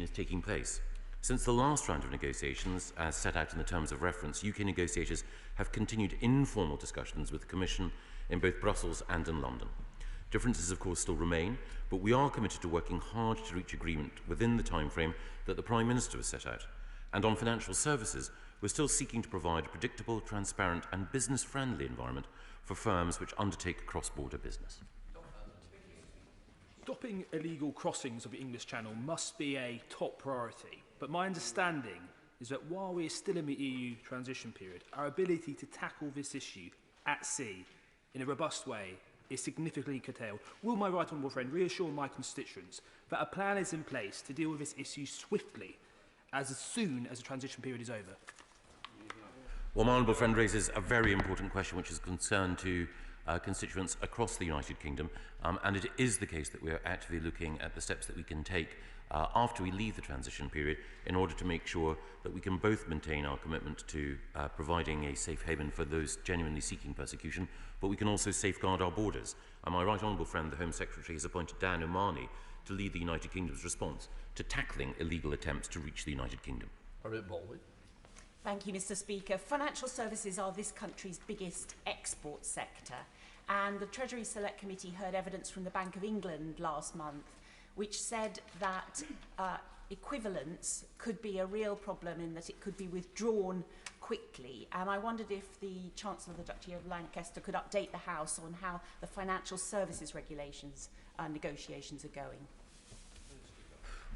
is taking place. Since the last round of negotiations, as set out in the terms of reference, UK negotiators have continued informal discussions with the Commission in both Brussels and in London. Differences, of course, still remain, but we are committed to working hard to reach agreement within the timeframe that the Prime Minister has set out. And on financial services, we're still seeking to provide a predictable, transparent and business-friendly environment for firms which undertake cross-border business. Stopping illegal crossings of the English Channel must be a top priority, but my understanding is that while we are still in the EU transition period, our ability to tackle this issue at sea in a robust way is significantly curtailed. Will my right honourable friend reassure my constituents that a plan is in place to deal with this issue swiftly as soon as the transition period is over? Well, my honourable friend raises a very important question which is a concern to constituents across the United Kingdom, and it is the case that we are actively looking at the steps that we can take after we leave the transition period in order to make sure that we can both maintain our commitment to providing a safe haven for those genuinely seeking persecution, but we can also safeguard our borders. And my right honourable friend, the Home Secretary, has appointed Dan O'Mahony to lead the United Kingdom's response to tackling illegal attempts to reach the United Kingdom. Thank you, Mr. Speaker. Financial services are this country's biggest export sector, and the Treasury Select Committee heard evidence from the Bank of England last month which said that equivalence could be a real problem in that it could be withdrawn quickly. And I wondered if the Chancellor of the Duchy of Lancaster could update the House on how the financial services regulations negotiations are going.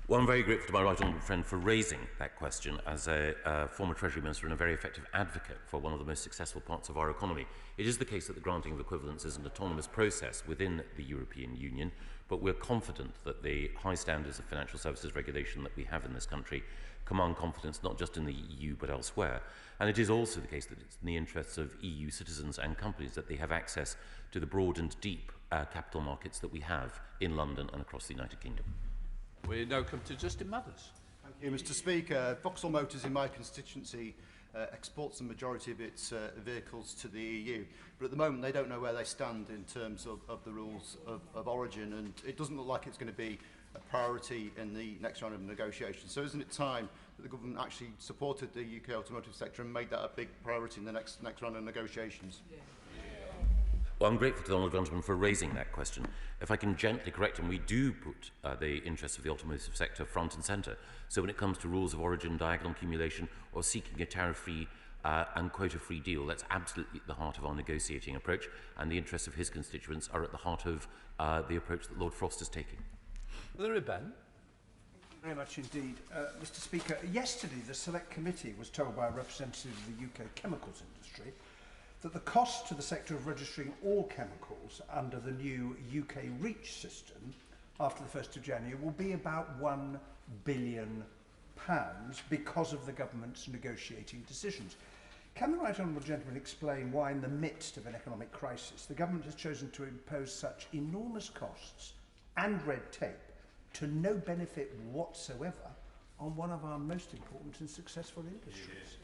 Well, I'm very grateful to my right honourable friend for raising that question as a former Treasury Minister and a very effective advocate for one of the most successful parts of our economy. It is the case that the granting of equivalence is an autonomous process within the European Union, but we're confident that the high standards of financial services regulation that we have in this country command confidence not just in the EU but elsewhere. And it is also the case that it's in the interests of EU citizens and companies that they have access to the broad and deep capital markets that we have in London and across the United Kingdom. We now come to Justin Mathers. Thank you, Mr. Speaker. Vauxhall Motors in my constituency exports the majority of its vehicles to the EU, but at the moment they don't know where they stand in terms of the rules of origin, and it doesn't look like it's going to be a priority in the next round of negotiations. So isn't it time that the government actually supported the UK automotive sector and made that a big priority in the next round of negotiations? Well, I'm grateful to the honourable gentleman for raising that question. If I can gently correct him, we do put the interests of the automotive sector front and centre. So when it comes to rules of origin, diagonal accumulation, or seeking a tariff-free and quota-free deal, that's absolutely at the heart of our negotiating approach, and the interests of his constituents are at the heart of the approach that Lord Frost is taking. Larry Ben. Very much indeed. Mr. Speaker, yesterday the Select Committee was told by a representative of the UK chemicals industry that the cost to the sector of registering all chemicals under the new UK REACH system after the 1st of January will be about £1 billion because of the government's negotiating decisions. Can the right honourable gentleman explain why in the midst of an economic crisis the government has chosen to impose such enormous costs and red tape to no benefit whatsoever on one of our most important and successful industries?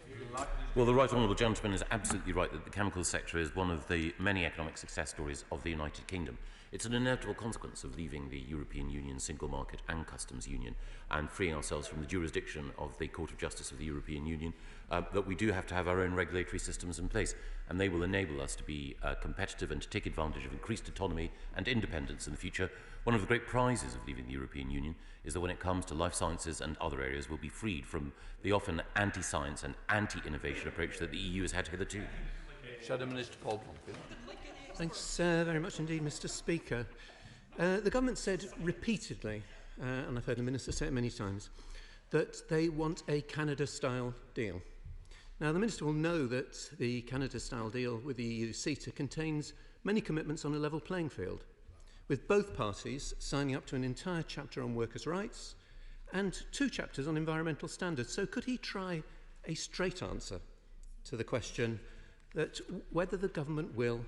Well, the right honourable gentleman is absolutely right that the chemical sector is one of the many economic success stories of the United Kingdom. It's an inevitable consequence of leaving the European Union single market and customs union and freeing ourselves from the jurisdiction of the Court of Justice of the European Union, that we do have to have our own regulatory systems in place, and they will enable us to be competitive and to take advantage of increased autonomy and independence in the future. One of the great prizes of leaving the European Union is that when it comes to life sciences and other areas, we'll be freed from the often anti-science and anti-innovation approach that the EU has had hitherto. Shadow Minister Paul Plumfield. Thanks very much indeed, Mr. Speaker. The government said repeatedly, and I've heard the Minister say it many times, that they want a Canada-style deal. Now, the Minister will know that the Canada-style deal with the EU CETA contains many commitments on a level playing field, with both parties signing up to an entire chapter on workers' rights and 2 chapters on environmental standards. So could he try a straight answer to the question that whether the government will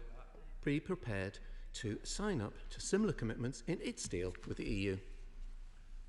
be prepared to sign up to similar commitments in its deal with the EU?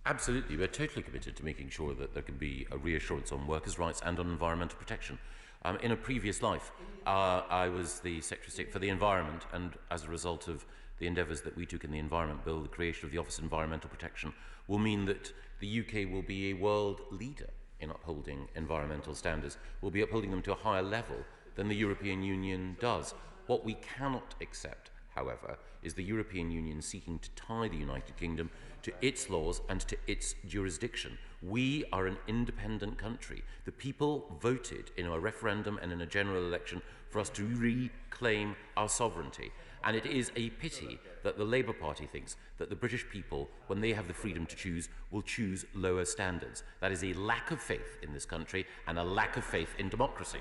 Absolutely. We're totally committed to making sure that there can be a reassurance on workers' rights and on environmental protection. In a previous life, I was the Secretary of State for the Environment, and as a result of the endeavours that we took in the Environment Bill, the creation of the Office of Environmental Protection will mean that the UK will be a world leader in upholding environmental standards. We'll be upholding them to a higher level than the European Union does. What we cannot accept, however, is the European Union seeking to tie the United Kingdom to its laws and to its jurisdiction. We are an independent country. The people voted in a referendum and in a general election for us to reclaim our sovereignty. And it is a pity that the Labour Party thinks that the British people, when they have the freedom to choose, will choose lower standards. That is a lack of faith in this country and a lack of faith in democracy.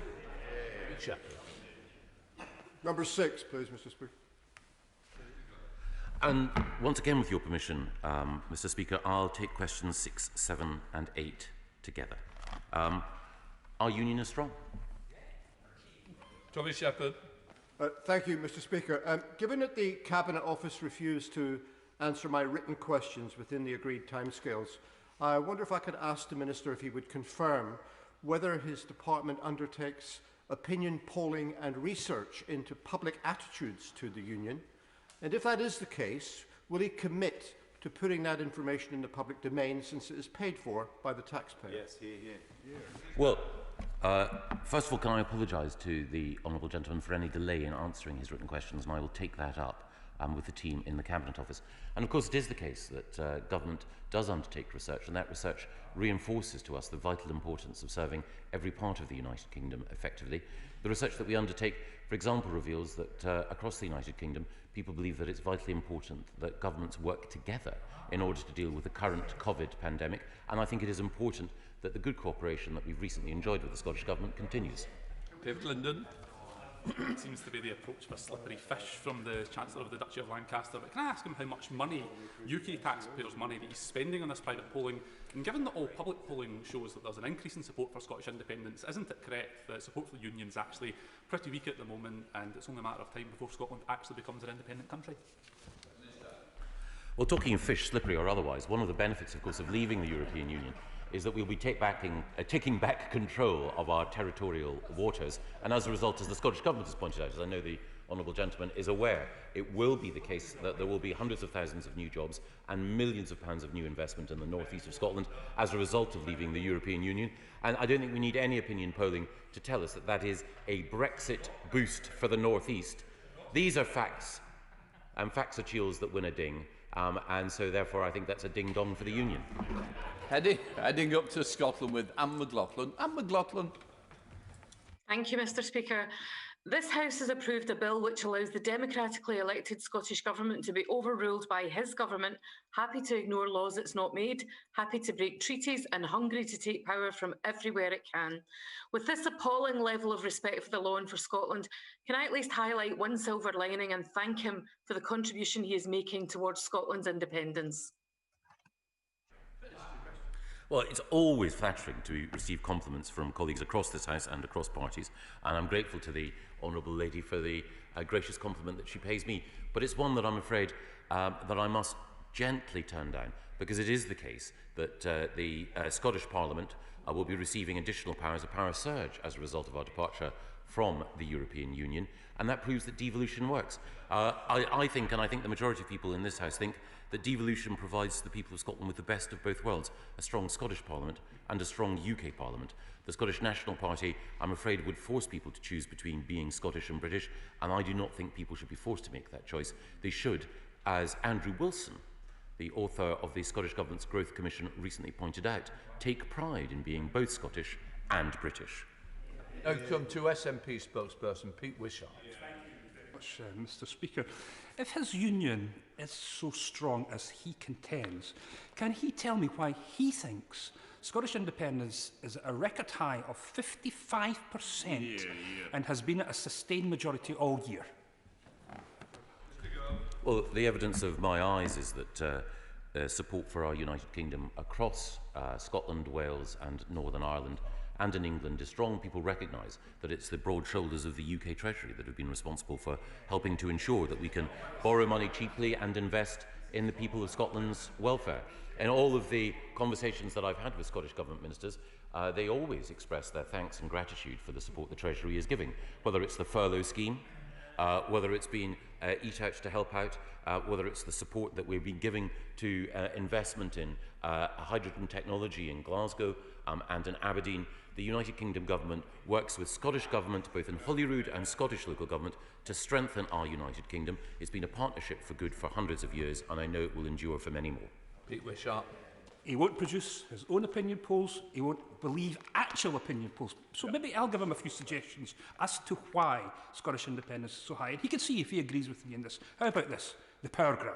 Number 6, please, Mr. Speaker. And once again, with your permission, Mr. Speaker, I'll take questions 6, 7 and 8 together. Our union is strong. Tommy Shepherd. Thank you, Mr. Speaker. Given that the Cabinet Office refused to answer my written questions within the agreed timescales, I wonder if I could ask the Minister if he would confirm whether his department undertakes opinion polling and research into public attitudes to the union, and if that is the case, will he commit to putting that information in the public domain since it is paid for by the taxpayer? Yes, hear. Well, first of all, can I apologise to the honourable gentleman for any delay in answering his written questions, and I will take that up with the team in the Cabinet Office. And of course, it is the case that government does undertake research, and that research reinforces to us the vital importance of serving every part of the United Kingdom effectively. The research that we undertake, for example, reveals that across the United Kingdom, people believe that it's vitally important that governments work together in order to deal with the current COVID pandemic, and I think it is important that the good cooperation that we've recently enjoyed with the Scottish Government continues. David Linden. It seems to be the approach of a slippery fish from the Chancellor of the Duchy of Lancaster. But can I ask him how much money, UK taxpayers' money, that he's spending on this private polling? And given that all public polling shows that there's an increase in support for Scottish independence, isn't it correct that support for the union is actually pretty weak at the moment, and it's only a matter of time before Scotland actually becomes an independent country? Well, talking of fish, slippery or otherwise, one of the benefits, of course, of leaving the European Union is that we'll be taking back control of our territorial waters, and as a result, as the Scottish Government has pointed out, as I know the honourable gentleman is aware, it will be the case that there will be hundreds of thousands of new jobs and millions of pounds of new investment in the north-east of Scotland as a result of leaving the European Union. And I don't think we need any opinion polling to tell us that that is a Brexit boost for the north-east. These are facts, and facts are cheels that win a ding, and so therefore I think that's a ding-dong for the Union. Heading up to Scotland with Anne McLaughlin. Anne McLaughlin. Thank you, Mr. Speaker. This House has approved a bill which allows the democratically elected Scottish Government to be overruled by his government, happy to ignore laws it's not made, happy to break treaties and hungry to take power from everywhere it can. With this appalling level of respect for the law and for Scotland, can I at least highlight one silver lining and thank him for the contribution he is making towards Scotland's independence? Well, it's always flattering to receive compliments from colleagues across this House and across parties, and I'm grateful to the honourable lady for the gracious compliment that she pays me. But it's one that I'm afraid that I must gently turn down, because it is the case that the Scottish Parliament will be receiving additional powers, a power surge, as a result of our departure from the European Union, and that proves that devolution works. I think, and I think the majority of people in this House think, that devolution provides the people of Scotland with the best of both worlds, a strong Scottish Parliament and a strong UK Parliament. The Scottish National Party, I'm afraid, would force people to choose between being Scottish and British, and I do not think people should be forced to make that choice. They should, as Andrew Wilson, the author of the Scottish Government's Growth Commission, recently pointed out, take pride in being both Scottish and British. Now come to SNP spokesperson Pete Wishart. Mr. Speaker, if his union is so strong as he contends, can he tell me why he thinks Scottish independence is at a record high of 55% and has been at a sustained majority all year? Well, the evidence of my eyes is that support for our United Kingdom across Scotland, Wales and Northern Ireland and in England is strong. People recognise that it's the broad shoulders of the UK Treasury that have been responsible for helping to ensure that we can borrow money cheaply and invest in the people of Scotland's welfare. in all of the conversations that I've had with Scottish Government ministers, they always express their thanks and gratitude for the support the Treasury is giving, whether it's the furlough scheme, whether it's been Eat Out to help out, whether it's the support that we've been giving to investment in hydrogen technology in Glasgow and in Aberdeen. The United Kingdom Government works with Scottish Government, both in Holyrood and Scottish local government, to strengthen our United Kingdom. It's been a partnership for good for hundreds of years, and I know it will endure for many more. Pete Wishart. He won't produce his own opinion polls. He won't believe actual opinion polls. So maybe I'll give him a few suggestions as to why Scottish independence is so high. And he can see if he agrees with me in this. How about this? The power grab.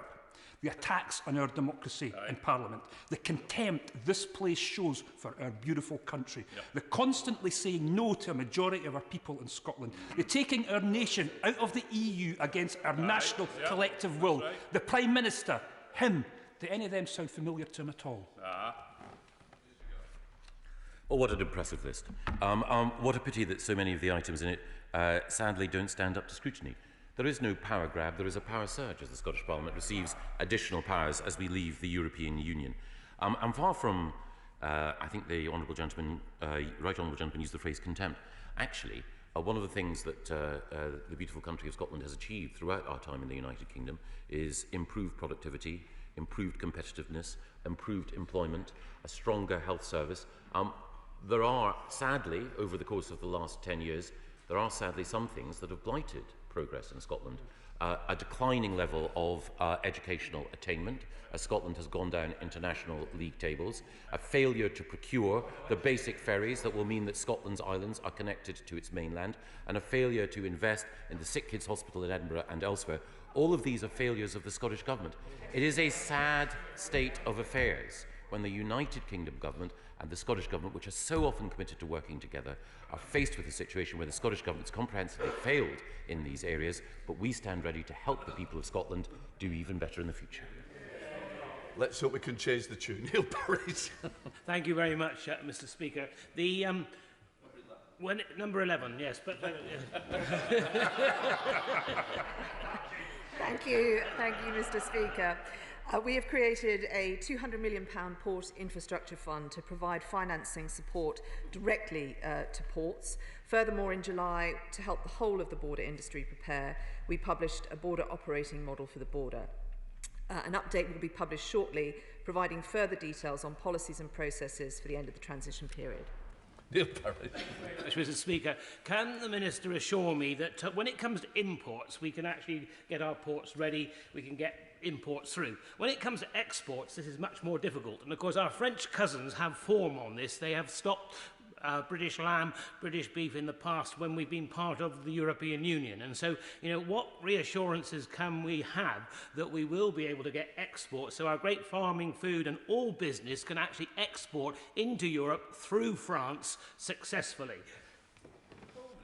The attacks on our democracy in Parliament, the contempt this place shows for our beautiful country, the constantly saying no to a majority of our people in Scotland, the taking our nation out of the EU against our national collective will, the Prime Minister, him. Do any of them sound familiar to him at all? Well, what an impressive list. What a pity that so many of the items in it sadly don't stand up to scrutiny. There is no power grab, there is a power surge as the Scottish Parliament receives additional powers as we leave the European Union. And far from, I think the Honourable Gentleman, Right Honourable Gentleman used the phrase contempt. Actually, one of the things that the beautiful country of Scotland has achieved throughout our time in the United Kingdom is improved productivity, improved competitiveness, improved employment, a stronger health service. There are, sadly, over the course of the last 10 years, there are sadly some things that have blighted progress in Scotland. A declining level of educational attainment as Scotland has gone down international league tables, a failure to procure the basic ferries that will mean that Scotland's islands are connected to its mainland, and a failure to invest in the Sick Kids Hospital in Edinburgh and elsewhere. All of these are failures of the Scottish Government. It is a sad state of affairs when the United Kingdom Government and the Scottish Government, which are so often committed to working together, are faced with a situation where the Scottish Government has comprehensively failed in these areas, but we stand ready to help the people of Scotland do even better in the future. Let's hope we can change the tune. Neil Burris. Thank you very much, Mr. Speaker. The number 11, yes, but thank you, Mr. Speaker. We have created a £200 million port infrastructure fund to provide financing support directly to ports. Furthermore, in July, to help the whole of the border industry prepare, we published a border operating model for the border. An update will be published shortly, providing further details on policies and processes for the end of the transition period. Neil Burris. Mr. Speaker, can the Minister assure me that when it comes to imports, we can actually get our ports ready, we can get imports through. When it comes to exports, this is much more difficult. And of course, our French cousins have form on this. They have stopped British lamb, British beef in the past when we've been part of the European Union. And so, what reassurances can we have that we will be able to get exports so our great farming, food and all business can actually export into Europe through France successfully?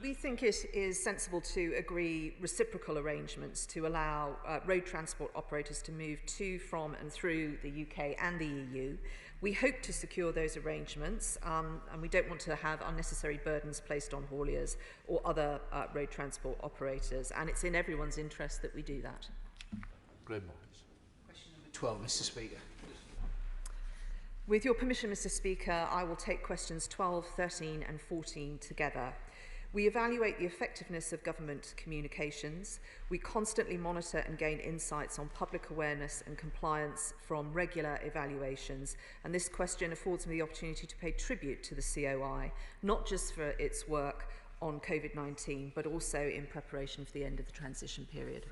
We think it is sensible to agree reciprocal arrangements to allow road transport operators to move to, from and through the UK and the EU. We hope to secure those arrangements and we don't want to have unnecessary burdens placed on hauliers or other road transport operators, and it's in everyone's interest that we do that. Graham Morris. Question number 12, Mr. Speaker. With your permission, Mr. Speaker, I will take questions 12, 13 and 14 together. We evaluate the effectiveness of government communications. We constantly monitor and gain insights on public awareness and compliance from regular evaluations. And this question affords me the opportunity to pay tribute to the COI, not just for its work on COVID-19, but also in preparation for the end of the transition period.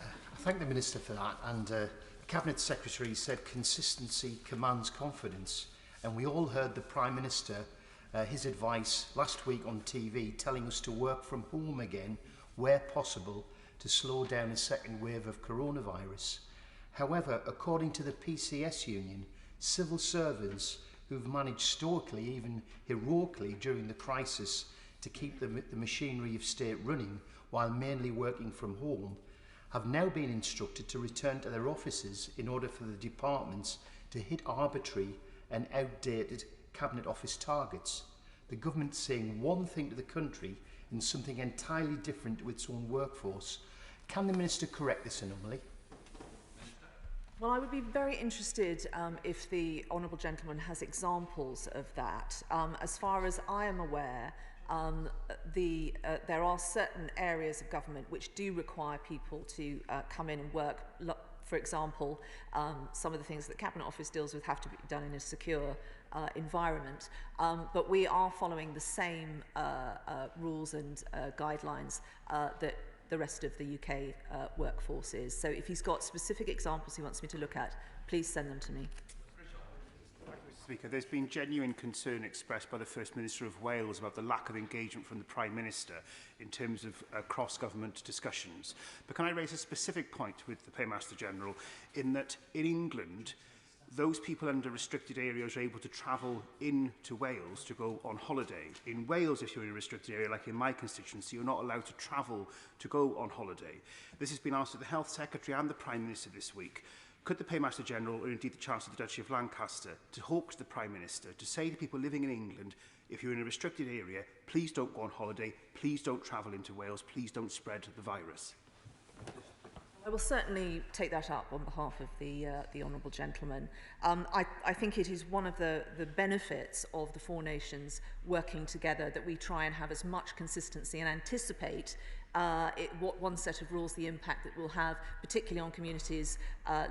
I thank the Minister for that. And the Cabinet Secretary said consistency commands confidence. And we all heard the Prime Minister his advice last week on TV, telling us to work from home again where possible to slow down a second wave of coronavirus. However, according to the PCS union, civil servants who've managed stoically, even heroically during the crisis to keep the machinery of state running while mainly working from home, have now been instructed to return to their offices in order for the departments to hit arbitrary and outdated Cabinet Office targets. The government saying one thing to the country and something entirely different to its own workforce. Can the Minister correct this anomaly? Well, I would be very interested if the Honourable Gentleman has examples of that. As far as I am aware, there are certain areas of government which do require people to come in and work. For example, some of the things that the Cabinet Office deals with have to be done in a secure environment. But we are following the same rules and guidelines that the rest of the UK workforce is. So if he's got specific examples he wants me to look at, please send them to me. Mr. Speaker, there's been genuine concern expressed by the First Minister of Wales about the lack of engagement from the Prime Minister in terms of cross-government discussions. But can I raise a specific point with the Paymaster General in that in England, those people under restricted areas are able to travel into Wales to go on holiday. In Wales, if you're in a restricted area, like in my constituency, you're not allowed to travel to go on holiday. This has been asked of the Health Secretary and the Prime Minister this week. Could the Paymaster General, or indeed the Chancellor of the Duchy of Lancaster, to talk to the Prime Minister, to say to people living in England, if you're in a restricted area, please don't go on holiday, please don't travel into Wales, please don't spread the virus? I will certainly take that up on behalf of the Honourable Gentleman. I think it is one of the benefits of the four nations working together that we try and have as much consistency and anticipate what one set of rules, the impact that will have, particularly on communities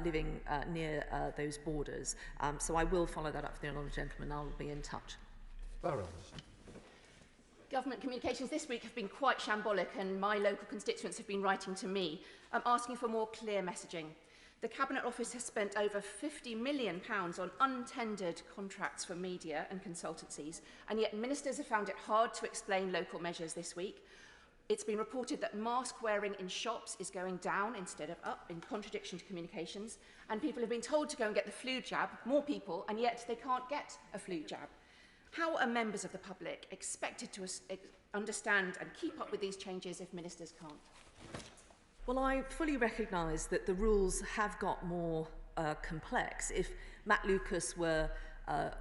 living near those borders. So I will follow that up for the Honourable Gentleman. I will be in touch. Government communications this week have been quite shambolic, and my local constituents have been writing to me asking for more clear messaging. The Cabinet Office has spent over £50 million on untendered contracts for media and consultancies, and yet ministers have found it hard to explain local measures this week. It's been reported that mask wearing in shops is going down instead of up, in contradiction to communications, and people have been told to go and get the flu jab, more people, and yet they can't get a flu jab. How are members of the public expected to understand and keep up with these changes if ministers can't? Well, I fully recognise that the rules have got more complex. If Matt Lucas were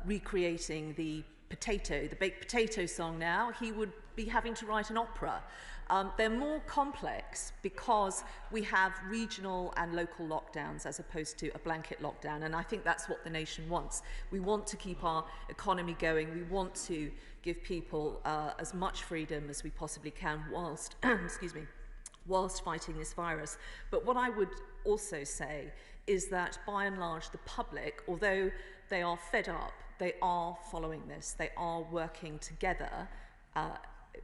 recreating the baked potato song now, he would be having to write an opera. They're more complex because we have regional and local lockdowns as opposed to a blanket lockdown, and I think that's what the nation wants. We want to keep our economy going. We want to give people as much freedom as we possibly can whilst, whilst fighting this virus. But what I would also say is that by and large the public, although they are fed up, they are following this. They are working together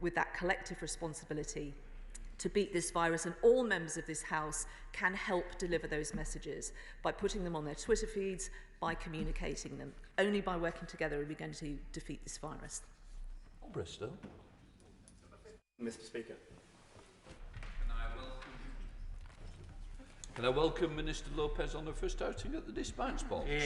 with that collective responsibility to beat this virus, and all members of this House can help deliver those messages by putting them on their Twitter feeds, by communicating them. Only by working together are we going to defeat this virus. Bristol. Mr. Speaker. Can I welcome Minister Lopez on her first outing at the dispatch box? Yeah.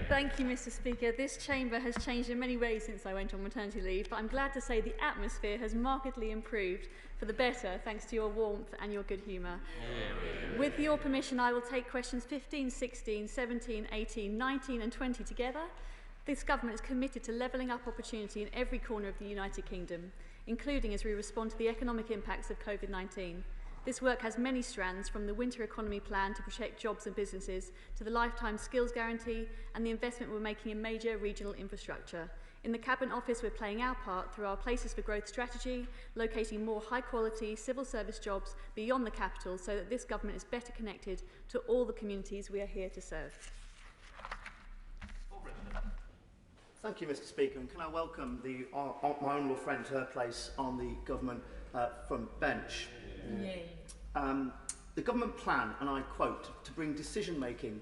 Thank you, Mr. Speaker. This chamber has changed in many ways since I went on maternity leave, but I'm glad to say the atmosphere has markedly improved for the better thanks to your warmth and your good humour. Yeah. With your permission, I will take questions 15, 16, 17, 18, 19 and 20 together. This government is committed to levelling up opportunity in every corner of the United Kingdom, including as we respond to the economic impacts of COVID-19. This work has many strands, from the winter economy plan to protect jobs and businesses, to the lifetime skills guarantee and the investment we're making in major regional infrastructure. In the Cabinet Office, we're playing our part through our Places for Growth strategy, locating more high-quality civil service jobs beyond the capital so that this government is better connected to all the communities we are here to serve. Thank you, Mr. Speaker. And can I welcome my honourable friend to her place on the government front bench. The government plan, and I quote, to bring decision-making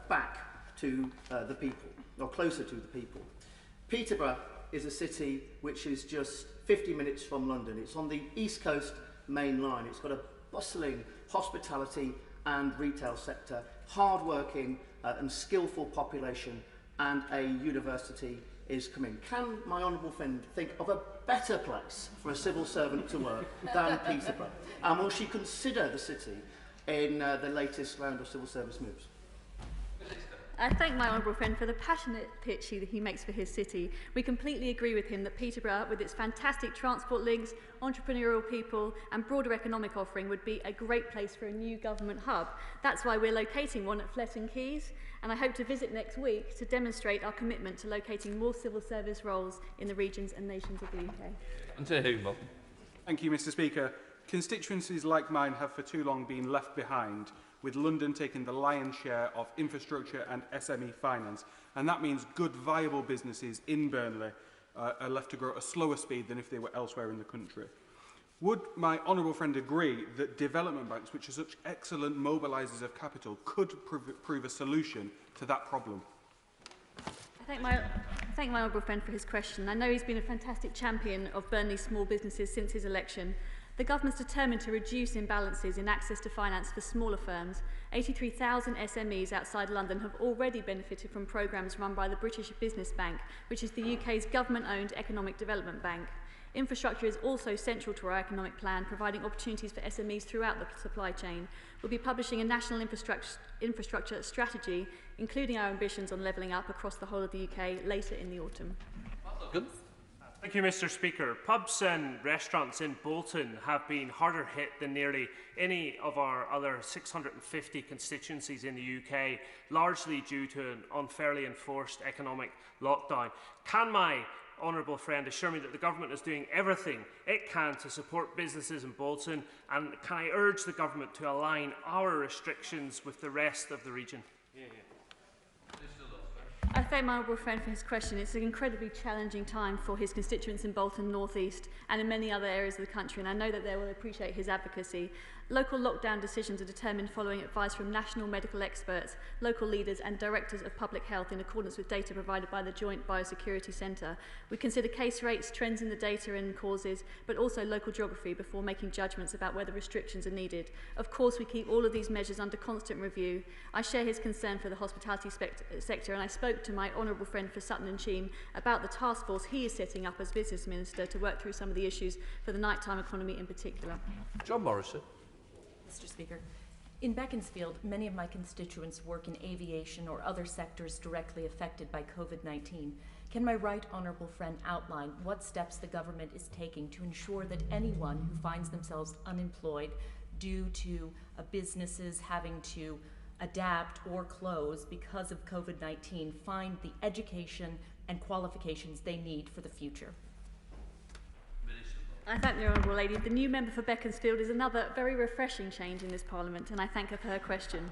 back to the people, or closer to the people. Peterborough is a city which is just 50 minutes from London. It's on the East Coast main line. It's got a bustling hospitality and retail sector, hard-working and skillful population, and a university is coming. Can my honourable friend think of a better place for a civil servant to work than Peterborough? And will she consider the city in the latest round of civil service moves? I thank my honourable friend for the passionate pitch he makes for his city. We completely agree with him that Peterborough, with its fantastic transport links, entrepreneurial people and broader economic offering, would be a great place for a new government hub. That's why we're locating one at Fletton Quays, and I hope to visit next week to demonstrate our commitment to locating more civil service roles in the regions and nations of the UK. Thank you, Mr. Speaker. Constituencies like mine have for too long been left behind, with London taking the lion's share of infrastructure and SME finance, and that means good, viable businesses in Burnley are left to grow at a slower speed than if they were elsewhere in the country. Would my honourable friend agree that development banks, which are such excellent mobilisers of capital, could prove a solution to that problem? I thank my honourable friend for his question. I know he's been a fantastic champion of Burnley's small businesses since his election. The government's determined to reduce imbalances in access to finance for smaller firms. 83,000 SMEs outside London have already benefited from programmes run by the British Business Bank, which is the UK's government-owned economic development bank. Infrastructure is also central to our economic plan, providing opportunities for SMEs throughout the supply chain. We'll be publishing a national infrastructure strategy, including our ambitions on levelling up across the whole of the UK later in the autumn. Thank you, Mr. Speaker. Pubs and restaurants in Bolton have been harder hit than nearly any of our other 650 constituencies in the UK, largely due to an unfairly enforced economic lockdown. Can my honourable friend assure me that the government is doing everything it can to support businesses in Bolton, and can I urge the government to align our restrictions with the rest of the region? I thank my honourable friend for his question. It's an incredibly challenging time for his constituents in Bolton North East and in many other areas of the country, and I know that they will appreciate his advocacy. Local lockdown decisions are determined following advice from national medical experts, local leaders and directors of public health in accordance with data provided by the Joint Biosecurity Centre. We consider case rates, trends in the data and causes, but also local geography before making judgments about whether restrictions are needed. Of course, we keep all of these measures under constant review. I share his concern for the hospitality sector, and I spoke to my honourable friend for Sutton and Cheam about the task force he is setting up as Business Minister to work through some of the issues for the nighttime economy in particular. John Morrison. Mr. Speaker, in Beaconsfield, many of my constituents work in aviation or other sectors directly affected by COVID-19. Can my right honourable friend outline what steps the government is taking to ensure that anyone who finds themselves unemployed due to businesses having to adapt or close because of COVID-19 find the education and qualifications they need for the future? I thank the Honourable Lady. The new member for Beaconsfield is another very refreshing change in this Parliament, and I thank her for her question.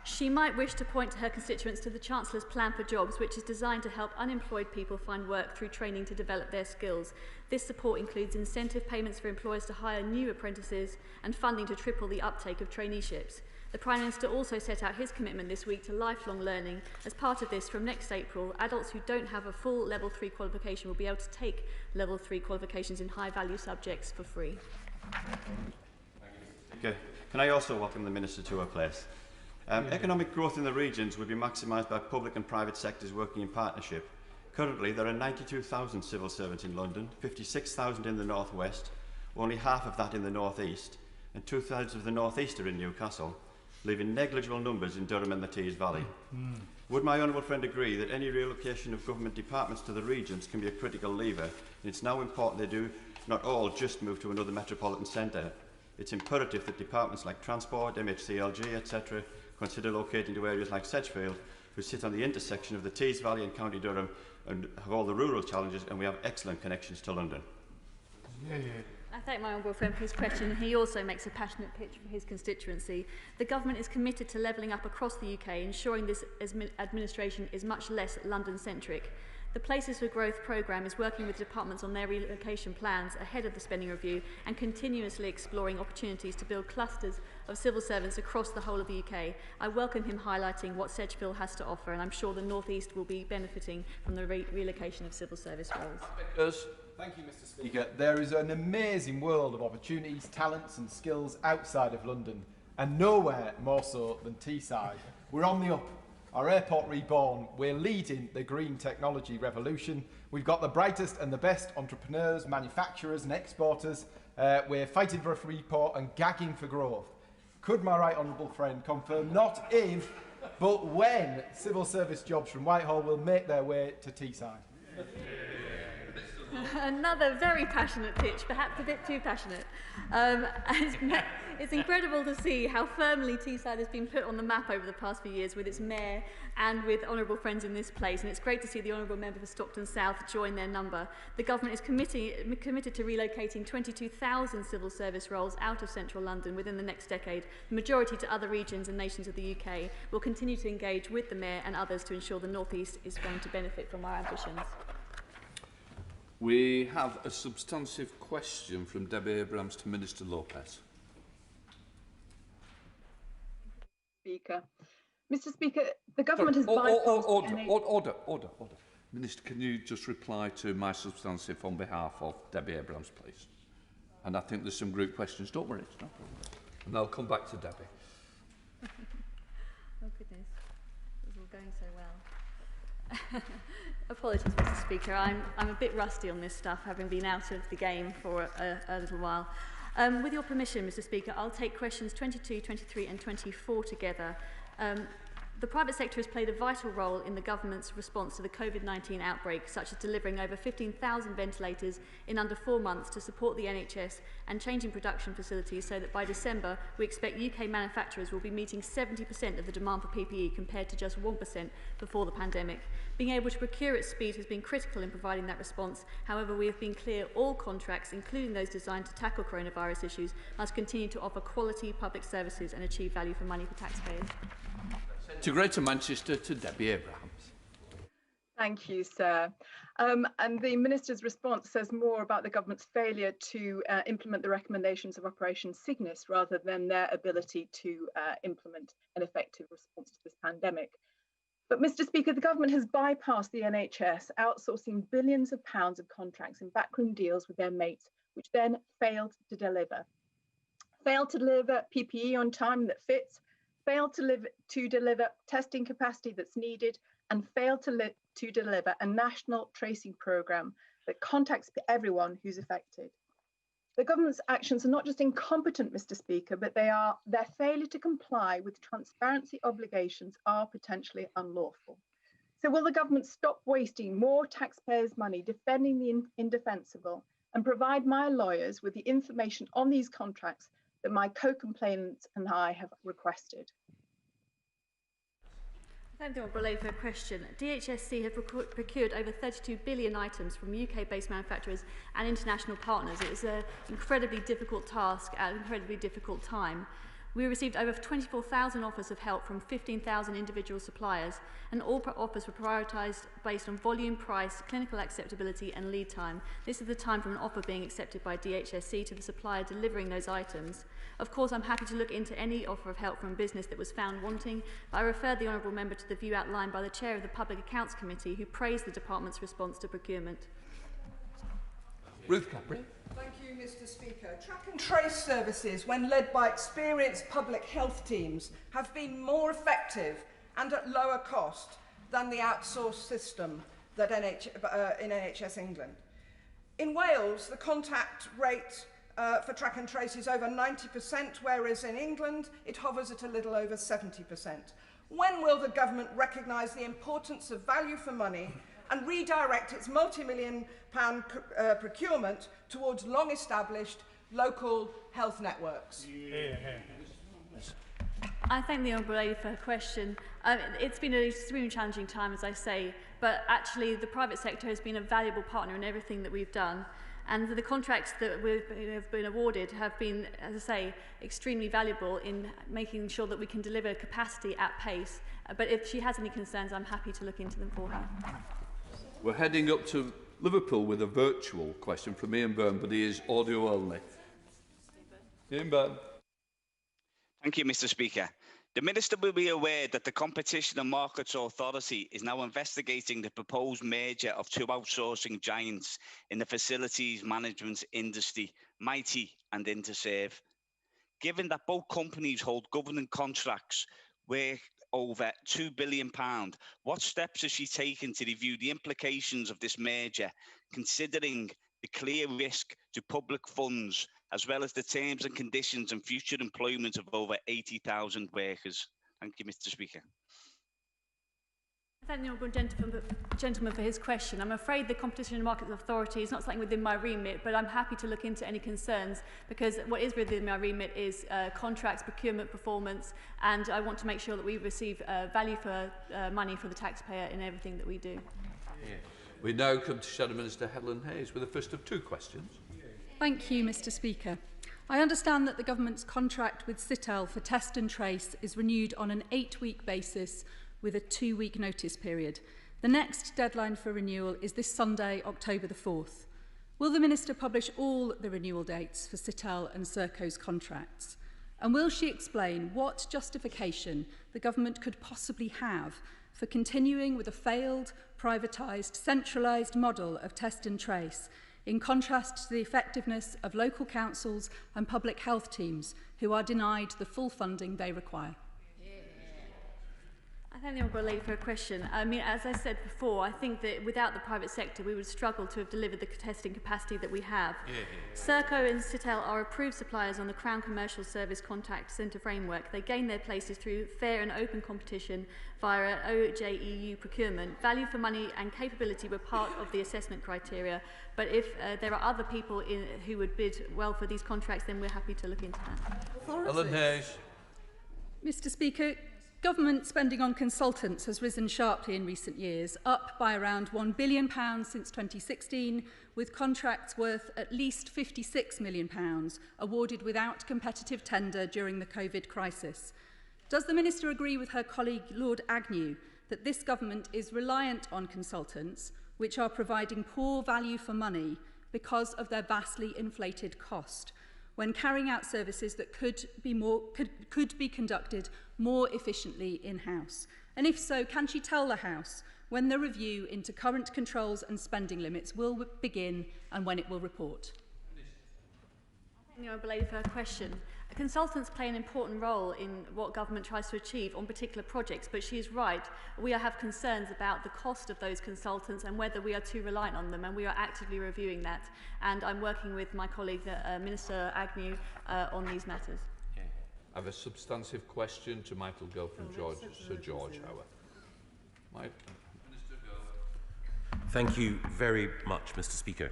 She might wish to point to her constituents to the Chancellor's Plan for Jobs, which is designed to help unemployed people find work through training to develop their skills. This support includes incentive payments for employers to hire new apprentices and funding to triple the uptake of traineeships. The Prime Minister also set out his commitment this week to lifelong learning. As part of this, from next April, adults who don't have a full Level 3 qualification will be able to take Level 3 qualifications in high-value subjects for free. Okay. Can I also welcome the Minister to her place? Economic growth in the regions will be maximised by public and private sectors working in partnership. Currently, there are 92,000 civil servants in London, 56,000 in the North West, only half of that in the North East, and 2/3 of the North East are in Newcastle, leaving negligible numbers in Durham and the Tees Valley. Would my honourable friend agree that any relocation of government departments to the regions can be a critical lever, and it's now important they do not all just move to another metropolitan centre? It's imperative that departments like Transport, MHCLG, etc. consider locating to areas like Sedgefield, who sit on the intersection of the Tees Valley and County Durham and have all the rural challenges, and we have excellent connections to London. I thank my honourable friend for his question. He also makes a passionate pitch for his constituency. The government is committed to levelling up across the UK, ensuring this administration is much less London-centric. The Places for Growth programme is working with departments on their relocation plans ahead of the spending review and continuously exploring opportunities to build clusters of civil servants across the whole of the UK. I welcome him highlighting what Sedgefield has to offer, and I'm sure the North East will be benefiting from the relocation of civil service roles. Thank you, Mr. Speaker. There is an amazing world of opportunities, talents and skills outside of London, and nowhere more so than Teesside. We're on the up. Our airport reborn, we're leading the green technology revolution. We've got the brightest and the best entrepreneurs, manufacturers and exporters. We're fighting for a free port and gagging for growth. Could my right honourable friend confirm not if, but when civil service jobs from Whitehall will make their way to Teesside. Another very passionate pitch, perhaps a bit too passionate. It's incredible to see how firmly Teesside has been put on the map over the past few years with its mayor and with honourable friends in this place, and it's great to see the honourable member for Stockton South join their number. The government is committed to relocating 22,000 civil service roles out of central London within the next decade, the majority to other regions and nations of the UK. We'll continue to engage with the mayor and others to ensure the North East is going to benefit from our ambitions. We have a substantive question from Debbie Abrahams to Minister Lopez. Speaker. Mr. Speaker, the government has bypassed Order. Minister, can you just reply to my substantive on behalf of Debbie Abrahams, please? And I think there's some group questions. Don't worry, it's no problem. And I'll come back to Debbie. Oh goodness, this is all going so well. Apologies, Mr. Speaker. I'm a bit rusty on this stuff, having been out of the game for a little while. With your permission, Mr. Speaker, I'll take questions 22, 23 and 24 together. The private sector has played a vital role in the government's response to the COVID-19 outbreak, such as delivering over 15,000 ventilators in under 4 months to support the NHS and changing production facilities so that by December we expect UK manufacturers will be meeting 70% of the demand for PPE compared to just 1% before the pandemic. Being able to procure at speed has been critical in providing that response. However, we have been clear all contracts, including those designed to tackle coronavirus issues, must continue to offer quality public services and achieve value for money for taxpayers. To Greater Manchester, to Debbie Abrahams. Thank you, sir. And the Minister's response says more about the government's failure to implement the recommendations of Operation Cygnus rather than their ability to implement an effective response to this pandemic. But, Mr. Speaker, the government has bypassed the NHS, outsourcing billions of pounds of contracts and backroom deals with their mates, which then failed to deliver. Failed to deliver PPE on time that fits, failed to deliver testing capacity that's needed, and failed to deliver a national tracing programme that contacts everyone who's affected. The government's actions are not just incompetent, Mr. Speaker, but their failure to comply with transparency obligations are potentially unlawful. So will the government stop wasting more taxpayers' money defending the indefensible and provide my lawyers with the information on these contracts that my co-complainants and I have requested? Thank you, Honourable for a question. DHSC have procured over 32 billion items from UK-based manufacturers and international partners. It was an incredibly difficult task at an incredibly difficult time. We received over 24,000 offers of help from 15,000 individual suppliers, and all offers were prioritised based on volume, price, clinical acceptability and lead time. This is the time from an offer being accepted by DHSC to the supplier delivering those items. Of course, I'm happy to look into any offer of help from business that was found wanting, but I refer the Honourable Member to the view outlined by the Chair of the Public Accounts Committee, who praised the Department's response to procurement. Ruth Capri. Thank you, Mr. Speaker. Track and trace services, when led by experienced public health teams, have been more effective and at lower cost than the outsourced system that in NHS England. In Wales, the contact rate for track and trace is over 90%, whereas in England, it hovers at a little over 70%. When will the government recognise the importance of value for money and redirect its multi-million-pound procurement towards long-established local health networks? I thank the Honourable Lady for her question. It's been an extremely challenging time, as I say, but actually the private sector has been a valuable partner in everything that we've done. And the contracts that have been awarded have been, as I say, extremely valuable in making sure that we can deliver capacity at pace. But if she has any concerns, I'm happy to look into them for her. We're heading up to Liverpool with a virtual question from Ian Byrne, but he is audio only. Ian Byrne. Thank you, Mr. Speaker. The Minister will be aware that the Competition and Markets Authority is now investigating the proposed merger of two outsourcing giants in the facilities management industry, Mighty and Interserve. Given that both companies hold governing contracts worth over £2 billion, what steps has she taken to review the implications of this merger, considering the clear risk to public funds, as well as the terms and conditions and future employment of over 80,000 workers? Thank you, Mr. Speaker. Thank the honourable gentleman for his question. I'm afraid the Competition and Markets Authority is not something within my remit, but I'm happy to look into any concerns, because what is within my remit is contracts, procurement, performance, and I want to make sure that we receive value for money for the taxpayer in everything that we do. Yeah. We now come to Shadow Minister Helen Hayes with the first of 2 questions. Thank you, Mr. Speaker. I understand that the government's contract with Citel for test and trace is renewed on an 8-week basis with a 2-week notice period. The next deadline for renewal is this Sunday, October the 4th. Will the Minister publish all the renewal dates for Citel and Serco's contracts? And will she explain what justification the government could possibly have for continuing with a failed, privatised, centralised model of test and trace, in contrast to the effectiveness of local councils and public health teams who are denied the full funding they require? I thank the honourable lady for her question. I mean, as I said before, I think that without the private sector, we would struggle to have delivered the testing capacity that we have. Serco and Citel are approved suppliers on the Crown Commercial Service Contact Centre framework. They gain their places through fair and open competition via OJEU procurement. Value for money and capability were part of the assessment criteria, but if there are other people who would bid well for these contracts, then we're happy to look into that. Helen Hayes. Mr. Speaker, government spending on consultants has risen sharply in recent years, up by around £1 billion since 2016, with contracts worth at least £56 million awarded without competitive tender during the COVID crisis. Does the Minister agree with her colleague Lord Agnew that this government is reliant on consultants, which are providing poor value for money because of their vastly inflated cost, when carrying out services that could be conducted more efficiently in-house? And if so, can she tell the House when the review into current controls and spending limits will begin and when it will report? Thank you, honourable lady, for her question. Consultants play an important role in what government tries to achieve on particular projects, but she is right. We have concerns about the cost of those consultants and whether we are too reliant on them, and we are actively reviewing that. And I'm working with my colleague, Minister Agnew, on these matters. I have a substantive question to Michael Gove from Sir George Howard. Mike. Minister Gove. Thank you very much, Mr. Speaker.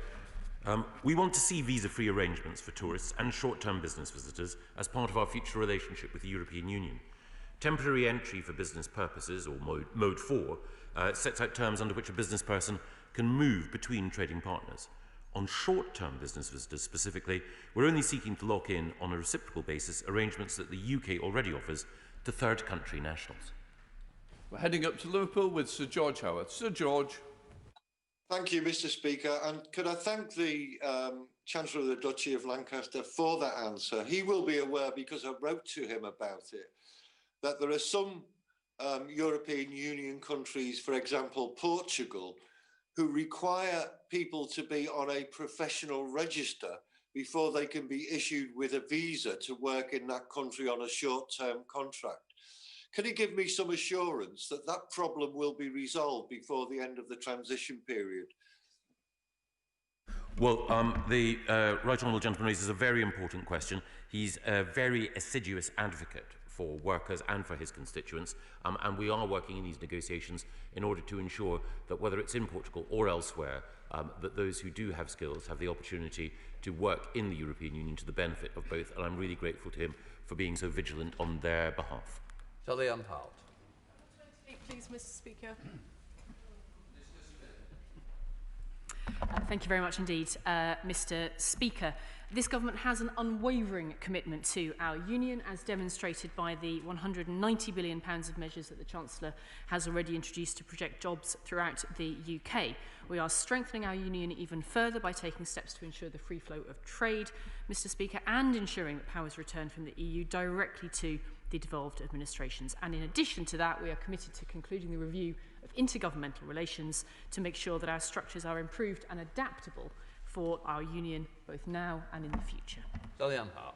We want to see visa-free arrangements for tourists and short-term business visitors as part of our future relationship with the European Union. Temporary entry for business purposes, or Mode 4, sets out terms under which a business person can move between trading partners. On short-term business visitors specifically, we're only seeking to lock in on a reciprocal basis arrangements that the UK already offers to third country nationals. We're heading up to Liverpool with Sir George Howard. Sir George. Thank you, Mr. Speaker. And could I thank the Chancellor of the Duchy of Lancaster for that answer? He will be aware, because I wrote to him about it, that there are some European Union countries, for example, Portugal, who require people to be on a professional register before they can be issued with a visa to work in that country on a short-term contract. Can you give me some assurance that that problem will be resolved before the end of the transition period? Well, the Right Honourable Gentleman raises a very important question. He's a very assiduous advocate for workers and for his constituents, and we are working in these negotiations in order to ensure that whether it's in Portugal or elsewhere, that those who do have skills have the opportunity to work in the European Union to the benefit of both, and I'm really grateful to him for being so vigilant on their behalf. Kellyanne Hart. Please, Mr. Speaker. Thank you very much indeed, Mr. Speaker. This government has an unwavering commitment to our union, as demonstrated by the £190 billion of measures that the Chancellor has already introduced to project jobs throughout the UK. We are strengthening our union even further by taking steps to ensure the free flow of trade, Mr. Speaker, and ensuring that powers return from the EU directly to the devolved administrations. And in addition to that, we are committed to concluding the review of intergovernmental relations to make sure that our structures are improved and adaptable for our union, both now and in the future. Kellyanne Hart.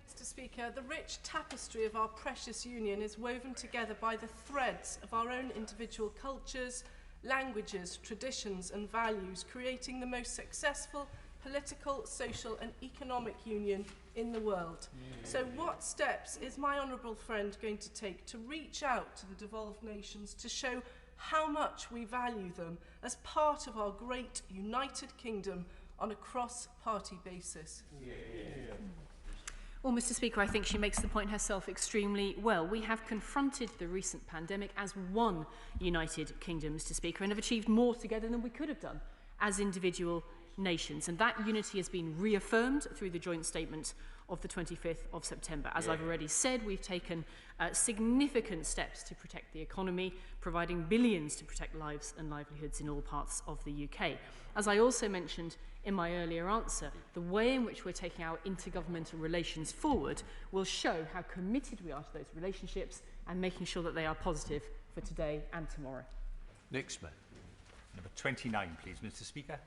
Mr. Speaker, the rich tapestry of our precious union is woven together by the threads of our own individual cultures, languages, traditions and values, creating the most successful political, social and economic union in the world. So what steps is my honourable friend going to take to reach out to the devolved nations to show how much we value them as part of our great United Kingdom on a cross-party basis? Well, Mr. Speaker, I think she makes the point herself extremely well. We have confronted the recent pandemic as one United Kingdom, Mr. Speaker, and have achieved more together than we could have done as individual nations. And that unity has been reaffirmed through the joint statement of the 25th of September. As I've already said, we've taken significant steps to protect the economy, providing billions to protect lives and livelihoods in all parts of the UK. As I also mentioned in my earlier answer, the way in which we're taking our intergovernmental relations forward will show how committed we are to those relationships and making sure that they are positive for today and tomorrow. Nick Smith. Number 29, please, Mr. Speaker.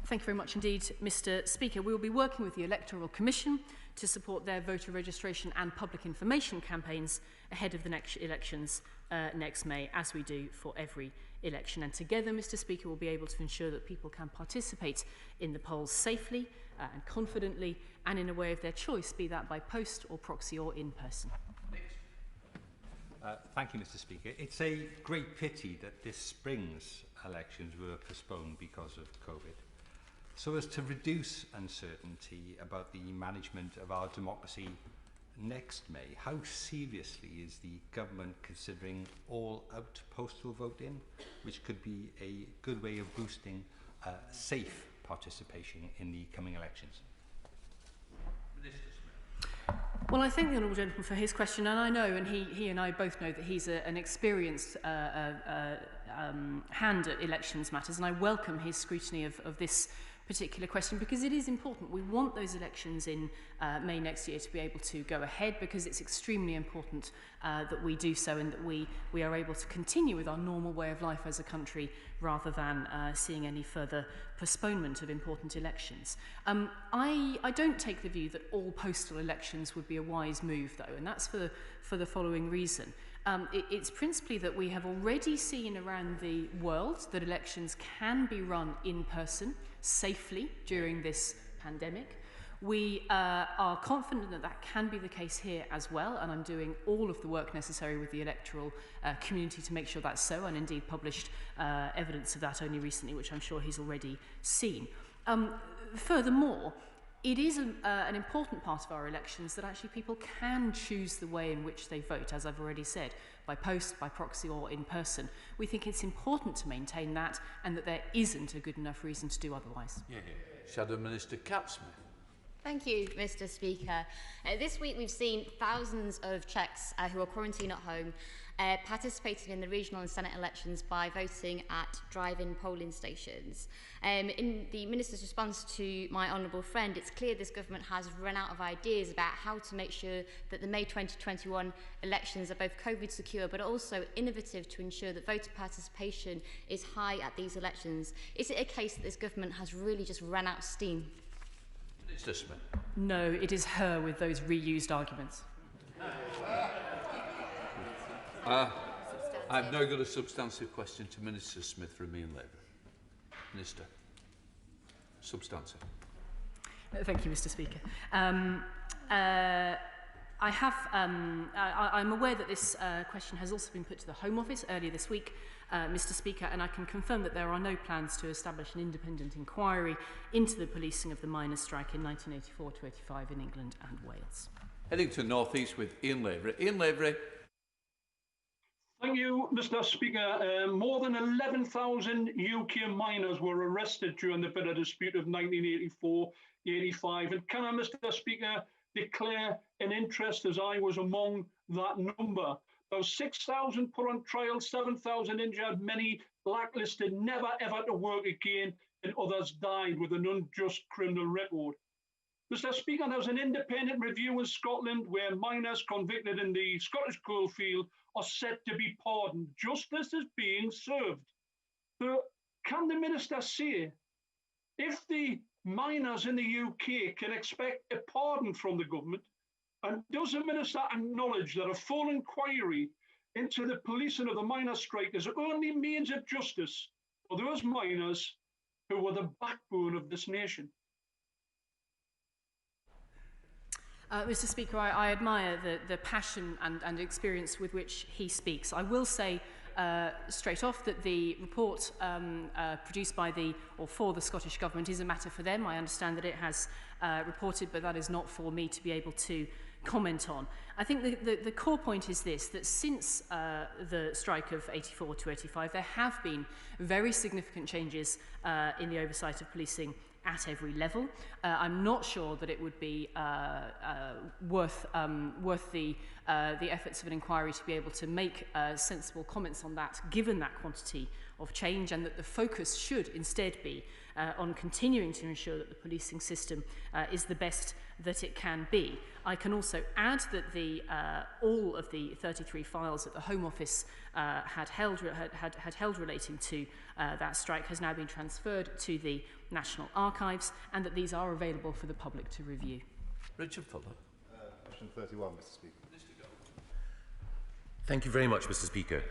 Thank you very much indeed, Mr. Speaker. We will be working with the Electoral Commission to support their voter registration and public information campaigns ahead of the next elections next May, as we do for every election. And together, Mr. Speaker, we'll be able to ensure that people can participate in the polls safely and confidently and in a way of their choice, be that by post or proxy or in person. Thank you, Mr. Speaker. It's a great pity that this spring's elections were postponed because of COVID, so as to reduce uncertainty about the management of our democracy next May. How seriously is the government considering all-out postal voting, which could be a good way of boosting safe participation in the coming elections? Well, I thank the Honourable Gentleman for his question, and I know, and he and I both know, that he's an experienced hand at elections matters, and I welcome his scrutiny of this particular question, because it is important. We want those elections in May next year to be able to go ahead, because it's extremely important that we do so and that we are able to continue with our normal way of life as a country rather than seeing any further postponement of important elections. I don't take the view that all postal elections would be a wise move, though, and that's for the following reason. It's principally that we have already seen around the world that elections can be run in person safely during this pandemic. We are confident that that can be the case here as well, and I'm doing all of the work necessary with the electoral community to make sure that's so, and indeed published evidence of that only recently, which I'm sure he's already seen. Furthermore, it is an important part of our elections that actually people can choose the way in which they vote, as I've already said, by post, by proxy or in person. We think it's important to maintain that, and that there isn't a good enough reason to do otherwise. Shadow Minister Catsmith. Thank you, Mr. Speaker. This week we've seen thousands of Czechs who are quarantined at home participating in the regional and Senate elections by voting at drive-in polling stations. In the Minister's response to my honourable friend, it's clear this government has run out of ideas about how to make sure that the May 2021 elections are both COVID secure but also innovative to ensure that voter participation is high at these elections. Is it a case that this government has really just run out of steam? Minister Smith. No, it is her with those reused arguments. I've now got a substantive question to Minister Smith from Ian Labour. Minister. Substantive. Thank you, Mr. Speaker. I'm aware that this question has also been put to the Home Office earlier this week, Mr. Speaker, and I can confirm that there are no plans to establish an independent inquiry into the policing of the miners' strike in 1984-85 in England and Wales. Heading to North East with Ian Lavery. Ian Lavery. Thank you, Mr. Speaker. More than 11,000 UK miners were arrested during the bitter dispute of 1984-85. And can I, Mr. Speaker, declare an interest, as I was among that number? There was 6,000 put on trial, 7,000 injured, many blacklisted, never ever to work again, and others died with an unjust criminal record. Mr. Speaker, there was an independent review in Scotland where miners convicted in the Scottish coalfield are set to be pardoned. Justice is being served. So can the Minister say if the miners in the UK can expect a pardon from the government, and does the Minister acknowledge that a full inquiry into the policing of the miners' strike is the only means of justice for those miners who were the backbone of this nation? Mr. Speaker, I admire the passion and experience with which he speaks. I will say straight off that the report produced by for the Scottish Government is a matter for them. I understand that it has reported, but that is not for me to be able to comment on. I think the core point is this, that since the strike of 84 to 85, there have been very significant changes in the oversight of policing at every level. I'm not sure that it would be worth the efforts of an inquiry to be able to make sensible comments on that, given that quantity of change, and that the focus should instead be on continuing to ensure that the policing system is the best that it can be. I can also add that all of the 33 files that the Home Office had held relating to that strike has now been transferred to the National Archives, and that these are available for the public to review. Richard Fuller. Question 31, Mr. Speaker. Thank you very much, Mr. Speaker.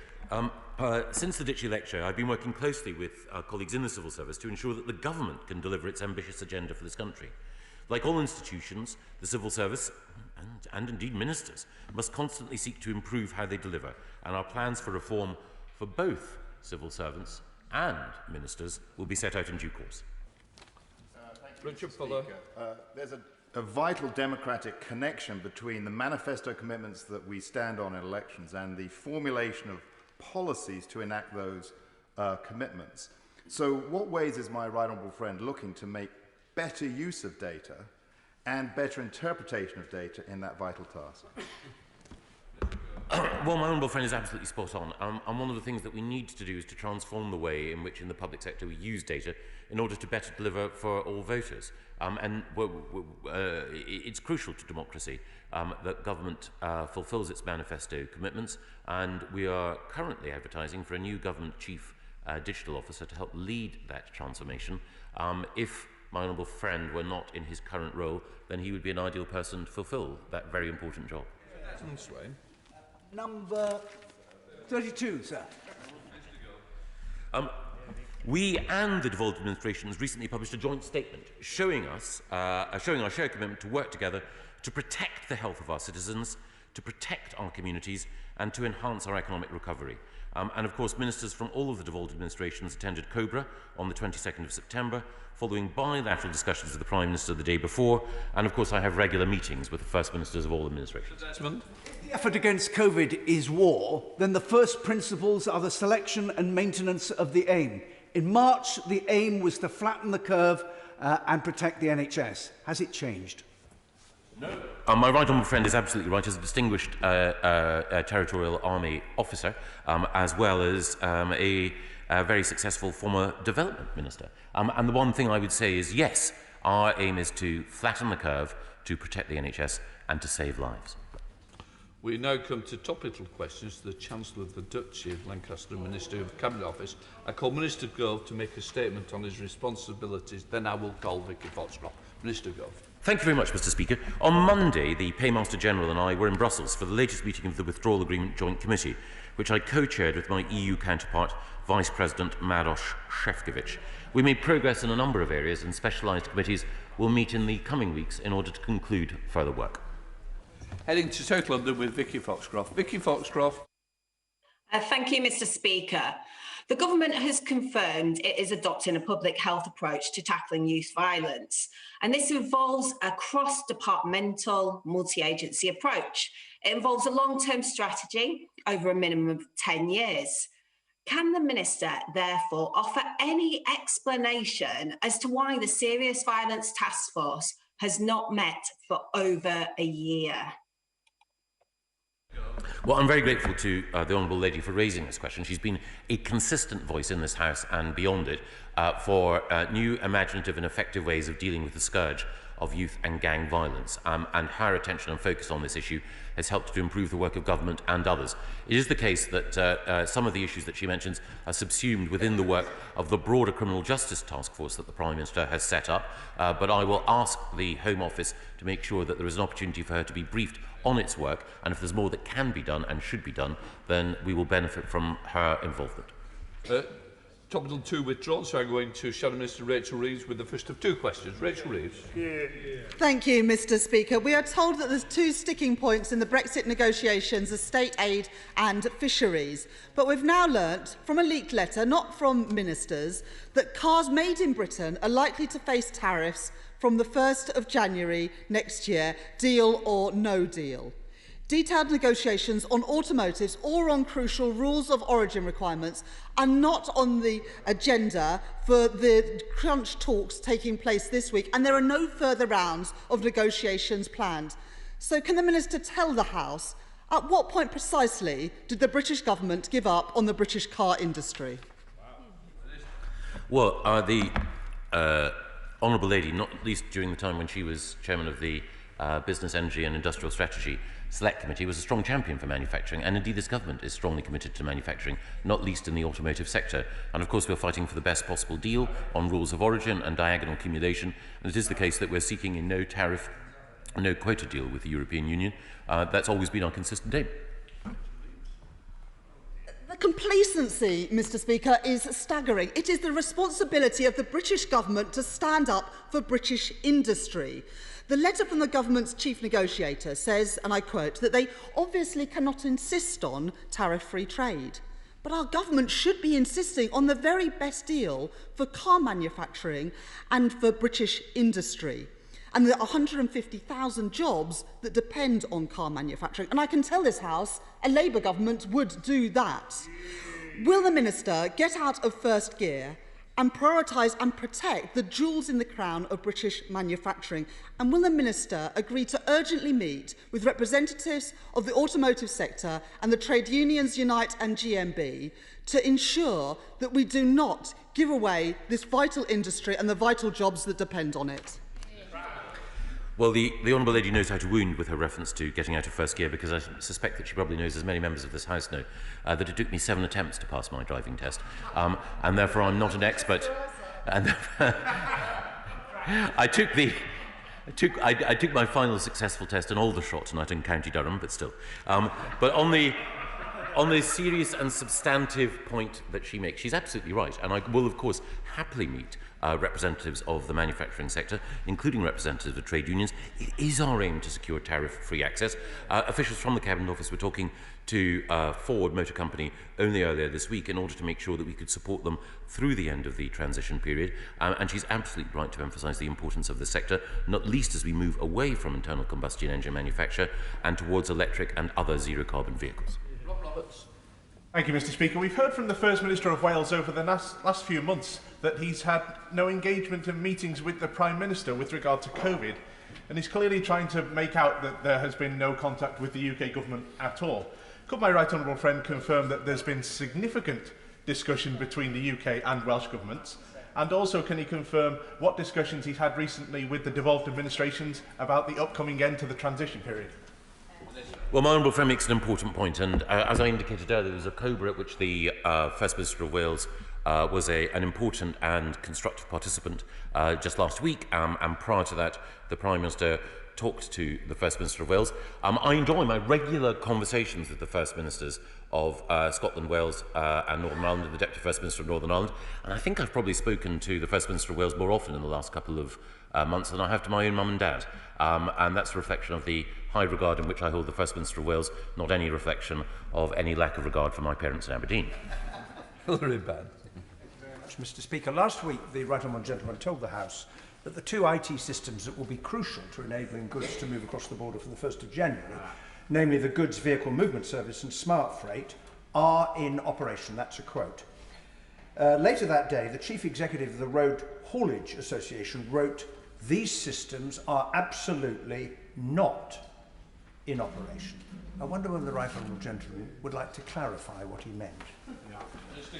Since the Ditchley lecture, I've been working closely with our colleagues in the civil service to ensure that the government can deliver its ambitious agenda for this country. Like all institutions, the civil service, and indeed ministers, must constantly seek to improve how they deliver, and our plans for reform for both civil servants and ministers will be set out in due course. Richard Fuller. There's a vital democratic connection between the manifesto commitments that we stand on in elections and the formulation of policies to enact those commitments. So what ways is my right honourable friend looking to make better use of data and better interpretation of data in that vital task? Well, my honourable friend is absolutely spot on. And one of the things that we need to do is to transform the way in which in the public sector we use data in order to better deliver for all voters. It's crucial to democracy that government fulfills its manifesto commitments, and we are currently advertising for a new government chief digital officer to help lead that transformation. If my honourable friend were not in his current role, then he would be an ideal person to fulfil that very important job. Number 32, sir. We and the devolved administrations recently published a joint statement showing our shared commitment to work together to protect the health of our citizens, to protect our communities, and to enhance our economic recovery. And of course, ministers from all of the devolved administrations attended Cobra on the 22nd of September, following bilateral discussions with the Prime Minister the day before, and of course I have regular meetings with the First Ministers of all administrations. If the effort against COVID is war, then the first principles are the selection and maintenance of the aim. In March, the aim was to flatten the curve and protect the NHS. Has it changed? No. My right honourable friend is absolutely right. As a distinguished territorial army officer, as well as a very successful former development minister. And the one thing I would say is, yes, our aim is to flatten the curve, to protect the NHS and to save lives. We now come to topical questions to the Chancellor of the Duchy of Lancaster and Minister of Cabinet Office. I call Minister Gove to make a statement on his responsibilities, then I will call Vicky Foxcroft. Minister Gove. Thank you very much, Mr. Speaker. On Monday, the Paymaster General and I were in Brussels for the latest meeting of the Withdrawal Agreement Joint Committee, which I co-chaired with my EU counterpart, Vice President Maroš Šefčovič. We made progress in a number of areas, and specialised committees will meet in the coming weeks in order to conclude further work. Heading to South London with Vicky Foxcroft. Vicky Foxcroft. Thank you, Mr. Speaker. The government has confirmed it is adopting a public health approach to tackling youth violence, and this involves a cross-departmental, multi-agency approach. It involves a long-term strategy over a minimum of 10 years. Can the Minister therefore offer any explanation as to why the Serious Violence Task Force has not met for over a year? Well, I'm very grateful to the Honourable Lady for raising this question. She's been a consistent voice in this House and beyond it for new, imaginative and effective ways of dealing with the scourge of youth and gang violence. And her attention and focus on this issue has helped to improve the work of government and others. It is the case that some of the issues that she mentions are subsumed within the work of the broader criminal justice task force that the Prime Minister has set up, but I will ask the Home Office to make sure that there is an opportunity for her to be briefed on its work, and if there's more that can be done and should be done, then we will benefit from her involvement. Topical 2 withdrawn, so I'm going to Shadow Minister Rachel Reeves with the first of 2 questions. Rachel Reeves. Thank you, Mr. Speaker. We are told that there's 2 sticking points in the Brexit negotiations: of state aid and fisheries. But we've now learnt from a leaked letter, not from ministers, that cars made in Britain are likely to face tariffs from the 1st of January next year, deal or no deal. Detailed negotiations on automotives or on crucial rules of origin requirements are not on the agenda for the crunch talks taking place this week, and there are no further rounds of negotiations planned. So can the Minister tell the House at what point precisely did the British government give up on the British car industry? Well, the Honourable Lady, not least during the time when she was chairman of the Business, Energy and Industrial Strategy Select Committee, was a strong champion for manufacturing, and indeed this government is strongly committed to manufacturing, not least in the automotive sector. And of course we're fighting for the best possible deal on rules of origin and diagonal accumulation, and it is the case that we're seeking a no tariff, no quota deal with the European Union. That's always been our consistent aim. The complacency, Mr. Speaker, is staggering. It is the responsibility of the British government to stand up for British industry. The letter from the government's chief negotiator says, and I quote, that they obviously cannot insist on tariff-free trade. But our government should be insisting on the very best deal for car manufacturing and for British industry, and the 150,000 jobs that depend on car manufacturing. And I can tell this House a Labour government would do that. Will the Minister get out of first gear and prioritise and protect the jewels in the crown of British manufacturing? And will the Minister agree to urgently meet with representatives of the automotive sector and the trade unions Unite and GMB to ensure that we do not give away this vital industry and the vital jobs that depend on it? Well, the Honourable Lady knows how to wound with her reference to getting out of first gear, because I suspect that she probably knows, as many members of this House know, that it took me 7 attempts to pass my driving test, and therefore I'm not an expert. And I took my final successful test in Aldershot, not in County Durham, but still. But on the serious and substantive point that she makes, she's absolutely right, and I will, of course, happily meet representatives of the manufacturing sector, including representatives of trade unions. It is our aim to secure tariff-free access. Officials from the Cabinet Office were talking to Ford Motor Company only earlier this week in order to make sure that we could support them through the end of the transition period. And she's absolutely right to emphasise the importance of the sector, not least as we move away from internal combustion engine manufacture and towards electric and other zero-carbon vehicles. Thank you, Mr. Speaker. We've heard from the First Minister of Wales over the last few months that he's had no engagement and meetings with the Prime Minister with regard to COVID, and he's clearly trying to make out that there has been no contact with the UK government at all. Could my right honourable friend confirm that there's been significant discussion between the UK and Welsh governments? And also, can he confirm what discussions he's had recently with the devolved administrations about the upcoming end to the transition period? Well, my honourable friend makes an important point, and as I indicated earlier, there was a COBRA at which the First Minister of Wales was an important and constructive participant just last week, and prior to that, the Prime Minister talked to the First Minister of Wales. I enjoy my regular conversations with the First Ministers of Scotland, Wales and Northern Ireland, and the Deputy First Minister of Northern Ireland, and I think I've probably spoken to the First Minister of Wales more often in the last couple of months than I have to my own mum and dad, and that's a reflection of the high regard in which I hold the First Minister of Wales, not any reflection of any lack of regard for my parents in Aberdeen. Hilary Bann. Mr. Speaker, last week the right honourable gentleman told the House that the 2 IT systems that will be crucial to enabling goods to move across the border from the 1st of January, namely the Goods Vehicle Movement Service and Smart Freight, are in operation. That's a quote. Later that day, the Chief Executive of the Road Haulage Association wrote, "These systems are absolutely not in operation." I wonder whether the right honourable gentleman would like to clarify what he meant.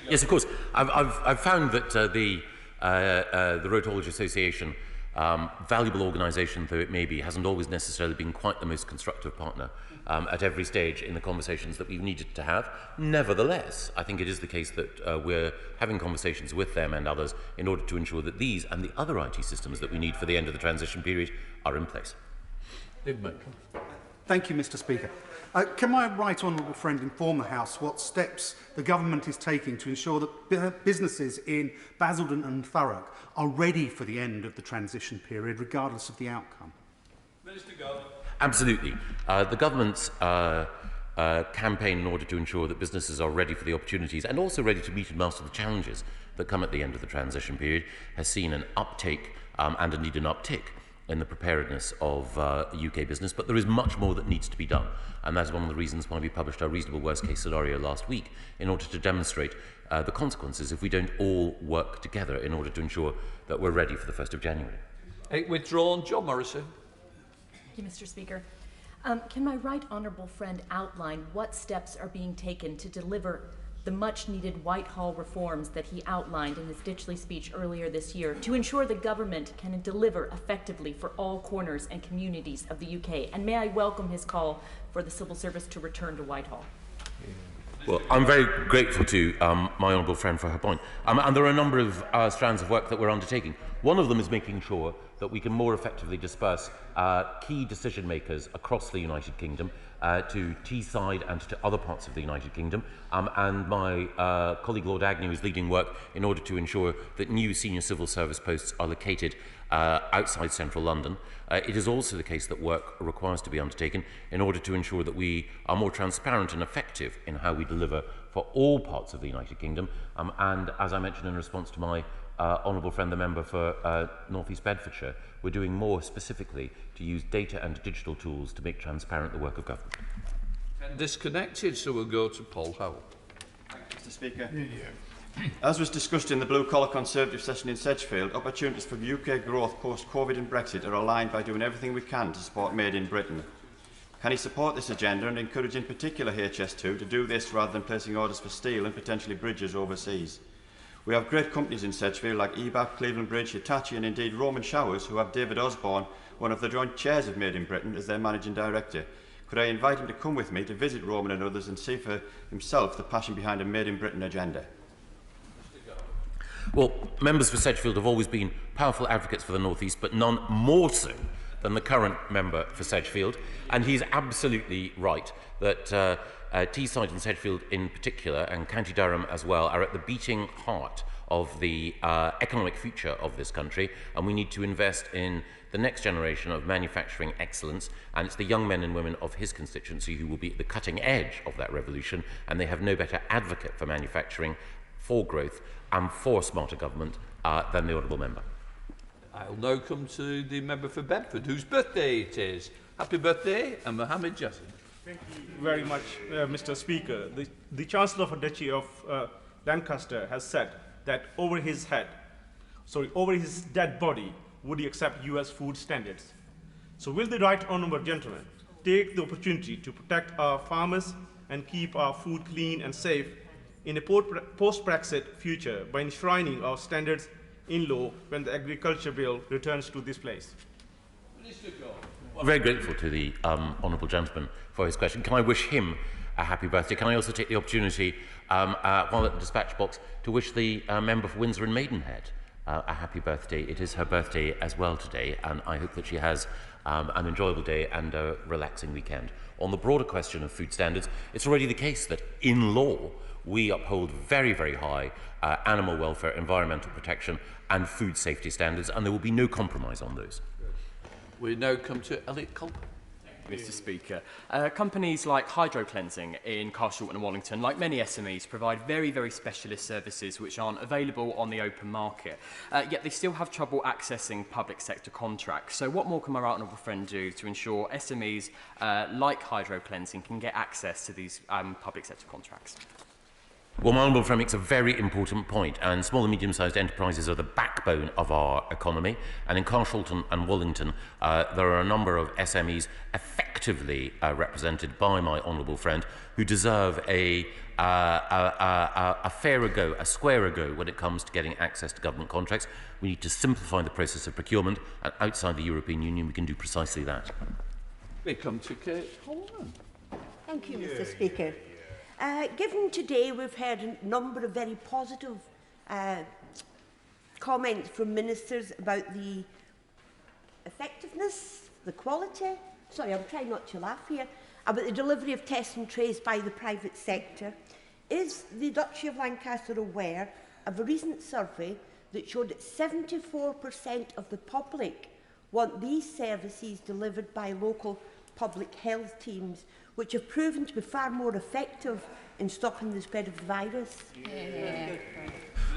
Yes, of course. I've found that the Road Haulage Association, valuable organisation though it may be, hasn't always necessarily been quite the most constructive partner at every stage in the conversations that we've needed to have. Nevertheless, I think it is the case that we're having conversations with them and others in order to ensure that these and the other IT systems that we need for the end of the transition period are in place. Thank you, Mr. Speaker. Can my right honourable friend inform the House what steps the government is taking to ensure that businesses in Basildon and Thurrock are ready for the end of the transition period, regardless of the outcome? Minister Gove. Absolutely. The government's campaign in order to ensure that businesses are ready for the opportunities and also ready to meet and master the challenges that come at the end of the transition period has seen an uptake and indeed an uptick in the preparedness of UK business, but there is much more that needs to be done. And that's one of the reasons why we published our reasonable worst case scenario last week, in order to demonstrate the consequences if we don't all work together in order to ensure that we're ready for the 1st of January. Withdrawn. John Morrison. Thank you, Mr. Speaker. Can my right honourable friend outline what steps are being taken to deliver the much-needed Whitehall reforms that he outlined in his Ditchley speech earlier this year to ensure the government can deliver effectively for all corners and communities of the UK? And may I welcome his call for the civil service to return to Whitehall? Well, I'm very grateful to my honourable friend for her point. And there are a number of strands of work that we're undertaking. One of them is making sure that we can more effectively disperse key decision makers across the United Kingdom to Teesside and to other parts of the United Kingdom. And my colleague Lord Agnew is leading work in order to ensure that new senior civil service posts are located outside central London. It is also the case that work requires to be undertaken in order to ensure that we are more transparent and effective in how we deliver for all parts of the United Kingdom. And as I mentioned in response to my honourable friend, the member for North East Bedfordshire, we're doing more specifically to use data and digital tools to make transparent the work of government. Disconnected, so we'll go to Paul Howell. Thank you, Mr. Speaker. As was discussed in the Blue Collar Conservative session in Sedgefield, opportunities for UK growth post-Covid and Brexit are aligned by doing everything we can to support Made in Britain. Can he support this agenda and encourage in particular HS2 to do this rather than placing orders for steel and potentially bridges overseas? We have great companies in Sedgefield like EBAC, Cleveland Bridge, Hitachi and indeed Roman Showers, who have David Osborne, one of the joint chairs of Made in Britain, as their managing director. Could I invite him to come with me to visit Roman and others and see for himself the passion behind a Made in Britain agenda? Well, members for Sedgefield have always been powerful advocates for the North East, but none more so than the current member for Sedgefield. And he's absolutely right that Teesside and Sedgefield in particular, and County Durham as well, are at the beating heart of the economic future of this country, and we need to invest in the next generation of manufacturing excellence, and it's the young men and women of his constituency who will be at the cutting edge of that revolution, and they have no better advocate for manufacturing, for growth and for smarter government than the honourable member. I'll now come to the member for Bedford, whose birthday it is. Happy birthday, and Mohammed Jassim. Thank you very much, Mr. Speaker. The Chancellor of the Duchy of Lancaster has said that over his dead body, would he accept US food standards? So will the right honourable gentleman take the opportunity to protect our farmers and keep our food clean and safe in a post-Brexit future by enshrining our standards in law when the agriculture bill returns to this place? I'm very grateful to the honourable gentleman for his question. Can I wish him a happy birthday? Can I also take the opportunity, while at the dispatch box, to wish the member for Windsor and Maidenhead a happy birthday? It is her birthday as well today, and I hope that she has an enjoyable day and a relaxing weekend. On the broader question of food standards, it's already the case that in law we uphold very, very high animal welfare, environmental protection and food safety standards, and there will be no compromise on those. We now come to Elliot Culp. Mr. Speaker. Companies like hydro-cleansing in Carshalton and Wallington, like many SMEs, provide very, very specialist services which aren't available on the open market, yet they still have trouble accessing public sector contracts. So what more can my right honourable friend do to ensure SMEs like hydro-cleansing can get access to these public sector contracts? Well, my honourable friend makes a very important point, and small and medium-sized enterprises are the backbone of our economy. And in Carshalton and Wallington, there are a number of SMEs effectively represented by my honourable friend who deserve a fairer go, a squarer go when it comes to getting access to government contracts. We need to simplify the process of procurement, and outside the European Union, we can do precisely that. We come to Kate Holman. Thank you, Mr. Speaker. Given today we've heard a number of very positive comments from ministers about the effectiveness, the quality, sorry, I'm trying not to laugh here, about the delivery of tests and trays by the private sector. Is the Duchy of Lancaster aware of a recent survey that showed that 74% of the public want these services delivered by local public health teams, which have proven to be far more effective in stopping the spread of the virus?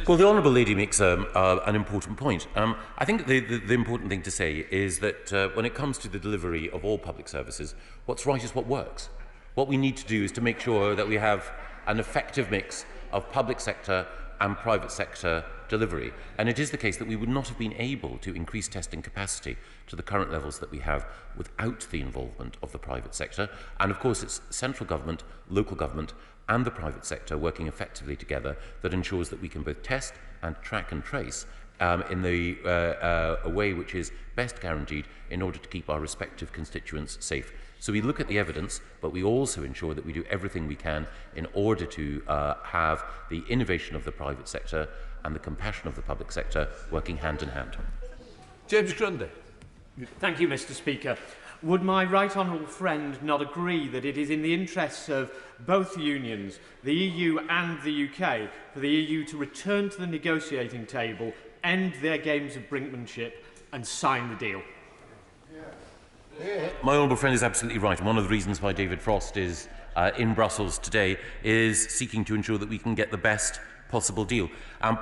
Well, the Honourable Lady makes an important point. I think the important thing to say is that when it comes to the delivery of all public services, what's right is what works. What we need to do is to make sure that we have an effective mix of public sector and private sector delivery. And it is the case that we would not have been able to increase testing capacity to the current levels that we have without the involvement of the private sector. And of course, it's central government, local government, and the private sector working effectively together that ensures that we can both test and track and trace in a way which is best guaranteed in order to keep our respective constituents safe. So we look at the evidence, but we also ensure that we do everything we can in order to have the innovation of the private sector and the compassion of the public sector working hand in hand. James Grundy. Thank you, Mr. Speaker. Would my right honourable friend not agree that it is in the interests of both unions, the EU and the UK, for the EU to return to the negotiating table, end their games of brinkmanship and sign the deal? My honourable friend is absolutely right, and one of the reasons why David Frost is in Brussels today is seeking to ensure that we can get the best possible deal.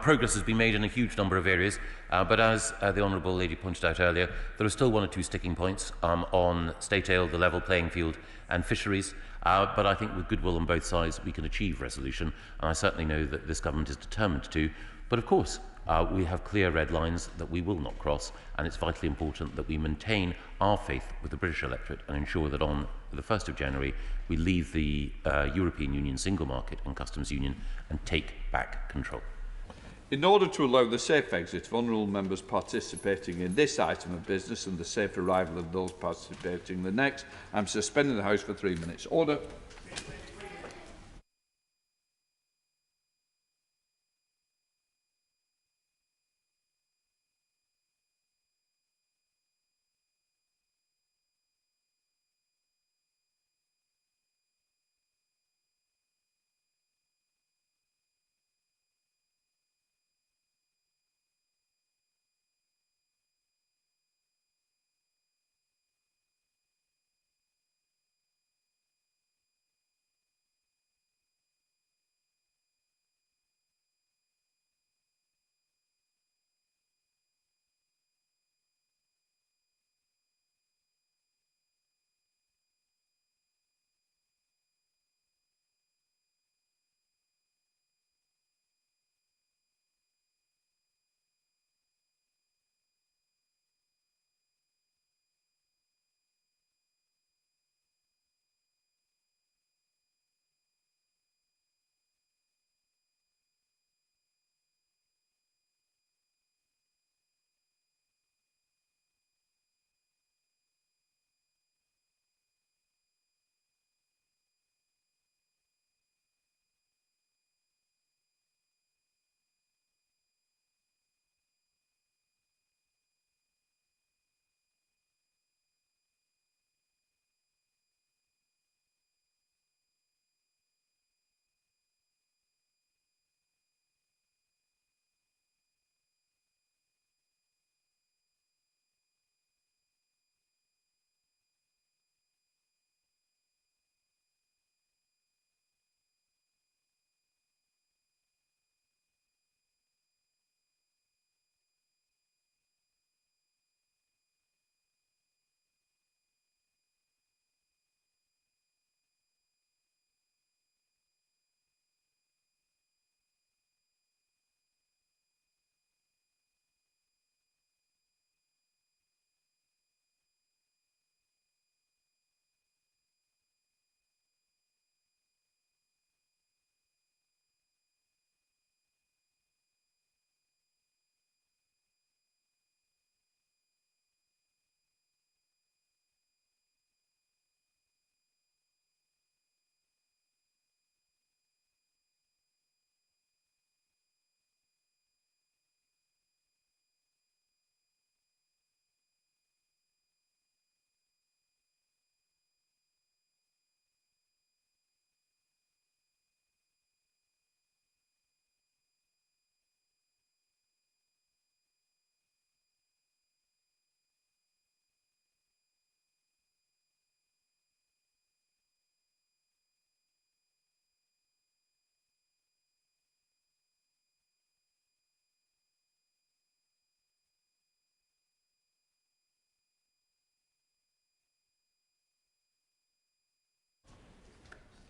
Progress has been made in a huge number of areas, but as the Honourable Lady pointed out earlier, there are still one or two sticking points on state aid, the level playing field and fisheries, but I think with goodwill on both sides we can achieve resolution, and I certainly know that this government is determined to. But of course, we have clear red lines that we will not cross, and it's vitally important that we maintain our faith with the British electorate and ensure that on the 1st of January we leave the European Union single market and customs union and take back control. In order to allow the safe exit of honourable members participating in this item of business and the safe arrival of those participating in the next, I am suspending the House for 3 minutes. Order.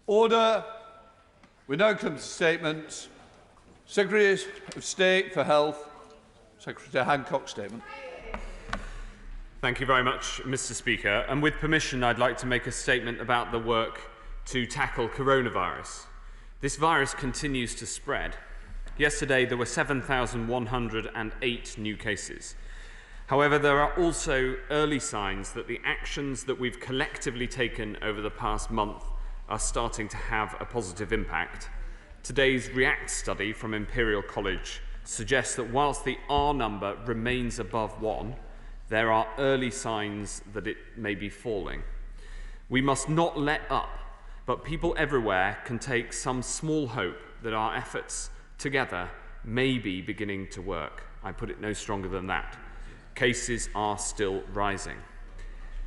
Order. We now come to statements. Secretary of State for Health, Secretary Hancock's statement. Thank you very much, Mr. Speaker. And with permission, I'd like to make a statement about the work to tackle coronavirus. This virus continues to spread. Yesterday, there were 7,108 new cases. However, there are also early signs that the actions that we've collectively taken over the past month are starting to have a positive impact. Today's REACT study from Imperial College suggests that whilst the R number remains above 1, there are early signs that it may be falling. We must not let up, but people everywhere can take some small hope that our efforts together may be beginning to work. I put it no stronger than that. Cases are still rising.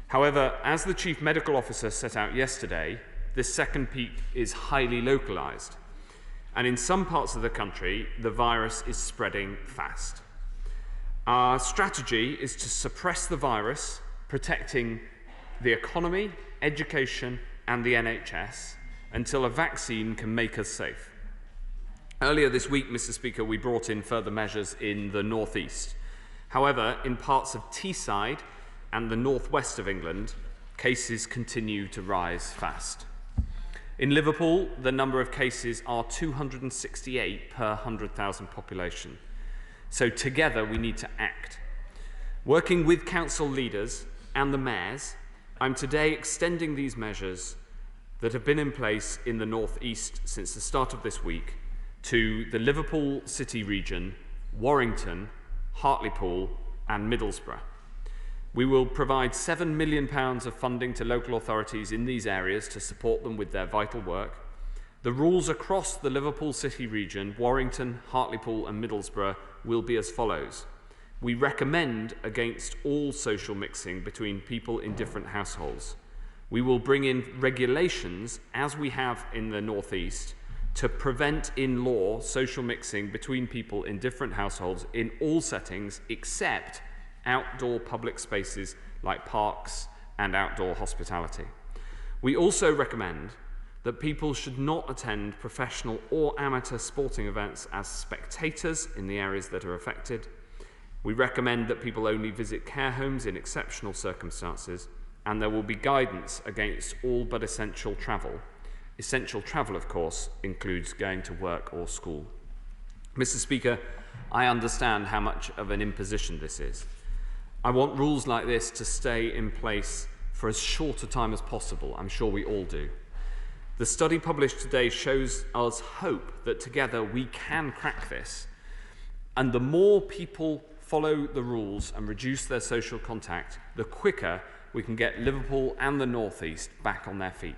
However, as the Chief Medical Officer set out yesterday, this second peak is highly localised. And in some parts of the country, the virus is spreading fast. Our strategy is to suppress the virus, protecting the economy, education, and the NHS until a vaccine can make us safe. Earlier this week, Mr. Speaker, we brought in further measures in the North East. However, in parts of Teesside and the northwest of England, cases continue to rise fast. In Liverpool, the number of cases are 268 per 100,000 population. So together we need to act. Working with council leaders and the mayors, I'm today extending these measures that have been in place in the North East since the start of this week to the Liverpool City region, Warrington, Hartlepool and Middlesbrough. We will provide £7 million of funding to local authorities in these areas to support them with their vital work. The rules across the Liverpool City region, Warrington, Hartlepool and Middlesbrough will be as follows. We recommend against all social mixing between people in different households. We will bring in regulations, as we have in the North East, to prevent in law social mixing between people in different households in all settings except outdoor public spaces like parks and outdoor hospitality. We also recommend that people should not attend professional or amateur sporting events as spectators in the areas that are affected. We recommend that people only visit care homes in exceptional circumstances, and there will be guidance against all but essential travel. Essential travel, of course, includes going to work or school. Mr. Speaker, I understand how much of an imposition this is. I want rules like this to stay in place for as short a time as possible. I'm sure we all do. The study published today shows us hope that together we can crack this. And the more people follow the rules and reduce their social contact, the quicker we can get Liverpool and the North East back on their feet.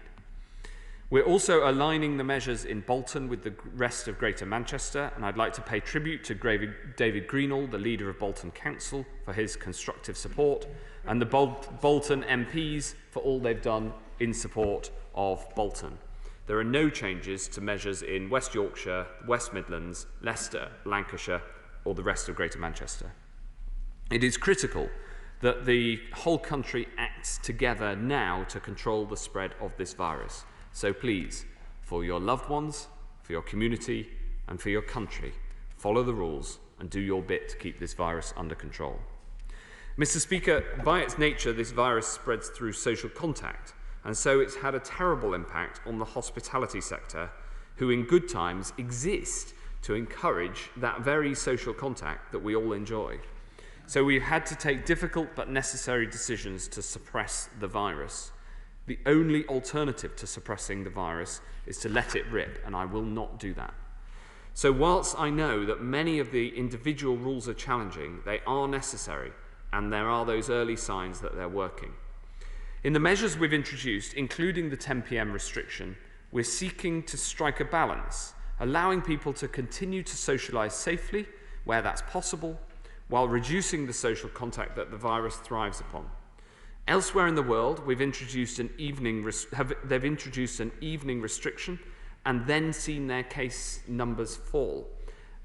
We're also aligning the measures in Bolton with the rest of Greater Manchester, and I'd like to pay tribute to David Greenall, the leader of Bolton Council, for his constructive support, and the Bolton MPs for all they've done in support of Bolton. There are no changes to measures in West Yorkshire, West Midlands, Leicester, Lancashire, or the rest of Greater Manchester. It is critical that the whole country acts together now to control the spread of this virus. So please, for your loved ones, for your community, and for your country, follow the rules and do your bit to keep this virus under control. Mr. Speaker, by its nature, this virus spreads through social contact, and so it's had a terrible impact on the hospitality sector, who in good times exist to encourage that very social contact that we all enjoy. So we've had to take difficult but necessary decisions to suppress the virus. The only alternative to suppressing the virus is to let it rip, and I will not do that. So whilst I know that many of the individual rules are challenging, they are necessary, and there are those early signs that they're working. In the measures we've introduced, including the 10 p.m. restriction, we're seeking to strike a balance, allowing people to continue to socialise safely where that's possible, while reducing the social contact that the virus thrives upon. Elsewhere in the world, they've introduced an evening restriction and then seen their case numbers fall.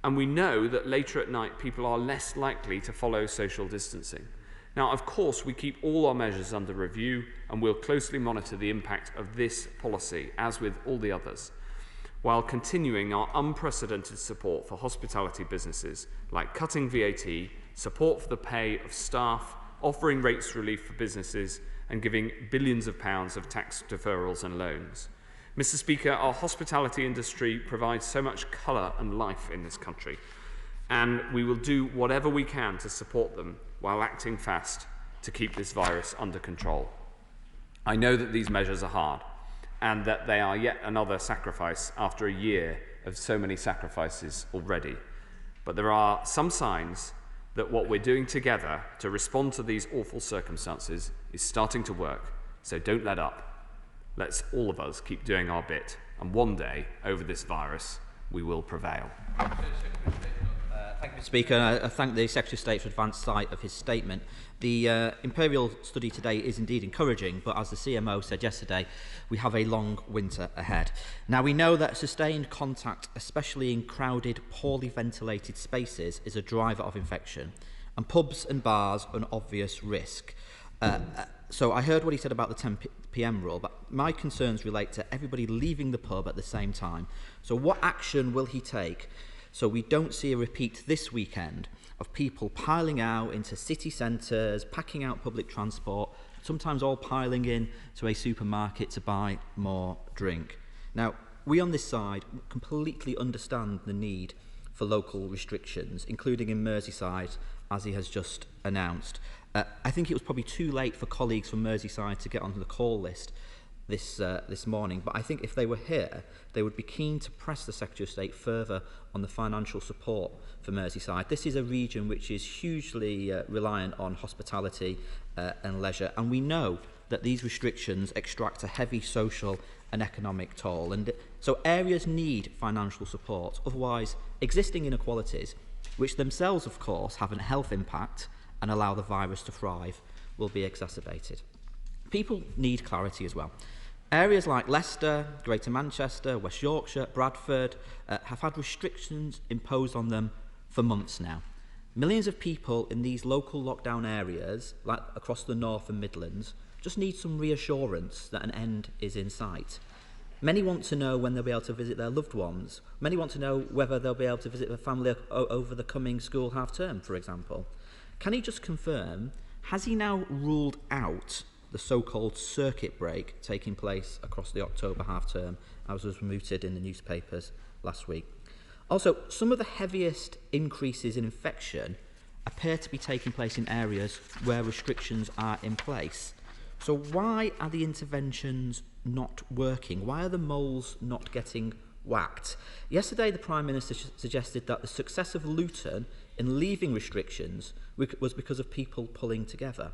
And we know that later at night, people are less likely to follow social distancing. Now, of course, we keep all our measures under review and we'll closely monitor the impact of this policy, as with all the others, while continuing our unprecedented support for hospitality businesses, like cutting VAT, support for the pay of staff, offering rates relief for businesses, and giving billions of pounds of tax deferrals and loans. Mr. Speaker, our hospitality industry provides so much colour and life in this country, and we will do whatever we can to support them while acting fast to keep this virus under control. I know that these measures are hard and that they are yet another sacrifice after a year of so many sacrifices already. But there are some signs that what we're doing together to respond to these awful circumstances is starting to work, so don't let up. Let's all of us keep doing our bit, and one day, over this virus, we will prevail. Thank you, Mr. Speaker. I thank the Secretary of State for advanced sight of his statement. The Imperial study today is indeed encouraging, but as the CMO said yesterday, we have a long winter ahead. Now, we know that sustained contact, especially in crowded, poorly ventilated spaces, is a driver of infection, and pubs and bars are an obvious risk. So I heard what he said about the 10 p.m. rule, but my concerns relate to everybody leaving the pub at the same time. So what action will he take so we don't see a repeat this weekend of people piling out into city centres, packing out public transport, sometimes all piling in to a supermarket to buy more drink? Now, we on this side completely understand the need for local restrictions, including in Merseyside, as he has just announced. I think it was probably too late for colleagues from Merseyside to get onto the call list this morning, but I think if they were here, they would be keen to press the Secretary of State further on the financial support for Merseyside. This is a region which is hugely reliant on hospitality and leisure, and we know that these restrictions extract a heavy social and economic toll, and so areas need financial support. Otherwise, existing inequalities, which themselves, of course, have a health impact and allow the virus to thrive, will be exacerbated. People need clarity as well. Areas like Leicester, Greater Manchester, West Yorkshire, Bradford have had restrictions imposed on them for months now. Millions of people in these local lockdown areas, like across the North and Midlands, just need some reassurance that an end is in sight. Many want to know when they'll be able to visit their loved ones. Many want to know whether they'll be able to visit their family over the coming school half-term, for example. Can he just confirm, has he now ruled out the so-called circuit break taking place across the October half-term, as was mooted in the newspapers last week? Also, some of the heaviest increases in infection appear to be taking place in areas where restrictions are in place. So why are the interventions not working? Why are the moles not getting whacked? Yesterday, the Prime Minister suggested that the success of Luton in leaving restrictions was because of people pulling together.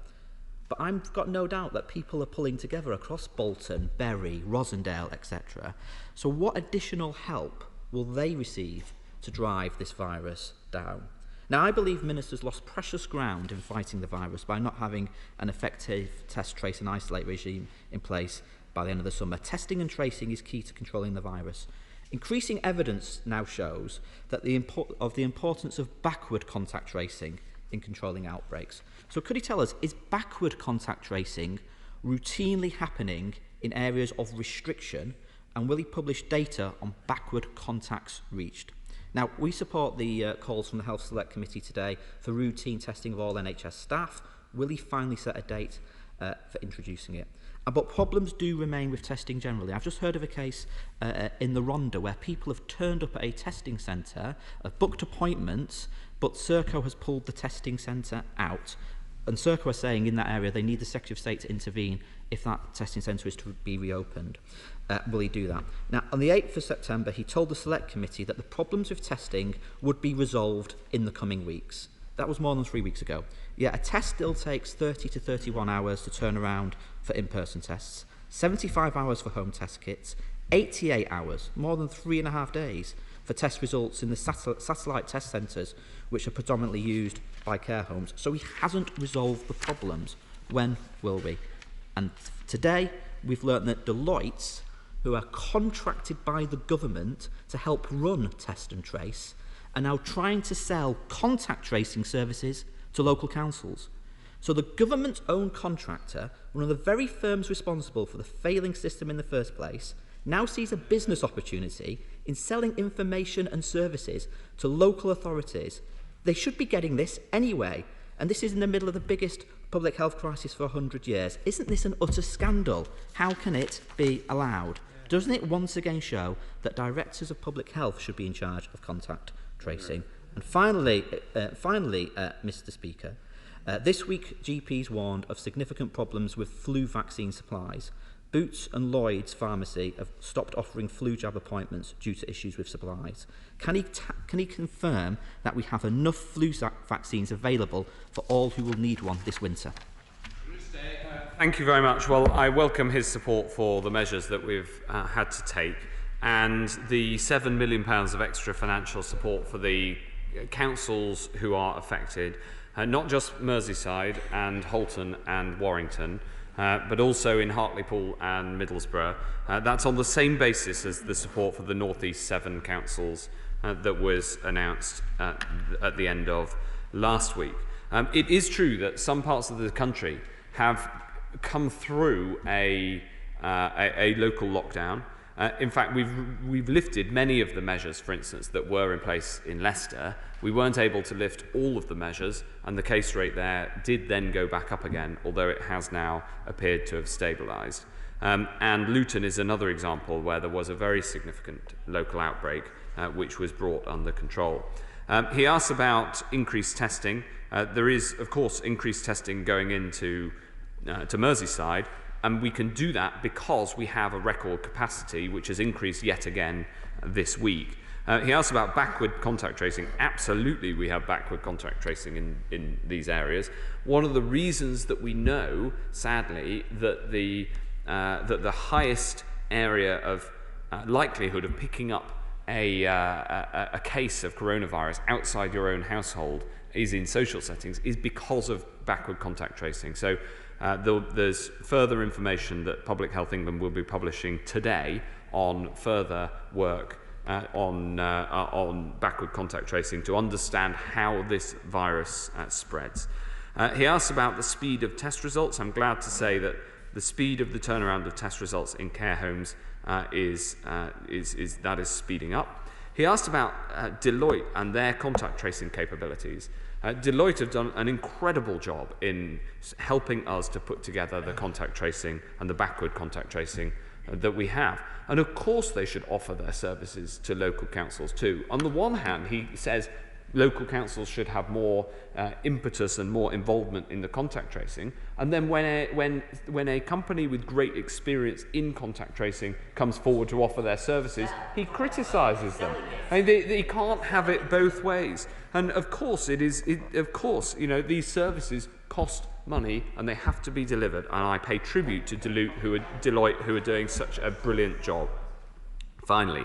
But I've got no doubt that people are pulling together across Bolton, Bury, Rosendale, etc. So what additional help will they receive to drive this virus down? Now, I believe ministers lost precious ground in fighting the virus by not having an effective test, trace and isolate regime in place by the end of the summer. Testing and tracing is key to controlling the virus. Increasing evidence now shows that the importance of backward contact tracing in controlling outbreaks. So could he tell us, is backward contact tracing routinely happening in areas of restriction, and will he publish data on backward contacts reached? Now, we support the calls from the Health Select Committee today for routine testing of all NHS staff. Will he finally set a date for introducing it? But problems do remain with testing generally. I've just heard of a case in the Rhondda where people have turned up at a testing centre, have booked appointments, but Serco has pulled the testing centre out. And Serco are saying in that area they need the Secretary of State to intervene if that testing centre is to be reopened. Will he do that? Now, on the 8th of September, he told the Select Committee that the problems with testing would be resolved in the coming weeks. That was more than 3 weeks ago. Yet a test still takes 30 to 31 hours to turn around for in-person tests, 75 hours for home test kits, 88 hours, more than 3.5 days, for test results in the satellite test centres, which are predominantly used by care homes. So he hasn't resolved the problems. When will we? And today, we've learnt that Deloitte, who are contracted by the government to help run Test and Trace, are now trying to sell contact tracing services to local councils. So the government's own contractor, one of the very firms responsible for the failing system in the first place, now sees a business opportunity in selling information and services to local authorities. They should be getting this anyway, and this is in the middle of the biggest public health crisis for 100 years. Isn't this an utter scandal? How can it be allowed? Doesn't it once again show that directors of public health should be in charge of contact tracing? And finally, Mr. Speaker, this week GPs warned of significant problems with flu vaccine supplies. Boots and Lloyd's Pharmacy have stopped offering flu jab appointments due to issues with supplies. Can he confirm that we have enough flu vaccines available for all who will need one this winter? Thank you very much. Well, I welcome his support for the measures that we've had to take, and the £7 million of extra financial support for the councils who are affected, not just Merseyside and Holton and Warrington, but also in Hartlepool and Middlesbrough. That's on the same basis as the support for the North East 7 councils that was announced at the end of last week. It is true that some parts of the country have come through a local lockdown. In fact, we've lifted many of the measures, for instance, that were in place in Leicester. We weren't able to lift all of the measures, and the case rate there did then go back up again, although it has now appeared to have stabilised. And Luton is another example where there was a very significant local outbreak, which was brought under control. He asked about increased testing. There is, of course, increased testing going into to Merseyside, and we can do that because we have a record capacity which has increased yet again this week. He asked about backward contact tracing. Absolutely, we have backward contact tracing in these areas. One of the reasons that we know, sadly, that the highest area of likelihood of picking up a case of coronavirus outside your own household is in social settings is because of backward contact tracing. So there's further information that Public Health England will be publishing today on further work on backward contact tracing to understand how this virus spreads. He asked about the speed of test results. I'm glad to say that the speed of the turnaround of test results in care homes is speeding up. He asked about Deloitte and their contact tracing capabilities. Deloitte have done an incredible job in helping us to put together the contact tracing and the backward contact tracing that we have. And of course they should offer their services to local councils too. On the one hand, he says local councils should have more impetus and more involvement in the contact tracing. And then when a company with great experience in contact tracing comes forward to offer their services, he criticises them. I mean, he can't have it both ways. And of course, these services cost money and they have to be delivered. And I pay tribute to Deloitte, who are doing such a brilliant job. Finally,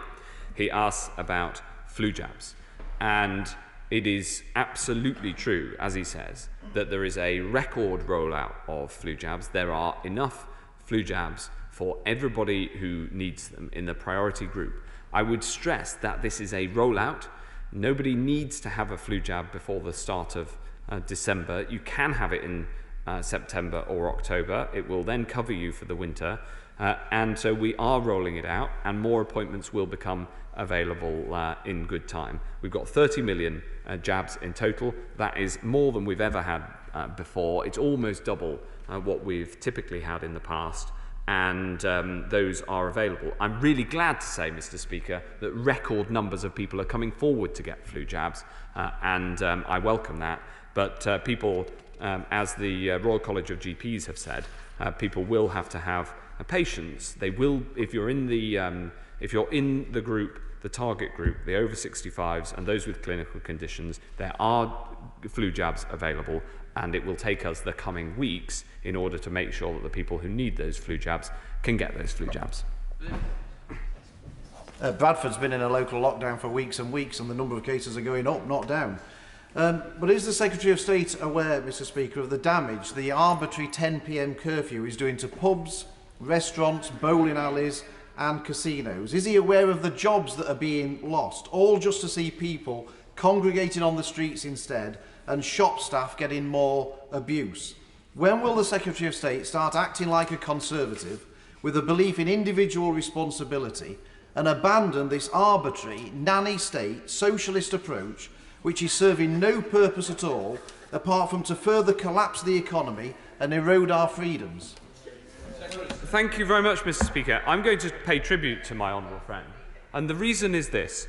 he asks about flu jabs. And it is absolutely true, as he says, that there is a record rollout of flu jabs. There are enough flu jabs for everybody who needs them in the priority group. I would stress that this is a rollout. Nobody needs to have a flu jab before the start of December. You can have it in September or October. It will then cover you for the winter. And so we are rolling it out, and more appointments will become available in good time. We've got 30 million jabs in total. That is more than we've ever had before. It's almost double what we've typically had in the past, and those are available. I'm really glad to say, Mr. Speaker, that record numbers of people are coming forward to get flu jabs, and I welcome that. But people, as the Royal College of GPs have said, people will have to have patience. They will, if you're in the group, the target group, the over 65s and those with clinical conditions, there are flu jabs available, and it will take us the coming weeks in order to make sure that the people who need those flu jabs can get those flu jabs. Bradford's been in a local lockdown for weeks and weeks, and the number of cases are going up, not down. But is the Secretary of State aware, Mr. Speaker, of the damage the arbitrary 10 p.m. curfew is doing to pubs, restaurants, bowling alleys and casinos? Is he aware of the jobs that are being lost, all just to see people congregating on the streets instead and shop staff getting more abuse? When will the Secretary of State start acting like a Conservative with a belief in individual responsibility and abandon this arbitrary, nanny state, socialist approach which is serving no purpose at all apart from to further collapse the economy and erode our freedoms? Thank you very much, Mr. Speaker. I'm going to pay tribute to my honourable friend. And the reason is this.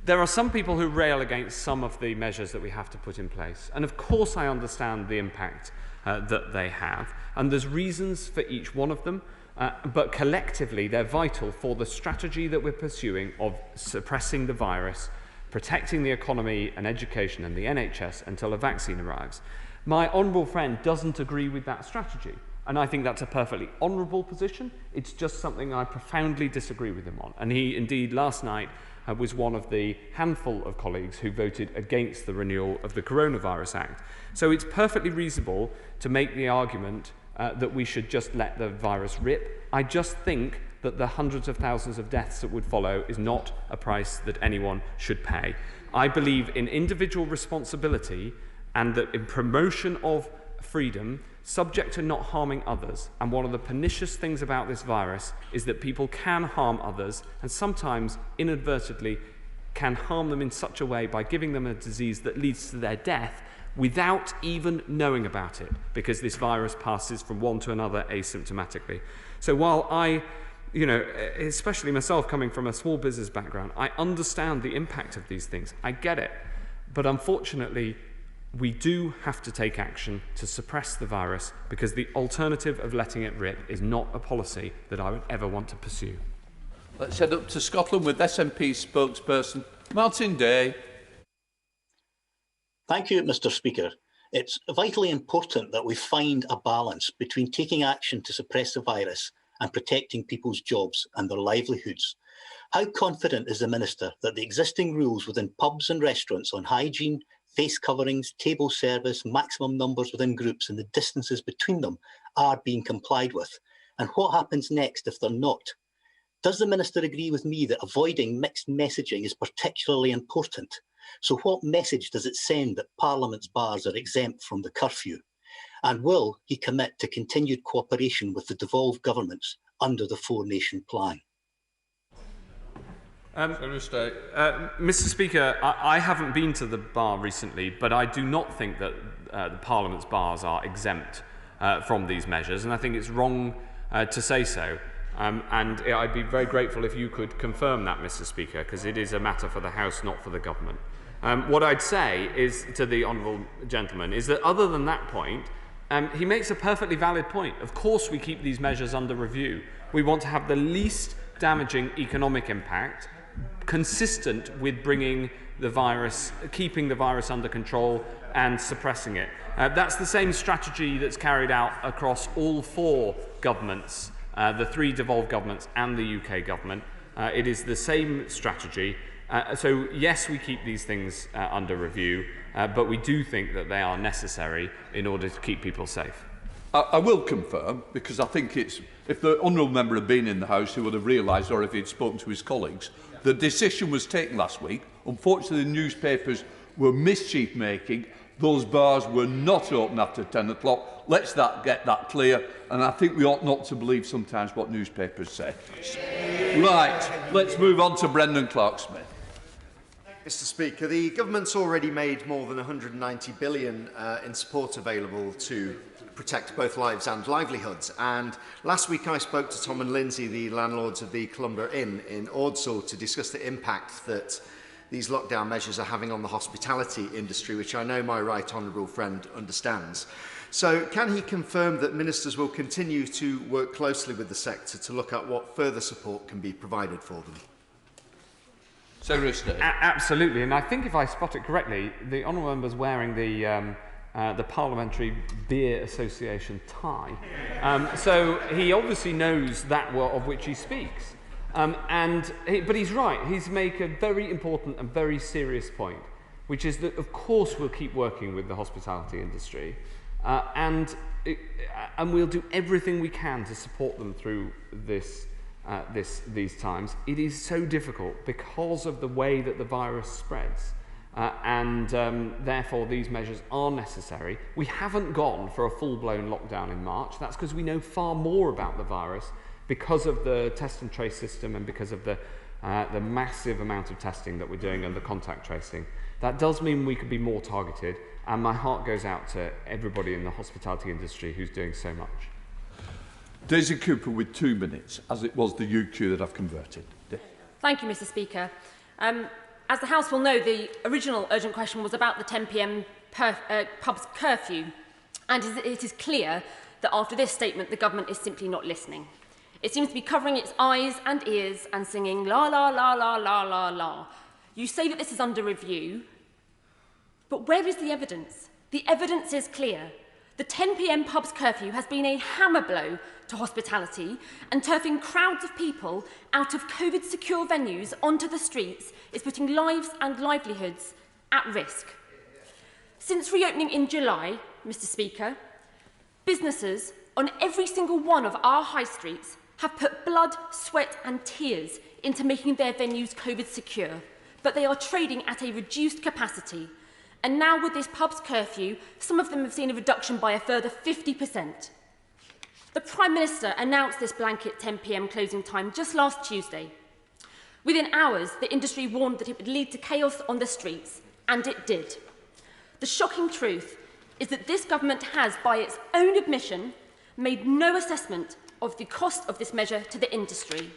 There are some people who rail against some of the measures that we have to put in place. And of course I understand the impact that they have. And there's reasons for each one of them. But collectively, they're vital for the strategy that we're pursuing of suppressing the virus, protecting the economy and education and the NHS until a vaccine arrives. My honourable friend doesn't agree with that strategy. And I think that's a perfectly honourable position. It's just something I profoundly disagree with him on. And he, indeed, last night was one of the handful of colleagues who voted against the renewal of the Coronavirus Act. So it's perfectly reasonable to make the argument that we should just let the virus rip. I just think that the hundreds of thousands of deaths that would follow is not a price that anyone should pay. I believe in individual responsibility and that in promotion of freedom, subject to not harming others. And one of the pernicious things about this virus is that people can harm others and sometimes inadvertently can harm them in such a way by giving them a disease that leads to their death without even knowing about it, because this virus passes from one to another asymptomatically. So while I, especially myself coming from a small business background, I understand the impact of these things. I get it. But unfortunately, we do have to take action to suppress the virus, because the alternative of letting it rip is not a policy that I would ever want to pursue. Let's head up to Scotland with SNP spokesperson Martin Day. Thank you, Mr. Speaker. It's vitally important that we find a balance between taking action to suppress the virus and protecting people's jobs and their livelihoods. How confident is the Minister that the existing rules within pubs and restaurants on hygiene, face coverings, table service, maximum numbers within groups and the distances between them are being complied with? And what happens next if they're not? Does the Minister agree with me that avoiding mixed messaging is particularly important? So what message does it send that Parliament's bars are exempt from the curfew? And will he commit to continued cooperation with the devolved governments under the Four-Nation Plan? Mr. Speaker, I haven't been to the bar recently, but I do not think that the Parliament's bars are exempt from these measures, and I think it's wrong to say so. And I'd be very grateful if you could confirm that, Mr. Speaker, because it is a matter for the House, not for the government. What I'd say is to the honourable gentleman is that other than that point, he makes a perfectly valid point. Of course we keep these measures under review. We want to have the least damaging economic impact consistent with bringing the virus, keeping the virus under control and suppressing it. That's the same strategy that's carried out across all four governments, the three devolved governments and the UK government. It is the same strategy. So yes, we keep these things under review, but we do think that they are necessary in order to keep people safe. I will confirm, because I think it's, if the honourable member had been in the House, he would have realised, or if he'd spoken to his colleagues, the decision was taken last week. Unfortunately, the newspapers were mischief-making. Those bars were not open after 10 o'clock. Let's get that clear. And I think we ought not to believe sometimes what newspapers say. Right, let's move on to Brendan Clark-Smith. Mr. Speaker, the government's already made more than £190 billion in support available to protect both lives and livelihoods. And last week I spoke to Tom and Lindsay, the landlords of the Columba Inn in Ordsall, to discuss the impact that these lockdown measures are having on the hospitality industry, which I know my right honourable friend understands. So can he confirm that ministers will continue to work closely with the sector to look at what further support can be provided for them? Absolutely, and I think if I spot it correctly, the honourable member's wearing the Parliamentary Beer Association tie. So he obviously knows that of which he speaks. But he's right, he's made a very important and very serious point, which is that of course we'll keep working with the hospitality industry and we'll do everything we can to support them through these times. It is so difficult because of the way that the virus spreads. Therefore these measures are necessary. We haven't gone for a full-blown lockdown in March. That's because we know far more about the virus because of the test and trace system and because of the massive amount of testing that we're doing and the contact tracing. That does mean we could be more targeted, and my heart goes out to everybody in the hospitality industry who's doing so much. Daisy Cooper with 2 minutes, as it was the UQ that I've converted. Thank you, Mr. Speaker. As the House will know, the original urgent question was about the 10 p.m. pubs curfew, and it is clear that after this statement, the government is simply not listening. It seems to be covering its eyes and ears and singing la la la la la la la. You say that this is under review, but where is the evidence? The evidence is clear. The 10 p.m. pubs curfew has been a hammer blow to hospitality, and turfing crowds of people out of COVID-secure venues onto the streets is putting lives and livelihoods at risk. Since reopening in July, Mr. Speaker, businesses on every single one of our high streets have put blood, sweat and tears into making their venues COVID secure, but they are trading at a reduced capacity. And now with this pubs curfew, some of them have seen a reduction by a further 50%. The Prime Minister announced this blanket 10 p.m. closing time just last Tuesday. Within hours, the industry warned that it would lead to chaos on the streets, and it did. The shocking truth is that this government has, by its own admission, made no assessment of the cost of this measure to the industry.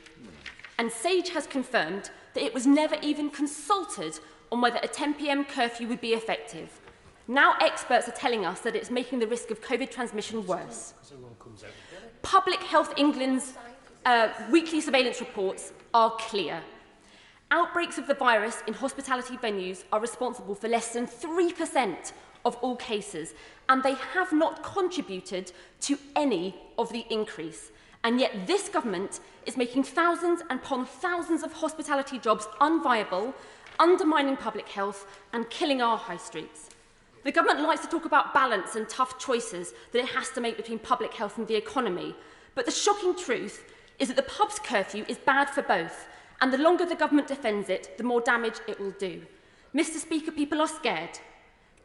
And Sage has confirmed that it was never even consulted on whether a 10 p.m. curfew would be effective. Now experts are telling us that it's making the risk of COVID transmission worse. Public Health England's weekly surveillance reports are clear. Outbreaks of the virus in hospitality venues are responsible for less than 3% of all cases, and they have not contributed to any of the increase. And yet this government is making thousands and upon thousands of hospitality jobs unviable, undermining public health and killing our high streets. The government likes to talk about balance and tough choices that it has to make between public health and the economy. But the shocking truth is that the pubs curfew is bad for both, and the longer the government defends it, the more damage it will do. Mr. Speaker, people are scared.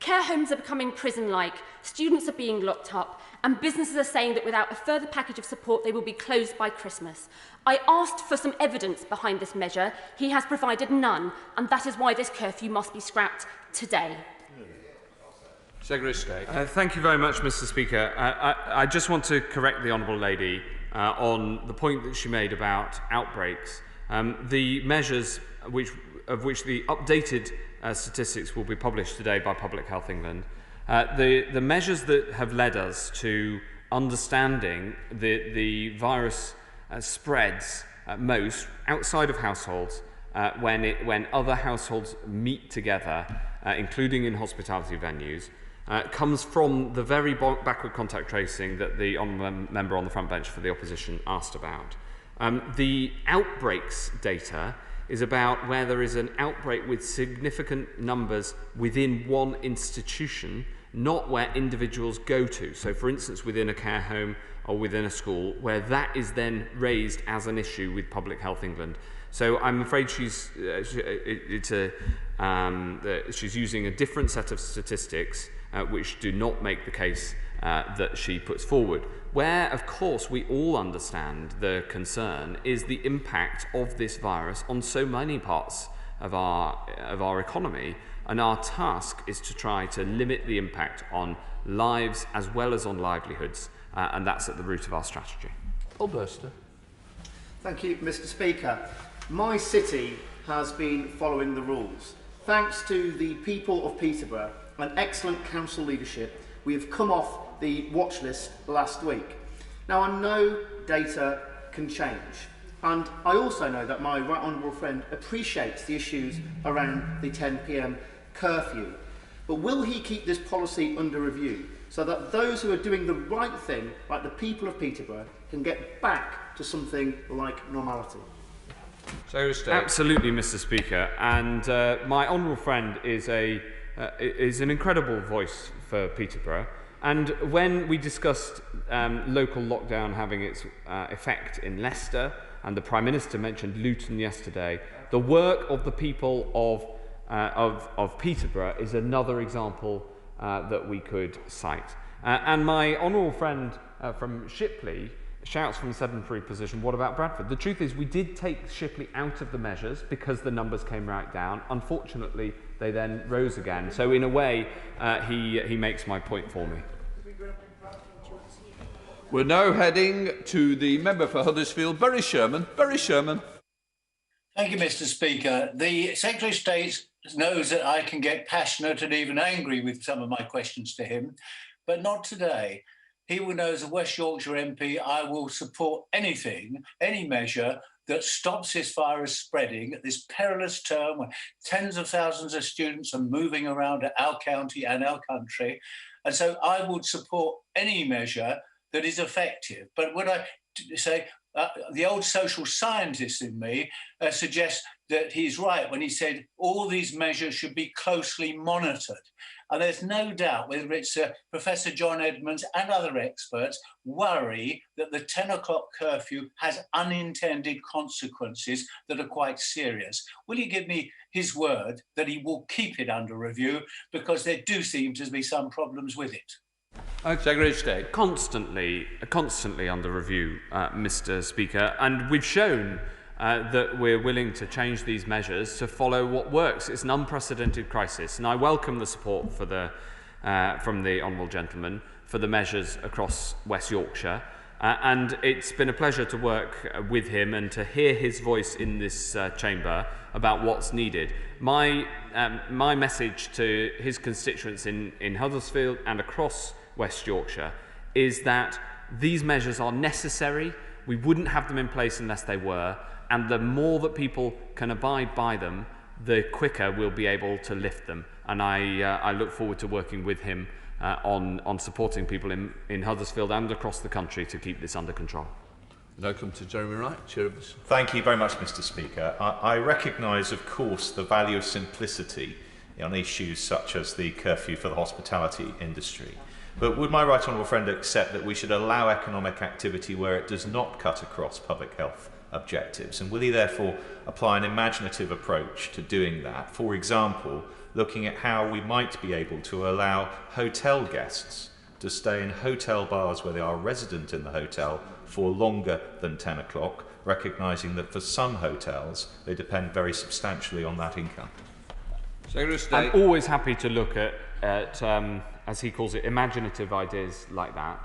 Care homes are becoming prison-like, students are being locked up, and businesses are saying that without a further package of support, they will be closed by Christmas. I asked for some evidence behind this measure. He has provided none, and that is why this curfew must be scrapped today. Secretary of State. Thank you very much, Mr. Speaker. I just want to correct the Honourable Lady on the point that she made about outbreaks. The measures of which the updated statistics will be published today by Public Health England, the measures that have led us to understanding the virus spreads most outside of households when other households meet together, including in hospitality venues, comes from the very backward contact tracing that the honourable member on the front bench for the opposition asked about. The outbreaks data is about where there is an outbreak with significant numbers within one institution, not where individuals go to. So, for instance, within a care home or within a school, where that is then raised as an issue with Public Health England. So I'm afraid she's using a different set of statistics which do not make the case that she puts forward. Where, of course, we all understand the concern is the impact of this virus on so many parts of our economy, and our task is to try to limit the impact on lives as well as on livelihoods, and that's at the root of our strategy. Paul Burster. Thank you, Mr. Speaker. My city has been following the rules. Thanks to the people of Peterborough and excellent council leadership, we have come off the watch list last week. Now, I know data can change, and I also know that my right honourable friend appreciates the issues around the 10 p.m. curfew. But will he keep this policy under review so that those who are doing the right thing, like the people of Peterborough, can get back to something like normality? Absolutely, Mr. Speaker. And my honourable friend is an incredible voice for Peterborough. And when we discussed local lockdown having its effect in Leicester, and the Prime Minister mentioned Luton yesterday, the work of the people of of Peterborough is another example that we could cite. And my honourable friend from Shipley shouts from sedentary position, what about Bradford? The truth is we did take Shipley out of the measures because the numbers came right down. Unfortunately, they then rose again. So in a way, he makes my point for me. We're now heading to the member for Huddersfield, Bury Sherman. Bury Sherman. Thank you, Mr. Speaker. The Secretary of State knows that I can get passionate and even angry with some of my questions to him, but not today. He will know as a West Yorkshire MP, I will support anything, any measure that stops this virus spreading at this perilous term when tens of thousands of students are moving around our county and our country. And so I would support any measure that is effective. But when I say the old social scientist in me suggests that he's right when he said all these measures should be closely monitored. And there's no doubt, whether it's Professor John Edmonds and other experts, worry that the 10 o'clock curfew has unintended consequences that are quite serious. Will you give me his word that he will keep it under review, because there do seem to be some problems with it? Secretary of State. Constantly under review, Mr. Speaker, and we've shown that we're willing to change these measures to follow what works. It's an unprecedented crisis, and I welcome the support for from the Honourable Gentleman for the measures across West Yorkshire. And it's been a pleasure to work with him and to hear his voice in this chamber about what's needed. My message to his constituents in Huddersfield and across West Yorkshire is that these measures are necessary. We wouldn't have them in place unless they were, and the more that people can abide by them, the quicker we'll be able to lift them. And I look forward to working with him on supporting people in Huddersfield and across the country to keep this under control. Now come to Jeremy Wright, Chair of this. Thank you very much, Mr. Speaker. I recognise, of course, the value of simplicity on issues such as the curfew for the hospitality industry. But would my right honourable friend accept that we should allow economic activity where it does not cut across public health objectives? And will he therefore apply an imaginative approach to doing that? For example, looking at how we might be able to allow hotel guests to stay in hotel bars where they are resident in the hotel for longer than 10 o'clock, recognising that for some hotels they depend very substantially on that income. Secretary of State. I'm always happy to look at as he calls it, imaginative ideas like that.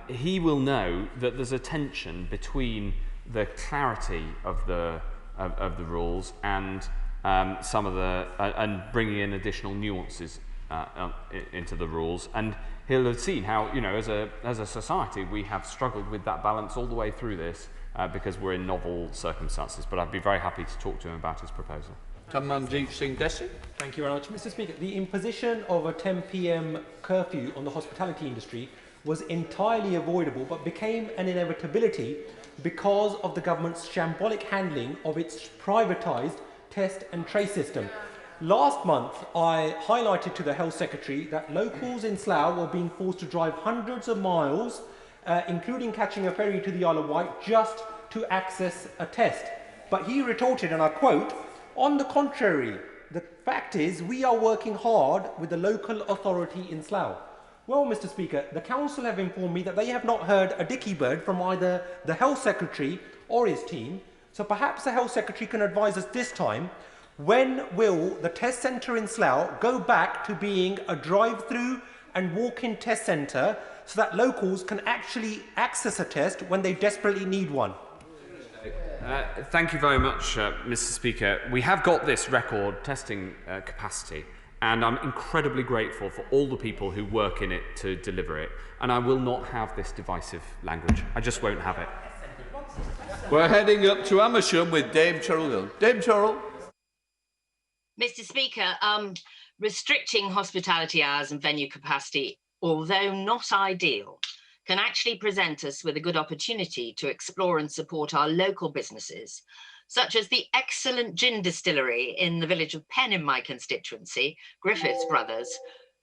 He will know that there's a tension between the clarity of the rules and some of and bringing in additional nuances into the rules. And he'll have seen how, as a society, we have struggled with that balance all the way through this because we're in novel circumstances. But I'd be very happy to talk to him about his proposal. Tamanjeet Singh Desi. Thank you very much, Mr. Speaker. The imposition of a 10 p.m. curfew on the hospitality industry was entirely avoidable, but became an inevitability because of the government's shambolic handling of its privatised test and trace system. Last month, I highlighted to the Health Secretary that locals in Slough were being forced to drive hundreds of miles, including catching a ferry to the Isle of Wight, just to access a test. But he retorted, and I quote, "On the contrary, the fact is we are working hard with the local authority in Slough." Well, Mr. Speaker, the Council have informed me that they have not heard a dicky bird from either the Health Secretary or his team, so perhaps the Health Secretary can advise us this time, when will the test centre in Slough go back to being a drive-through and walk-in test centre so that locals can actually access a test when they desperately need one? Thank you very much, Mr. Speaker. We have got this record testing capacity, and I'm incredibly grateful for all the people who work in it to deliver it. And I will not have this divisive language. I just won't have it. We're heading up to Amersham with Dame Cheryl Hill. Dame Cheryl. Mr. Speaker, restricting hospitality hours and venue capacity, although not ideal, can actually present us with a good opportunity to explore and support our local businesses, such as the excellent gin distillery in the village of Penn in my constituency, Griffiths Brothers,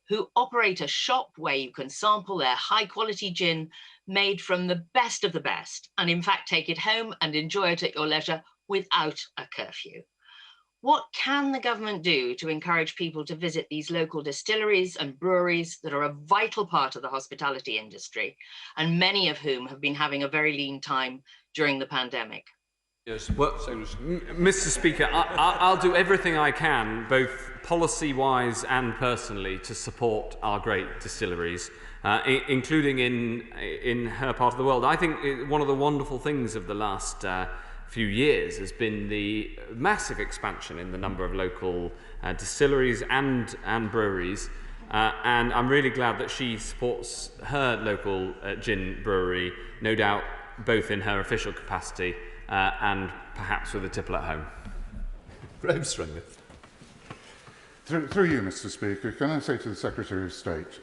who operate a shop where you can sample their high-quality gin made from the best of the best, and in fact take it home and enjoy it at your leisure without a curfew. What can the government do to encourage people to visit these local distilleries and breweries that are a vital part of the hospitality industry, and many of whom have been having a very lean time during the pandemic? Yes, well, Mr. Speaker, I'll do everything I can, both policy-wise and personally, to support our great distilleries, including in her part of the world. I think one of the wonderful things of the last few years has been the massive expansion in the number of local distilleries and breweries, and I'm really glad that she supports her local gin brewery, no doubt both in her official capacity and perhaps with a tipple at home. Graham Stringer. Through you, Mr. Speaker, can I say to the Secretary of State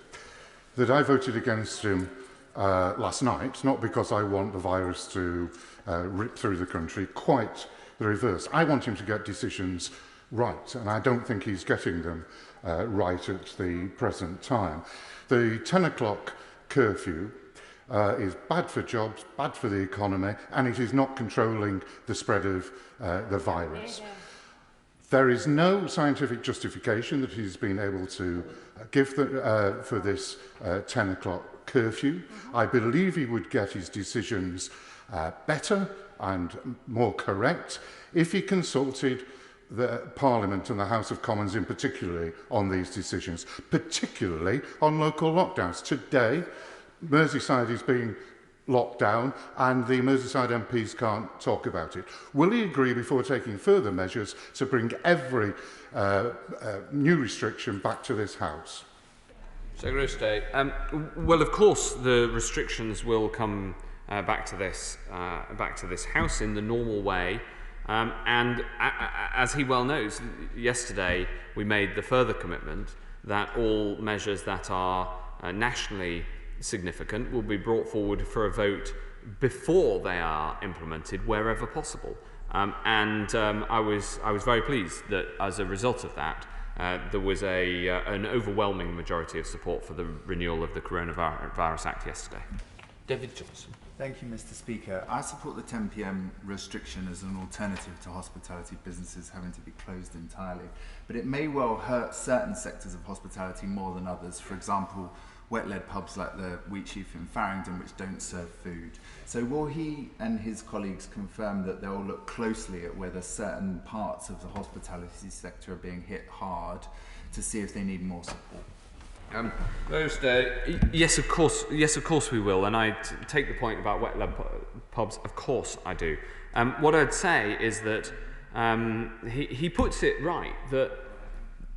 that I voted against him last night, not because I want the virus to rip through the country, quite the reverse. I want him to get decisions right, and I don't think he's getting them right at the present time. The 10 o'clock curfew is bad for jobs, bad for the economy, and it is not controlling the spread of the virus. There is no scientific justification that he's been able to give for this 10 o'clock curfew. I believe he would get his decisions better and more correct if he consulted the Parliament and the House of Commons in particular on these decisions, particularly on local lockdowns. Today, Merseyside is being locked down and the Merseyside MPs can't talk about it. Will he agree before taking further measures to bring every new restriction back to this House? Secretary of State. Well, of course, the restrictions will come back to this House in the normal way. And as he well knows, yesterday we made the further commitment that all measures that are nationally significant will be brought forward for a vote before they are implemented wherever possible. I was very pleased that as a result of that, there was an overwhelming majority of support for the renewal of the Coronavirus Act yesterday. David Johnson. Thank you, Mr. Speaker. I support the 10 p.m. restriction as an alternative to hospitality businesses having to be closed entirely, but it may well hurt certain sectors of hospitality more than others. For example, wet-led pubs like the Wheatsheaf in Farringdon, which don't serve food. So will he and his colleagues confirm that they'll look closely at whether certain parts of the hospitality sector are being hit hard to see if they need more support? Yes, of course we will. And I take the point about wet-led pubs. Of course I do. What I'd say is that he puts it right that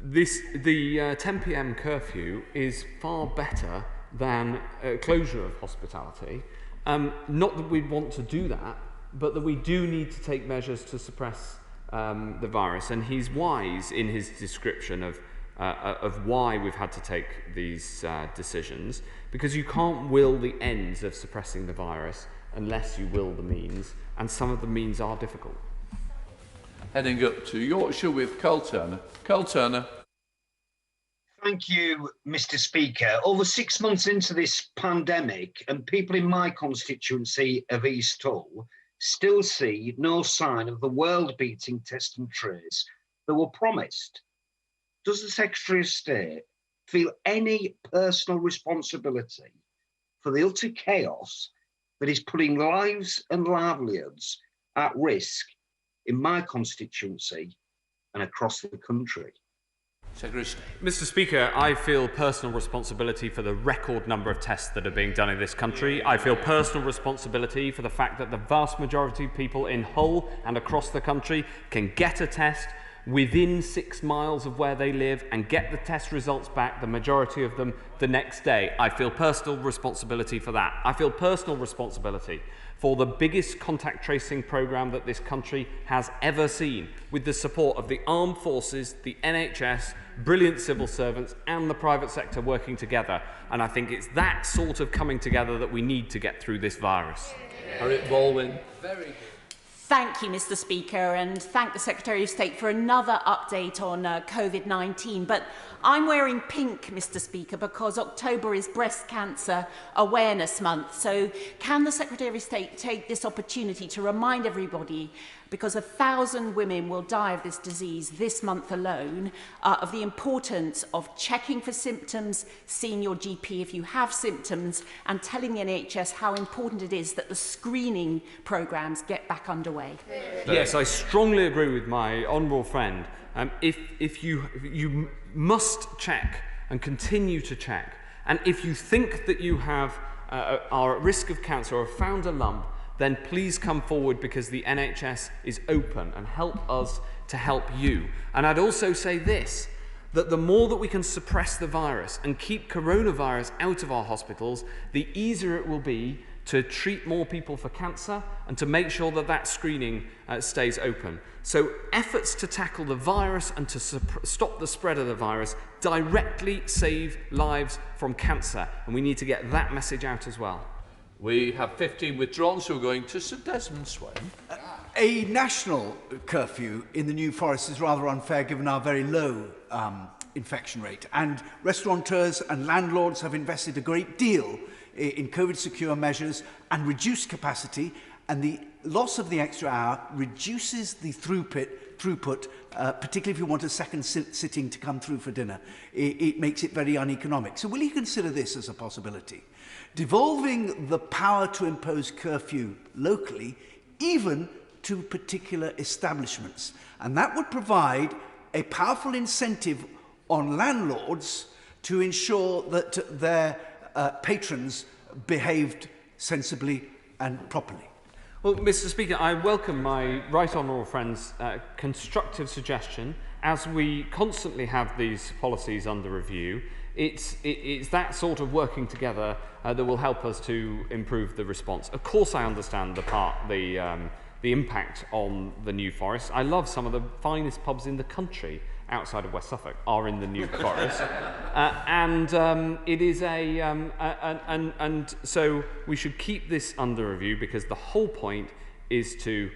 the 10 p.m. curfew is far better than closure of hospitality. Not that we'd want to do that, but that we do need to take measures to suppress the virus. And he's wise in his description of why we've had to take these decisions, because you can't will the ends of suppressing the virus unless you will the means, and some of the means are difficult. Heading up to Yorkshire with Carl Turner. Carl Turner. Thank you, Mr. Speaker. Over 6 months into this pandemic, and people in my constituency of East Hull still see no sign of the world-beating test and trace that were promised. Does the Secretary of State feel any personal responsibility for the utter chaos that is putting lives and livelihoods at risk in my constituency and across the country? Mr. Speaker, I feel personal responsibility for the record number of tests that are being done in this country. I feel personal responsibility for the fact that the vast majority of people in Hull and across the country can get a test within 6 miles of where they live and get the test results back, the majority of them, the next day. I feel personal responsibility for that. I feel personal responsibility for the biggest contact tracing programme that this country has ever seen, with the support of the armed forces, the NHS, brilliant civil servants and the private sector working together. And I think it's that sort of coming together that we need to get through this virus. Harriet Baldwin. Very good. Thank you, Mr. Speaker, and thank the Secretary of State for another update on COVID-19. But I'm wearing pink, Mr. Speaker, because October is Breast Cancer Awareness Month. So can the Secretary of State take this opportunity to remind everybody because 1,000 women will die of this disease this month alone, of the importance of checking for symptoms, seeing your GP if you have symptoms, and telling the NHS how important it is that the screening programmes get back underway. Yes, I strongly agree with my honourable friend. If you must check and continue to check, and if you think that you are at risk of cancer or have found a lump, then please come forward, because the NHS is open, and help us to help you. And I'd also say this, that the more that we can suppress the virus and keep coronavirus out of our hospitals, the easier it will be to treat more people for cancer and to make sure that that screening stays open. So efforts to tackle the virus and to stop the spread of the virus directly save lives from cancer, and we need to get that message out as well. We have 15 withdrawn, so we're going to Sir Desmond Swain. A national curfew in the New Forest is rather unfair given our very low infection rate, and restaurateurs and landlords have invested a great deal in COVID-secure measures and reduced capacity, and the loss of the extra hour reduces the throughput, particularly if you want a second sitting to come through for dinner. It makes it very uneconomic. So will you consider this as a possibility? Devolving the power to impose curfew locally, even to particular establishments. And that would provide a powerful incentive on landlords to ensure that their patrons behaved sensibly and properly. Well, Mr. Speaker, I welcome my right honourable friend's constructive suggestion. As we constantly have these policies under review, it's that sort of working together that will help us to improve the response. Of course, I understand the impact on the New Forest. I love some of the finest pubs in the country outside of West Suffolk are in the New Forest, it is and so we should keep this under review, because the whole point is to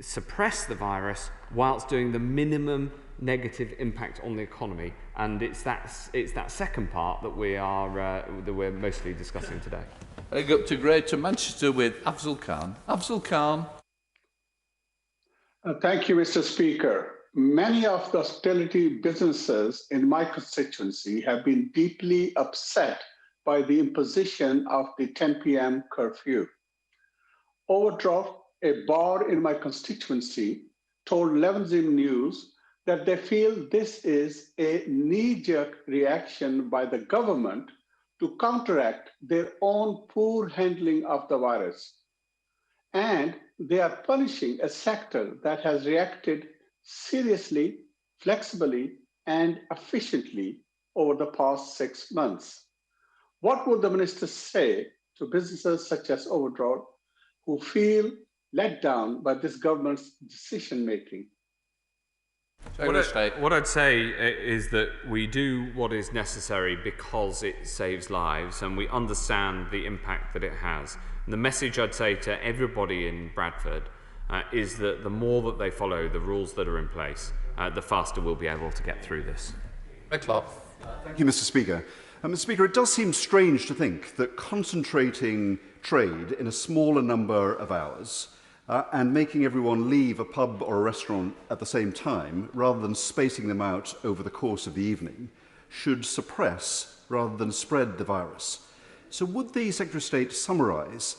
suppress the virus whilst doing the minimum negative impact on the economy, and it's that second part that we're mostly discussing today. I go up to Greater Manchester with Afzal Khan. Afzal Khan. Thank you, Mr. Speaker. Many of the hospitality businesses in my constituency have been deeply upset by the imposition of the 10 p.m. curfew. Overdraft, a bar in my constituency, told 11 News that they feel this is a knee-jerk reaction by the government to counteract their own poor handling of the virus. And they are punishing a sector that has reacted seriously, flexibly, and efficiently over the past 6 months. What would the minister say to businesses such as Overdraft who feel let down by this government's decision-making? What I'd say is that we do what is necessary because it saves lives, and we understand the impact that it has. And the message I'd say to everybody in Bradford is that the more that they follow the rules that are in place, the faster we'll be able to get through this. Thank you, Mr. Speaker. Mr. Speaker, it does seem strange to think that concentrating trade in a smaller number of hours and making everyone leave a pub or a restaurant at the same time, rather than spacing them out over the course of the evening, should suppress rather than spread the virus. So would the Secretary of State summarise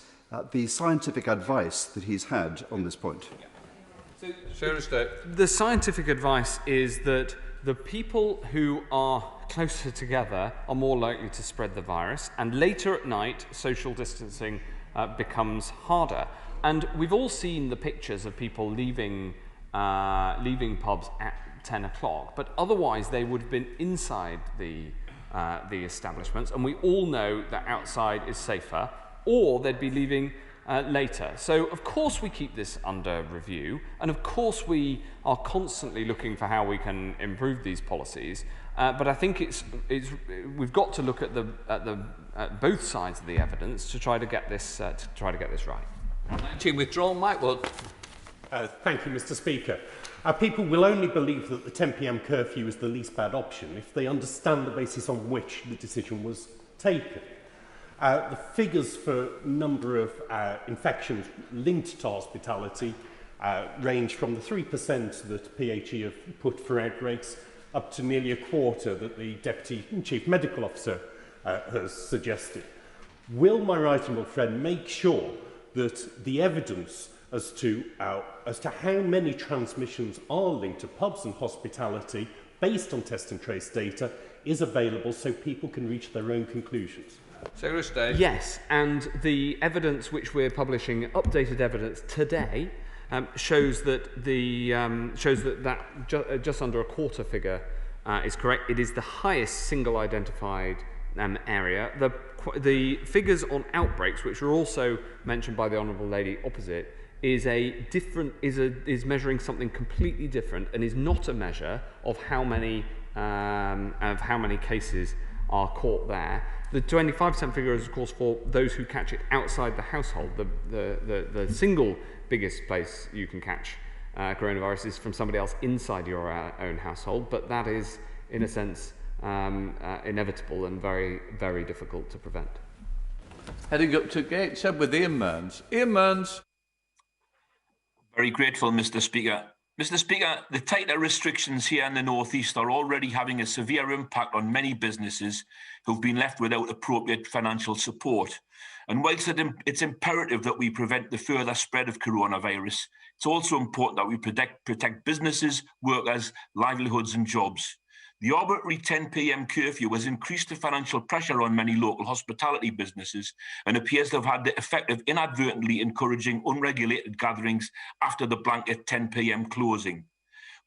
the scientific advice that he's had on this point? The scientific advice is that the people who are closer together are more likely to spread the virus, and later at night, social distancing becomes harder. And we've all seen the pictures of people leaving pubs at 10 o'clock, but otherwise they would have been inside the establishments, and we all know that outside is safer, or they'd be leaving later. So of course we keep this under review, and of course we are constantly looking for how we can improve these policies. But I think we've got to look at both sides of the evidence to try to get this right. 19 withdrawn, Mike Wood. Thank you, Mr. Speaker. People will only believe that the 10 p.m. curfew is the least bad option if they understand the basis on which the decision was taken. The figures for number of infections linked to hospitality range from the 3% that PHE have put for outbreaks up to nearly a quarter that the Deputy Chief Medical Officer has suggested. Will my right honourable friend make sure that the evidence as to how many transmissions are linked to pubs and hospitality based on test and trace data is available so people can reach their own conclusions? Secretary of State. Yes, and the evidence which we're publishing, updated evidence today, shows that just under a quarter figure is correct. It is the highest single identified area. The figures on outbreaks, which were also mentioned by the honourable lady opposite, is measuring something completely different and is not a measure of how many cases are caught there. The 25% figure is, of course, for those who catch it outside the household. The single biggest place you can catch coronavirus is from somebody else inside your own household, but that is, in a sense, inevitable and very, very difficult to prevent. Heading up to Gateshead with Ian Mearns. Ian Mearns. Very grateful, Mr. Speaker. Mr. Speaker, the tighter restrictions here in the North East are already having a severe impact on many businesses who've been left without appropriate financial support. And whilst it's imperative that we prevent the further spread of coronavirus, it's also important that we protect businesses, workers, livelihoods and jobs. The arbitrary 10 p.m. curfew has increased the financial pressure on many local hospitality businesses and appears to have had the effect of inadvertently encouraging unregulated gatherings after the blanket 10 p.m. closing.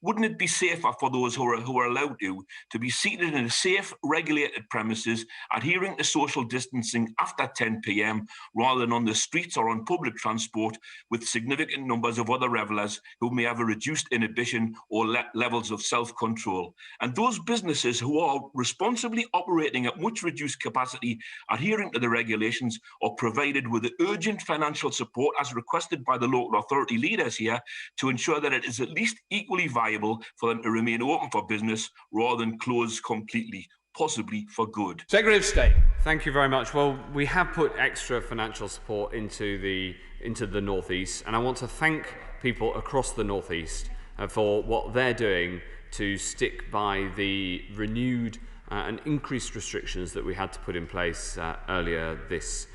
Wouldn't it be safer for those who are allowed to be seated in a safe, regulated premises, adhering to social distancing after 10 p.m, rather than on the streets or on public transport with significant numbers of other revellers who may have a reduced inhibition or levels of self-control? And those businesses who are responsibly operating at much reduced capacity, adhering to the regulations, are provided with the urgent financial support as requested by the local authority leaders here to ensure that it is at least equally viable for them to remain open for business rather than close completely, possibly for good. Secretary of State. Thank you very much. Well, we have put extra financial support into the North East, and I want to thank people across the North East for what they're doing to stick by the renewed and increased restrictions that we had to put in place earlier this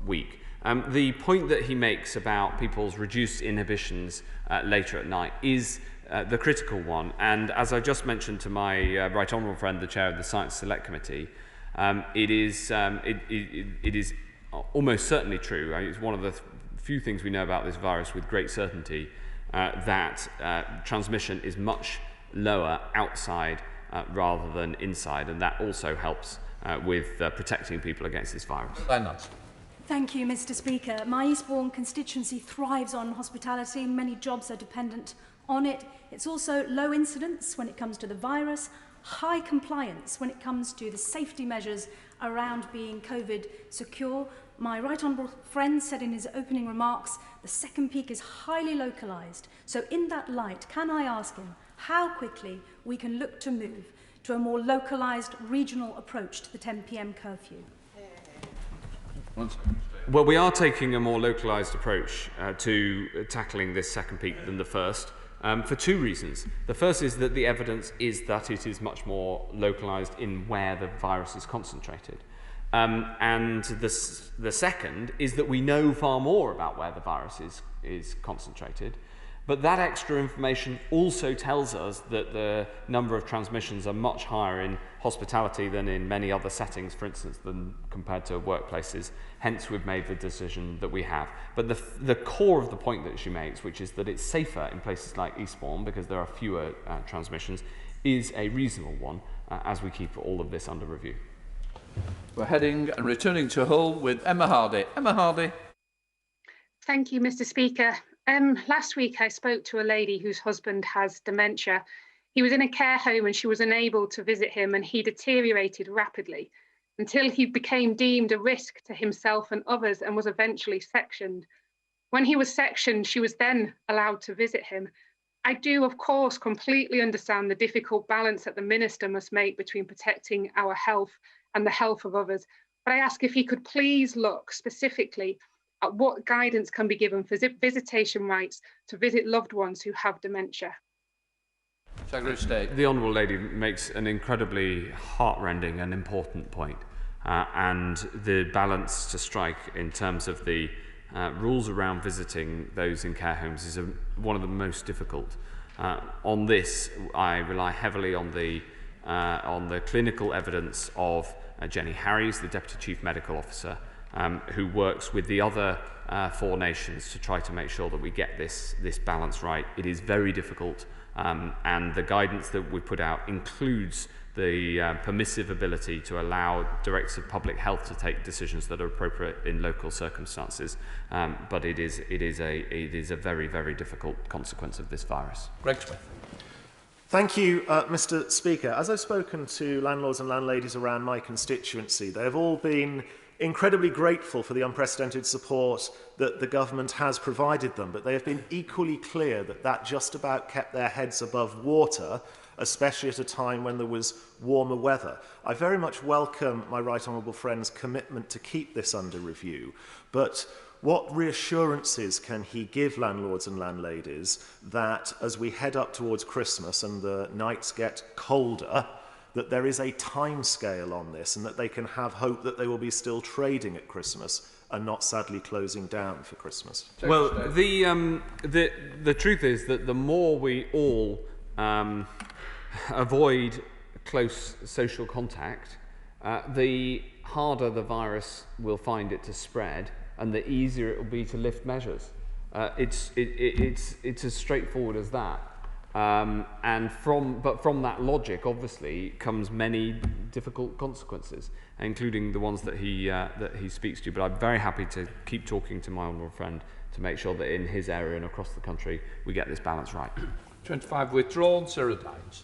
week. The point that he makes about people's reduced inhibitions later at night is the critical one, and as I just mentioned to my right honourable friend, the chair of the Science Select Committee, it is almost certainly true. It's one of the few things we know about this virus with great certainty, that transmission is much lower outside rather than inside, and that also helps with protecting people against this virus. Thank you, Mr. Speaker. My Eastbourne constituency thrives on hospitality. Many jobs are dependent on it. It's also low incidence when it comes to the virus, high compliance when it comes to the safety measures around being COVID secure. My right honourable friend said in his opening remarks the second peak is highly localised. So in that light, can I ask him how quickly we can look to move to a more localised regional approach to the 10 p.m. curfew? Well, we are taking a more localised approach to tackling this second peak than the first. For two reasons. The first is that the evidence is that it is much more localised in where the virus is concentrated. And the second is that we know far more about where the virus is concentrated. But that extra information also tells us that the number of transmissions are much higher in hospitality than in many other settings, for instance, than compared to workplaces. Hence, we've made the decision that we have. But the core of the point that she makes, which is that it's safer in places like Eastbourne because there are fewer transmissions, is a reasonable one as we keep all of this under review. We're heading and returning to Hull with Emma Hardy. Emma Hardy. Thank you, Mr. Speaker. Last week I spoke to a lady whose husband has dementia. He was in a care home and she was unable to visit him, and he deteriorated rapidly until he became deemed a risk to himself and others and was eventually sectioned. When he was sectioned, she was then allowed to visit him. I do, of course, completely understand the difficult balance that the Minister must make between protecting our health and the health of others, but I ask if he could please look specifically What guidance can be given for visitation rights to visit loved ones who have dementia? Secretary of State. The Honourable Lady makes an incredibly heartrending and important point, and the balance to strike in terms of the rules around visiting those in care homes is one of the most difficult. On this, I rely heavily on the clinical evidence of Jenny Harries, the Deputy Chief Medical Officer, who works with the other 4 nations to try to make sure that we get this balance right. It is very difficult, and the guidance that we put out includes the permissive ability to allow Directors of Public Health to take decisions that are appropriate in local circumstances, but it is a very, very difficult consequence of this virus. Greg Smith. Thank you, Mr. Speaker. As I've spoken to landlords and landladies around my constituency, they have all been incredibly grateful for the unprecedented support that the government has provided them, but they have been equally clear that that just about kept their heads above water, especially at a time when there was warmer weather. I very much welcome my right honourable friend's commitment to keep this under review, but what reassurances can he give landlords and landladies that as we head up towards Christmas and the nights get colder, that there is a timescale on this and that they can have hope that they will be still trading at Christmas and not sadly closing down for Christmas? Well, the truth is that the more we all avoid close social contact, the harder the virus will find it to spread, and the easier it will be to lift measures. It's as straightforward as that. But from that logic, obviously, comes many difficult consequences, including the ones that he speaks to. But I'm very happy to keep talking to my honourable friend to make sure that in his area and across the country we get this balance right. 25 withdrawn. Sarah Dines.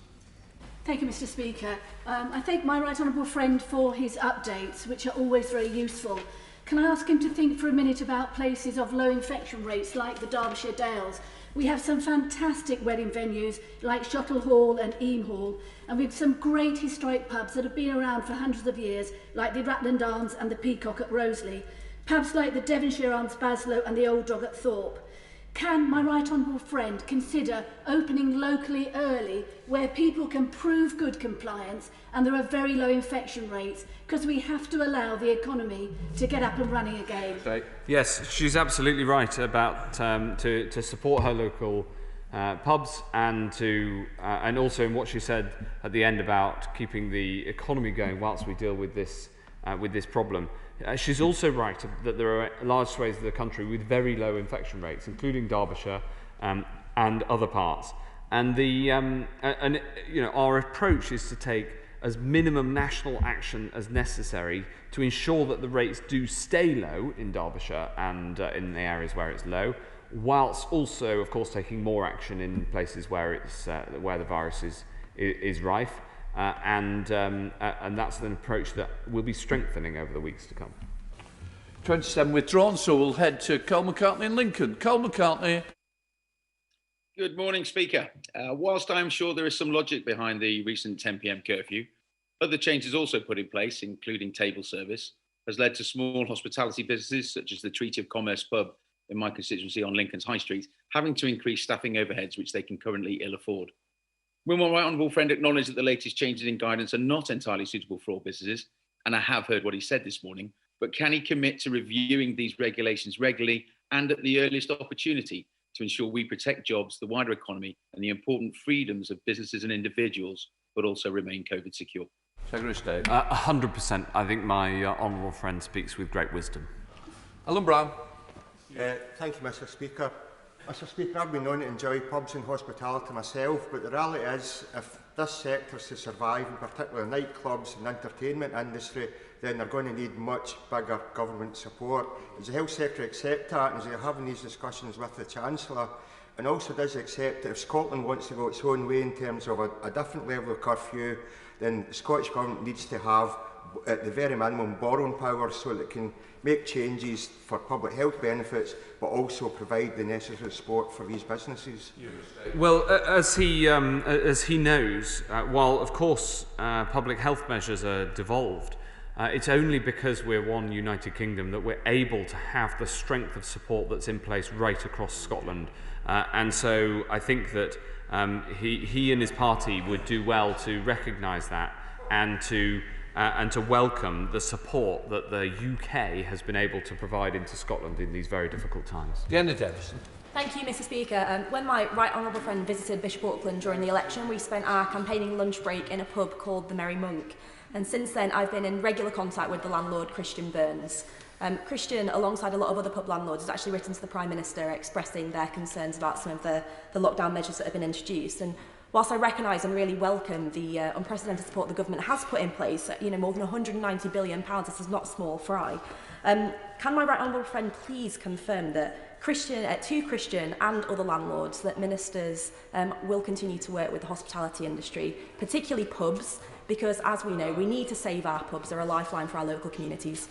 Thank you, Mr. Speaker. I thank my right honourable friend for his updates, which are always very useful. Can I ask him to think for a minute about places of low infection rates like the Derbyshire Dales? We have some fantastic wedding venues like Shuttle Hall and Eam Hall, and we have some great historic pubs that have been around for hundreds of years, like the Ratland Arms and the Peacock at Roseley. Pubs like the Devonshire Arms Baslow and the Old Dog at Thorpe. Can my right honourable friend consider opening locally early where people can prove good compliance and there are very low infection rates, because we have to allow the economy to get up and running again? Yes, she's absolutely right about to support her local pubs and also in what she said at the end about keeping the economy going whilst we deal with this problem. She's also right that there are large swathes of the country with very low infection rates, including Derbyshire and other parts. And our approach is to take as minimum national action as necessary to ensure that the rates do stay low in Derbyshire and in the areas where it's low, whilst also, of course, taking more action in places where the virus is rife. And that's an approach that we'll be strengthening over the weeks to come. 27 withdrawn, so we'll head to Carl McCartney in Lincoln. Carl McCartney. Good morning, Speaker. Whilst I'm sure there is some logic behind the recent 10 p.m. curfew, other changes also put in place, including table service, has led to small hospitality businesses, such as the Treaty of Commerce pub in my constituency on Lincoln's High Street, having to increase staffing overheads, which they can currently ill afford. Will my right honourable friend acknowledge that the latest changes in guidance are not entirely suitable for all businesses? And I have heard what he said this morning, but can he commit to reviewing these regulations regularly and at the earliest opportunity to ensure we protect jobs, the wider economy and the important freedoms of businesses and individuals, but also remain COVID secure? Secretary of State. 100%. I think my honourable friend speaks with great wisdom. Alan Brown. Thank you, Mr. Speaker. Mr. Speaker, I've been known to enjoy pubs and hospitality myself, but the reality is, if this sector is to survive, in particular nightclubs and entertainment industry, then they're going to need much bigger government support. Does the Health Secretary accept that, and is he having these discussions with the Chancellor? And also, does he accept that if Scotland wants to go its own way in terms of a different level of curfew, then the Scottish Government needs to have, at the very minimum, borrowing power so that it can make changes for public health benefits, but also provide the necessary support for these businesses? Well, as he knows, while of course public health measures are devolved, It's only because we're one United Kingdom that we're able to have the strength of support that's in place right across Scotland. And so I think that he and his party would do well to recognise that and to welcome the support that the UK has been able to provide into Scotland in these very difficult times. Diana Davison. Thank you, Mr. Speaker. When my right honourable friend visited Bishop Auckland during the election, we spent our campaigning lunch break in a pub called the Merry Monk. And since then, I've been in regular contact with the landlord, Christian Burns. Christian, alongside a lot of other pub landlords, has actually written to the Prime Minister expressing their concerns about some of the lockdown measures that have been introduced. And whilst I recognise and really welcome the unprecedented support the government has put in place, more than £190 billion, this is not small fry. Can my right honourable friend please confirm that Christian and other landlords that ministers will continue to work with the hospitality industry, particularly pubs, because as we know, we need to save our pubs. They're a lifeline for our local communities.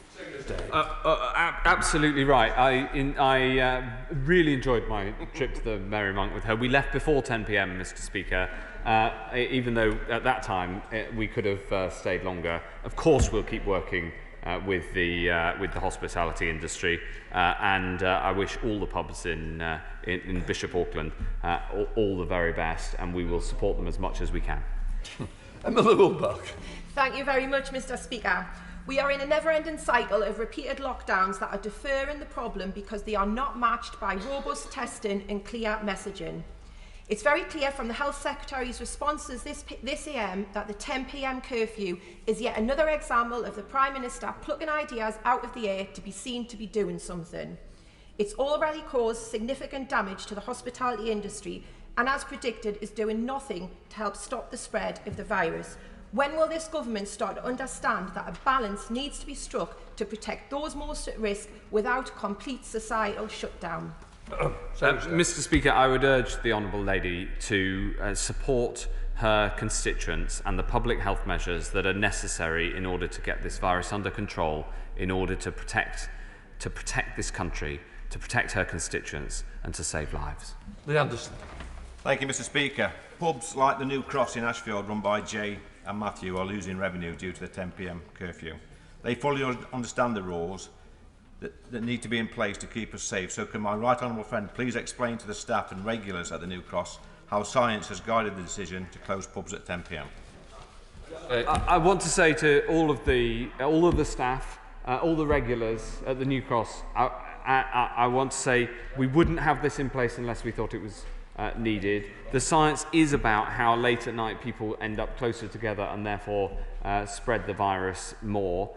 Absolutely right. I really enjoyed my trip to the Merry Monk with her. We left before 10 p.m, Mr. Speaker, even though at that time we could have stayed longer. Of course, we'll keep working with the hospitality industry, and I wish all the pubs in Bishop Auckland all the very best, and we will support them as much as we can. Thank you very much, Mr. Speaker. We are in a never-ending cycle of repeated lockdowns that are deferring the problem because they are not matched by robust testing and clear messaging. It's very clear from the Health Secretary's responses this AM that the 10 p.m. curfew is yet another example of the Prime Minister plucking ideas out of the air to be seen to be doing something. It's already caused significant damage to the hospitality industry and, as predicted, is doing nothing to help stop the spread of the virus. When will this government start to understand that a balance needs to be struck to protect those most at risk without complete societal shutdown? Mr. Speaker, I would urge the Honourable Lady to support her constituents and the public health measures that are necessary in order to get this virus under control, in order to protect this country, to protect her constituents and to save lives. Lee Anderson. Thank you, Mr. Speaker. Pubs like the New Cross in Ashfield, run by Jay and Matthew, are losing revenue due to the 10 p.m. curfew. They fully understand the rules that need to be in place to keep us safe. So can my right honourable friend please explain to the staff and regulars at the New Cross how science has guided the decision to close pubs at 10 p.m? I want to say to all of the staff, all the regulars at the New Cross, I want to say we wouldn't have this in place unless we thought it was needed. The science is about how late at night people end up closer together and therefore spread the virus more.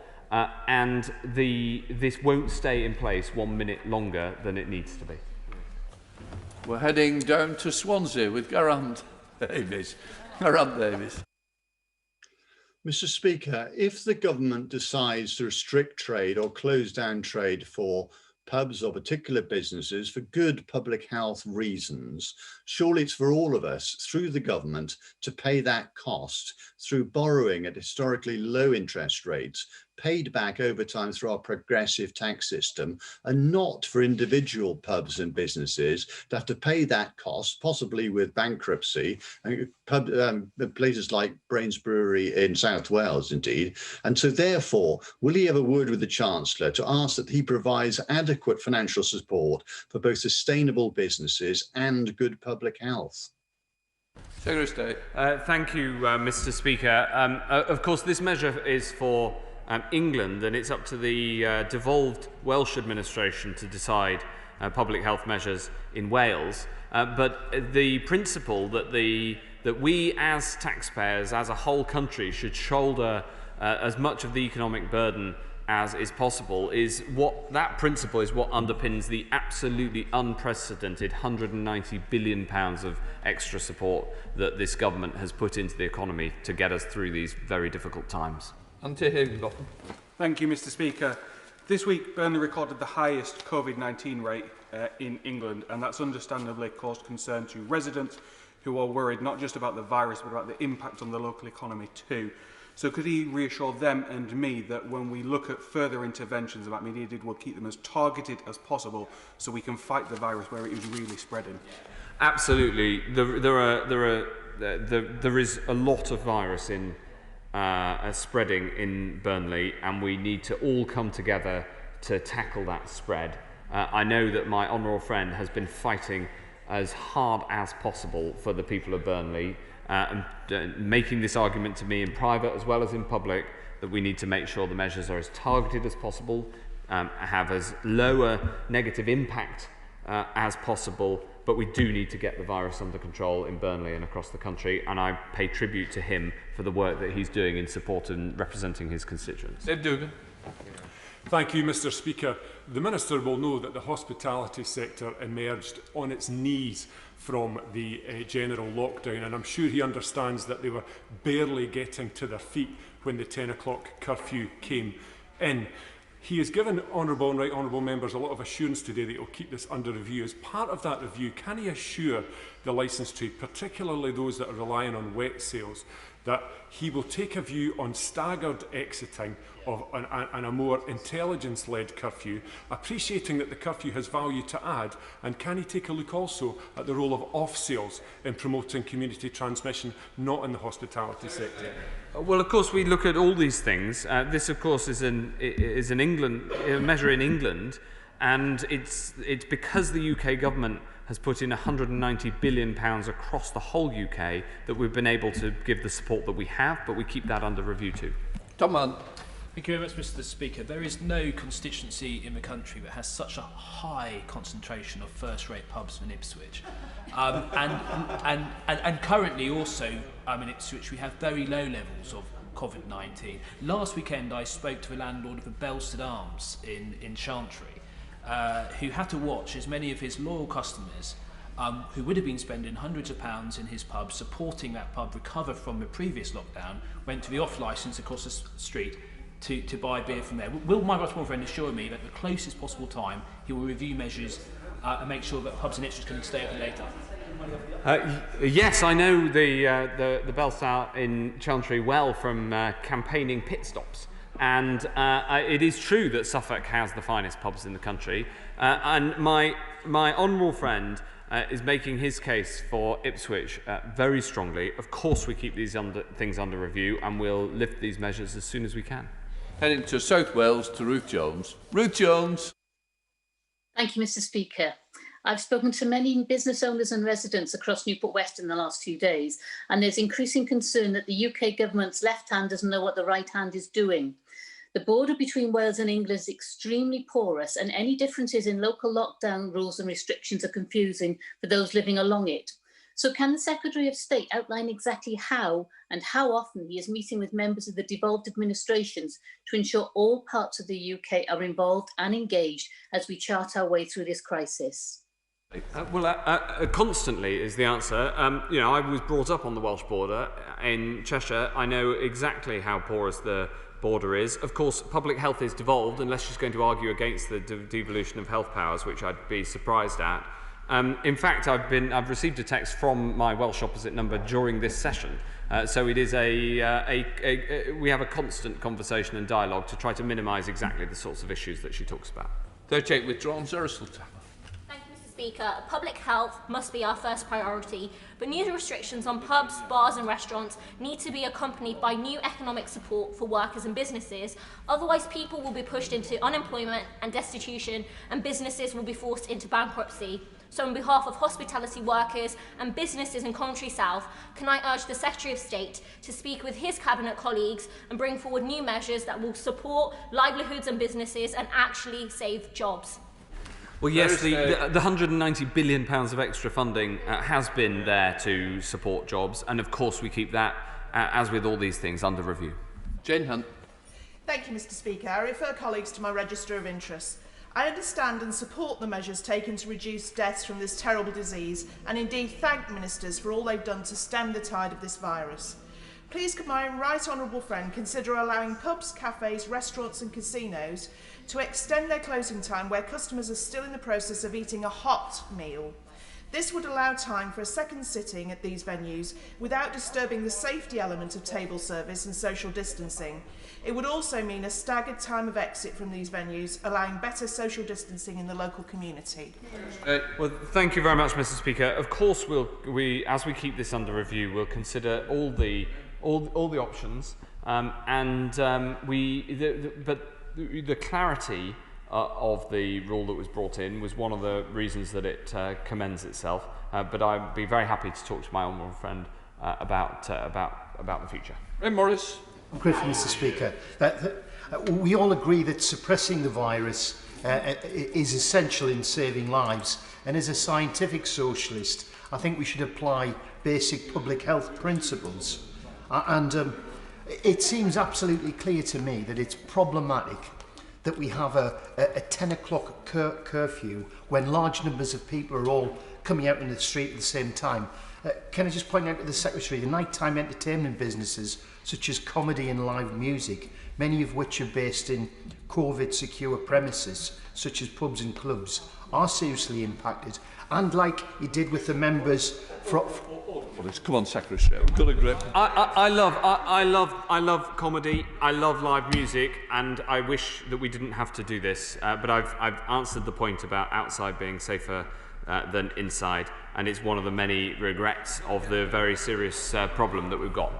And this won't stay in place 1 minute longer than it needs to be. We're heading down to Swansea with Garant Davies. Garant Davies. Mr. Speaker, if the government decides to restrict trade or close down trade for pubs or particular businesses for good public health reasons, surely it's for all of us through the government to pay that cost through borrowing at historically low interest rates, paid back over time through our progressive tax system, and not for individual pubs and businesses to have to pay that cost, possibly with bankruptcy, and places like Brains Brewery in South Wales, indeed. And so therefore, will he have a word with the Chancellor to ask that he provides adequate financial support for both sustainable businesses and good public health? Secretary. Thank you, Mr. Speaker. Of course, this measure is for England, and it's up to the devolved Welsh administration to decide public health measures in Wales. But the principle that we as taxpayers, as a whole country, should shoulder as much of the economic burden as is possible that principle is what underpins the absolutely unprecedented £190 billion of extra support that this government has put into the economy to get us through these very difficult times. Thank you, Mr. Speaker. This week, Burnley recorded the highest COVID-19 rate in England, and that's understandably caused concern to residents who are worried not just about the virus, but about the impact on the local economy too. So could he reassure them and me that when we look at further interventions that might be needed, we'll keep them as targeted as possible so we can fight the virus where it is really spreading? Absolutely. There is a lot of virus in spreading in Burnley, and we need to all come together to tackle that spread. I know that my honourable friend has been fighting as hard as possible for the people of Burnley, and making this argument to me in private as well as in public, that we need to make sure the measures are as targeted as possible, have as low a negative impact as possible, but we do need to get the virus under control in Burnley and across the country, and I pay tribute to him for the work that he's doing in support and representing his constituents. Dave Dugan. Thank you, Mr. Speaker. The Minister will know that the hospitality sector emerged on its knees from the general lockdown, and I'm sure he understands that they were barely getting to their feet when the 10 o'clock curfew came in. He has given honourable and right honourable members a lot of assurance today that he will keep this under review. As part of that review, can he assure the licensed trade, particularly those that are relying on wet sales, that he will take a view on staggered exiting and a more intelligence-led curfew, appreciating that the curfew has value to add, and can he take a look also at the role of off-sales in promoting community transmission, not in the hospitality sector? Well, of course, we look at all these things. This, of course, is a measure in England, and it's because the UK government has put in £190 billion across the whole UK that we've been able to give the support that we have, but we keep that under review too. Tom Mann. Thank you very much, Mr. Speaker. There is no constituency in the country that has such a high concentration of first-rate pubs than Ipswich. And currently also in Ipswich we have very low levels of COVID-19. Last weekend I spoke to the landlord of the Belstead Arms in Chantry, who had to watch as many of his loyal customers who would have been spending hundreds of pounds in his pub, supporting that pub recover from the previous lockdown, went to the off-licence across the street to buy beer from there. Will my right friend assure me that at the closest possible time he will review measures and make sure that pubs in Ipswich can stay open later? Yes, I know the Belstead in Chantry well from campaigning pit stops. And it is true that Suffolk has the finest pubs in the country. And my honourable friend is making his case for Ipswich very strongly. Of course, we keep these things under review, and we'll lift these measures as soon as we can. Heading to South Wales to Ruth Jones. Ruth Jones. Thank you, Mr. Speaker. I've spoken to many business owners and residents across Newport West in the last few days, and there's increasing concern that the UK government's left hand doesn't know what the right hand is doing. The border between Wales and England is extremely porous, and any differences in local lockdown rules and restrictions are confusing for those living along it. So can the Secretary of State outline exactly how and how often he is meeting with members of the devolved administrations to ensure all parts of the UK are involved and engaged as we chart our way through this crisis? Constantly is the answer. I was brought up on the Welsh border in Cheshire. I know exactly how porous the border is. Of course, public health is devolved, unless she's going to argue against the devolution of health powers, which I'd be surprised at. In fact, I've received a text from my Welsh opposite number during this session. So it is we have a constant conversation and dialogue to try to minimise exactly the sorts of issues that she talks about. 38 withdrawn. Sarah Sultan. Speaker, public health must be our first priority, but new restrictions on pubs, bars and restaurants need to be accompanied by new economic support for workers and businesses. Otherwise, people will be pushed into unemployment and destitution, and businesses will be forced into bankruptcy. So on behalf of hospitality workers and businesses in Coventry South, can I urge the Secretary of State to speak with his Cabinet colleagues and bring forward new measures that will support livelihoods and businesses and actually save jobs? Well, yes, the £190 billion of extra funding has been there to support jobs, and of course we keep that, as with all these things, under review. Jane Hunt. Thank you, Mr. Speaker. I refer colleagues to my register of interests. I understand and support the measures taken to reduce deaths from this terrible disease, and indeed thank ministers for all they've done to stem the tide of this virus. Please could my right honourable friend consider allowing pubs, cafes, restaurants and casinos to extend their closing time where customers are still in the process of eating a hot meal. This would allow time for a second sitting at these venues without disturbing the safety element of table service and social distancing. It would also mean a staggered time of exit from these venues, allowing better social distancing in the local community. Well, thank you very much, Mr. Speaker. Of course, as we keep this under review, we'll consider all the all the options, but the clarity of the rule that was brought in was one of the reasons that it commends itself. But I'd be very happy to talk to my honourable friend about the future. Ray Morris. I'm grateful, Mr. Speaker. We all agree that suppressing the virus is essential in saving lives, and as a scientific socialist, I think we should apply basic public health principles. It seems absolutely clear to me that it's problematic that we have a 10 o'clock curfew when large numbers of people are all coming out in the street at the same time. Can I just point out to the Secretary, the nighttime entertainment businesses such as comedy and live music, many of which are based in COVID-secure premises such as pubs and clubs, are seriously impacted. And like you did with the members from... Come on, Secretary. We've got a grip. I love comedy. I love live music, and I wish that we didn't have to do this. But I've answered the point about outside being safer than inside, and it's one of the many regrets of the very serious problem that we've got.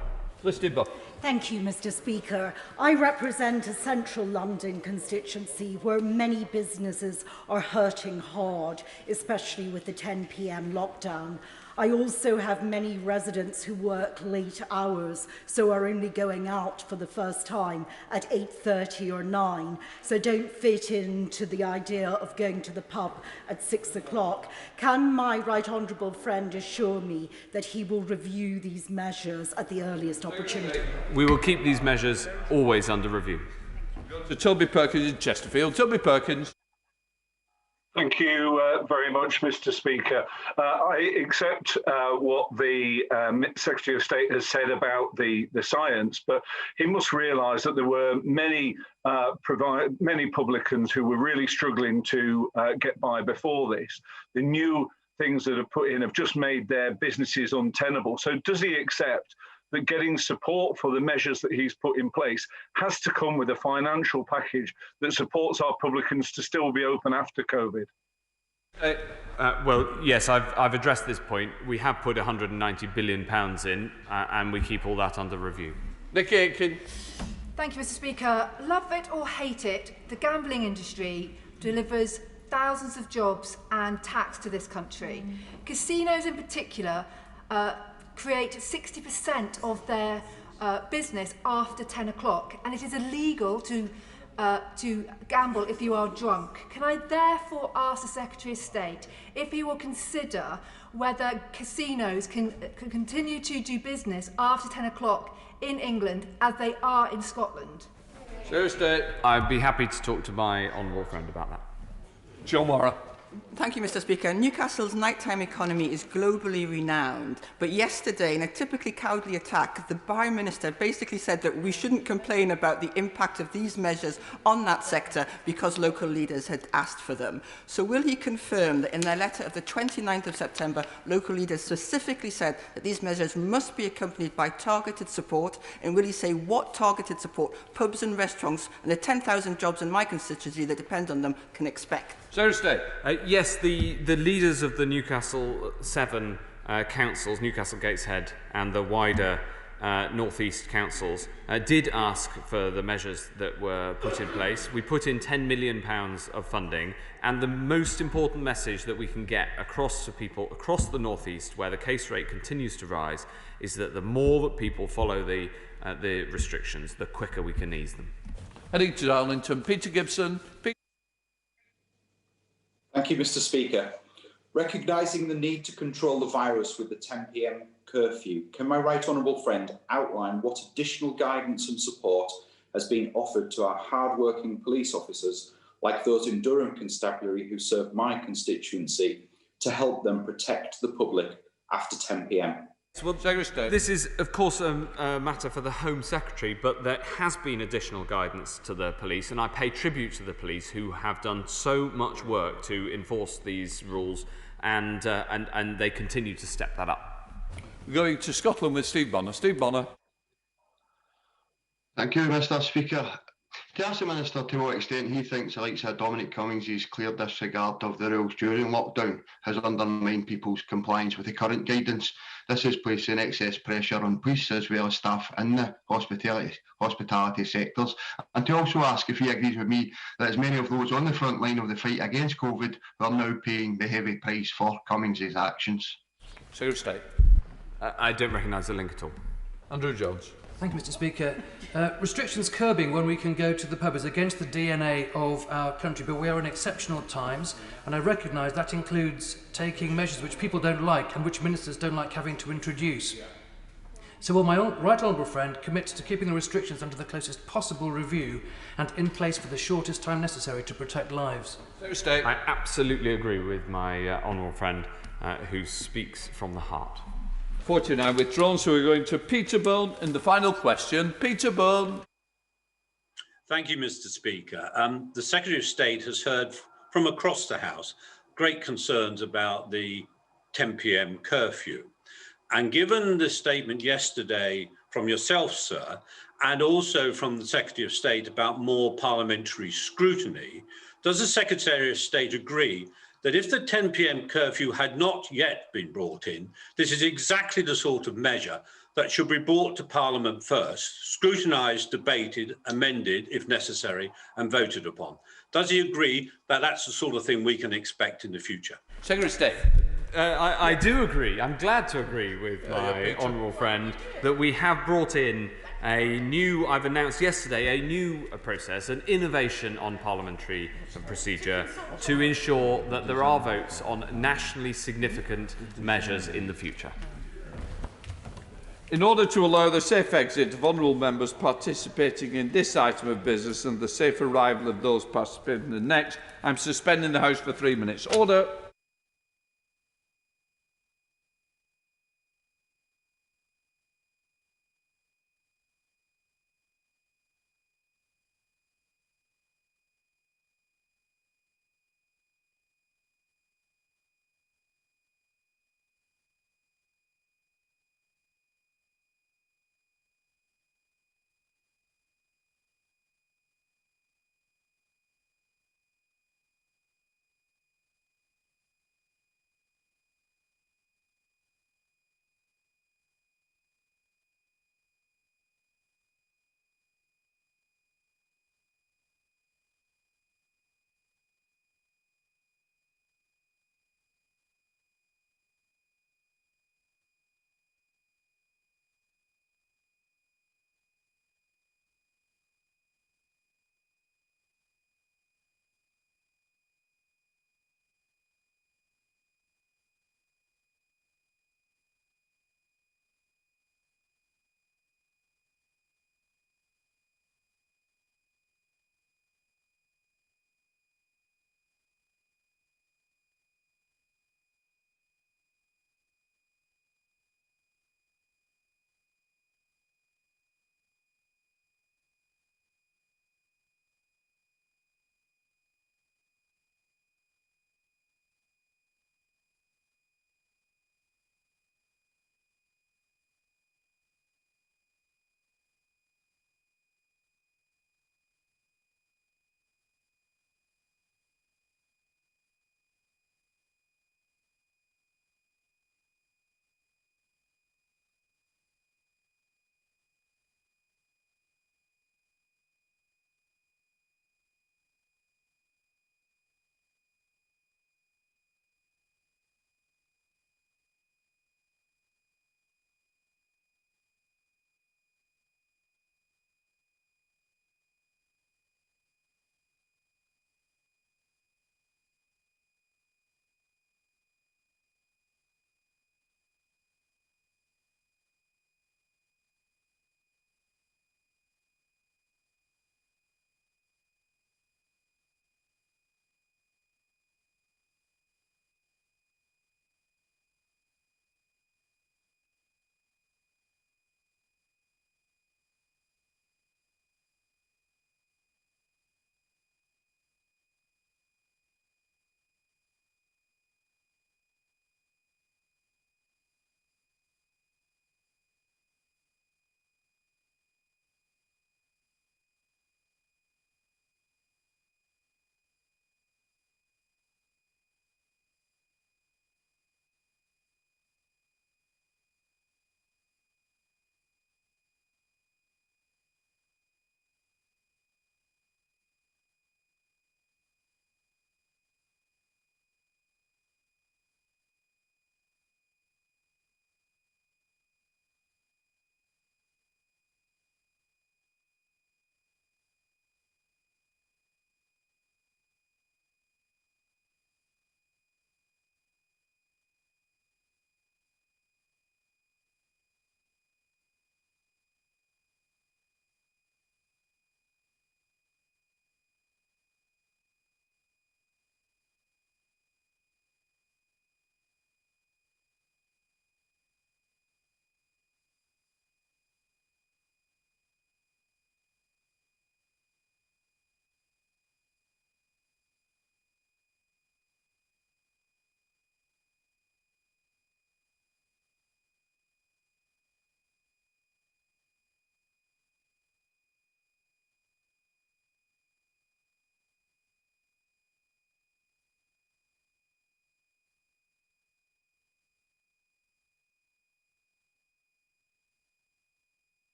Thank you, Mr. Speaker. I represent a central London constituency where many businesses are hurting hard, especially with the 10 p.m. lockdown. I also have many residents who work late hours, so are only going out for the first time at 8:30 or 9, so don't fit into the idea of going to the pub at 6 o'clock. Can my right honourable friend assure me that he will review these measures at the earliest opportunity? We will keep these measures always under review. To Toby Perkins in Chesterfield. Toby Perkins. Thank you very much, Mr. Speaker. I accept what the Secretary of State has said about the science, but he must realise that there were many publicans who were really struggling to get by before this. The new things that are put in have just made their businesses untenable. So does he accept that getting support for the measures that he's put in place has to come with a financial package that supports our publicans to still be open after COVID? Well, yes, I've addressed this point. We have put £190 billion in, and we keep all that under review. Nicky Aitken. Thank you, Mr. Speaker. Love it or hate it, the gambling industry delivers thousands of jobs and tax to this country. Casinos in particular create 60% of their business after 10 o'clock, and it is illegal to gamble if you are drunk. Can I therefore ask the Secretary of State if he will consider whether casinos can continue to do business after 10 o'clock in England as they are in Scotland? Thursday. I'd be happy to talk to my honourable friend about that. Joe Morra. Thank you, Mr. Speaker. Newcastle's nighttime economy is globally renowned, but yesterday, in a typically cowardly attack, the Prime Minister basically said that we shouldn't complain about the impact of these measures on that sector because local leaders had asked for them. So will he confirm that in their letter of the 29th of September, local leaders specifically said that these measures must be accompanied by targeted support, and will he say what targeted support pubs and restaurants and the 10,000 jobs in my constituency that depend on them can expect? Thursday. Yes, the leaders of the Newcastle 7 councils, Newcastle Gateshead and the wider North East councils, did ask for the measures that were put in place. We put in £10 million of funding, and the most important message that we can get across to people across the North East, where the case rate continues to rise, is that the more that people follow the restrictions, the quicker we can ease them. Heading to Darlington, Peter Gibson. Thank you, Mr. Speaker. Recognising the need to control the virus with the 10 p.m. curfew, can my right honourable friend outline what additional guidance and support has been offered to our hard-working police officers, like those in Durham Constabulary who serve my constituency, to help them protect the public after 10 p.m? Well, this is, of course, a matter for the Home Secretary, but there has been additional guidance to the police, and I pay tribute to the police who have done so much work to enforce these rules, and they continue to step that up. We're going to Scotland with Steve Bonner. Steve Bonner. Thank you, Mr. Speaker. To ask the Minister to what extent he thinks the likes of Dominic Cummings' clear disregard of the rules during lockdown has undermined people's compliance with the current guidance. This is placing excess pressure on police as well as staff in the hospitality sectors. And to also ask if he agrees with me that as many of those on the front line of the fight against COVID are now paying the heavy price for Cummings's actions. Secretary of State. I don't recognise the link at all. Andrew Jones. Thank you, Mr. Speaker. Restrictions curbing when we can go to the pub is against the DNA of our country, but we are in exceptional times, and I recognise that includes taking measures which people don't like and which ministers don't like having to introduce. So will my right honourable friend commit to keeping the restrictions under the closest possible review and in place for the shortest time necessary to protect lives? I absolutely agree with my honourable friend who speaks from the heart. 49 withdrawn, so we're going to Peter Byrne in the final question. Peter Byrne. Thank you, Mr. Speaker. The Secretary of State has heard from across the House great concerns about the 10 p.m. curfew. And given the statement yesterday from yourself, sir, and also from the Secretary of State about more parliamentary scrutiny, does the Secretary of State agree that if the 10 p.m. curfew had not yet been brought in, this is exactly the sort of measure that should be brought to Parliament first, scrutinised, debated, amended if necessary, and voted upon? Does he agree that that's the sort of thing we can expect in the future? Secretary of State. I do agree. I'm glad to agree with my honourable friend that we have brought in I've announced yesterday, a new process, an innovation on parliamentary procedure to ensure that there are votes on nationally significant measures in the future. In order to allow the safe exit of honourable members participating in this item of business and the safe arrival of those participating in the next, I'm suspending the House for 3 minutes. Order.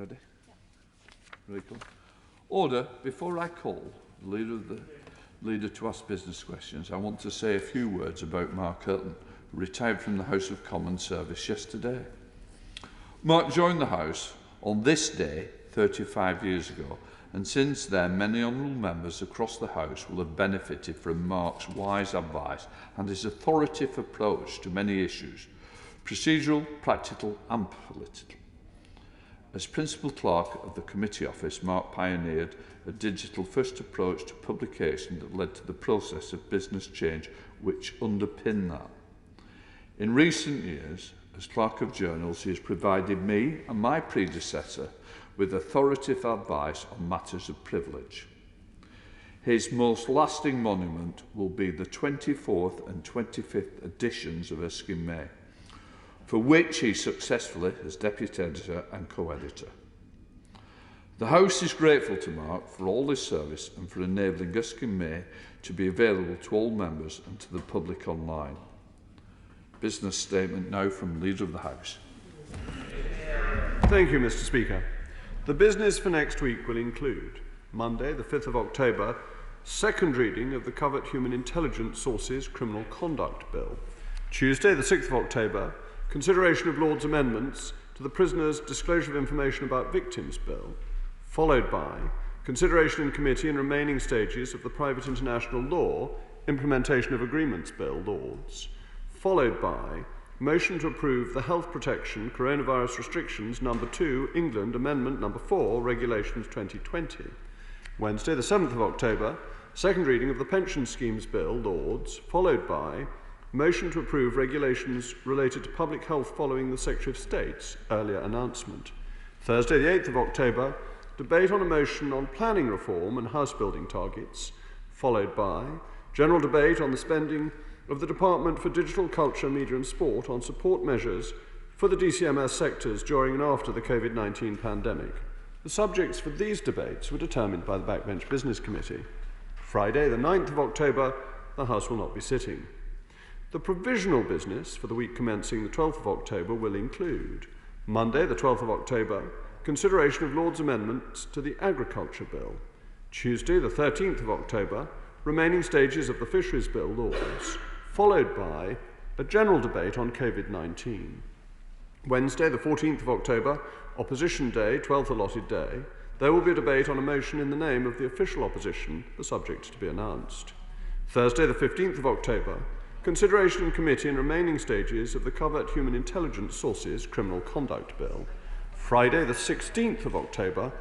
ready? Very cool. Order. Before I call the leader to ask business questions, I want to say a few words about Mark Hilton, who retired from the House of Commons service yesterday. Mark joined the House on this day 35 years ago, and since then many honourable members across the House will have benefited from Mark's wise advice and his authoritative approach to many issues, procedural, practical and political. As Principal Clerk of the Committee Office, Mark pioneered a digital-first approach to publication that led to the process of business change which underpinned that. In recent years, as Clerk of Journals, he has provided me and my predecessor with authoritative advice on matters of privilege. His most lasting monument will be the 24th and 25th editions of Erskine May, for which he successfully as Deputy Editor and Co-Editor. The House is grateful to Mark for all his service and for enabling Erskine May to be available to all members and to the public online. Business statement now from Leader of the House. Thank you, Mr. Speaker. The business for next week will include Monday, the 5th of October, second reading of the Covert Human Intelligence Sources Criminal Conduct Bill. Tuesday, the 6th of October, consideration of Lord's amendments to the Prisoner's Disclosure of Information about Victims Bill, followed by consideration in committee and remaining stages of the Private International Law Implementation of Agreements Bill, Lords, followed by motion to approve the Health Protection Coronavirus Restrictions No. 2, England Amendment No. 4, Regulations 2020. Wednesday, the 7th of October, second reading of the Pension Schemes Bill, Lords, followed by motion to approve regulations related to public health following the Secretary of State's earlier announcement. Thursday, the 8th of October, debate on a motion on planning reform and house building targets, followed by general debate on the spending of the Department for Digital Culture, Media and Sport on support measures for the DCMS sectors during and after the COVID-19 pandemic. The subjects for these debates were determined by the Backbench Business Committee. Friday, the 9th of October, the House will not be sitting. The provisional business for the week commencing the 12th of October will include Monday, the 12th of October, consideration of Lord's amendments to the Agriculture Bill. Tuesday, the 13th of October, remaining stages of the Fisheries Bill, Lords, followed by a general debate on COVID-19. Wednesday, the 14th of October, Opposition Day, 12th allotted day, there will be a debate on a motion in the name of the official opposition, the subject to be announced. Thursday, the 15th of October, consideration in committee and remaining stages of the Covert Human Intelligence Sources Criminal Conduct Bill. Friday, the 16th of October,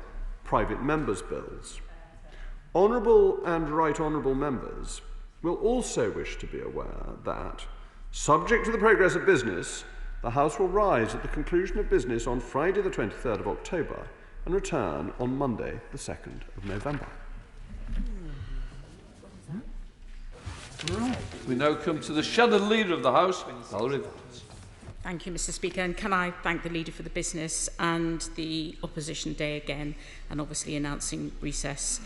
private members' bills. Honourable and right honourable members will also wish to be aware that, subject to the progress of business, the House will rise at the conclusion of business on Friday the 23rd of October and return on Monday the 2nd of November. Right. We now come to the Shadow Leader of the House, Valerie Vance. Thank you, Mr. Speaker, and can I thank the Leader for the business and the Opposition Day again, and obviously announcing recess.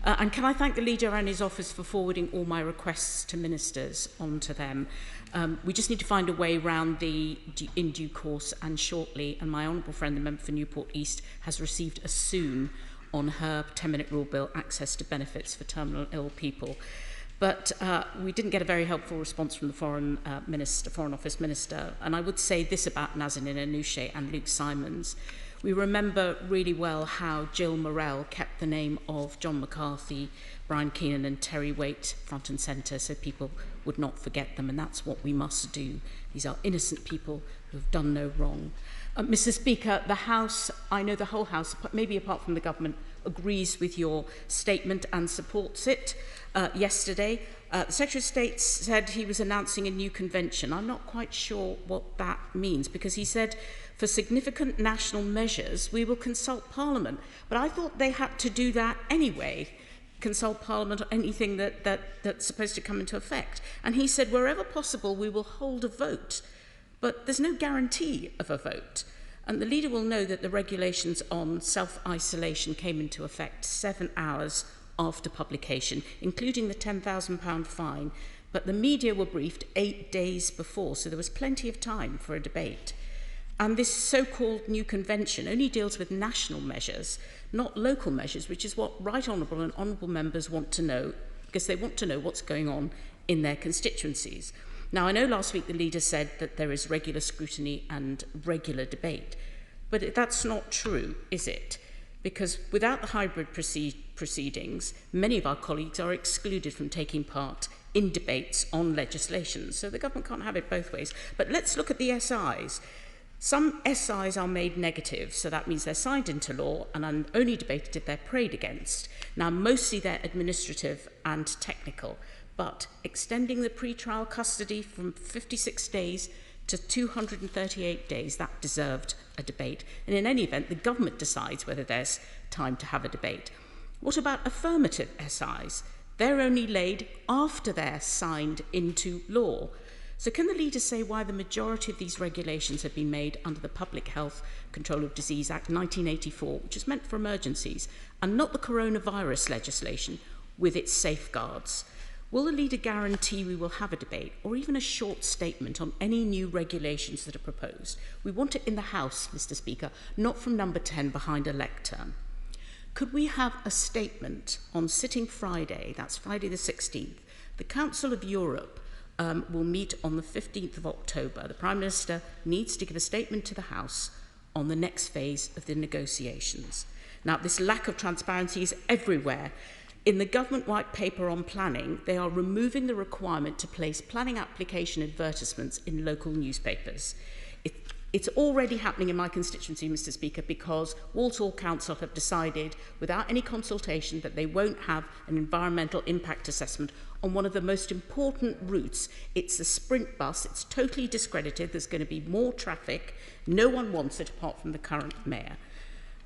And can I thank the Leader and his office for forwarding all my requests to ministers onto them. We just need to find a way around in due course and shortly, and my honourable friend, the member for Newport East, has received a soon on her 10-minute rule bill, access to benefits for terminal ill people. But we didn't get a very helpful response from the Foreign Office Minister. And I would say this about Nazanin Anousheh and Luke Simons. We remember really well how Jill Morell kept the name of John McCarthy, Brian Keenan and Terry Waite front and centre so people would not forget them, and that's what we must do. These are innocent people who have done no wrong. Mr. Speaker, the House, I know the whole House, maybe apart from the government, agrees with your statement and supports it. Yesterday, the Secretary of State said he was announcing a new convention. I'm not quite sure what that means, because he said, for significant national measures, we will consult Parliament. But I thought they had to do that anyway, consult Parliament on anything that's supposed to come into effect. And he said, wherever possible, we will hold a vote. But there's no guarantee of a vote. And the Leader will know that the regulations on self-isolation came into effect 7 hours after publication, including the £10,000 fine. But the media were briefed 8 days before, so there was plenty of time for a debate. And this so-called new convention only deals with national measures, not local measures, which is what right honourable and honourable members want to know, because they want to know what's going on in their constituencies. Now, I know last week the leader said that there is regular scrutiny and regular debate, but that's not true, is it? Because without the hybrid proceedings, many of our colleagues are excluded from taking part in debates on legislation. So the government can't have it both ways. But let's look at the SIs. Some SIs are made negative, so that means they're signed into law and are only debated if they're prayed against. Now, mostly they're administrative and technical, but extending the pre-trial custody from 56 days to 238 days, that deserved a debate. And in any event, the government decides whether there's time to have a debate. What about affirmative SIs? They're only laid after they're signed into law. So can the leader say why the majority of these regulations have been made under the Public Health Control of Disease Act 1984, which is meant for emergencies, and not the coronavirus legislation with its safeguards? Will the leader guarantee we will have a debate or even a short statement on any new regulations that are proposed? We want it in the House, Mr. Speaker, not from number 10 behind a lectern. Could we have a statement on sitting Friday, that's Friday the 16th? The Council of Europe will meet on the 15th of October. The Prime Minister needs to give a statement to the House on the next phase of the negotiations. Now, this lack of transparency is everywhere. In the government white paper on planning, they are removing the requirement to place planning application advertisements in local newspapers. It's already happening in my constituency, Mr. Speaker, because Walsall Council have decided, without any consultation, that they won't have an environmental impact assessment on one of the most important routes. It's the Sprint bus. It's totally discredited. There's going to be more traffic. No one wants it apart from the current mayor.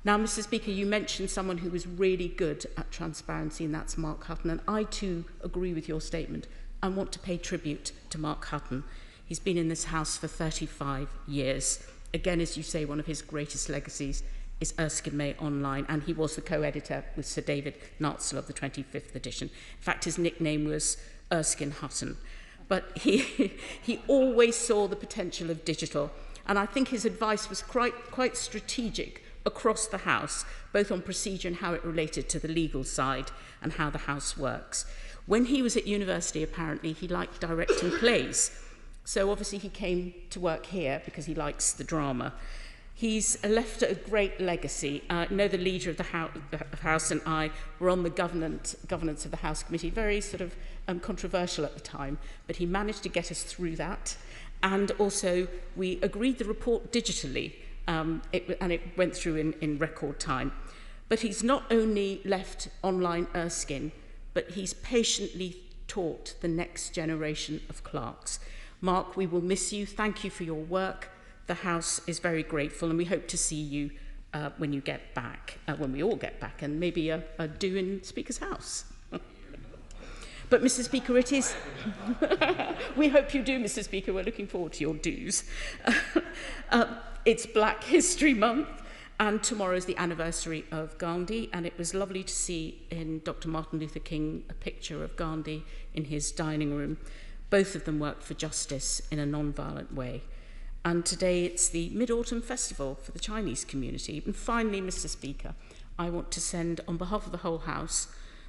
Now, Mr. Speaker, you mentioned someone who was really good at transparency, and that's Mark Hutton. And I, too, agree with your statement. I want to pay tribute to Mark Hutton. He's been in this House for 35 years. Again, as you say, one of his greatest legacies is Erskine May Online, and he was the co-editor with Sir David Nartsell of the 25th edition. In fact, his nickname was Erskine Hutton. But he always saw the potential of digital, and I think his advice was quite strategic across the House, both on procedure and how it related to the legal side and how the House works. When he was at university, apparently, he liked directing plays. So obviously he came to work here because he likes the drama. He's left a great legacy. I know the leader of the House and I were on the governance of the House Committee, very sort of controversial at the time, but he managed to get us through that. And also we agreed the report digitally, and it went through in record time. But he's not only left online Erskine, but he's patiently taught the next generation of clerks. Mark, we will miss you. Thank you for your work. The House is very grateful, and we hope to see you when you get back, when we all get back, and maybe a do in Speaker's House. But, Mr. Speaker, it is... we hope you do, Mr. Speaker. We're looking forward to your do's. It's Black History Month, and tomorrow is the anniversary of Gandhi, and it was lovely to see in Dr. Martin Luther King a picture of Gandhi in his dining room. Both of them worked for justice in a non-violent way. And today it's the Mid-Autumn Festival for the Chinese community. And finally, Mr. Speaker, I want to send, on behalf of the whole House,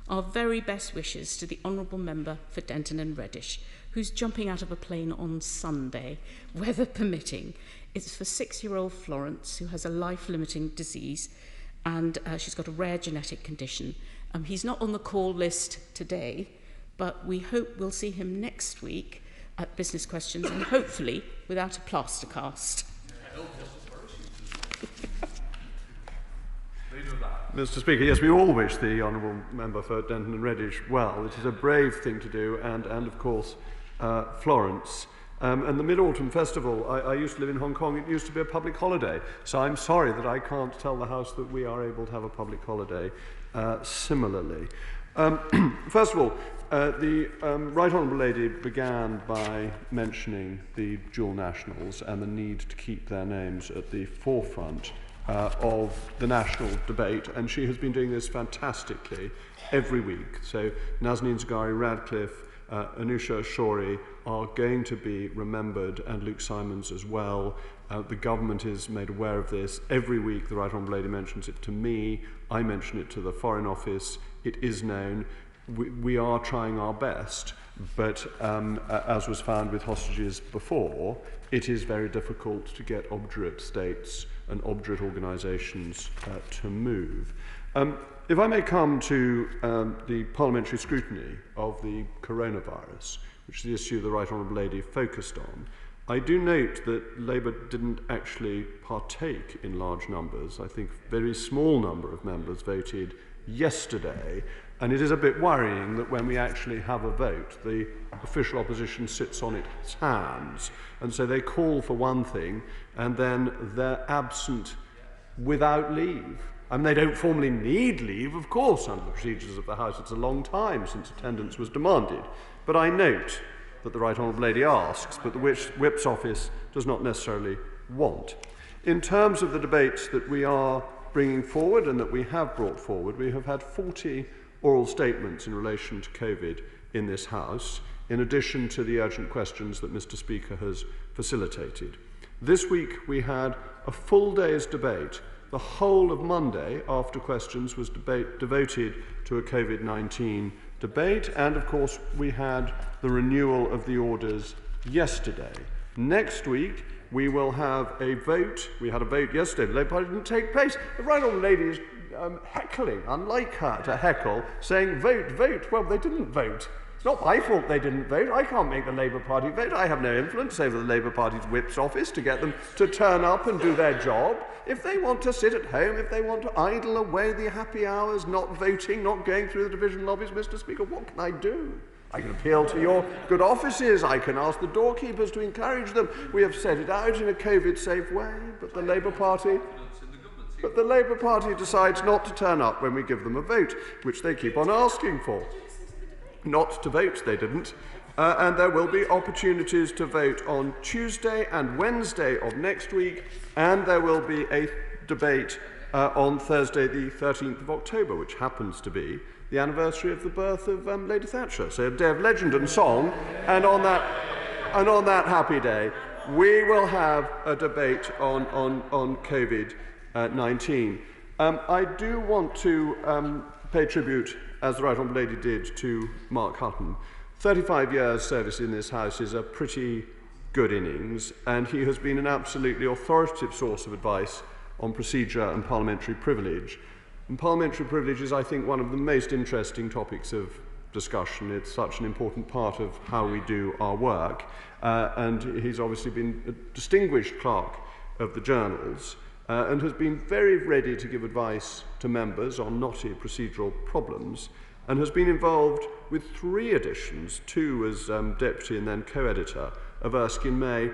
our very best wishes to the Honourable Member for Denton and Reddish, who's jumping out of a plane on Sunday, weather permitting. It's for 6-year-old Florence, who has a life-limiting disease, and she's got a rare genetic condition. He's not on the call list today, but we hope we'll see him next week at Business Questions, and hopefully without a plaster cast. Mr. Speaker, yes, we all wish the Honourable Member for Denton and Reddish well. It is a brave thing to do, and of course, Florence. And the Mid-Autumn Festival, I used to live in Hong Kong, it used to be a public holiday, so I'm sorry that I can't tell the House that we are able to have a public holiday similarly. First of all, the Right Honourable Lady began by mentioning the dual nationals and the need to keep their names at the forefront of the national debate, and she has been doing this fantastically every week. So Nazanin Zaghari-Ratcliffe, Anusha Shori are going to be remembered, and Luke Simons as well. The government is made aware of this. Every week the Right Honourable Lady mentions it to me. I mention it to the Foreign Office. It is known. We are trying our best, but as was found with hostages before, it is very difficult to get obdurate states and obdurate organisations to move. If I may come to the parliamentary scrutiny of the coronavirus, which is the issue the Right Honourable Lady focused on, I do note that Labour didn't actually partake in large numbers. I think a very small number of members voted yesterday, and it is a bit worrying that when we actually have a vote, the official opposition sits on its hands, and so they call for one thing, and then they're absent without leave. I mean, they don't formally need leave, of course, under the procedures of the House. It's a long time since attendance was demanded. But I note that the Right Honourable Lady asks, but the Whip's office does not necessarily want. In terms of the debates that we are bringing forward and that we have brought forward, we have had 40 oral statements in relation to COVID in this House, in addition to the urgent questions that Mr. Speaker has facilitated. This week we had a full day's debate. The whole of Monday, after questions, was devoted to a COVID-19 debate, and of course we had the renewal of the orders yesterday. Next week we will have a vote. We had a vote yesterday. The Labour Party didn't take place. The Right Honourable Lady is heckling, unlike her to heckle, saying vote, vote. Well, they didn't vote. It's not my fault they didn't vote. I can't make the Labour Party vote. I have no influence over the Labour Party's Whip's office to get them to turn up and do their job. If they want to sit at home, if they want to idle away the happy hours, not voting, not going through the division lobbies, Mr. Speaker, what can I do? I can appeal to your good offices. I can ask the doorkeepers to encourage them. We have set it out in a COVID-safe way, but the Labour Party decides not to turn up when we give them a vote, which they keep on asking for. Not to vote, they didn't. And there will be opportunities to vote on Tuesday and Wednesday of next week, and there will be a debate on Thursday the 13th of October, which happens to be the anniversary of the birth of Lady Thatcher. So a day of legend and song, and on that happy day, we will have a debate on COVID-19. I do want to pay tribute, as the Right Honourable Lady did, to Mark Hutton. 35 years service in this House is a pretty good innings, and he has been an absolutely authoritative source of advice on procedure and parliamentary privilege. And parliamentary privilege is, I think, one of the most interesting topics of discussion. It's such an important part of how we do our work, and he's obviously been a distinguished clerk of the journals, and has been very ready to give advice to members on knotty procedural problems, and has been involved with 3 editions, 2 as deputy and then co-editor of Erskine May.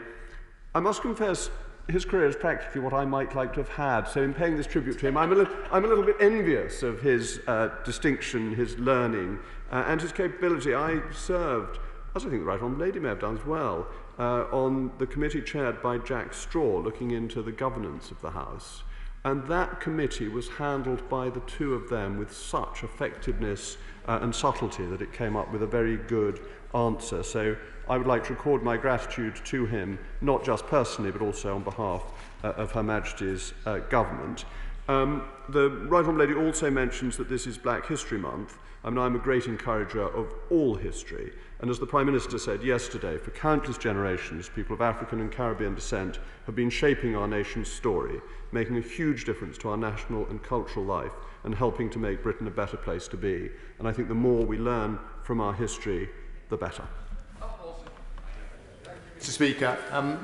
I must confess, his career is practically what I might like to have had, so in paying this tribute to him, I'm a little bit envious of his distinction, his learning, and his capability. I served, as I think the Right Honourable Lady may have done as well, on the committee chaired by Jack Straw, looking into the governance of the House. And that committee was handled by the 2 of them with such effectiveness and subtlety that it came up with a very good answer. So I would like to record my gratitude to him, not just personally, but also on behalf of Her Majesty's government. The Right Honourable Lady also mentions that this is Black History Month. I'm a great encourager of all history. And as the Prime Minister said yesterday, for countless generations, people of African and Caribbean descent have been shaping our nation's story, making a huge difference to our national and cultural life, and helping to make Britain a better place to be. And I think the more we learn from our history, the better. Mr. Speaker,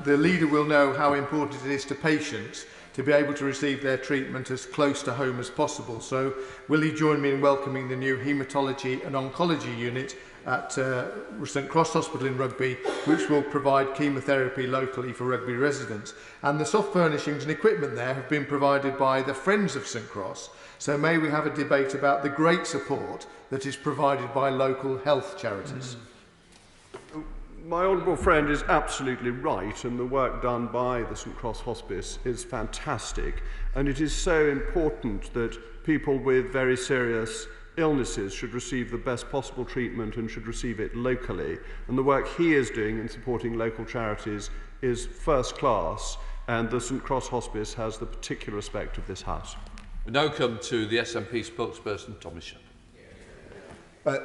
the leader will know how important it is to patients to be able to receive their treatment as close to home as possible. So will he join me in welcoming the new Haematology and Oncology unit at St Cross Hospital in Rugby, which will provide chemotherapy locally for Rugby residents. And the soft furnishings and equipment there have been provided by the Friends of St Cross. So may we have a debate about the great support that is provided by local health charities. My honourable friend is absolutely right, and the work done by the St Cross Hospice is fantastic, and it is so important that people with very serious illnesses should receive the best possible treatment and should receive it locally, and the work he is doing in supporting local charities is first class, and the St Cross Hospice has the particular respect of this House. We now come to the SNP spokesperson, Thomas Shepherd.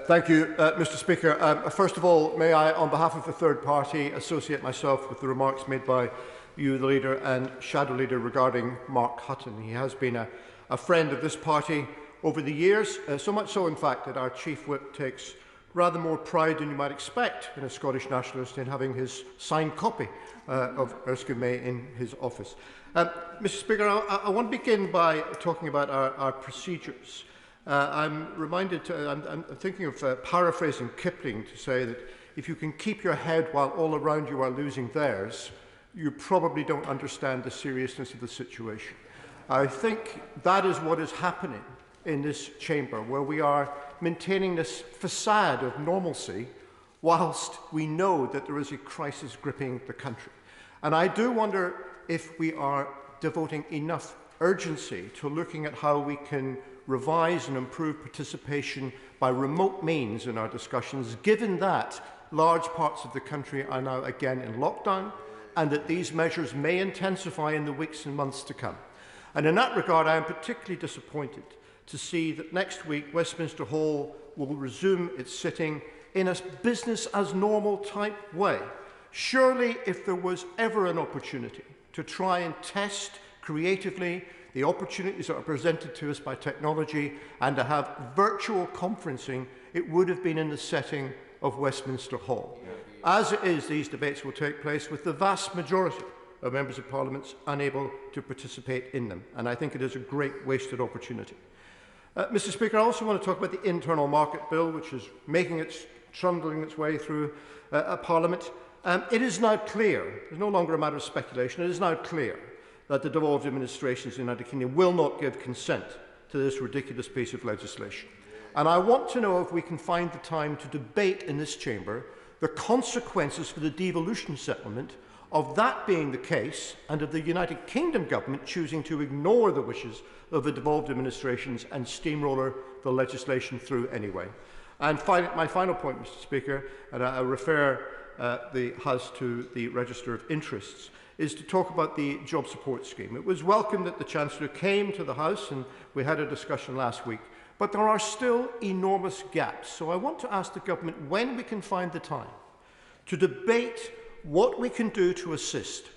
Thank you, Mr Speaker. First of all, may I, on behalf of the third party, associate myself with the remarks made by you, the Leader, and Shadow Leader regarding Mark Hutton. He has been a friend of this party over the years, so much so, in fact, that our Chief Whip takes rather more pride than you might expect in a Scottish nationalist in having his signed copy of Erskine May in his office. Mr Speaker, I want to begin by talking about our procedures. I'm thinking of paraphrasing Kipling to say that if you can keep your head while all around you are losing theirs, you probably don't understand the seriousness of the situation. I think that is what is happening in this chamber, where we are maintaining this facade of normalcy whilst we know that there is a crisis gripping the country. And I do wonder if we are devoting enough urgency to looking at how we can revise and improve participation by remote means in our discussions, given that large parts of the country are now again in lockdown and that these measures may intensify in the weeks and months to come. And in that regard, I am particularly disappointed to see that next week Westminster Hall will resume its sitting in a business as normal type way. Surely, if there was ever an opportunity to try and test creatively the opportunities that are presented to us by technology and to have virtual conferencing, it would have been in the setting of Westminster Hall. As it is, these debates will take place with the vast majority of members of Parliament unable to participate in them, and I think it is a great wasted opportunity. Mr Speaker, I also want to talk about the Internal Market Bill, which is trundling its way through Parliament. It is now clear, it's no longer a matter of speculation, it is now clear that the devolved administrations in the United Kingdom will not give consent to this ridiculous piece of legislation. And I want to know if we can find the time to debate in this chamber the consequences for the devolution settlement of that being the case and of the United Kingdom government choosing to ignore the wishes of the devolved administrations and steamroller the legislation through anyway. And my final point, Mr Speaker, and I refer the House to the Register of Interests, is to talk about the job support scheme. It was welcome that the Chancellor came to the House and we had a discussion last week, but there are still enormous gaps. So I want to ask the government when we can find the time to debate what we can do to assist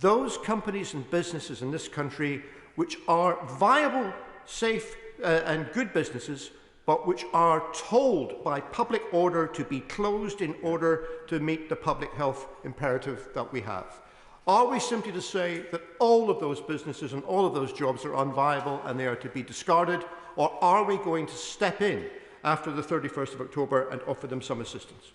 those companies and businesses in this country which are viable, safe and good businesses, but which are told by public order to be closed in order to meet the public health imperative that we have. Are we simply to say that all of those businesses and all of those jobs are unviable and they are to be discarded, or are we going to step in after the 31st of October and offer them some assistance?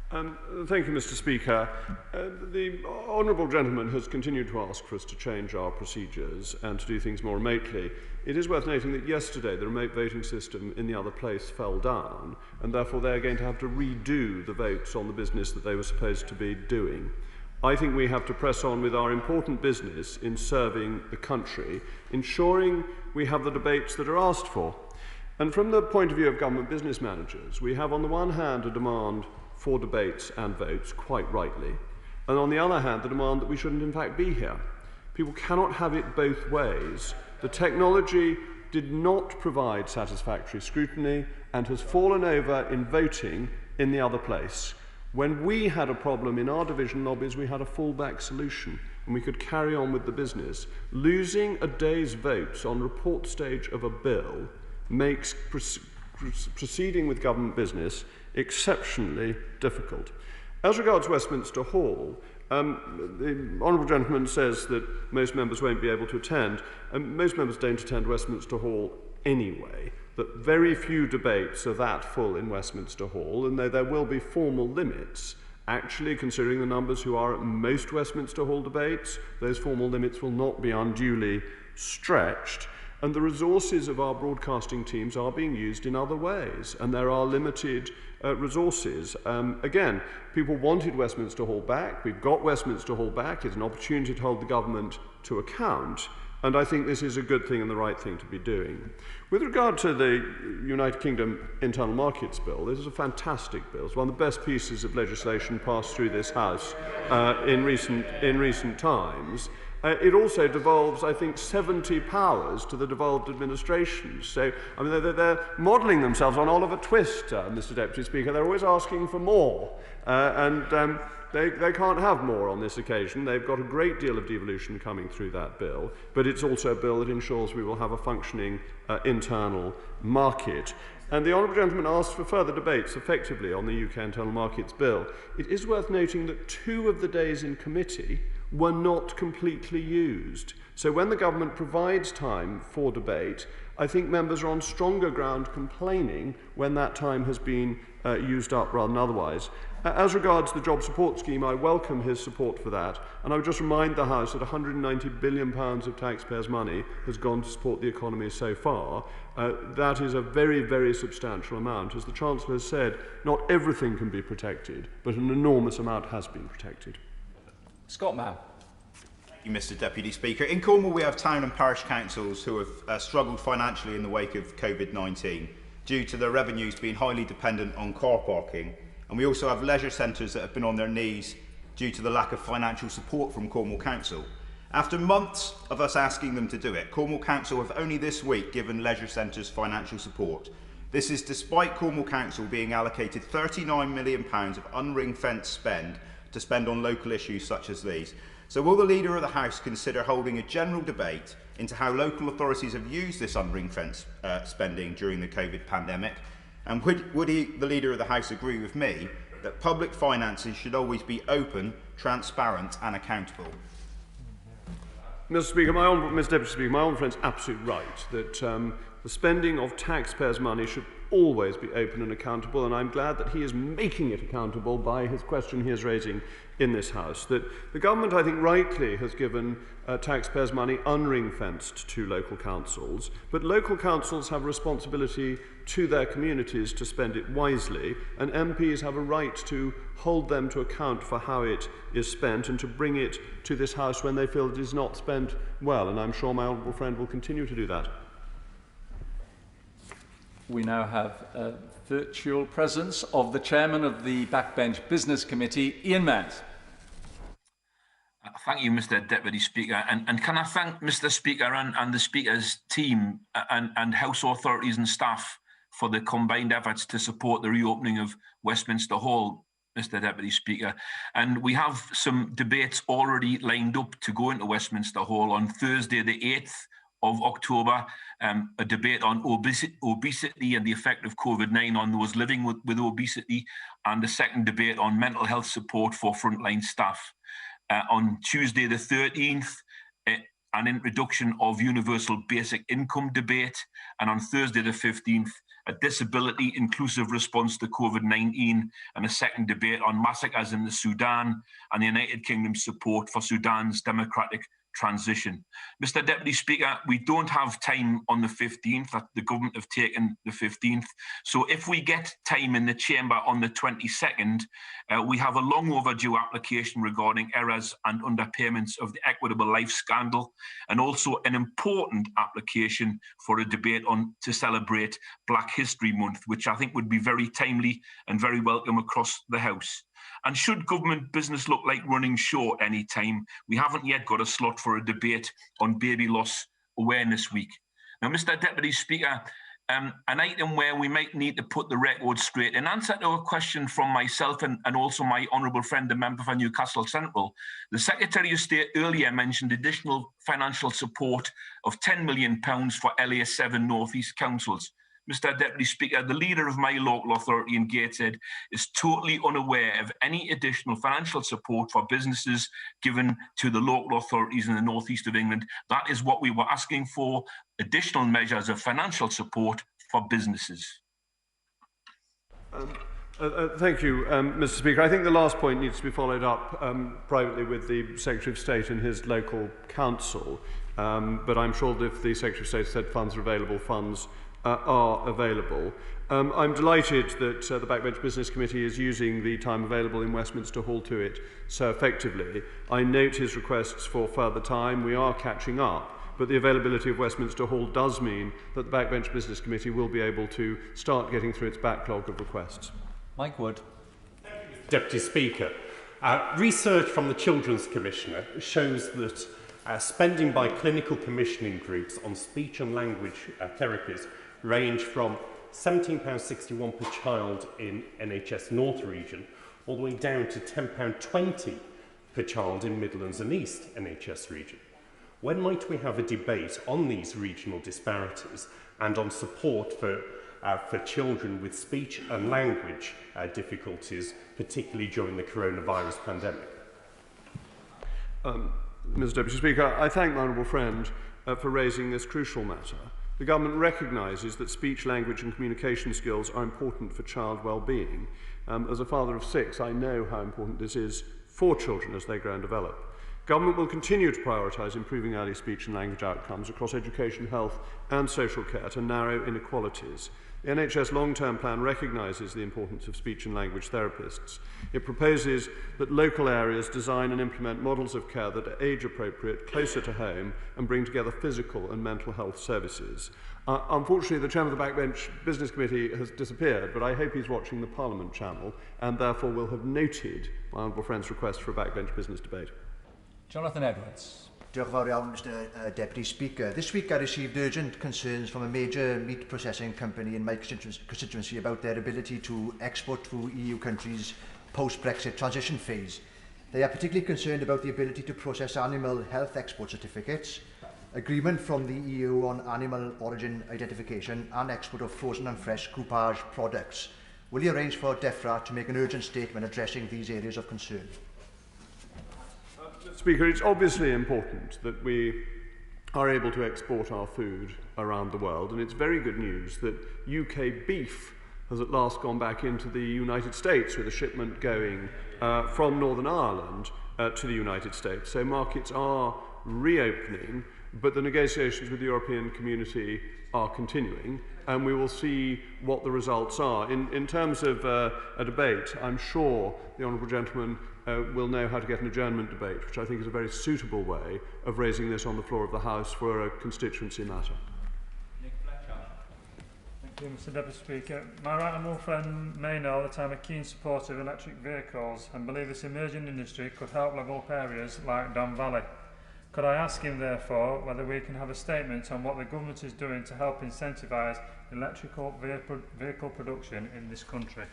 Thank you, Mr Speaker. The honourable gentleman has continued to ask for us to change our procedures and to do things more remotely. It is worth noting that yesterday the remote voting system in the other place fell down, and therefore they are going to have to redo the votes on the business that they were supposed to be doing. I think we have to press on with our important business in serving the country, ensuring we have the debates that are asked for. And from the point of view of government business managers, we have on the one hand a demand for debates and votes, quite rightly, and on the other hand the demand that we shouldn't in fact be here. People cannot have it both ways. The technology did not provide satisfactory scrutiny and has fallen over in voting in the other place. When we had a problem in our division lobbies, we had a fallback solution and we could carry on with the business. Losing a day's votes on report stage of a bill makes proceeding with government business exceptionally difficult. As regards Westminster Hall, the honourable gentleman says that most members won't be able to attend. Most members don't attend Westminster Hall anyway. That very few debates are that full in Westminster Hall, and though there will be formal limits, actually, considering the numbers who are at most Westminster Hall debates, those formal limits will not be unduly stretched, and the resources of our broadcasting teams are being used in other ways, and there are limited resources. Again, people wanted Westminster Hall back. We've got Westminster Hall back. It's an opportunity to hold the government to account. And I think this is a good thing and the right thing to be doing. With regard to the United Kingdom Internal Markets Bill, this is a fantastic bill. It's one of the best pieces of legislation passed through this House in recent times. It also devolves, I think, 70 powers to the devolved administrations. So, I mean, they're modelling themselves on Oliver Twist, Mr. Deputy Speaker. They're always asking for more. They can't have more on this occasion. They've got a great deal of devolution coming through that bill, but it's also a bill that ensures we will have a functioning internal market. And the Honourable Gentleman asked for further debates, effectively, on the UK Internal Markets Bill. It is worth noting that 2 of the days in committee were not completely used. So when the government provides time for debate, I think members are on stronger ground complaining when that time has been used up rather than otherwise. As regards the job support scheme, I welcome his support for that, and I would just remind the House that £190 billion of taxpayers' money has gone to support the economy so far. That is a very, very substantial amount. As the Chancellor has said, not everything can be protected, but an enormous amount has been protected. Scott Mann. Thank you, Mr. Deputy Speaker. In Cornwall, we have town and parish councils who have struggled financially in the wake of COVID-19 due to their revenues being highly dependent on car parking. And we also have leisure centres that have been on their knees due to the lack of financial support from Cornwall Council. After months of us asking them to do it, Cornwall Council have only this week given leisure centres financial support. This is despite Cornwall Council being allocated £39 million of unring-fenced spend to spend on local issues such as these. So will the Leader of the House consider holding a general debate into how local authorities have used this unring-fenced spending during the COVID pandemic? And would the Leader of the House agree with me that public finances should always be open, transparent and accountable? Mr. Deputy Speaker, my honourable friend is absolutely right that the spending of taxpayers' money should always be open and accountable, and I'm glad that he is making it accountable by his question he is raising in this House. That the government, I think, rightly has given taxpayers' money unring-fenced to local councils, but local councils have a responsibility to their communities to spend it wisely, and MPs have a right to hold them to account for how it is spent and to bring it to this House when they feel it is not spent well, and I'm sure my honourable friend will continue to do that. We now have a virtual presence of the Chairman of the Backbench Business Committee, Ian Mans. Thank you, Mr. Deputy Speaker. And can I thank Mr. Speaker and the Speaker's team and House authorities and staff for the combined efforts to support the reopening of Westminster Hall, Mr. Deputy Speaker. And we have some debates already lined up to go into Westminster Hall on Thursday, the 8th of October, a debate on obesity and the effect of COVID-19 on those living with obesity, and a second debate on mental health support for frontline staff. On Tuesday the 13th, an introduction of universal basic income debate, and on Thursday the 15th, a disability inclusive response to COVID-19, and a second debate on massacres in the Sudan and the United Kingdom's support for Sudan's democratic transition. Mr. Deputy Speaker, we don't have time on the 15th. The government have taken the 15th. So if we get time in the chamber on the 22nd, we have a long overdue application regarding errors and underpayments of the Equitable Life scandal, and also an important application for a debate on to celebrate Black History Month, which I think would be very timely and very welcome across the House. And should government business look like running short any time, we haven't yet got a slot for a debate on Baby Loss Awareness Week. Now, Mr. Deputy Speaker, an item where we might need to put the record straight. In answer to a question from myself and also my honourable friend, the member for Newcastle Central, the Secretary of State earlier mentioned additional financial support of £10 million for LA7 North East councils. Mr. Deputy Speaker, the leader of my local authority in Gateshead is totally unaware of any additional financial support for businesses given to the local authorities in the northeast of England. That is what we were asking for, additional measures of financial support for businesses. Thank you, Mr. Speaker. I think the last point needs to be followed up privately with the Secretary of State and his local council. But I'm sure that if the Secretary of State said funds are available, funds are available. I'm delighted that the Backbench Business Committee is using the time available in Westminster Hall to it so effectively. I note his requests for further time. We are catching up, but the availability of Westminster Hall does mean that the Backbench Business Committee will be able to start getting through its backlog of requests. Mike Wood. Deputy Speaker, research from the Children's Commissioner shows that spending by clinical commissioning groups on speech and language therapies range from £17.61 per child in NHS North region all the way down to £10.20 per child in Midlands and East NHS region. When might we have a debate on these regional disparities and on support for children with speech and language difficulties, particularly during the coronavirus pandemic? Mr. Deputy Speaker, I thank my honourable friend for raising this crucial matter. The government recognises that speech, language and communication skills are important for child well-being. As a father of 6, I know how important this is for children as they grow and develop. Government will continue to prioritise improving early speech and language outcomes across education, health and social care to narrow inequalities. The NHS long-term plan recognises the importance of speech and language therapists. It proposes that local areas design and implement models of care that are age-appropriate, closer to home, and bring together physical and mental health services. Unfortunately, the chairman of the Backbench Business Committee has disappeared, but I hope he's watching the Parliament channel and therefore will have noted my honourable friend's request for a Backbench Business debate. Jonathan Edwards. Diolch fawr iawn, Mr Deputy Speaker. This week I received urgent concerns from a major meat processing company in my constituency about their ability to export to EU countries post-Brexit transition phase. They are particularly concerned about the ability to process animal health export certificates, agreement from the EU on animal origin identification and export of frozen and fresh coupage products. Will you arrange for DEFRA to make an urgent statement addressing these areas of concern? Speaker, it's obviously important that we are able to export our food around the world, and it's very good news that UK beef has at last gone back into the United States with a shipment going from Northern Ireland to the United States. So markets are reopening, but the negotiations with the European community are continuing, and we will see what the results are. In terms of a debate, I'm sure the honourable gentleman will know how to get an adjournment debate, which I think is a very suitable way of raising this on the floor of the House for a constituency matter. Thank you, Mr Deputy Speaker. My right honourable friend may know that I'm a keen supporter of electric vehicles and believe this emerging industry could help level up areas like Don Valley. Could I ask him, therefore, whether we can have a statement on what the government is doing to help incentivise electrical vehicle production in this country?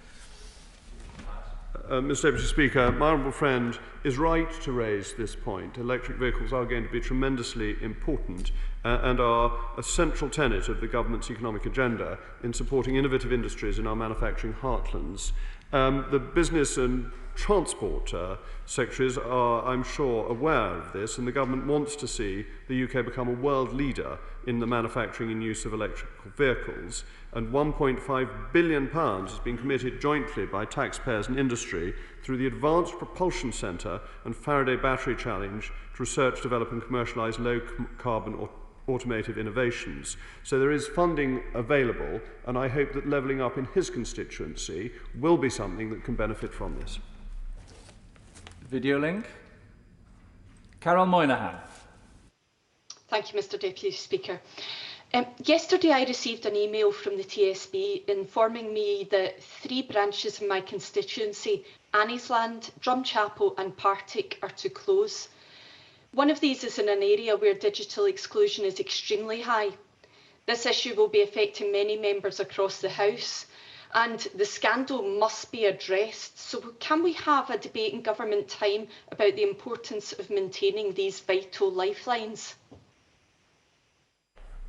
Mr Deputy Speaker, my honourable friend is right to raise this point. Electric vehicles are going to be tremendously important and are a central tenet of the government's economic agenda in supporting innovative industries in our manufacturing heartlands. The business and transport secretaries are, I'm sure, aware of this, and the government wants to see the UK become a world leader in the manufacturing and use of electrical vehicles, and £1.5 billion has been committed jointly by taxpayers and industry through the Advanced Propulsion Centre and Faraday Battery Challenge to research, develop and commercialise low-carbon automotive innovations. So there is funding available, and I hope that levelling up in his constituency will be something that can benefit from this. Video link. Carol Moynihan. Thank you, Mr Deputy Speaker. Yesterday I received an email from the TSB informing me that 3 branches in my constituency, Anniesland, Drumchapel and Partick, are to close. One of these is in an area where digital exclusion is extremely high. This issue will be affecting many members across the House, and the scandal must be addressed. So can we have a debate in government time about the importance of maintaining these vital lifelines?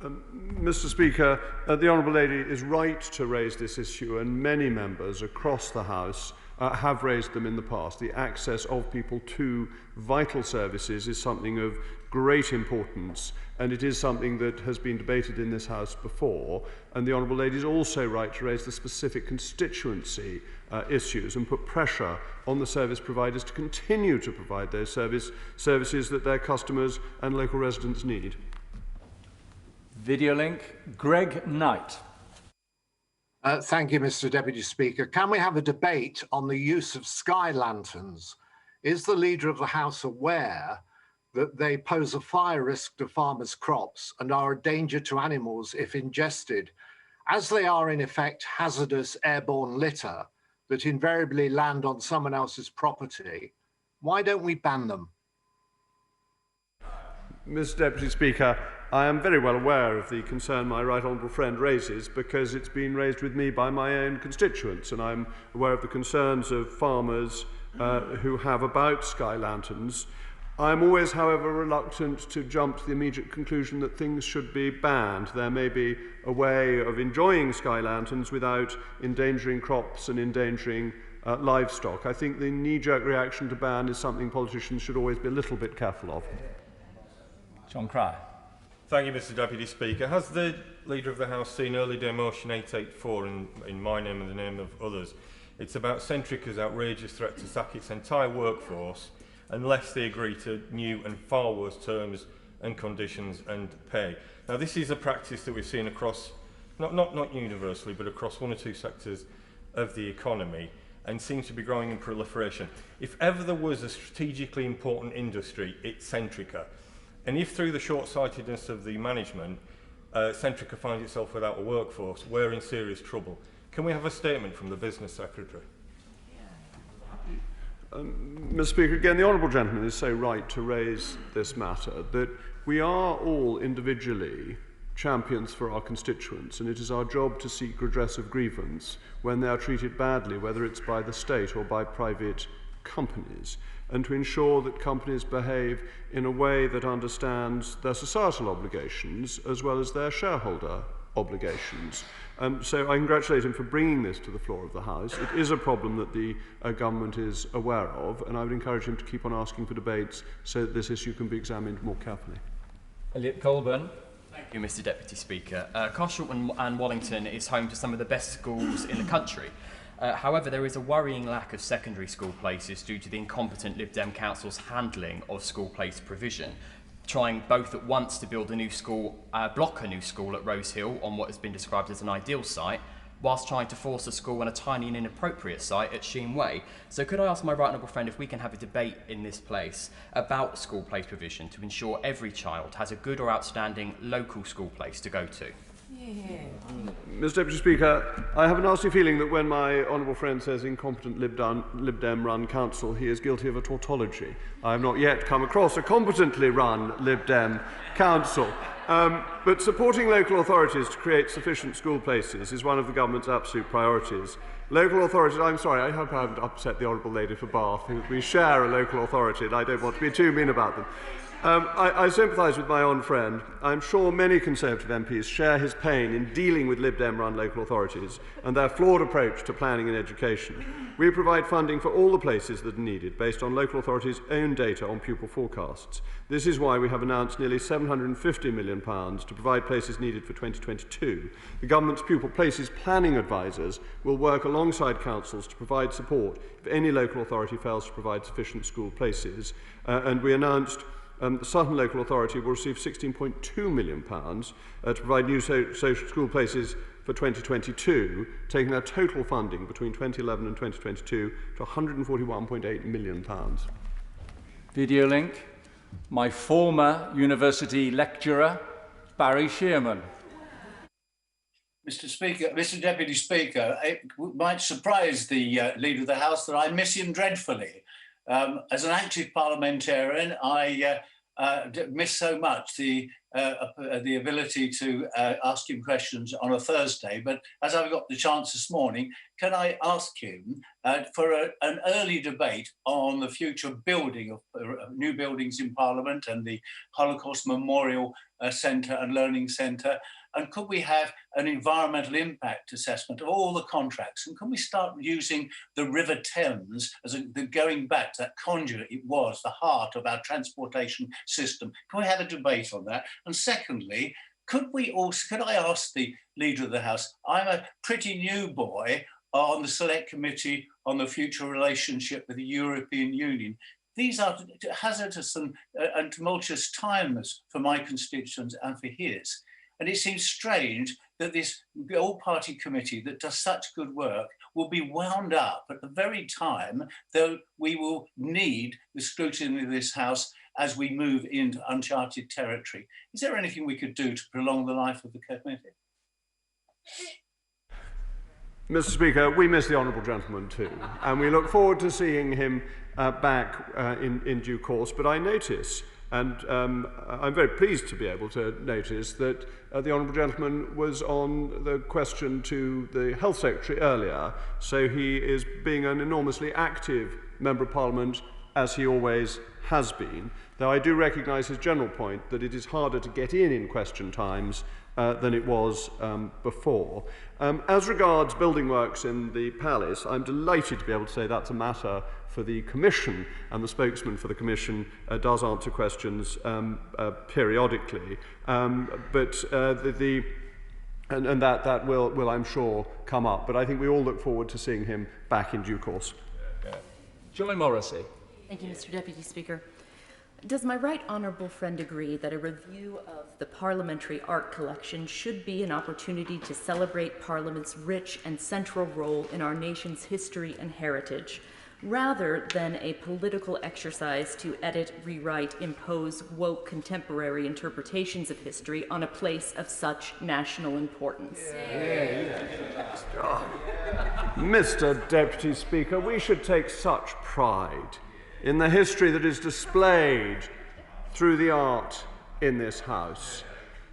Mr Speaker, the Honourable Lady is right to raise this issue, and many members across the House have raised them in the past. The access of people to vital services is something of great importance, and it is something that has been debated in this House before, and the Honourable Lady is also right to raise the specific constituency issues and put pressure on the service providers to continue to provide those services that their customers and local residents need. Video link. Greg Knight. Thank you, Mr Deputy Speaker. Can we have a debate on the use of sky lanterns? Is the Leader of the House aware that they pose a fire risk to farmers' crops and are a danger to animals if ingested, as they are in effect hazardous airborne litter that invariably land on someone else's property. Why don't we ban them? Mr. Deputy Speaker, I am very well aware of the concern my right honourable friend raises because it's been raised with me by my own constituents, and I'm aware of the concerns of farmers who have about sky lanterns. I'm always, however, reluctant to jump to the immediate conclusion that things should be banned. There may be a way of enjoying sky lanterns without endangering crops and endangering livestock. I think the knee-jerk reaction to ban is something politicians should always be a little bit careful of. John Cry. Thank you, Mr. Deputy Speaker. Has the Leader of the House seen Early Day Motion 884 in my name and the name of others? It's about Centrica's outrageous threat to sack its entire workforce unless they agree to new and far worse terms and conditions and pay. Now, this is a practice that we've seen across, not universally, but across one or two sectors of the economy, and seems to be growing in proliferation. If ever there was a strategically important industry, it's Centrica. And if through the short-sightedness of the management, Centrica finds itself without a workforce, we're in serious trouble. Can we have a statement from the Business Secretary? Mr. Speaker, again, the honourable gentleman is so right to raise this matter that we are all individually champions for our constituents, and it is our job to seek redress of grievance when they are treated badly, whether it's by the state or by private companies, and to ensure that companies behave in a way that understands their societal obligations as well as their shareholder obligations. So I congratulate him for bringing this to the floor of the House. It is a problem that the government is aware of, and I would encourage him to keep on asking for debates so that this issue can be examined more carefully. Elliot Colburn. Thank you, Mr. Deputy Speaker. Carshalton and Wallington is home to some of the best schools in the country. However, there is a worrying lack of secondary school places due to the incompetent Lib Dem Council's handling of school place provision, trying both at once to build a new school, block a new school at Rose Hill on what has been described as an ideal site, whilst trying to force a school on a tiny and inappropriate site at Sheen Way. So could I ask my right honourable friend if we can have a debate in this place about school place provision to ensure every child has a good or outstanding local school place to go to? Mr. Deputy Speaker, I have a nasty feeling that when my honourable friend says incompetent Lib Dem run council, he is guilty of a tautology. I have not yet come across a competently run Lib Dem council. But supporting local authorities to create sufficient school places is one of the government's absolute priorities. Local authorities, I'm sorry, I hope I haven't upset the honourable lady for Bath. We share a local authority and I don't want to be too mean about them. I sympathise with my own friend. I'm sure many Conservative MPs share his pain in dealing with Lib Dem-run local authorities and their flawed approach to planning and education. We provide funding for all the places that are needed based on local authorities' own data on pupil forecasts. This is why we have announced nearly £750 million to provide places needed for 2022. The government's pupil places planning advisors will work alongside councils to provide support if any local authority fails to provide sufficient school places. And we announced the Sutton Local Authority will receive £16.2 million to provide new social school places for 2022, taking their total funding between 2011 and 2022 to £141.8 million. Video link. My former university lecturer, Barry Shearman. Mr. Deputy Speaker, it might surprise the Leader of the House that I miss him dreadfully. As an active parliamentarian, I miss so much the ability to ask him questions on a Thursday. But as I've got the chance this morning, can I ask him for an early debate on the future building of new buildings in Parliament and the Holocaust Memorial Centre and Learning Centre? And could we have an environmental impact assessment of all the contracts? And can we start using the River Thames as going back to that conduit it was, the heart of our transportation system? Can we have a debate on that? And secondly, could I ask the Leader of the House, I'm a pretty new boy on the Select Committee on the future relationship with the European Union. These are hazardous and tumultuous times for my constituents and for his. And it seems strange that this all-party committee that does such good work will be wound up at the very time that we will need the scrutiny of this House as we move into uncharted territory. Is there anything we could do to prolong the life of the committee? Mr. Speaker, we miss the honourable gentleman too, and we look forward to seeing him back in due course. But I notice, and I'm very pleased to be able to notice, that the honourable gentleman was on the question to the Health Secretary earlier, so he is being an enormously active Member of Parliament, as he always has been, though I do recognise his general point that it is harder to get in question times than it was before. As regards building works in the Palace, I'm delighted to be able to say that's a matter for the Commission, and the spokesman for the Commission does answer questions periodically. That will, I'm sure, come up. But I think we all look forward to seeing him back in due course. Joy Morrissey. Thank you, Mr. Deputy Speaker. Does my right honourable friend agree that a review of the parliamentary art collection should be an opportunity to celebrate Parliament's rich and central role in our nation's history and heritage, rather than a political exercise to edit, rewrite, impose woke contemporary interpretations of history on a place of such national importance? Mr. Deputy Speaker, we should take such pride in the history that is displayed through the art in this House.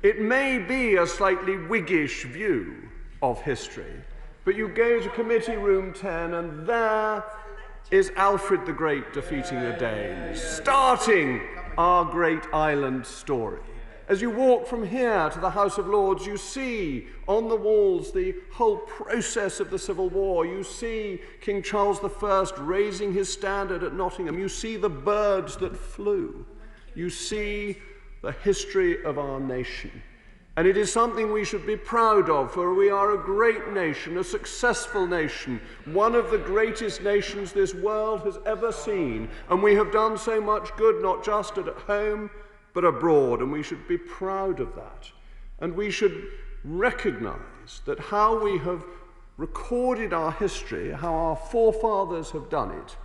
It may be a slightly Whiggish view of history, but you go to Committee Room 10 and there is Alfred the Great defeating the Danes, starting our great island story. As you walk from here to the House of Lords, you see on the walls the whole process of the Civil War. You see King Charles I raising his standard at Nottingham. You see the birds that flew. You see the history of our nation. And it is something we should be proud of, for we are a great nation, a successful nation, one of the greatest nations this world has ever seen. And we have done so much good, not just at home, but abroad, and we should be proud of that. And we should recognise that how we have recorded our history, how our forefathers have done it,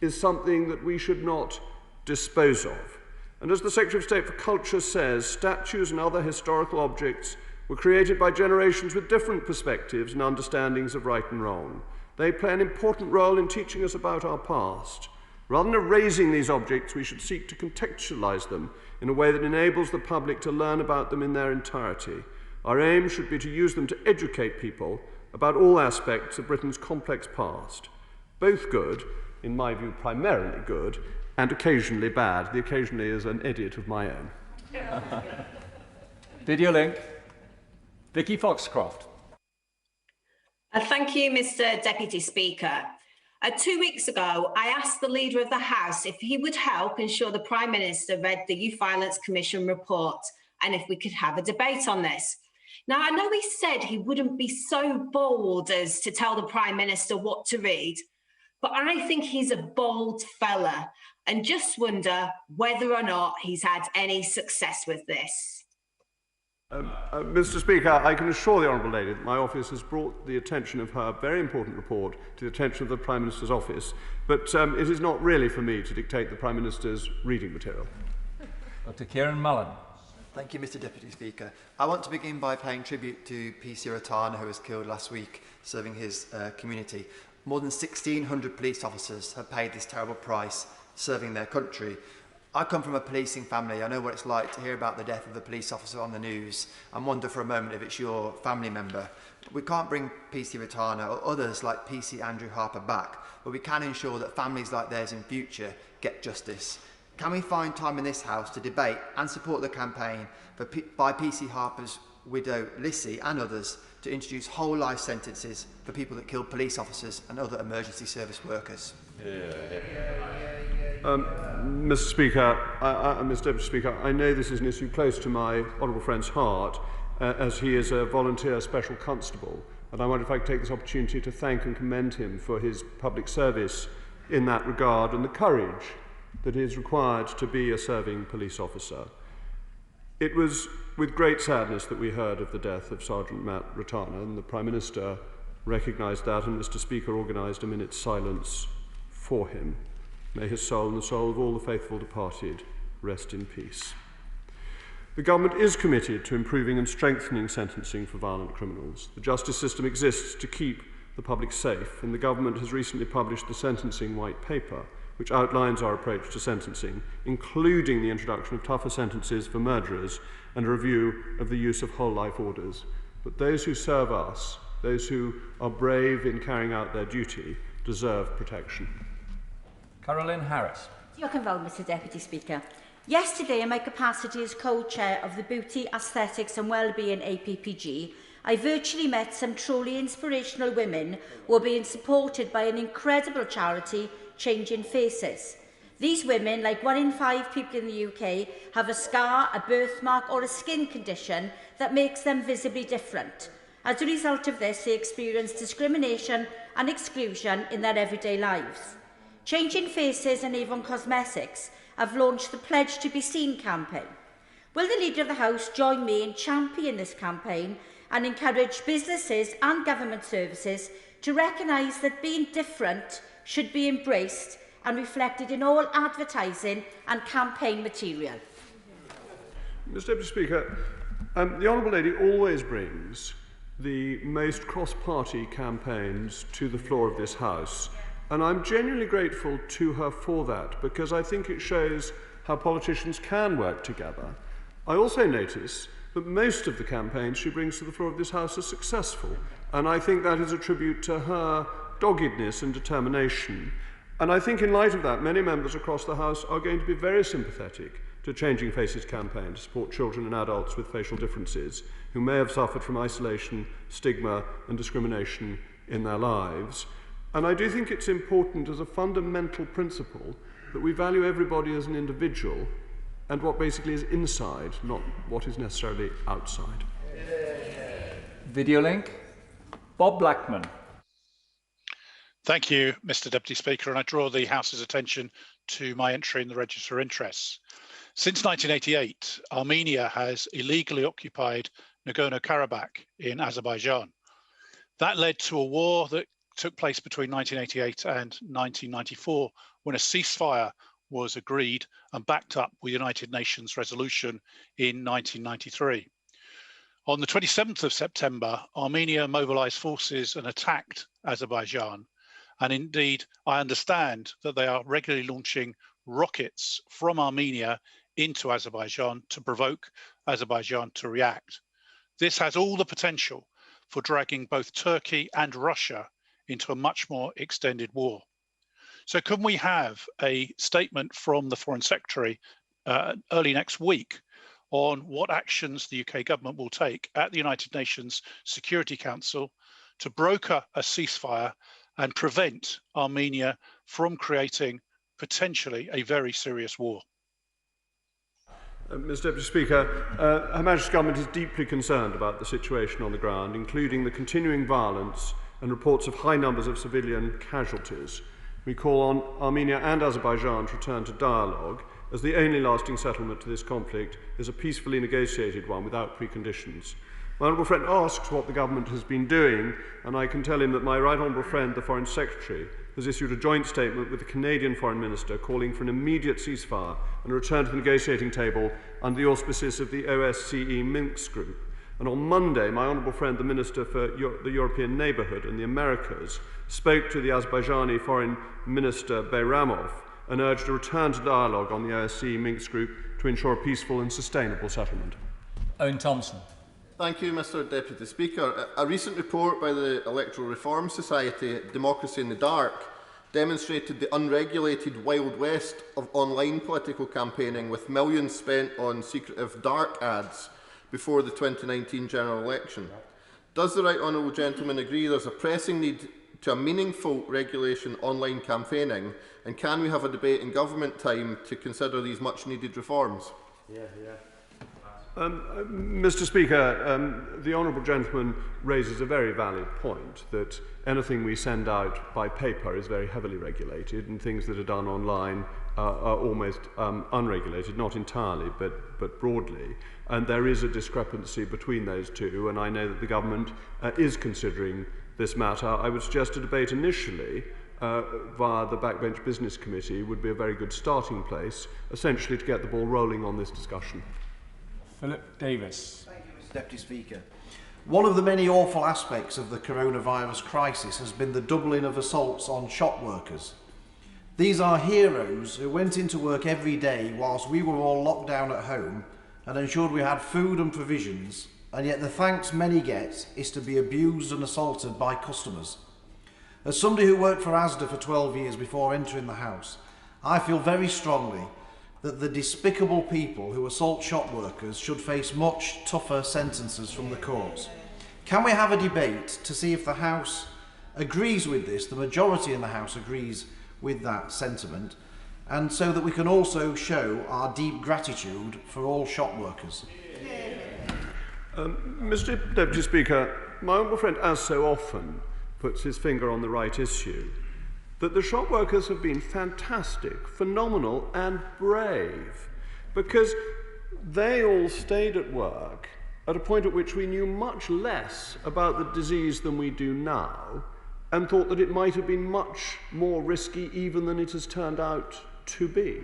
is something that we should not dispose of. And as the Secretary of State for Culture says, statues and other historical objects were created by generations with different perspectives and understandings of right and wrong. They play an important role in teaching us about our past. Rather than erasing these objects, we should seek to contextualise them in a way that enables the public to learn about them in their entirety. Our aim should be to use them to educate people about all aspects of Britain's complex past, both good, in my view primarily good, and occasionally bad. The occasionally is an edit of my own. Video link. Vicky Foxcroft. Thank you, Mr. Deputy Speaker. 2 weeks ago, I asked the Leader of the House if he would help ensure the Prime Minister read the Youth Violence Commission report and if we could have a debate on this. Now, I know he said he wouldn't be so bold as to tell the Prime Minister what to read, but I think he's a bold fella and just wonder whether or not he's had any success with this. Mr. Speaker, I can assure the Honourable Lady that my office has brought the attention of her very important report to the attention of the Prime Minister's office, but it is not really for me to dictate the Prime Minister's reading material. Dr. Kieran Mullen. Thank you, Mr. Deputy Speaker. I want to begin by paying tribute to PC Ratana, who was killed last week serving his community. More than 1,600 police officers have paid this terrible price serving their country. I come from a policing family. I know what it's like to hear about the death of a police officer on the news and wonder for a moment if it's your family member. We can't bring PC Ratana or others like PC Andrew Harper back, but we can ensure that families like theirs in future get justice. Can we find time in this House to debate and support the campaign by PC Harper's widow Lissy and others to introduce whole life sentences for people that kill police officers and other emergency service workers? Mr. Speaker, Mr. Deputy Speaker, I know this is an issue close to my honourable friend's heart, as he is a volunteer special constable, and I wonder if I could take this opportunity to thank and commend him for his public service in that regard and the courage that is required to be a serving police officer. It was with great sadness that we heard of the death of Sergeant Matt Ratana, and the Prime Minister recognised that, and Mr. Speaker organised a minute's silence for him. May his soul and the soul of all the faithful departed rest in peace. The government is committed to improving and strengthening sentencing for violent criminals. The justice system exists to keep the public safe, and the government has recently published the Sentencing White Paper, which outlines our approach to sentencing, including the introduction of tougher sentences for murderers and a review of the use of whole life orders. But those who serve us, those who are brave in carrying out their duty, deserve protection. Carolyn Harris. Diolch yn fawr, Mr Deputy Speaker. Yesterday, in my capacity as co-chair of the Beauty, Aesthetics and Wellbeing APPG, I virtually met some truly inspirational women who are being supported by an incredible charity, Changing Faces. These women, like 1 in 5 people in the UK, have a scar, a birthmark or a skin condition that makes them visibly different. As a result of this, they experience discrimination and exclusion in their everyday lives. Changing Faces and Avon Cosmetics have launched the Pledge to be Seen campaign. Will the Leader of the House join me in championing this campaign and encourage businesses and government services to recognise that being different should be embraced and reflected in all advertising and campaign material? Mr Deputy Speaker, the Honourable Lady always brings the most cross-party campaigns to the floor of this House, and I'm genuinely grateful to her for that, because I think it shows how politicians can work together. I also notice that most of the campaigns she brings to the floor of this House are successful, and I think that is a tribute to her doggedness and determination. And I think in light of that, many members across the House are going to be very sympathetic to Changing Faces campaign to support children and adults with facial differences who may have suffered from isolation, stigma and discrimination in their lives. And I do think it's important as a fundamental principle that we value everybody as an individual and what basically is inside, not what is necessarily outside. Video link. Bob Blackman. Thank you, Mr Deputy Speaker, and I draw the House's attention to my entry in the Register of Interests. Since 1988, Armenia has illegally occupied Nagorno-Karabakh in Azerbaijan. That led to a war that took place between 1988 and 1994, when a ceasefire was agreed and backed up with United Nations resolution in 1993. On the 27th of September, Armenia mobilized forces and attacked Azerbaijan. And indeed, I understand that they are regularly launching rockets from Armenia into Azerbaijan to provoke Azerbaijan to react. This has all the potential for dragging both Turkey and Russia into a much more extended war. So can we have a statement from the Foreign Secretary early next week on what actions the UK government will take at the United Nations Security Council to broker a ceasefire and prevent Armenia from creating potentially a very serious war? Mr Deputy Speaker, Her Majesty's Government is deeply concerned about the situation on the ground, including the continuing violence and reports of high numbers of civilian casualties. We call on Armenia and Azerbaijan to return to dialogue, as the only lasting settlement to this conflict is a peacefully negotiated one without preconditions. My honourable friend asks what the government has been doing, and I can tell him that my right honourable friend, the Foreign Secretary, has issued a joint statement with the Canadian Foreign Minister calling for an immediate ceasefire and a return to the negotiating table under the auspices of the OSCE Minsk Group. And on Monday, my honourable friend, the Minister for the European Neighbourhood and the Americas, spoke to the Azerbaijani Foreign Minister Bayramov and urged a return to dialogue on the OSCE Minsk Group to ensure a peaceful and sustainable settlement. Owen Thompson. Thank you, Mr Deputy Speaker. A recent report by the Electoral Reform Society, Democracy in the Dark, demonstrated the unregulated Wild West of online political campaigning, with millions spent on secretive dark ads before the 2019 general election. Does the Right Honourable Gentleman agree there is a pressing need to a meaningful regulation online campaigning, and can we have a debate in government time to consider these much needed reforms? Mr Speaker, the Honourable Gentleman raises a very valid point that anything we send out by paper is very heavily regulated, and things that are done online are almost unregulated, not entirely, but broadly. And there is a discrepancy between those two, and I know that the government is considering this matter. I would suggest a debate initially via the Backbench Business Committee would be a very good starting place, essentially to get the ball rolling on this discussion. Philip Davis. Thank you, Mr Deputy Speaker. One of the many awful aspects of the coronavirus crisis has been the doubling of assaults on shop workers. These are heroes who went into work every day whilst we were all locked down at home and ensured we had food and provisions, and yet the thanks many get is to be abused and assaulted by customers. As somebody who worked for Asda for 12 years before entering the House, I feel very strongly that the despicable people who assault shop workers should face much tougher sentences from the courts. Can we have a debate to see if the House agrees with this, the majority in the House agrees with that sentiment, and so that we can also show our deep gratitude for all shop workers? Mr Deputy Speaker, my honourable friend, as so often, puts his finger on the right issue, that the shop workers have been fantastic, phenomenal and brave, because they all stayed at work at a point at which we knew much less about the disease than we do now, and thought that it might have been much more risky even than it has turned out to be.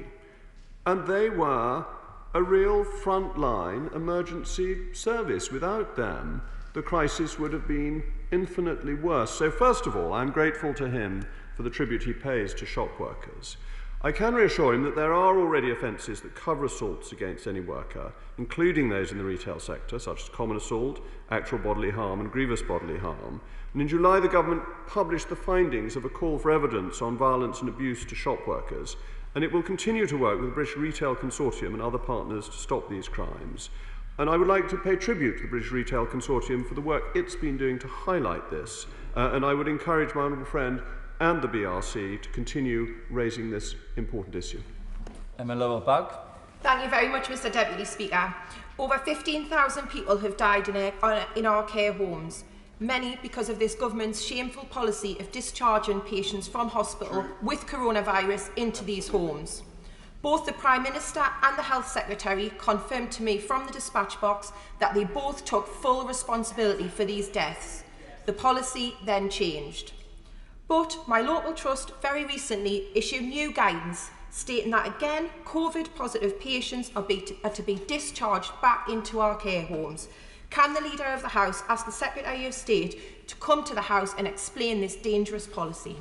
And they were a real frontline emergency service. Without them, the crisis would have been infinitely worse. So first of all, I'm grateful to him for the tribute he pays to shop workers. I can reassure him that there are already offences that cover assaults against any worker, including those in the retail sector, such as common assault, actual bodily harm and grievous bodily harm. And in July, the government published the findings of a call for evidence on violence and abuse to shop workers, and it will continue to work with the British Retail Consortium and other partners to stop these crimes. And I would like to pay tribute to the British Retail Consortium for the work it's been doing to highlight this, and I would encourage my honourable friend and the BRC to continue raising this important issue. Emma Lowell-Bugg. Thank you very much, Mr Deputy Speaker. Over 15,000 people have died in our care homes, many because of this government's shameful policy of discharging patients from hospital with coronavirus into these homes. Both the Prime Minister and the Health Secretary confirmed to me from the dispatch box that they both took full responsibility for these deaths. The policy then changed. But my local trust very recently issued new guidance stating that again, COVID-positive patients are to be discharged back into our care homes. Can the Leader of the House ask the Secretary of State to come to the House and explain this dangerous policy?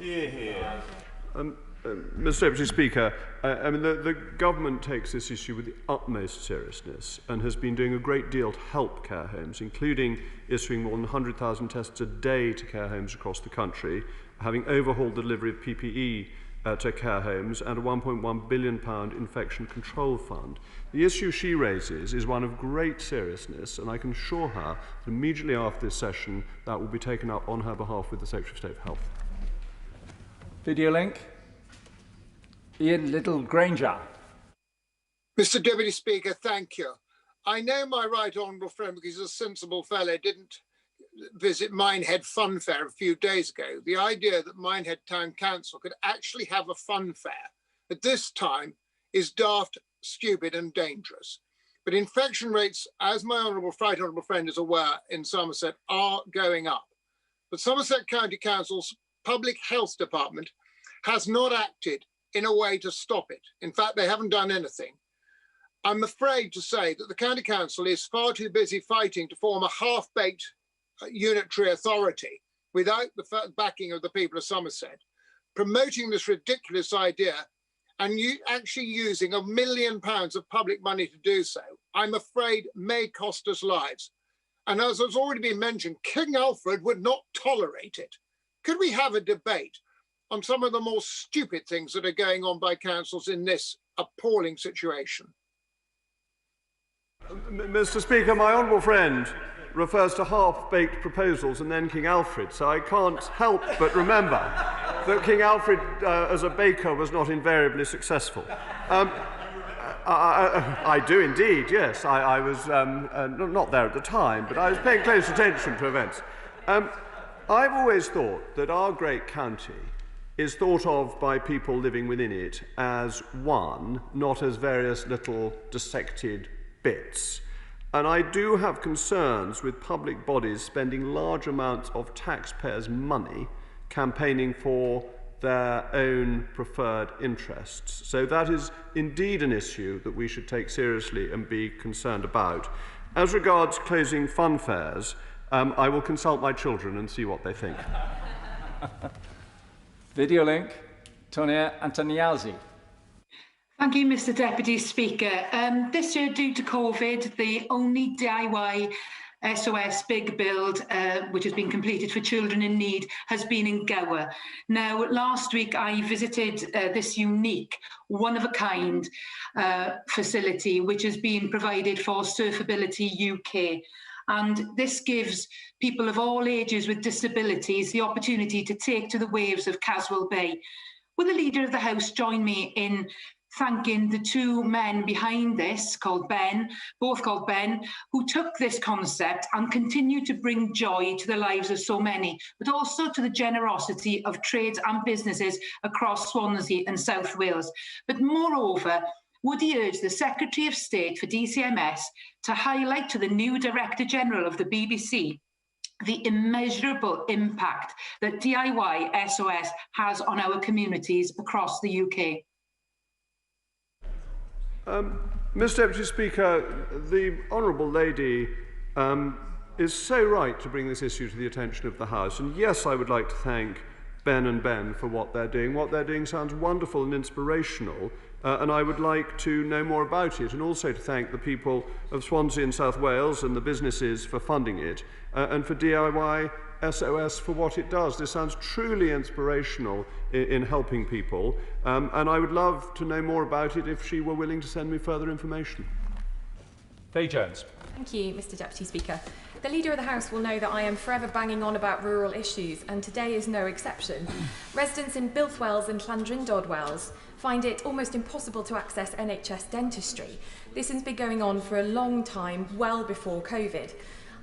Mr Deputy Speaker, the government takes this issue with the utmost seriousness and has been doing a great deal to help care homes, including issuing more than 100,000 tests a day to care homes across the country, having overhauled the delivery of PPE to care homes, and a £1.1 billion infection control fund. The issue she raises is one of great seriousness, and I can assure her that immediately after this session that will be taken up on her behalf with the Secretary of State for Health. Video link. Ian Little-Granger. Mr Deputy Speaker, thank you. I know my right honourable friend, because he's a sensible fellow, didn't visit Minehead Fun Fair a few days ago. The idea that Minehead Town Council could actually have a fun fair at this time is daft, stupid and dangerous. But infection rates, as my right honourable friend is aware, in Somerset are going up. But Somerset County Council's Public Health Department has not acted in a way to stop it. In fact, they haven't done anything. I'm afraid to say that the County Council is far too busy fighting to form a half-baked unitary authority without the backing of the people of Somerset, promoting this ridiculous idea and actually using £1 million of public money to do so, I'm afraid may cost us lives. And as has already been mentioned, King Alfred would not tolerate it. Could we have a debate on some of the more stupid things that are going on by councils in this appalling situation? Mr Speaker, my honourable friend refers to half-baked proposals and then King Alfred, so I can't help but remember that King Alfred as a baker was not invariably successful. I do indeed, yes. I was not there at the time, but I was paying close attention to events. I've always thought that our great county is thought of by people living within it as one, not as various little dissected bits. And I do have concerns with public bodies spending large amounts of taxpayers' money campaigning for their own preferred interests. So that is indeed an issue that we should take seriously and be concerned about. As regards closing fun fairs, I will consult my children and see what they think. Video link, Tonia Antoniazzi. Thank you, Mr Deputy Speaker. This year, due to COVID, the only DIY SOS big build which has been completed for children in need has been in Gower. Now, last week I visited this unique, one-of-a-kind facility which has been provided for Surfability UK. And this gives people of all ages with disabilities the opportunity to take to the waves of Caswell Bay. Will the Leader of the House join me in thanking the two men behind this, both called Ben, who took this concept and continue to bring joy to the lives of so many, but also to the generosity of trades and businesses across Swansea and South Wales. But moreover, would he urge the Secretary of State for DCMS to highlight to the new Director General of the BBC the immeasurable impact that DIY SOS has on our communities across the UK? Mr Deputy Speaker, the Honourable Lady is so right to bring this issue to the attention of the House. And yes, I would like to thank Ben and Ben for what they're doing. What they're doing sounds wonderful and inspirational, and I would like to know more about it, and also to thank the people of Swansea and South Wales and the businesses for funding it, and for DIY SOS for what it does. This sounds truly inspirational in helping people, and I would love to know more about it if she were willing to send me further information. Faye Jones. Thank you, Mr Deputy Speaker. The Leader of the House will know that I am forever banging on about rural issues, and today is no exception. Residents in Bilthwells and Llandrindod Wells find it almost impossible to access NHS dentistry. This has been going on for a long time, well before COVID.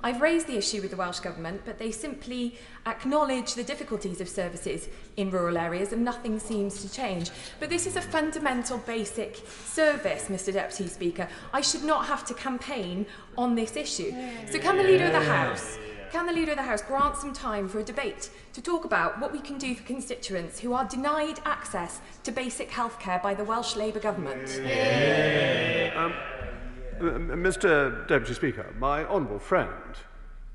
I've raised the issue with the Welsh Government, but they simply acknowledge the difficulties of services in rural areas and nothing seems to change. But this is a fundamental basic service, Mr Deputy Speaker. I should not have to campaign on this issue. So can the Leader of the House grant some time for a debate to talk about what we can do for constituents who are denied access to basic healthcare by the Welsh Labour Government? Mr Deputy Speaker, my honourable friend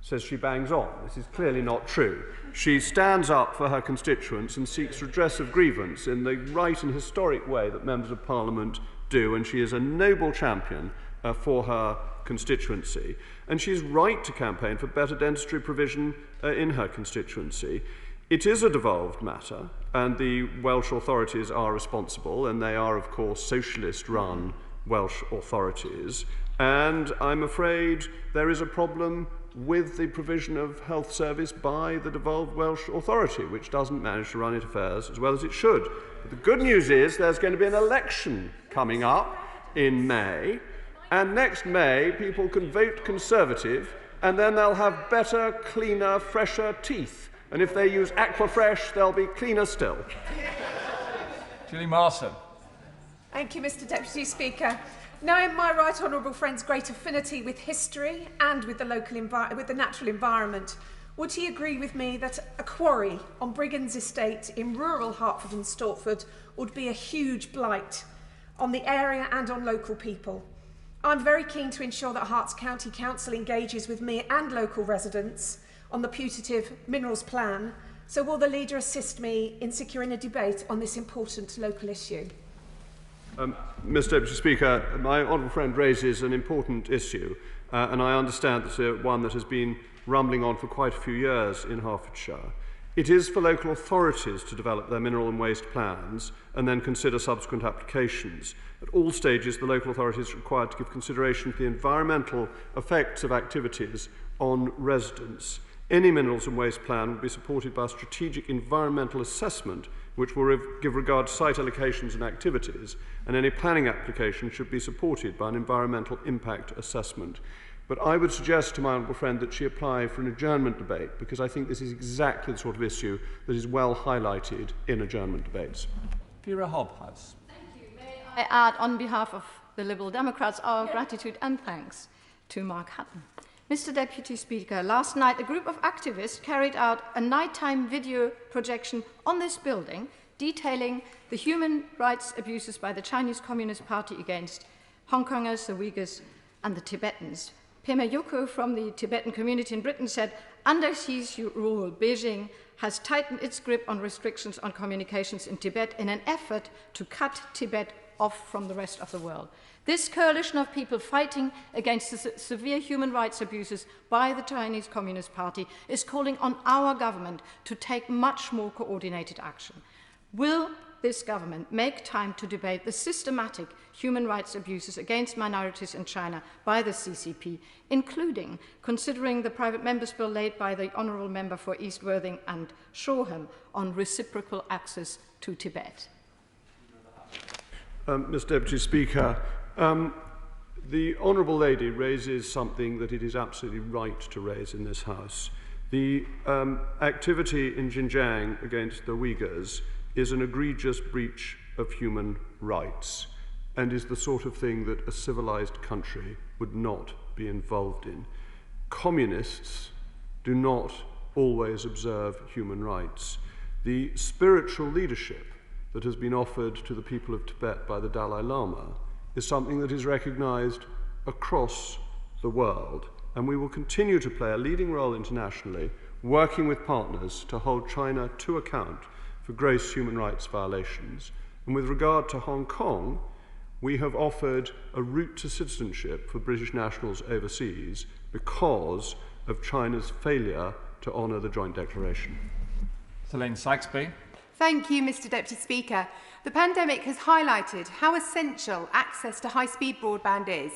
says she bangs on. This is clearly not true. She stands up for her constituents and seeks redress of grievance in the right and historic way that members of Parliament do, and she is a noble champion for her constituency. And she is right to campaign for better dentistry provision in her constituency. It is a devolved matter, and the Welsh authorities are responsible, and they are, of course, socialist-run Welsh authorities, and I'm afraid there is a problem with the provision of health service by the devolved Welsh authority, which doesn't manage to run its affairs as well as it should. But the good news is there's going to be an election coming up in May, and next May people can vote Conservative, and then they'll have better, cleaner, fresher teeth, and if they use Aquafresh they'll be cleaner still. Julie Marson. Thank you, Mr Deputy Speaker. Knowing my right honourable friend's great affinity with history and with the natural environment, would he agree with me that a quarry on Brigand's estate in rural Hertford and Stortford would be a huge blight on the area and on local people? I'm very keen to ensure that Herts County Council engages with me and local residents on the putative minerals plan, so will the Leader assist me in securing a debate on this important local issue? Mr Deputy Speaker, my honourable friend raises an important issue, and I understand it's one that has been rumbling on for quite a few years in Hertfordshire. It is for local authorities to develop their mineral and waste plans and then consider subsequent applications. At all stages, the local authority is required to give consideration to the environmental effects of activities on residents. Any minerals and waste plan will be supported by a strategic environmental assessment which will give regard to site allocations and activities, and any planning application should be supported by an environmental impact assessment. But I would suggest to my honourable friend that she apply for an adjournment debate, because I think this is exactly the sort of issue that is well highlighted in adjournment debates. Vera Hobhouse. Thank you. May I add, on behalf of the Liberal Democrats, our gratitude and thanks to Mark Hutton. Mr Deputy Speaker, last night a group of activists carried out a nighttime video projection on this building detailing the human rights abuses by the Chinese Communist Party against Hong Kongers, the Uyghurs, and the Tibetans. Pema Yoko from the Tibetan community in Britain said, under Xi's rule, Beijing has tightened its grip on restrictions on communications in Tibet in an effort to cut Tibet off from the rest of the world. This coalition of people fighting against the severe human rights abuses by the Chinese Communist Party is calling on our government to take much more coordinated action. Will this government make time to debate the systematic human rights abuses against minorities in China by the CCP, including considering the private members' bill laid by the Honourable Member for East Worthing and Shoreham on reciprocal access to Tibet? Mr. Deputy Speaker, the Honourable Lady raises something that it is absolutely right to raise in this House. The activity in Xinjiang against the Uyghurs is an egregious breach of human rights and is the sort of thing that a civilized country would not be involved in. Communists do not always observe human rights. The spiritual leadership that has been offered to the people of Tibet by the Dalai Lama is something that is recognized across the world, and we will continue to play a leading role internationally, working with partners to hold China to account for gross human rights violations. And with regard to Hong Kong, we have offered a route to citizenship for British nationals overseas because of China's failure to honour the Joint Declaration. Elaine Saxby. Thank you, Mr. Deputy Speaker. The pandemic has highlighted how essential access to high-speed broadband is.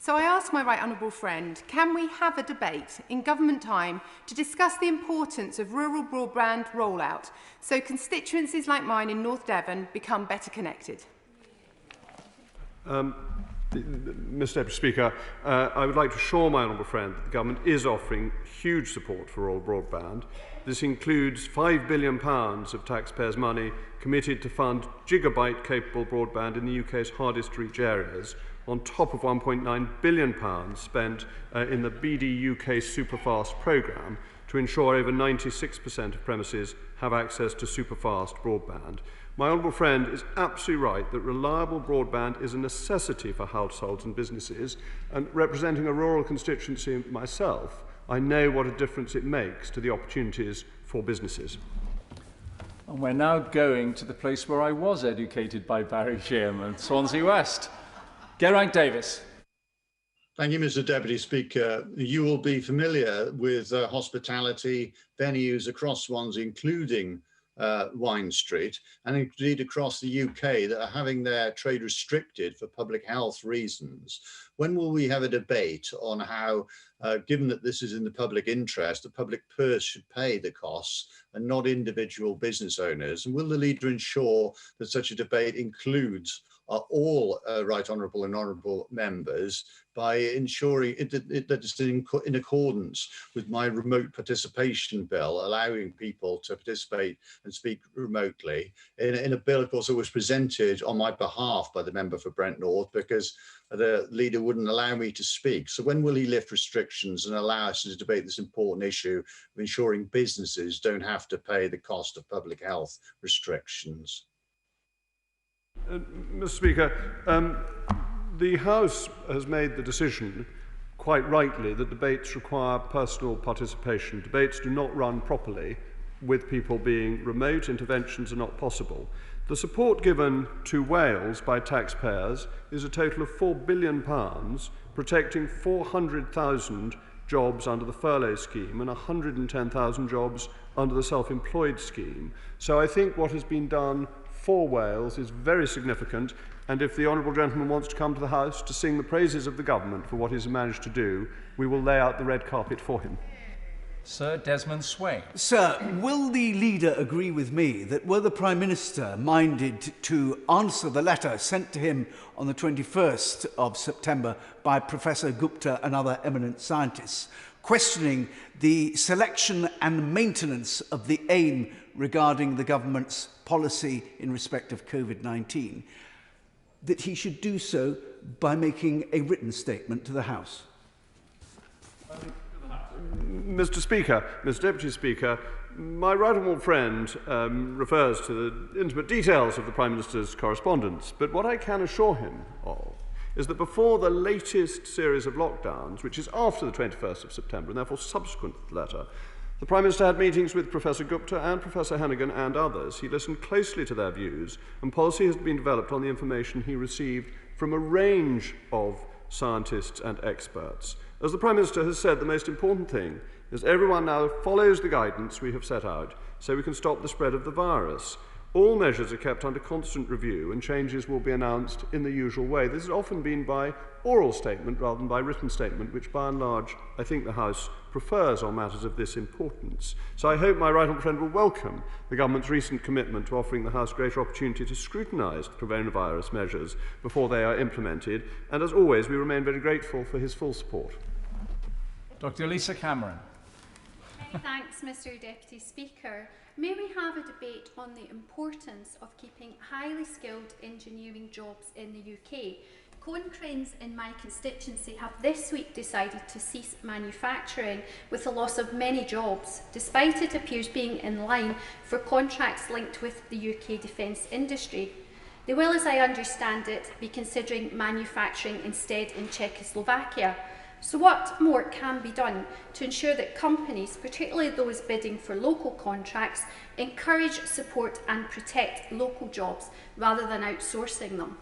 So I ask my right honourable friend, can we have a debate in government time to discuss the importance of rural broadband rollout so constituencies like mine in North Devon become better connected? Mr. Deputy Speaker, I would like to assure my honourable friend that the government is offering huge support for rural broadband. This includes £5 billion of taxpayers' money committed to fund gigabyte-capable broadband in the UK's hardest-to-reach areas, on top of £1.9 billion spent in the BD UK Superfast programme to ensure over 96% of premises have access to superfast broadband. My honourable friend is absolutely right that reliable broadband is a necessity for households and businesses, and representing a rural constituency myself, I know what a difference it makes to the opportunities for businesses. And we're now going to the place where I was educated by Barry Shearman, Swansea West. Geraint Davis. Thank you, Mr. Deputy Speaker. You will be familiar with hospitality venues across Swansea, including Wine Street, and indeed across the UK, that are having their trade restricted for public health reasons. When will we have a debate on how, given that this is in the public interest, the public purse should pay the costs and not individual business owners? And will the leader ensure that such a debate includes all right honourable and honourable members by ensuring that it's in accordance with my remote participation bill, allowing people to participate and speak remotely in a bill, of course, that was presented on my behalf by the member for Brent North, because the leader wouldn't allow me to speak. So when will he lift restrictions and allow us to debate this important issue of ensuring businesses don't have to pay the cost of public health restrictions? Mr. Speaker, the House has made the decision, quite rightly, that debates require personal participation. Debates do not run properly with people being remote. Interventions are not possible. The support given to Wales by taxpayers is a total of £4 billion, protecting 400,000 jobs under the furlough scheme and 110,000 jobs under the self-employed scheme. So I think what has been done for Wales is very significant, and if the honourable gentleman wants to come to the House to sing the praises of the government for what he's managed to do, we will lay out the red carpet for him. Sir Desmond Swain. Sir, will the leader agree with me that were the Prime Minister minded to answer the letter sent to him on the 21st of September by Professor Gupta and other eminent scientists, questioning the selection and maintenance of the aim regarding the government's policy in respect of COVID-19, that he should do so by making a written statement to the House? Mr. Speaker, Mr. Deputy Speaker, my right honourable friend refers to the intimate details of the Prime Minister's correspondence, but what I can assure him of is that before the latest series of lockdowns, which is after the 21st of September and therefore subsequent to the letter, the Prime Minister had meetings with Professor Gupta and Professor Hennigan and others. He listened closely to their views, and policy has been developed on the information he received from a range of scientists and experts. As the Prime Minister has said, the most important thing is everyone now follows the guidance we have set out so we can stop the spread of the virus. All measures are kept under constant review and changes will be announced in the usual way. This has often been by oral statement rather than by written statement, which by and large I think the House prefers on matters of this importance. So I hope my right honourable friend will welcome the government's recent commitment to offering the House greater opportunity to scrutinise the coronavirus measures before they are implemented, and as always we remain very grateful for his full support. Dr. Lisa Cameron. Many thanks, Mr. Deputy Speaker. May we have a debate on the importance of keeping highly skilled engineering jobs in the UK? Cranes in my constituency have this week decided to cease manufacturing with the loss of many jobs, despite it appears being in line for contracts linked with the UK defence industry. They will, as I understand it, be considering manufacturing instead in Czechoslovakia. So what more can be done to ensure that companies, particularly those bidding for local contracts, encourage, support and protect local jobs rather than outsourcing them?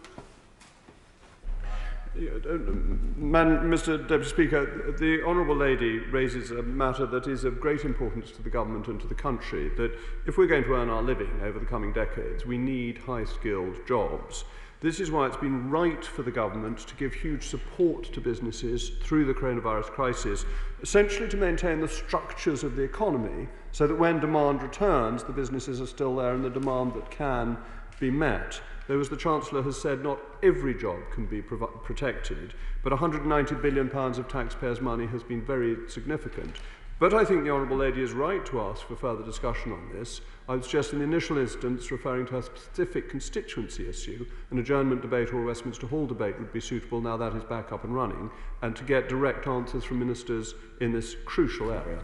Mr. Deputy Speaker, the Honourable Lady raises a matter that is of great importance to the government and to the country, that if we're going to earn our living over the coming decades, we need high-skilled jobs. This is why it's been right for the government to give huge support to businesses through the coronavirus crisis, essentially to maintain the structures of the economy so that when demand returns, the businesses are still there and the demand that can be met. Though, as the Chancellor has said, not every job can be protected, but £190 billion of taxpayers' money has been very significant. But I think the Honourable Lady is right to ask for further discussion on this. I would suggest in the initial instance, referring to a specific constituency issue, an adjournment debate or a Westminster Hall debate would be suitable now that is back up and running, and to get direct answers from ministers in this crucial area.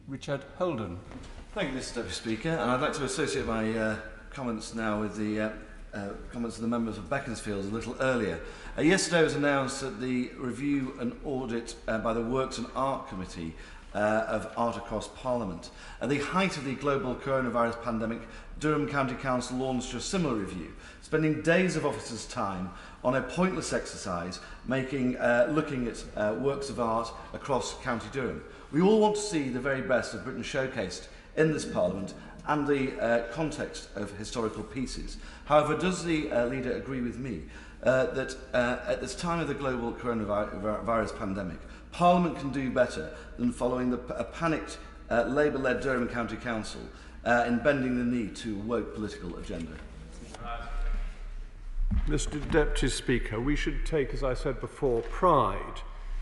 Richard Holden. Thank you, Mr. Deputy Speaker, and I'd like to associate my comments now with the comments of the members of Beaconsfield a little earlier. Yesterday it was announced that the review and audit by the Works and Art Committee of Art across Parliament. At the height of the global coronavirus pandemic, Durham County Council launched a similar review, spending days of officers' time on a pointless exercise, looking at works of art across County Durham. We all want to see the very best of Britain showcased in this Parliament and the context of historical pieces. However, does the leader agree with me that at this time of the global coronavirus pandemic, Parliament can do better than following a panicked Labour-led Durham County Council in bending the knee to a woke political agenda? Mr. Deputy Speaker, we should take, as I said before, pride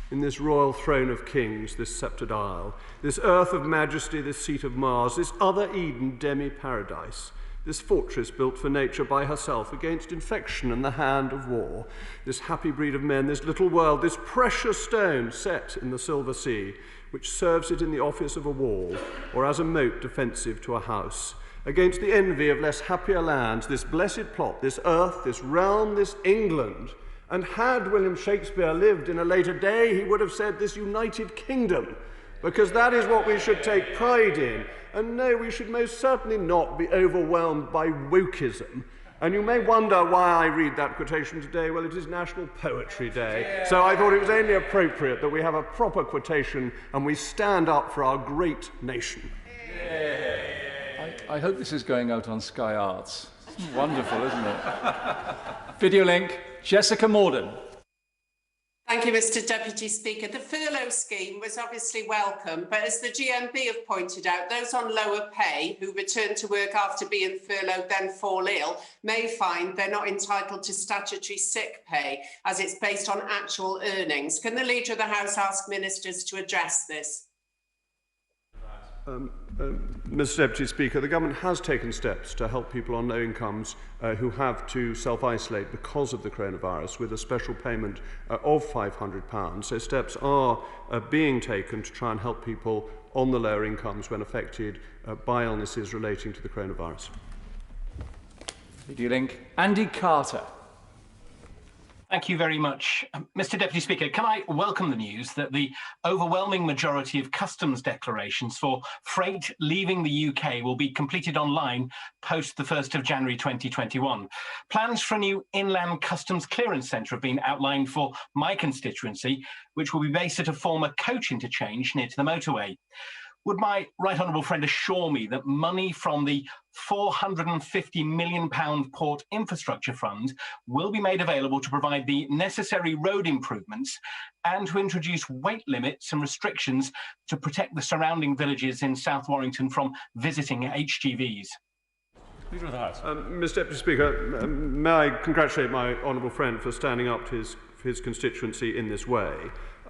in this royal throne of kings, this sceptred isle, this earth of majesty, this seat of Mars, this other Eden demi-paradise, this fortress built for nature by herself against infection and the hand of war, this happy breed of men, this little world, this precious stone set in the silver sea, which serves it in the office of a wall or as a moat defensive to a house, against the envy of less happier lands, this blessed plot, this earth, this realm, this England. And had William Shakespeare lived in a later day, he would have said this United Kingdom, because that is what we should take pride in. And no, we should most certainly not be overwhelmed by wokeism. And you may wonder why I read that quotation today. Well, it is National Poetry Day, so I thought it was only appropriate that we have a proper quotation and we stand up for our great nation. I hope this is going out on Sky Arts. It's wonderful, isn't it? Video link, Jessica Morden. Thank you, Mr. Deputy Speaker. The furlough scheme was obviously welcome, but as the GMB have pointed out, those on lower pay who return to work after being furloughed then fall ill may find they're not entitled to statutory sick pay as it's based on actual earnings. Can the Leader of the House ask ministers to address this? Mr Deputy Speaker, the Government has taken steps to help people on low incomes who have to self-isolate because of the coronavirus with a special payment of £500. So steps are being taken to try and help people on the lower incomes when affected by illnesses relating to the coronavirus. Andy Carter. Thank you very much. Mr Deputy Speaker, can I welcome the news that the overwhelming majority of customs declarations for freight leaving the UK will be completed online post the 1st of January 2021. Plans for a new inland customs clearance centre have been outlined for my constituency, which will be based at a former coach interchange near to the motorway. Would my right honourable friend assure me that money from the £450 million Port Infrastructure Fund will be made available to provide the necessary road improvements and to introduce weight limits and restrictions to protect the surrounding villages in South Warrington from visiting HGVs? Leader of the House. Mr Deputy Speaker, may I congratulate my honourable friend for standing up to his constituency in this way.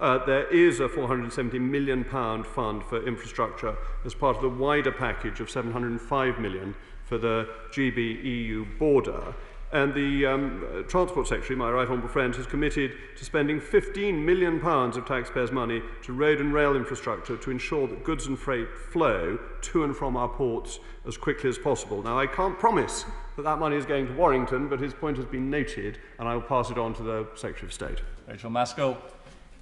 There is a £470 million fund for infrastructure as part of the wider package of £705 million for the GB-EU border. And the Transport Secretary, my right honourable friend, has committed to spending £15 million of taxpayers' money to road and rail infrastructure to ensure that goods and freight flow to and from our ports as quickly as possible. Now, I can't promise that that money is going to Warrington, but his point has been noted, and I will pass it on to the Secretary of State. Rachel Maskell.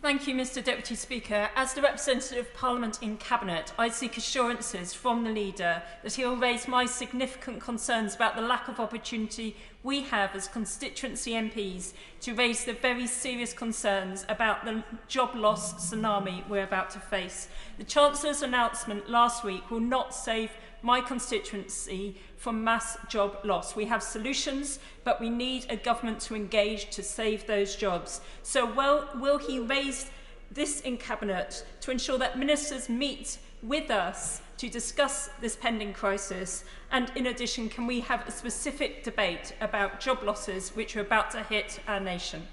Thank you, Mr Deputy Speaker. As the Representative of Parliament in Cabinet, I seek assurances from the Leader that he will raise my significant concerns about the lack of opportunity we have as constituency MPs to raise the very serious concerns about the job loss tsunami we're about to face. The Chancellor's announcement last week will not save my constituency from mass job loss. We have solutions, but we need a government to engage to save those jobs. So will he raise this in Cabinet to ensure that ministers meet with us to discuss this pending crisis? And in addition, can we have a specific debate about job losses which are about to hit our nation?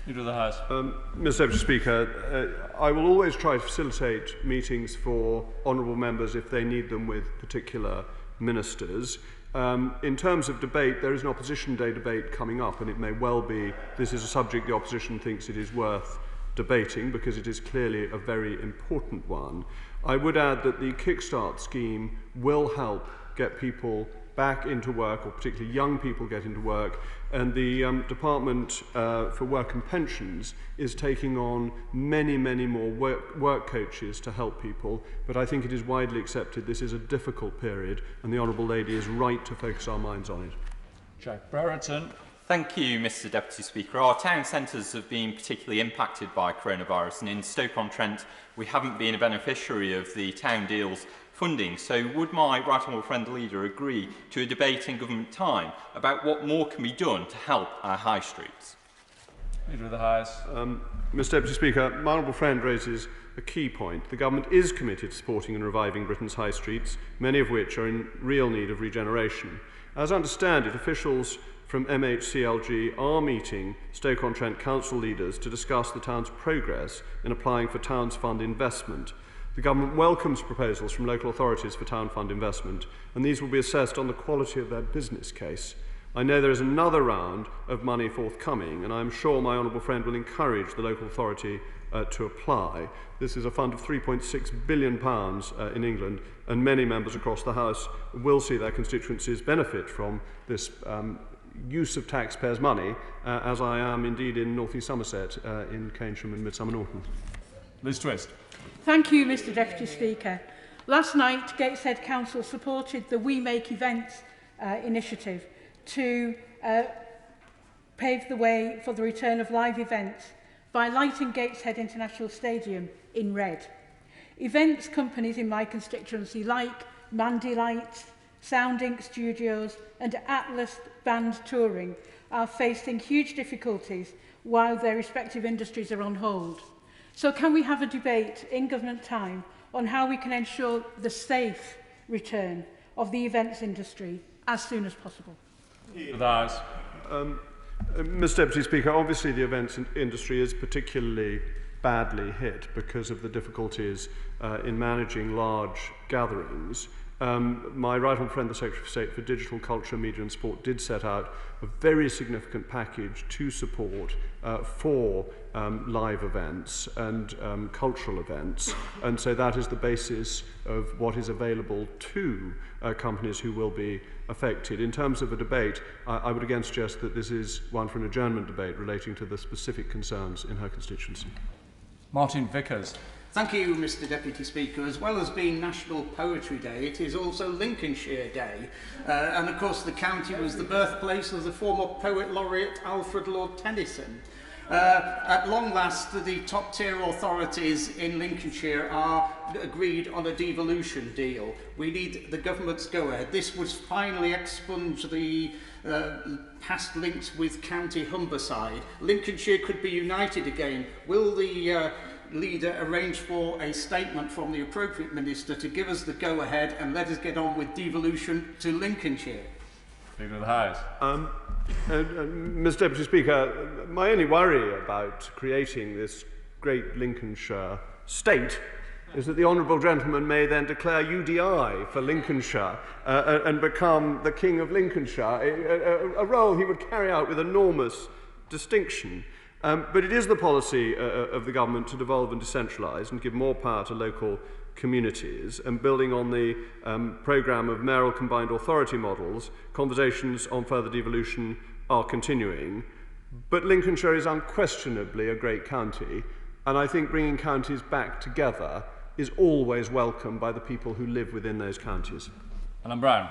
Leader of the House. Mr Deputy Speaker, I will always try to facilitate meetings for honourable members if they need them with particular ministers. In terms of debate, there is an Opposition Day debate coming up, and it may well be this is a subject the opposition thinks it is worth debating because it is clearly a very important one. I would add that the Kickstart scheme will help get people back into work, or particularly young people get into work, and the Department for Work and Pensions is taking on many more work coaches to help people, but I think it is widely accepted this is a difficult period, and the Honourable Lady is right to focus our minds on it. Jack Brereton. Thank you, Mr Deputy Speaker. Our town centres have been particularly impacted by coronavirus, and in Stoke-on-Trent we haven't been a beneficiary of the Town Deals funding. So would my right honourable friend the Leader agree to a debate in government time about what more can be done to help our high streets? Leader of the House. Mr Deputy Speaker, my honourable friend raises a key point. The Government is committed to supporting and reviving Britain's high streets, many of which are in real need of regeneration. As I understand it, officials from MHCLG are meeting Stoke-on-Trent council leaders to discuss the town's progress in applying for Towns Fund investment. The Government welcomes proposals from local authorities for Town Fund investment, and these will be assessed on the quality of their business case. I know there is another round of money forthcoming, and I am sure my honourable friend will encourage the local authority to apply. This is a fund of £3.6 billion in England, and many members across the House will see their constituencies benefit from this use of taxpayers' money, as I am indeed in North East Somerset, in Keynsham and Midsummer Norton. Liz Twist. Thank you, Mr Deputy Speaker. Last night, Gateshead Council supported the We Make Events initiative to pave the way for the return of live events by lighting Gateshead International Stadium in red. Events companies in my constituency like Mandy Lights, Sound Inc Studios and Atlas Band Touring are facing huge difficulties while their respective industries are on hold. So can we have a debate in government time on how we can ensure the safe return of the events industry as soon as possible? Mr Deputy Speaker, obviously the events industry is particularly badly hit because of the difficulties in managing large gatherings. My right honourable friend, the Secretary of State for Digital, Culture, Media and Sport, did set out a very significant package to support for live events and cultural events, and so that is the basis of what is available to companies who will be affected. In terms of a debate, I would again suggest that this is one for an adjournment debate relating to the specific concerns in her constituency. Martin Vickers. Thank you, Mr Deputy Speaker. As well as being National Poetry Day, it is also Lincolnshire Day. And of course the county was the birthplace of the former Poet Laureate Alfred Lord Tennyson. At long last, the top tier authorities in Lincolnshire are agreed on a devolution deal. We need the government's go-ahead. This would finally expunge the past links with County Humberside. Lincolnshire could be united again. Will the leader arrange for a statement from the appropriate minister to give us the go-ahead and let us get on with devolution to Lincolnshire? Leader of the House. Mr Deputy Speaker, my only worry about creating this great Lincolnshire state is that the honourable gentleman may then declare UDI for Lincolnshire and become the King of Lincolnshire, a role he would carry out with enormous distinction. But it is the policy of the government to devolve and decentralise and give more power to local communities, and building on the programme of mayoral combined authority models, conversations on further devolution are continuing. But Lincolnshire is unquestionably a great county, and I think bringing counties back together is always welcome by the people who live within those counties. Alan Brown.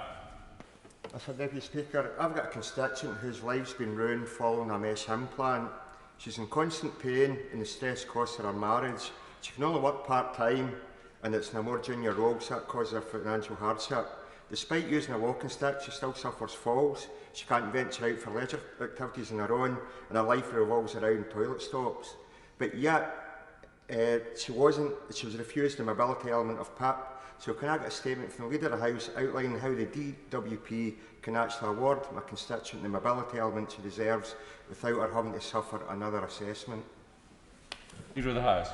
Mr Deputy Speaker, I've got a constituent whose life's been ruined following a mesh implant. She's in constant pain and the stress costs her marriage. She can only work part-time, and it's no more junior rogues that cause her financial hardship. Despite using a walking stick, she still suffers falls. She can't venture out for leisure activities on her own, and her life revolves around toilet stops. But yet, she was refused the mobility element of PIP. So can I get a statement from the Leader of the House outlining how the DWP can actually award my constituent the mobility element she deserves without her having to suffer another assessment? Leader of the House.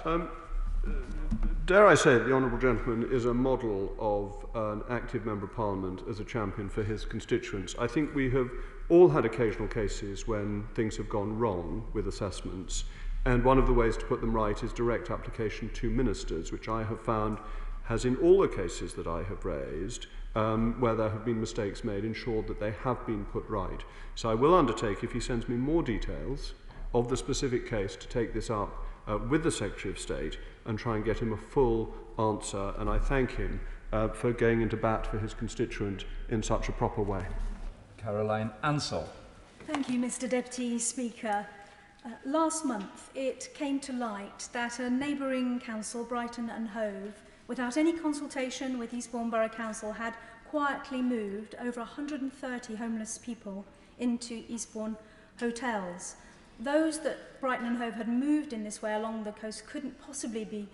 Dare I say that the honourable gentleman is a model of an active Member of Parliament as a champion for his constituents. I think we have all had occasional cases when things have gone wrong with assessments, and one of the ways to put them right is direct application to ministers, which I have found has, in all the cases that I have raised, where there have been mistakes made, ensured that they have been put right. So I will undertake, if he sends me more details of the specific case, to take this up with the Secretary of State and try and get him a full answer, and I thank him for going into bat for his constituent in such a proper way. Caroline Ansell. Thank you, Mr Deputy Speaker. Last month it came to light that a neighbouring council, Brighton and Hove, without any consultation with Eastbourne Borough Council, had quietly moved over 130 homeless people into Eastbourne hotels. Those that Brighton and Hove had moved in this way along the coast couldn't possibly be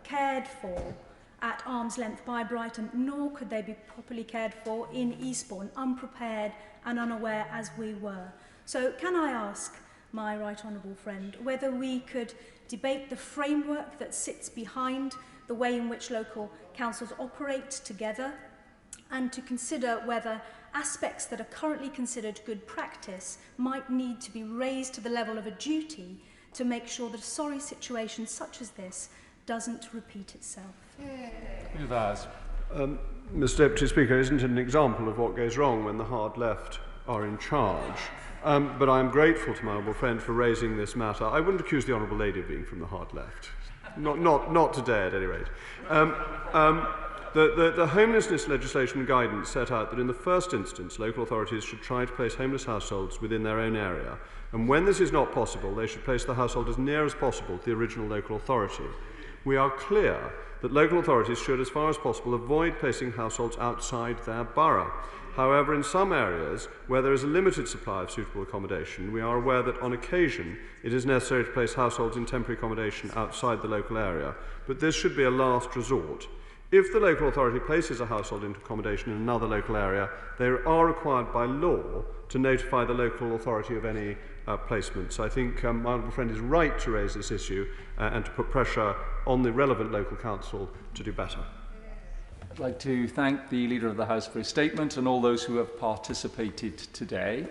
cared for at arm's length by Brighton, nor could they be properly cared for in Eastbourne, unprepared and unaware as we were. So can I ask my right honourable friend whether we could debate the framework that sits behind the way in which local councils operate together, and to consider whether aspects that are currently considered good practice might need to be raised to the level of a duty to make sure that a sorry situation such as this doesn't repeat itself. Mr Deputy Speaker, isn't it an example of what goes wrong when the hard left are in charge? But I am grateful to my honourable friend for raising this matter. I wouldn't accuse the honourable lady of being from the hard left. Not today, at any rate. The homelessness legislation guidance set out that in the first instance, local authorities should try to place homeless households within their own area, and when this is not possible, they should place the household as near as possible to the original local authority. We are clear that local authorities should, as far as possible, avoid placing households outside their borough. However, in some areas where there is a limited supply of suitable accommodation, we are aware that on occasion it is necessary to place households in temporary accommodation outside the local area, but this should be a last resort. If the local authority places a household into accommodation in another local area, they are required by law to notify the local authority of any placement. So I think my honourable friend is right to raise this issue and to put pressure on the relevant local council to do better. I'd like to thank the Leader of the House for his statement and all those who have participated today.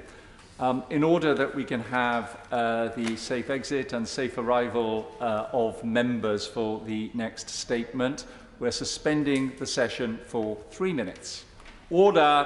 In order that we can have the safe exit and safe arrival of members for the next statement, we're suspending the session for 3 minutes. Order.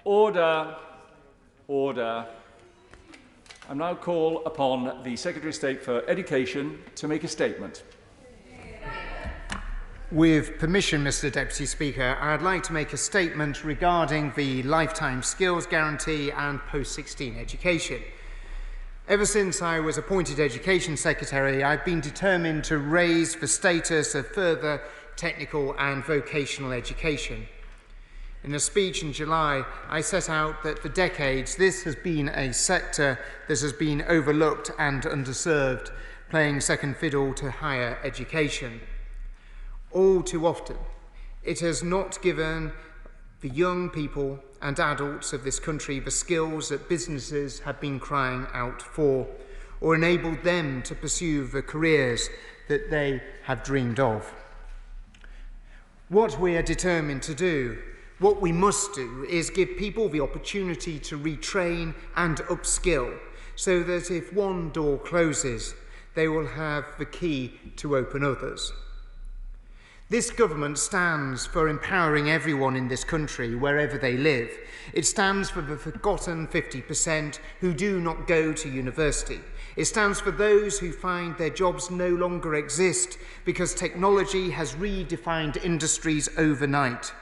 Order. Order. I now call upon the Secretary of State for Education to make a statement. With permission, Mr Deputy Speaker, I'd like to make a statement regarding the Lifetime Skills Guarantee and Post-16 education. Ever since I was appointed Education Secretary, I've been determined to raise the status of further technical and vocational education. In a speech in July, I set out that for decades this has been a sector that has been overlooked and underserved, playing second fiddle to higher education. All too often, it has not given the young people and adults of this country the skills that businesses have been crying out for, or enabled them to pursue the careers that they have dreamed of. What we are determined to do, what we must do, is give people the opportunity to retrain and upskill, so that if one door closes, they will have the key to open others. This government stands for empowering everyone in this country, wherever they live. It stands for the forgotten 50% who do not go to university. It stands for those who find their jobs no longer exist because technology has redefined industries overnight.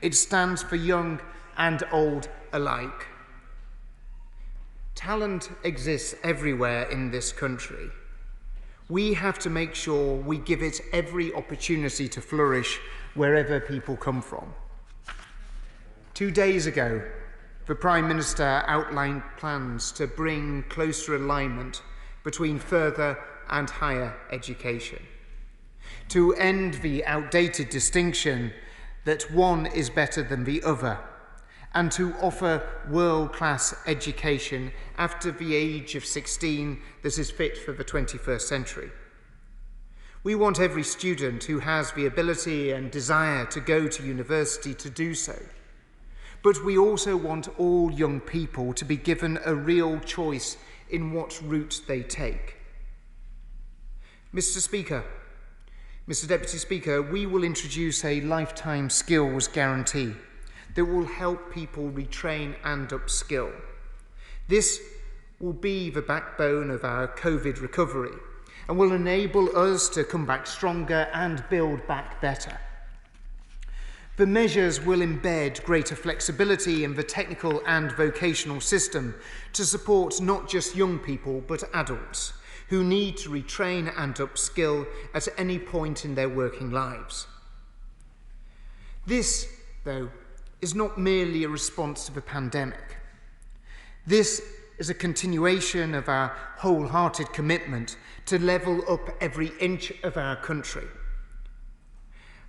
It stands for young and old alike. Talent exists everywhere in this country. We have to make sure we give it every opportunity to flourish wherever people come from. 2 days ago, the Prime Minister outlined plans to bring closer alignment between further and higher education, to end the outdated distinction that one is better than the other, and to offer world-class education after the age of 16 that is fit for the 21st century. We want every student who has the ability and desire to go to university to do so. But we also want all young people to be given a real choice in what route they take. Mr. Deputy Speaker, we will introduce a lifetime skills guarantee that will help people retrain and upskill. This will be the backbone of our COVID recovery and will enable us to come back stronger and build back better. The measures will embed greater flexibility in the technical and vocational system to support not just young people but adults who need to retrain and upskill at any point in their working lives. This, though, is not merely a response to the pandemic. This is a continuation of our wholehearted commitment to level up every inch of our country.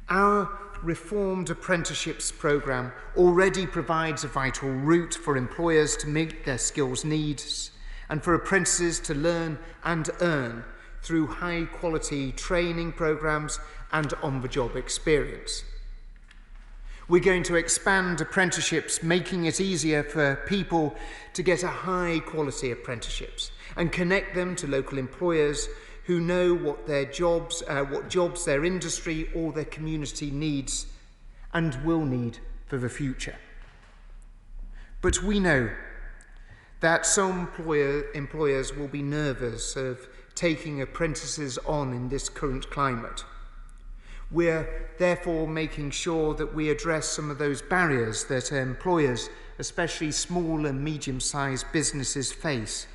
Our reformed apprenticeships programme already provides a vital route for employers to meet their skills needs and for apprentices to learn and earn through high-quality training programmes and on-the-job experience. We're going to expand apprenticeships, making it easier for people to get a high-quality apprenticeships and connect them to local employers who know what jobs their industry or their community needs and will need for the future. But we know that some employers will be nervous of taking apprentices on in this current climate. We're therefore making sure that we address some of those barriers that employers, especially small and medium-sized businesses, face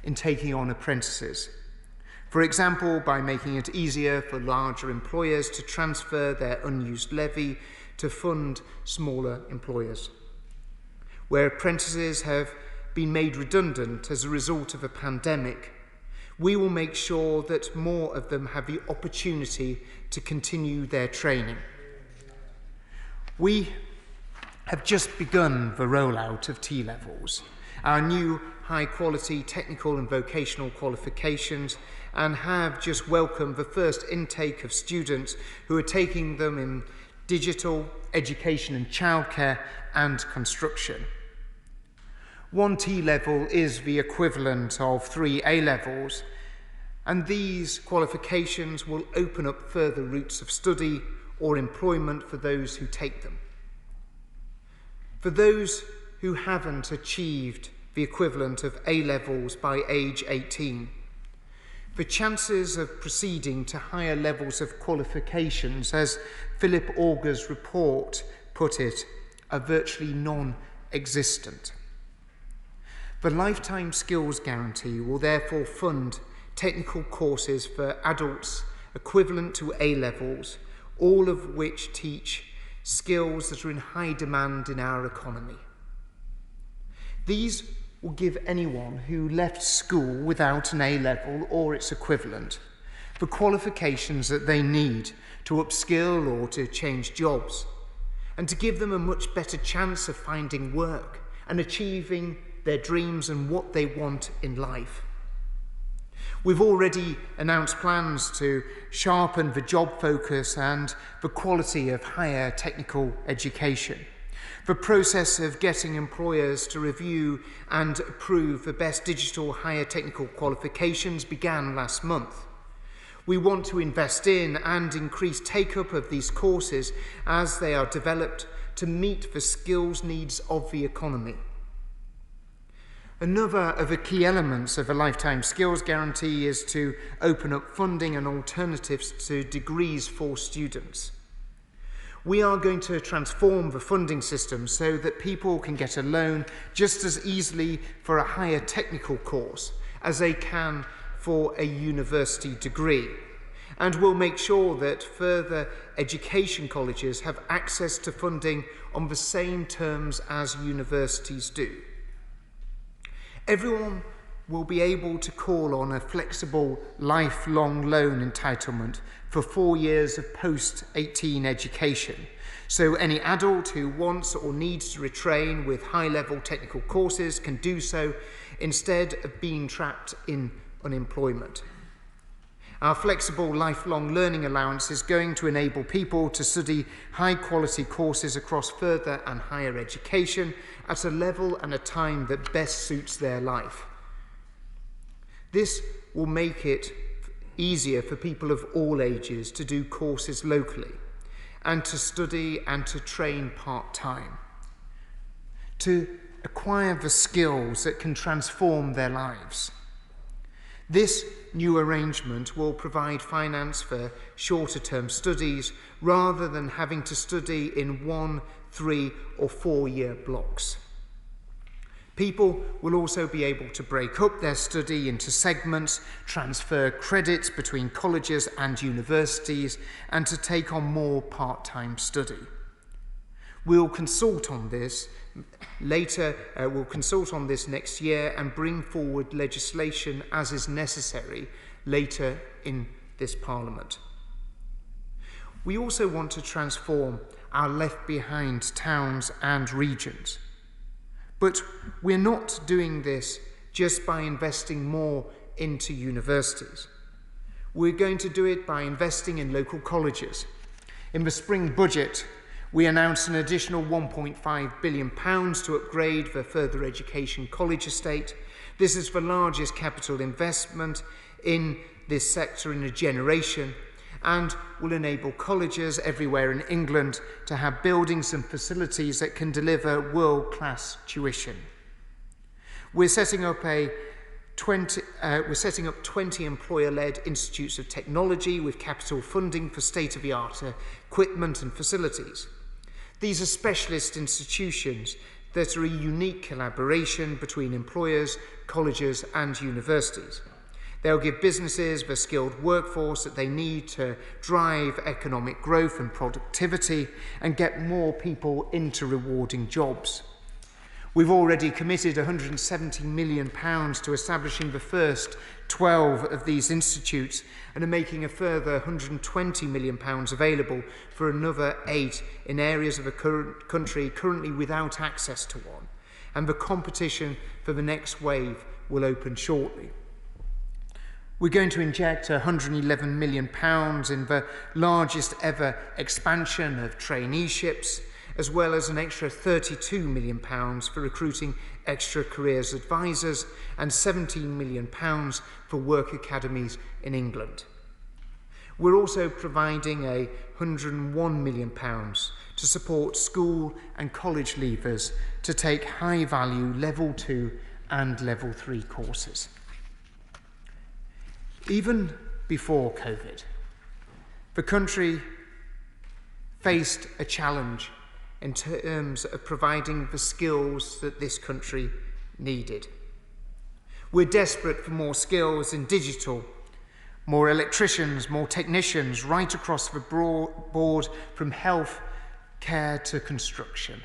in taking on apprentices. For example, by making it easier for larger employers to transfer their unused levy to fund smaller employers. Where apprentices have been made redundant as a result of a pandemic, we will make sure that more of them have the opportunity to continue their training. We have just begun the rollout of T-levels, our new high-quality technical and vocational qualifications, and have just welcomed the first intake of students who are taking them in digital, education and childcare and construction. One T-level is the equivalent of 3 A-levels, and these qualifications will open up further routes of study or employment for those who take them. For those who haven't achieved the equivalent of A-levels by age 18, the chances of proceeding to higher levels of qualifications, as Philip Auger's report put it, are virtually non-existent. The Lifetime Skills Guarantee will therefore fund technical courses for adults equivalent to A-levels, all of which teach skills that are in high demand in our economy. These will give anyone who left school without an A-level or its equivalent the qualifications that they need to upskill or to change jobs, and to give them a much better chance of finding work and achieving their dreams and what they want in life. We've already announced plans to sharpen the job focus and the quality of higher technical education. The process of getting employers to review and approve the best digital higher technical qualifications began last month. We want to invest in and increase take-up of these courses as they are developed to meet the skills needs of the economy. Another of the key elements of a Lifetime Skills Guarantee is to open up funding and alternatives to degrees for students. We are going to transform the funding system so that people can get a loan just as easily for a higher technical course as they can for a university degree. And we'll make sure that further education colleges have access to funding on the same terms as universities do. Everyone will be able to call on a flexible lifelong loan entitlement for 4 years of post-18 education. So any adult who wants or needs to retrain with high-level technical courses can do so instead of being trapped in unemployment. Our flexible lifelong learning allowance is going to enable people to study high-quality courses across further and higher education at a level and a time that best suits their life. This will make it easier for people of all ages to do courses locally and to study and to train part-time, to acquire the skills that can transform their lives. This new arrangement will provide finance for shorter-term studies rather than having to study in 1, 3 or 4 year blocks. People will also be able to break up their study into segments, transfer credits between colleges and universities, and to take on more part-time study. We'll consult on this next year and bring forward legislation as is necessary later in this Parliament. We also want to transform our left-behind towns and regions. But we're not doing this just by investing more into universities. We're going to do it by investing in local colleges. In the spring budget, we announced an additional £1.5 billion to upgrade the further education college estate. This is the largest capital investment in this sector in a generation and will enable colleges everywhere in England to have buildings and facilities that can deliver world-class tuition. We're setting up 20 employer-led institutes of technology with capital funding for state-of-the-art equipment and facilities. These are specialist institutions that are a unique collaboration between employers, colleges and universities. They'll give businesses the skilled workforce that they need to drive economic growth and productivity and get more people into rewarding jobs. We've already committed £170 million to establishing the first 12 of these institutes and are making a further £120 million available for another 8 in areas of the country currently without access to one. And the competition for the next wave will open shortly. We're going to inject £111 million in the largest ever expansion of traineeships, as well as an extra £32 million for recruiting extra careers advisors and £17 million for work academies in England. We're also providing £101 million to support school and college leavers to take high-value Level 2 and Level 3 courses. Even before COVID, the country faced a challenge in terms of providing the skills that this country needed. We're desperate for more skills in digital, more electricians, more technicians, right across the board from health care to construction.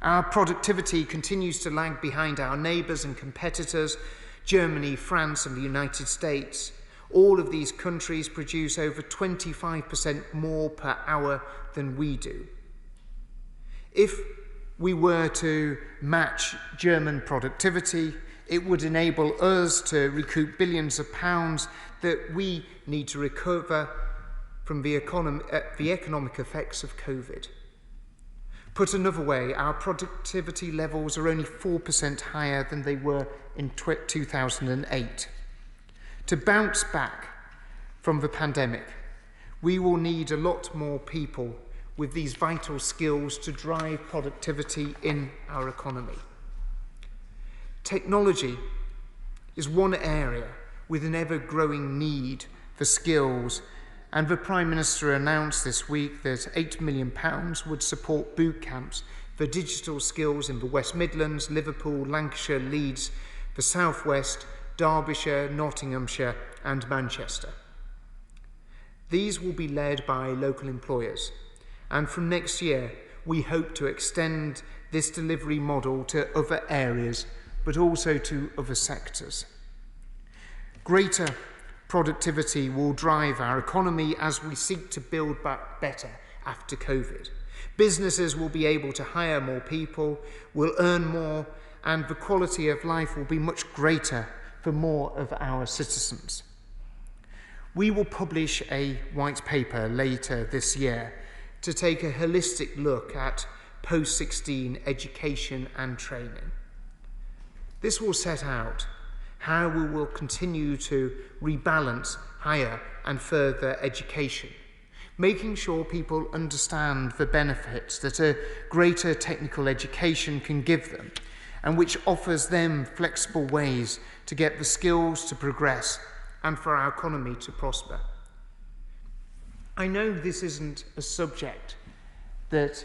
Our productivity continues to lag behind our neighbours and competitors, Germany, France and the United States. All of these countries produce over 25% more per hour than we do. If we were to match German productivity, it would enable us to recoup billions of pounds that we need to recover from the economic effects of COVID. Put another way, our productivity levels are only 4% higher than they were in 2008. To bounce back from the pandemic, we will need a lot more people with these vital skills to drive productivity in our economy. Technology is one area with an ever-growing need for skills, and the Prime Minister announced this week that £8 million would support boot camps for digital skills in the West Midlands, Liverpool, Lancashire, Leeds, the South West, Derbyshire, Nottinghamshire and Manchester. These will be led by local employers, and from next year we hope to extend this delivery model to other areas but also to other sectors. Greater productivity will drive our economy as we seek to build back better after COVID. Businesses will be able to hire more people, will earn more, and the quality of life will be much greater for more of our citizens. We will publish a white paper later this year to take a holistic look at post-16 education and training. This will set out how we will continue to rebalance higher and further education, making sure people understand the benefits that a greater technical education can give them, and which offers them flexible ways to get the skills to progress and for our economy to prosper. I know this isn't a subject that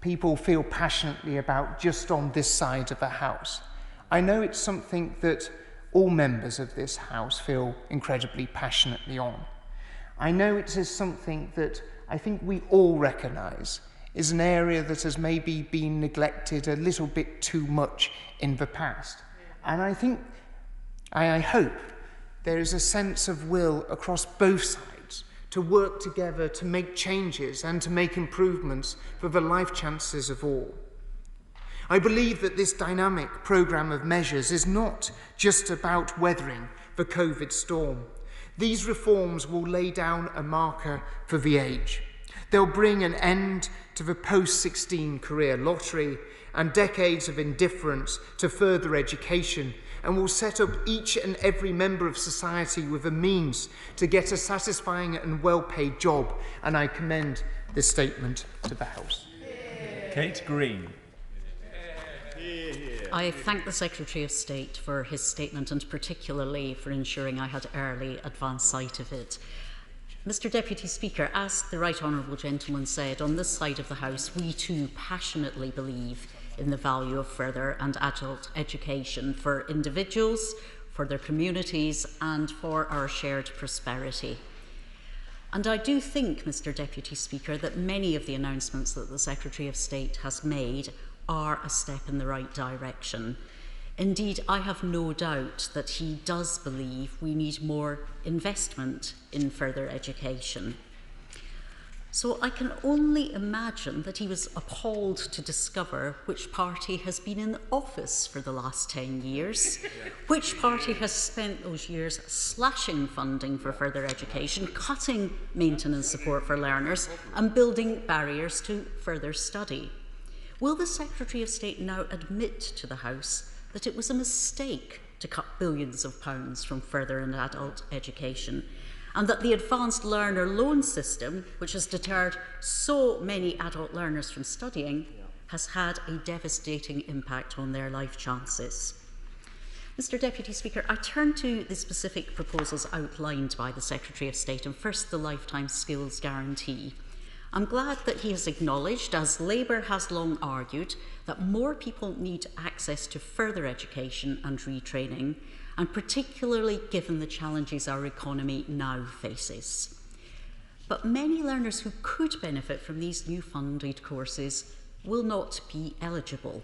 people feel passionately about just on this side of the House. I know it's something that all members of this House feel incredibly passionately on. I know it is something that I think we all recognise is an area that has maybe been neglected a little bit too much in the past. And I hope there is a sense of will across both sides to work together to make changes and to make improvements for the life chances of all. I believe that this dynamic programme of measures is not just about weathering the COVID storm. These reforms will lay down a marker for the age. They'll bring an end to the post-16 career lottery and decades of indifference to further education, and will set up each and every member of society with a means to get a satisfying and well-paid job, and I commend this statement to the House. Kate Green. I thank the Secretary of State for his statement, and particularly for ensuring I had early advance sight of it. Mr Deputy Speaker, as the Right Honourable Gentleman said, on this side of the House we too passionately believe in the value of further and adult education for individuals, for their communities and for our shared prosperity. And I do think, Mr Deputy Speaker, that many of the announcements that the Secretary of State has made are a step in the right direction. Indeed, I have no doubt that he does believe we need more investment in further education. So I can only imagine that he was appalled to discover which party has been in office for the last 10 years, which party has spent those years slashing funding for further education, cutting maintenance support for learners, and building barriers to further study. Will the Secretary of State now admit to the House that it was a mistake to cut billions of pounds from further and adult education, and that the advanced learner loan system, which has deterred so many adult learners from studying, has had a devastating impact on their life chances? Mr Deputy Speaker, I turn to the specific proposals outlined by the Secretary of State, and first the Lifetime Skills Guarantee. I'm glad that he has acknowledged, as Labour has long argued, that more people need access to further education and retraining, and particularly given the challenges our economy now faces. But many learners who could benefit from these new funded courses will not be eligible.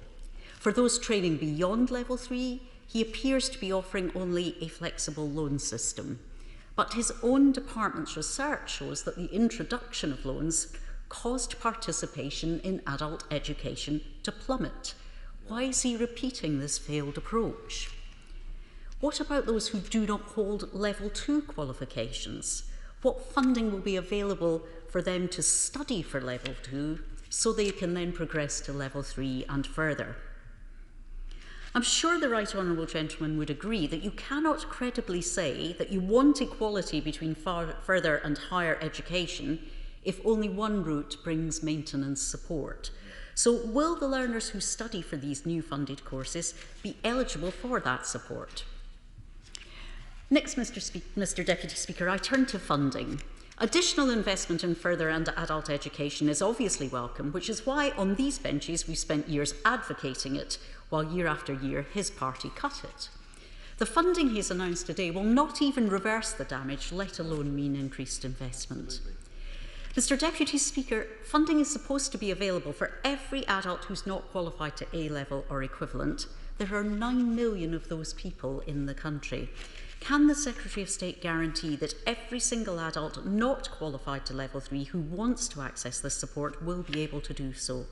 For those training beyond level 3, he appears to be offering only a flexible loan system. But his own department's research shows that the introduction of loans caused participation in adult education to plummet. Why is he repeating this failed approach? What about those who do not hold level 2 qualifications? What funding will be available for them to study for level 2 so they can then progress to level 3 and further? I'm sure the Right Honourable Gentleman would agree that you cannot credibly say that you want equality between further and higher education if only one route brings maintenance support. So will the learners who study for these new funded courses be eligible for that support? Next, Mr Deputy Speaker, I turn to funding. Additional investment in further and adult education is obviously welcome, which is why on these benches we spent years advocating it, while year after year his party cut it. The funding he's announced today will not even reverse the damage, let alone mean increased investment. Mr Deputy Speaker, funding is supposed to be available for every adult who's not qualified to A-level or equivalent, There are 9 million of those people in the country. Can the Secretary of State guarantee that every single adult not qualified to level 3 who wants to access this support will be able to do so?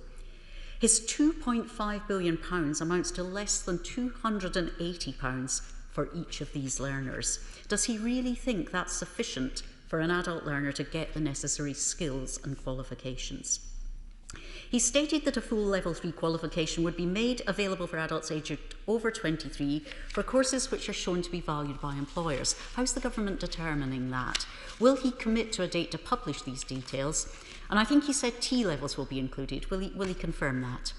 His £2.5 billion amounts to less than £280 for each of these learners. Does he really think that's sufficient for an adult learner to get the necessary skills and qualifications? He stated that a full level 3 qualification would be made available for adults aged over 23 for courses which are shown to be valued by employers. How's the government determining that? Will he commit to a date to publish these details? And I think he said T levels will be included. Will he confirm that?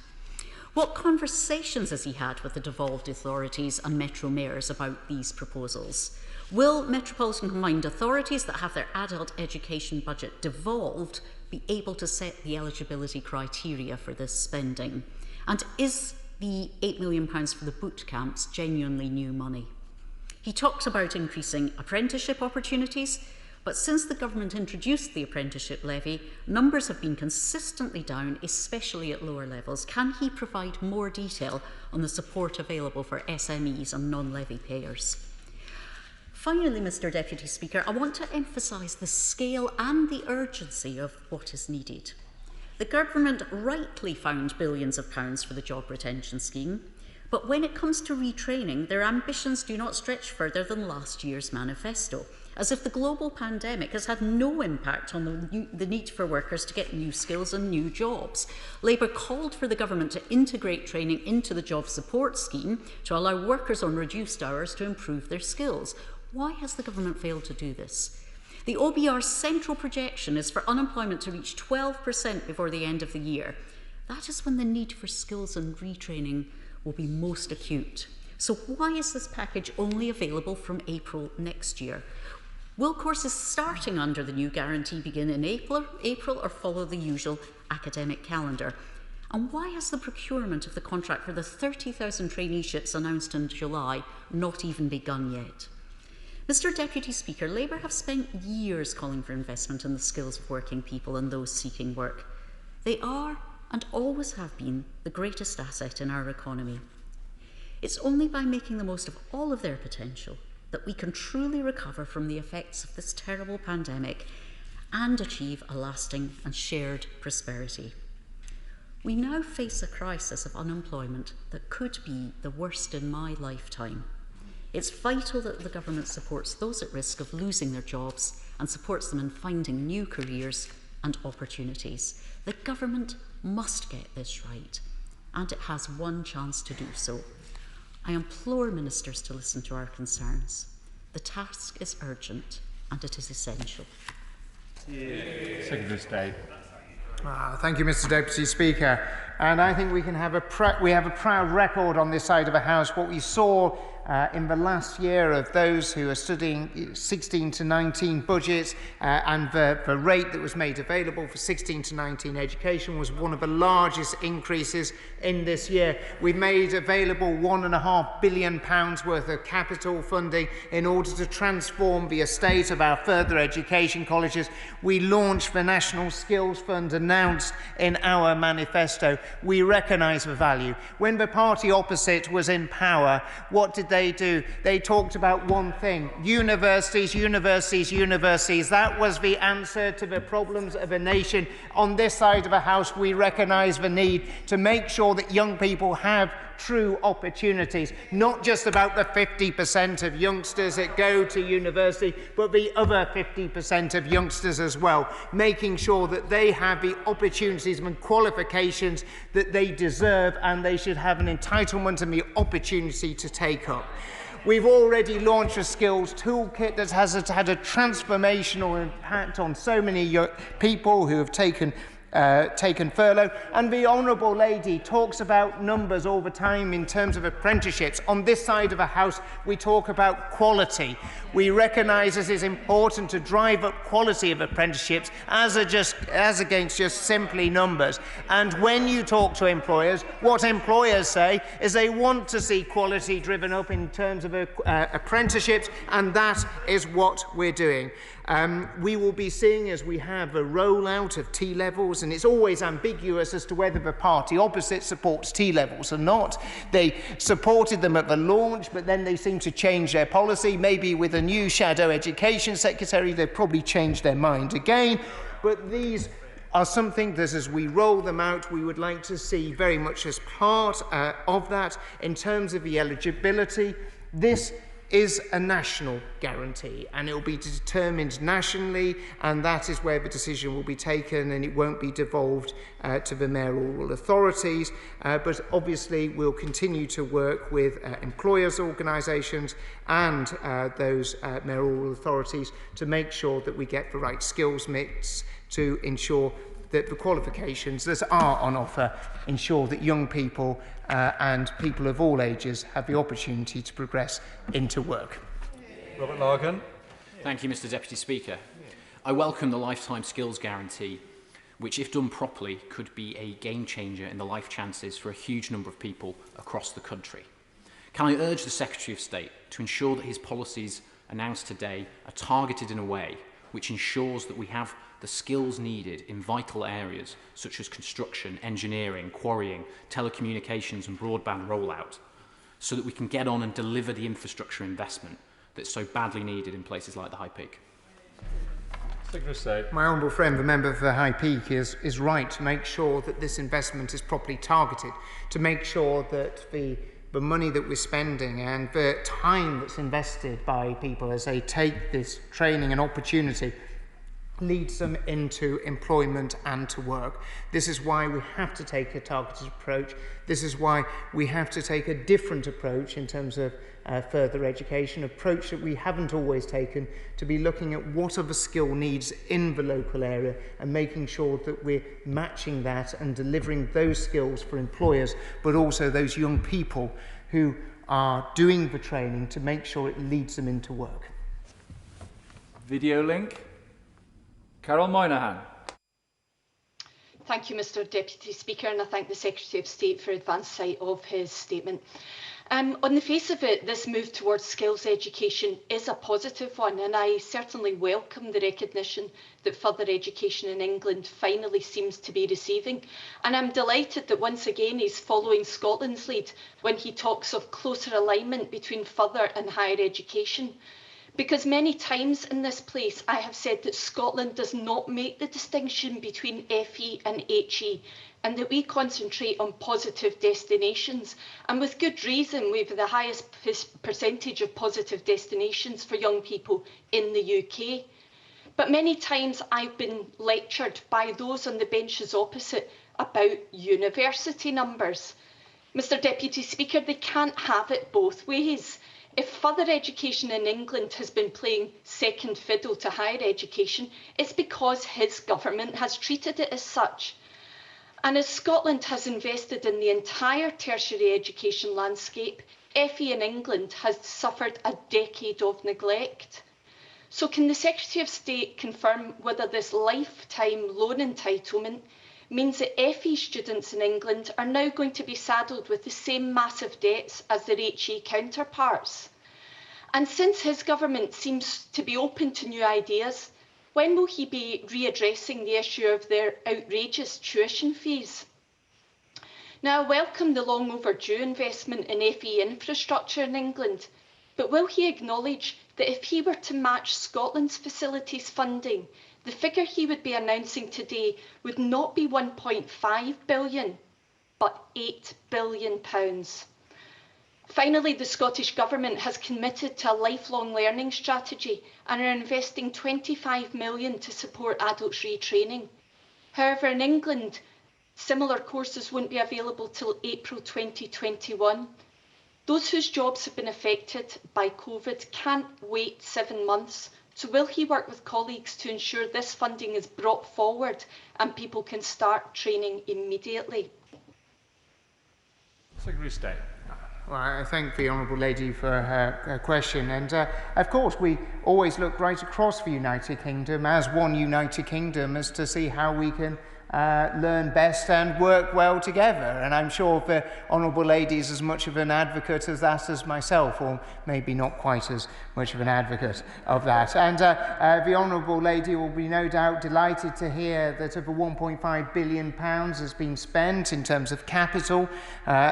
What conversations has he had with the devolved authorities and metro mayors about these proposals? Will metropolitan combined authorities that have their adult education budget devolved be able to set the eligibility criteria for this spending? And is the £8 million for the boot camps genuinely new money? He talks about increasing apprenticeship opportunities, but since the government introduced the apprenticeship levy, numbers have been consistently down, especially at lower levels. Can he provide more detail on the support available for SMEs and non-levy payers? Finally, Mr Deputy Speaker, I want to emphasise the scale and the urgency of what is needed. The government rightly found billions of pounds for the job retention scheme, but when it comes to retraining, their ambitions do not stretch further than last year's manifesto, as if the global pandemic has had no impact on the need for workers to get new skills and new jobs. Labour called for the government to integrate training into the job support scheme to allow workers on reduced hours to improve their skills. Why has the government failed to do this? The OBR's central projection is for unemployment to reach 12% before the end of the year. That is when the need for skills and retraining will be most acute. So why is this package only available from April next year? Will courses starting under the new guarantee begin in April or follow the usual academic calendar? And why has the procurement of the contract for the 30,000 traineeships announced in July not even begun yet? Mr Deputy Speaker, Labour have spent years calling for investment in the skills of working people and those seeking work. They are and always have been the greatest asset in our economy. It's only by making the most of all of their potential that we can truly recover from the effects of this terrible pandemic and achieve a lasting and shared prosperity. We now face a crisis of unemployment that could be the worst in my lifetime. It's vital that the government supports those at risk of losing their jobs and supports them in finding new careers and opportunities. The government must get this right, and it has one chance to do so. I implore ministers to listen to our concerns. The task is urgent and it is essential. Secretary of State. Thank you, Mr Deputy Speaker. And I think we have a proud record on this side of the House. What we saw in the last year of those who are studying 16 to 19 budgets and the rate that was made available for 16 to 19 education was one of the largest increases in this year. We made available £1.5 billion worth of capital funding in order to transform the estate of our further education colleges. We launched the National Skills Fund announced in our manifesto. We recognise the value. When the party opposite was in power, what did they do? They talked about one thing: universities, universities, universities. That was the answer to the problems of a nation. On this side of the House, we recognise the need to make sure that young people have true opportunities, not just about the 50% of youngsters that go to university, but the other 50% of youngsters as well, making sure that they have the opportunities and qualifications that they deserve, and they should have an entitlement and the opportunity to take up. We've already launched a skills toolkit that has had a transformational impact on so many people who have taken furlough, and the Honourable Lady talks about numbers all the time in terms of apprenticeships. On this side of the House, we talk about quality. We recognise it is important to drive up quality of apprenticeships as against just simply numbers. And when you talk to employers, what employers say is they want to see quality driven up in terms of apprenticeships, and that is what we're doing. We will be seeing, as we have, a rollout of T-levels, and it's always ambiguous as to whether the party opposite supports T-levels or not. They supported them at the launch, but then they seem to change their policy. Maybe with a new shadow education secretary, they've probably changed their mind again. But these are something that, as we roll them out, we would like to see very much as part of that. In terms of the eligibility, this is a national guarantee, and it will be determined nationally, and that is where the decision will be taken, and it won't be devolved to the mayoral authorities. But obviously we'll continue to work with employers' organisations and those mayoral authorities to make sure that we get the right skills mix to ensure that the qualifications that are on offer ensure that young people and people of all ages have the opportunity to progress into work. Robert Larkin. Thank you, Mr Deputy Speaker. I welcome the Lifetime Skills Guarantee, which, if done properly, could be a game changer in the life chances for a huge number of people across the country. Can I urge the Secretary of State to ensure that his policies announced today are targeted in a way which ensures that we have the skills needed in vital areas such as construction, engineering, quarrying, telecommunications and broadband rollout, so that we can get on and deliver the infrastructure investment that's so badly needed in places like the High Peak? My honourable friend, the member for the High Peak, is right to make sure that this investment is properly targeted, to make sure that the money that we're spending and the time that's invested by people as they take this training and opportunity leads them into employment and to work. This is why we have to take a targeted approach. This is why we have to take a different approach in terms of further education, an approach that we haven't always taken, to be looking at what are the skill needs in the local area and making sure that we're matching that and delivering those skills for employers, but also those young people who are doing the training to make sure it leads them into work. Video link. Carol Moynihan. Thank you, Mr Deputy Speaker, and I thank the Secretary of State for advance sight of his statement. On the face of it, this move towards skills education is a positive one, and I certainly welcome the recognition that further education in England finally seems to be receiving. And I'm delighted that once again he's following Scotland's lead when he talks of closer alignment between further and higher education. Because many times in this place I have said that Scotland does not make the distinction between FE and HE, and that we concentrate on positive destinations. And with good reason, we have the highest percentage of positive destinations for young people in the UK. But many times I've been lectured by those on the benches opposite about university numbers. Mr Deputy Speaker, they can't have it both ways. If further education in England has been playing second fiddle to higher education, it's because his government has treated it as such. And as Scotland has invested in the entire tertiary education landscape, FE in England has suffered a decade of neglect. So can the Secretary of State confirm whether this lifetime loan entitlement means that FE students in England are now going to be saddled with the same massive debts as their HE counterparts? And since his government seems to be open to new ideas, when will he be readdressing the issue of their outrageous tuition fees? Now, I welcome the long overdue investment in FE infrastructure in England, but will he acknowledge that if he were to match Scotland's facilities funding, the figure he would be announcing today would not be £1.5 billion, but £8 billion. Finally, the Scottish Government has committed to a lifelong learning strategy and are investing £25 million to support adults retraining. However, in England, similar courses won't be available till April 2021. Those whose jobs have been affected by COVID can't wait 7 months. So will he work with colleagues to ensure this funding is brought forward and people can start training immediately? Secretary of State. Well, I thank the Honourable Lady for her question, and of course we always look right across the United Kingdom as one United Kingdom as to see how we can learn best and work well together. And I'm sure the Honourable Lady is as much of an advocate of that as myself, or maybe not quite as much of an advocate of that. And the Honourable Lady will be no doubt delighted to hear that over £1.5 billion has been spent in terms of capital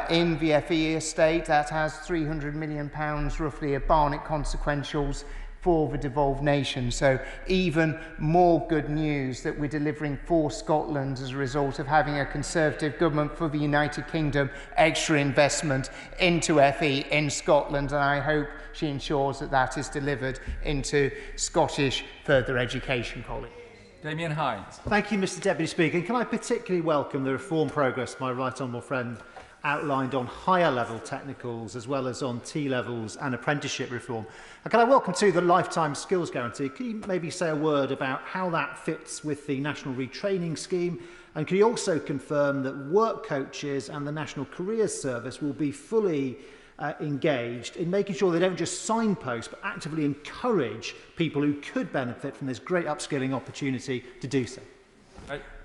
in the FE estate. That has £300 million roughly of Barnet consequentials for the devolved nation. So even more good news that we're delivering for Scotland as a result of having a Conservative government for the United Kingdom, extra investment into FE in Scotland, and I hope she ensures that that is delivered into Scottish further education college. Damien Hines. Thank you, Mr Deputy Speaker. And can I particularly welcome the reform progress my right honourable friend outlined on higher level technicals as well as on T-levels and apprenticeship reform. And can I welcome too the Lifetime Skills Guarantee? Can you maybe say a word about how that fits with the National Retraining Scheme? And can you also confirm that work coaches and the National Careers Service will be fully engaged in making sure they don't just signpost but actively encourage people who could benefit from this great upskilling opportunity to do so?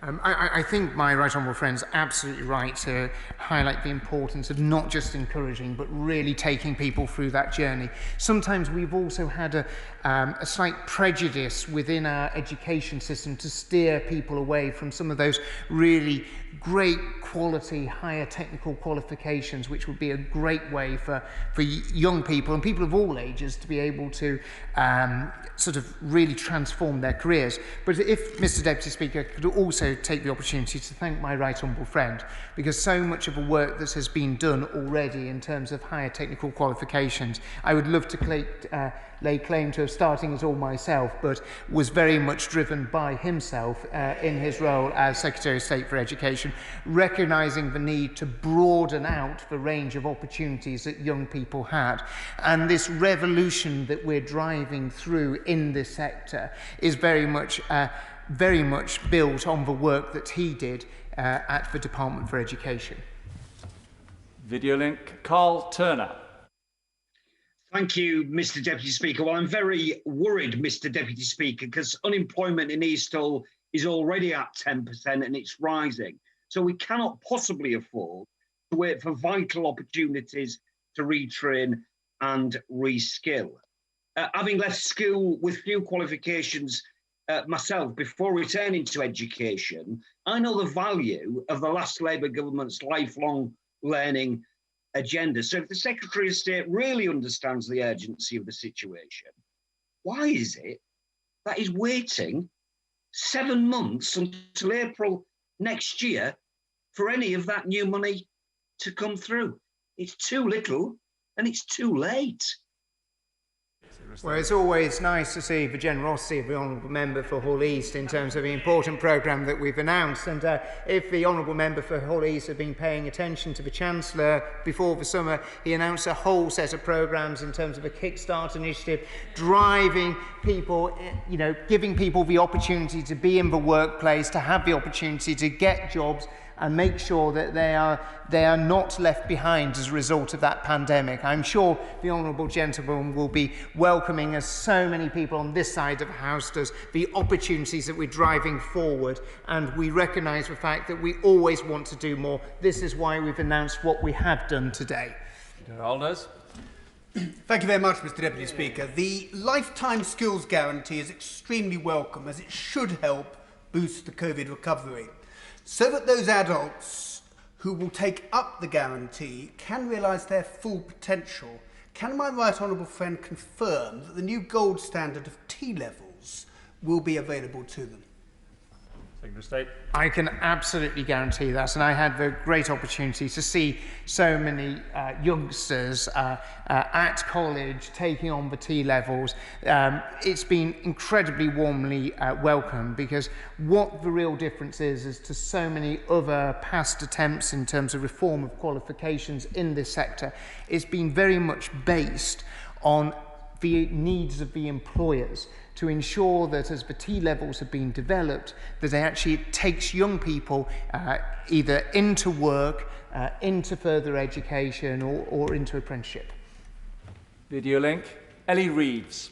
I think my right honourable friend's absolutely right to highlight the importance of not just encouraging but really taking people through that journey. Sometimes we've also had a slight prejudice within our education system to steer people away from some of those really great quality higher technical qualifications, which would be a great way for young people and people of all ages to be able to sort of really transform their careers. But if Mr Deputy Speaker could also take the opportunity to thank my right honourable friend, because so much of the work that has been done already in terms of higher technical qualifications, I would love to lay claim to starting it all myself, but was very much driven by himself in his role as Secretary of State for Education, recognising the need to broaden out the range of opportunities that young people had. And this revolution that we're driving through in this sector is very much built on the work that he did at the Department for Education. Video link, Carl Turner. Thank you, Mr Deputy Speaker. Well, I'm very worried, Mr Deputy Speaker, because unemployment in East Hull is already at 10% and it's rising. So we cannot possibly afford to wait for vital opportunities to retrain and reskill. Having left school with few qualifications myself before returning to education, I know the value of the last Labour government's lifelong learning agenda. So if the Secretary of State really understands the urgency of the situation, why is it that he's waiting 7 months until April next year for any of that new money to come through? It's too little and it's too late. Well, it's always nice to see the generosity of the Honourable Member for Hull East in terms of the important programme that we've announced. And if the Honourable Member for Hull East had been paying attention to the Chancellor before the summer, he announced a whole set of programmes in terms of a Kickstart initiative, driving people, giving people the opportunity to be in the workplace, to have the opportunity to get jobs, and make sure that they are not left behind as a result of that pandemic. I'm sure the Honourable Gentleman will be welcoming, as so many people on this side of the House does, the opportunities that we're driving forward, and we recognise the fact that we always want to do more. This is why we've announced what we have done today. Alders. Thank you very much, Mr Deputy Speaker. The Lifetime Skills Guarantee is extremely welcome, as it should help boost the COVID recovery, so that those adults who will take up the guarantee can realise their full potential. Can my right honourable friend confirm that the new gold standard of T-levels will be available to them? Secretary of State. I can absolutely guarantee that, and I had the great opportunity to see so many youngsters at college taking on the T-levels. It's been incredibly warmly welcomed, because what the real difference is to so many other past attempts in terms of reform of qualifications in this sector, it's been very much based on the needs of the employers, to ensure that as the T-levels have been developed, that it takes young people either into work, into further education, or into apprenticeship. Video link, Ellie Reeves.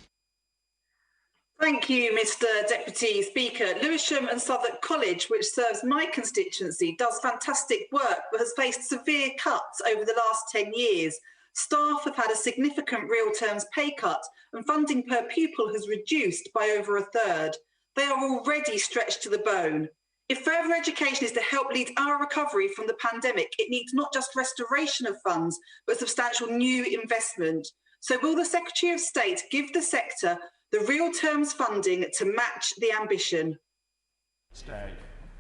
Thank you, Mr Deputy Speaker. Lewisham and Southwark College, which serves my constituency, does fantastic work but has faced severe cuts over the last 10 years. Staff have had a significant real terms pay cut and funding per pupil has reduced by over a third. They are already stretched to the bone. If further education is to help lead our recovery from the pandemic, it needs not just restoration of funds, but substantial new investment. So will the Secretary of State give the sector the real terms funding to match the ambition?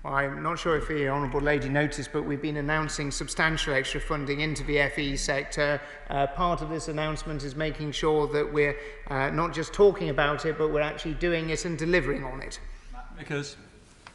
Well, I'm not sure if the Honourable Lady noticed, but we've been announcing substantial extra funding into the FE sector. Part of this announcement is making sure that we're not just talking about it, but we're actually doing it and delivering on it.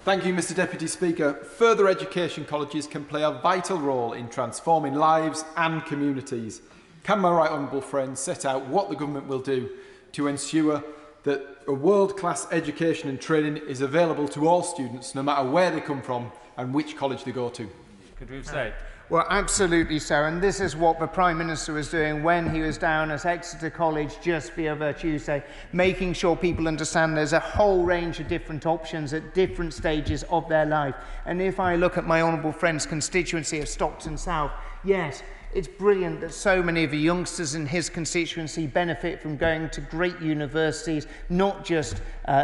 Thank you, Mr Deputy Speaker. Further education colleges can play a vital role in transforming lives and communities. Can my right honourable friend set out what the government will do to ensure that a world-class education and training is available to all students, no matter where they come from and which college they go to? Could we say? Well, absolutely so, and this is what the Prime Minister was doing when he was down at Exeter College just the other Tuesday, making sure people understand there's a whole range of different options at different stages of their life. And if I look at my honourable friend's constituency of Stockton South, yes, it's brilliant that so many of the youngsters in his constituency benefit from going to great universities, not just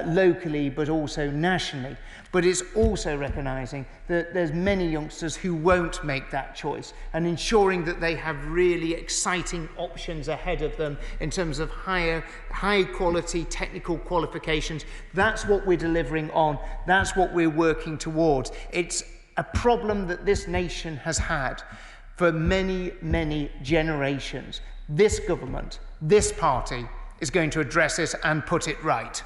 locally, but also nationally. But it's also recognising that there's many youngsters who won't make that choice and ensuring that they have really exciting options ahead of them in terms of high quality technical qualifications. That's what we're delivering on. That's what we're working towards. It's a problem that this nation has had for many, many generations. This government, this party, is going to address it and put it right.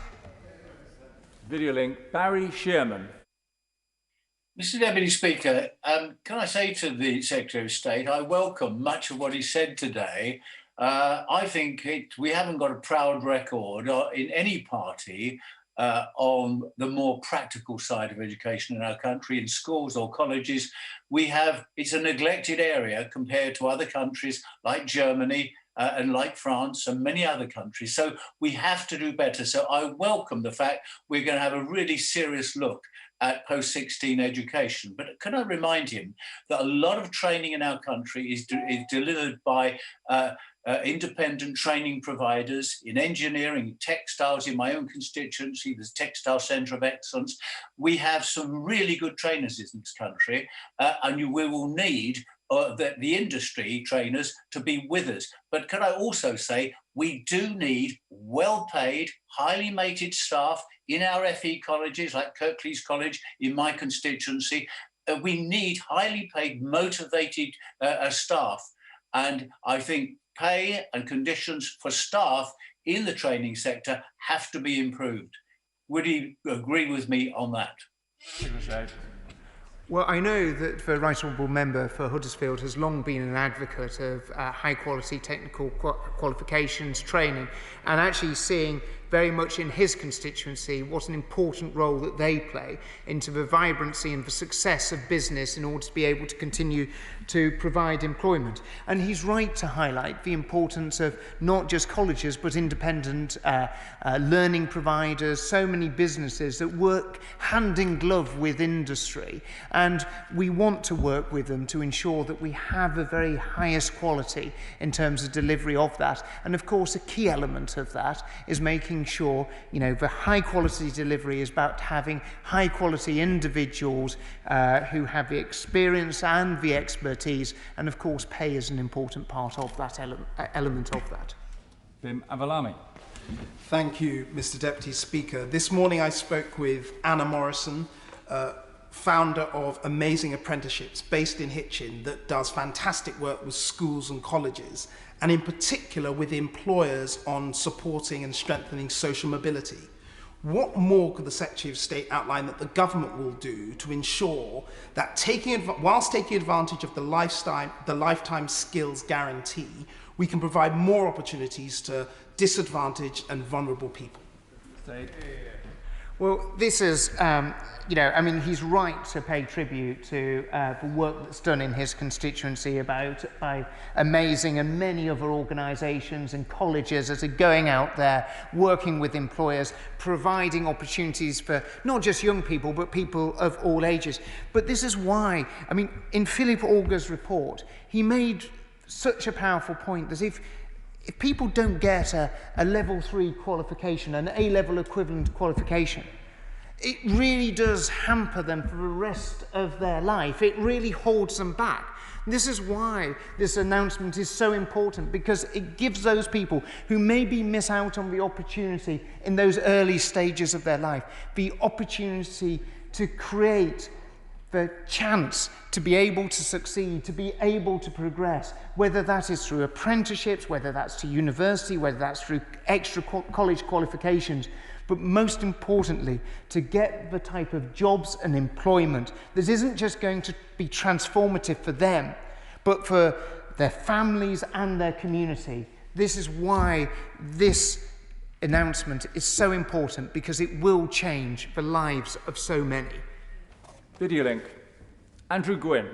Video link, Barry Shearman. Mr Deputy Speaker, can I say to the Secretary of State, I welcome much of what he said today. I think we haven't got a proud record in any party on the more practical side of education in our country, in schools or colleges. It's a neglected area compared to other countries like Germany and like France and many other countries. So we have to do better. So I welcome the fact we're going to have a really serious look at post-16 education. But can I remind him that a lot of training in our country is delivered by independent training providers in engineering, textiles. In my own constituency, there's Textile Centre of Excellence. We have some really good trainers in this country, and we will need the industry trainers to be with us. But can I also say we do need well-paid, highly mated staff in our FE colleges, like Kirklees College in my constituency. We need highly paid, motivated staff. And I think pay and conditions for staff in the training sector have to be improved. Would he agree with me on that? Well, I know that the Right Honourable Member for Huddersfield has long been an advocate of high-quality technical qualifications training, and actually seeing very much in his constituency what an important role that they play into the vibrancy and the success of business in order to be able to continue to provide employment. And he's right to highlight the importance of not just colleges but independent learning providers, so many businesses that work hand in glove with industry, and we want to work with them to ensure that we have the very highest quality in terms of delivery of that. And of course a key element of that is making sure, the high quality delivery is about having high quality individuals who have the experience and the expertise, and of course pay is an important part of that element of that. Bim Avalami. Thank you, Mr Deputy Speaker. This morning I spoke with Anna Morrison, founder of Amazing Apprenticeships based in Hitchin, that does fantastic work with schools and colleges, and in particular with employers on supporting and strengthening social mobility. What more could the Secretary of State outline that the government will do to ensure that whilst taking advantage of the lifetime skills guarantee, we can provide more opportunities to disadvantaged and vulnerable people? Well, this is, you know, I mean, he's right to pay tribute to the work that's done in his constituency by amazing and many other organisations and colleges that are going out there, working with employers, providing opportunities for not just young people, but people of all ages. But this is why, I mean, in Philip Auger's report, he made such a powerful point that if people don't get a level 3 qualification, an A-level equivalent qualification, it really does hamper them for the rest of their life. It really holds them back. This is why this announcement is so important, because it gives those people who maybe miss out on the opportunity in those early stages of their life, the opportunity to create the chance to be able to succeed, to be able to progress, whether that is through apprenticeships, whether that's to university, whether that's through extra college qualifications, but most importantly, to get the type of jobs and employment that isn't just going to be transformative for them, but for their families and their community. This is why this announcement is so important, because it will change the lives of so many. Video link. Andrew Gwynn.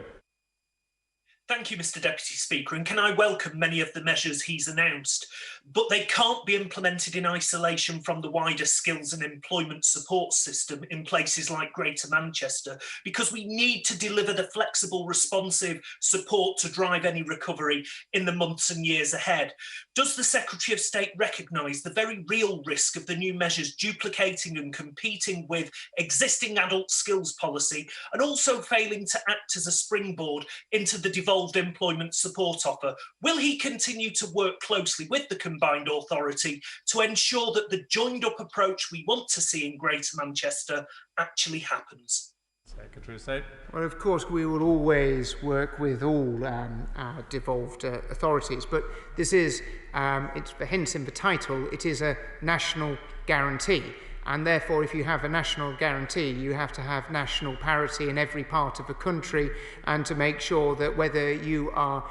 Thank you, Mr Deputy Speaker, and can I welcome many of the measures he's announced, but they can't be implemented in isolation from the wider skills and employment support system in places like Greater Manchester, because we need to deliver the flexible, responsive support to drive any recovery in the months and years ahead. Does the Secretary of State recognise the very real risk of the new measures duplicating and competing with existing adult skills policy, and also failing to act as a springboard into the devolved employment support offer? Will he continue to work closely with the combined authority to ensure that the joined up approach we want to see in Greater Manchester actually happens? Secretary of State. Well, of course, we will always work with all our devolved authorities, but this is, it's the hint in the title, it is a national guarantee. And therefore, if you have a national guarantee, you have to have national parity in every part of the country, and to make sure that whether you are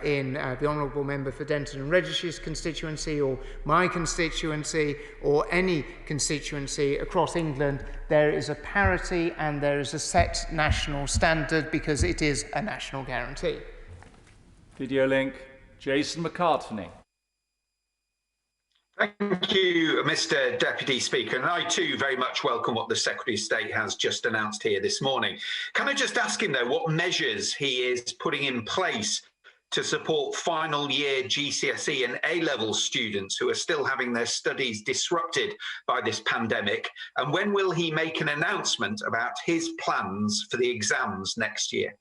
in the Honourable Member for Denton and Redish's constituency, or my constituency, or any constituency across England, there is a parity and there is a set national standard, because it is a national guarantee. Video link. Jason McCartney. Thank you, Mr Deputy Speaker, and I too very much welcome what the Secretary of State has just announced here this morning. Can I just ask him, though, what measures he is putting in place to support final year GCSE and A-level students who are still having their studies disrupted by this pandemic, and when will he make an announcement about his plans for the exams next year?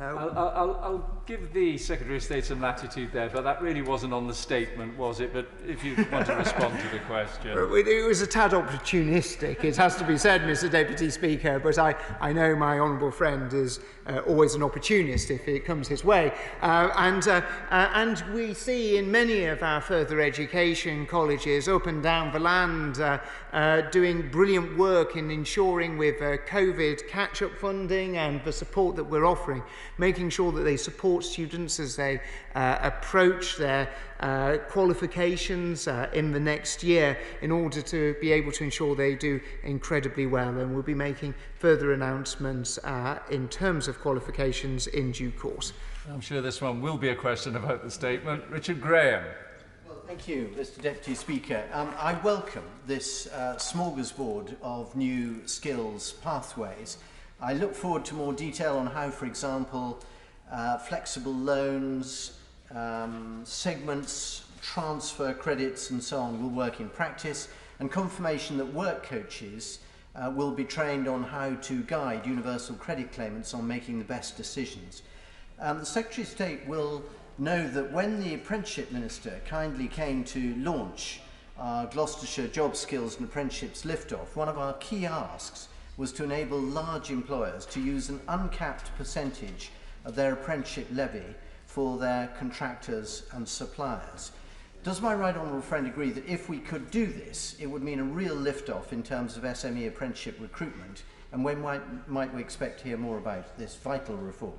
I'll give the Secretary of State some latitude there, but that really wasn't on the statement, was it? But if you want to respond to the question. It was a tad opportunistic, it has to be said, Mr Deputy Speaker, but I know my honourable friend is always an opportunist if it comes his way. And we see in many of our further education colleges up and down the land doing brilliant work in ensuring with COVID catch-up funding and the support that we're offering, making sure that they support students as they approach their qualifications in the next year, in order to be able to ensure they do incredibly well. And we'll be making further announcements in terms of qualifications in due course. I'm sure this one will be a question about the statement. Richard Graham. Well, thank you, Mr Deputy Speaker. I welcome this smorgasbord of new skills pathways. I look forward to more detail on how, for example, flexible loans, segments, transfer credits and so on will work in practice, and confirmation that work coaches will be trained on how to guide universal credit claimants on making the best decisions. The Secretary of State will know that when the Apprenticeship Minister kindly came to launch our Gloucestershire Job Skills and Apprenticeships Liftoff, one of our key asks was to enable large employers to use an uncapped percentage of their apprenticeship levy for their contractors and suppliers. Does my right honourable friend agree that if we could do this, it would mean a real lift-off in terms of SME apprenticeship recruitment? And when might we expect to hear more about this vital reform?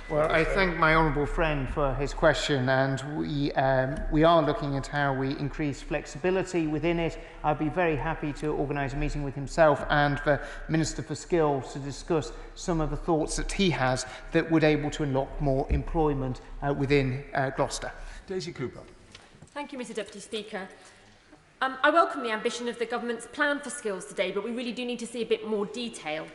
Well, I thank my honourable friend for his question, and we are looking at how we increase flexibility within it. I'd be very happy to organise a meeting with himself and the Minister for Skills to discuss some of the thoughts that he has that would able to unlock more employment within Gloucester. Daisy Cooper. Thank you, Mr Deputy Speaker. I welcome the ambition of the Government's plan for skills today, but we really do need to see a bit more detail.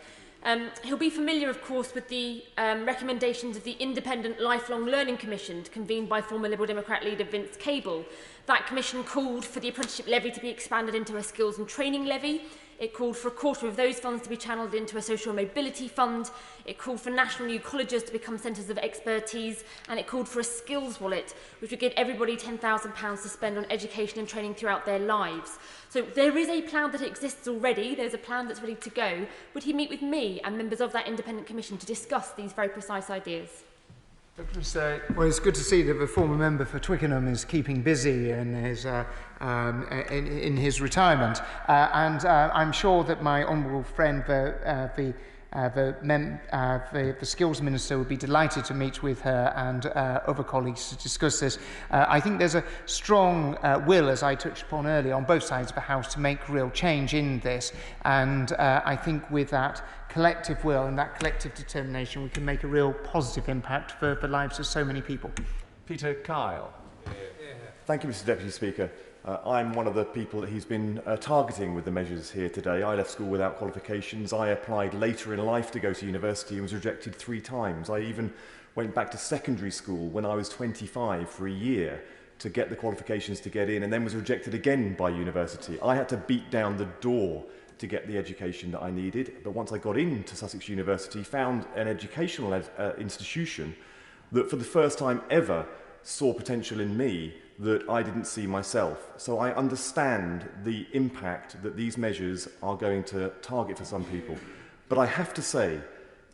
He'll be familiar, of course, with the recommendations of the Independent Lifelong Learning Commission convened by former Liberal Democrat leader Vince Cable. That commission called for the apprenticeship levy to be expanded into a skills and training levy. It called for a quarter of those funds to be channelled into a social mobility fund. It called for national new colleges to become centres of expertise. And it called for a skills wallet, which would give everybody £10,000 to spend on education and training throughout their lives. So there is a plan that exists already. There's a plan that's ready to go. Would he meet with me and members of that independent commission to discuss these very precise ideas? Well, it's good to see that the former member for Twickenham is keeping busy in his retirement, and I'm sure that my honourable friend, the Skills Minister, would be delighted to meet with her and other colleagues to discuss this. I think there's a strong will, as I touched upon earlier, on both sides of the House to make real change in this, and I think with that collective will and that collective determination we can make a real positive impact for the lives of so many people. Peter Kyle. Thank you, Mr Deputy Speaker. I'm one of the people that he's been targeting with the measures here today. I left school without qualifications. I applied later in life to go to university and was rejected 3 times. I even went back to secondary school when I was 25 for a year to get the qualifications to get in, and then was rejected again by university. I had to beat down the door to get the education that I needed, but once I got into Sussex University, found an educational institution that for the first time ever saw potential in me that I didn't see myself. So I understand the impact that these measures are going to target for some people. But I have to say,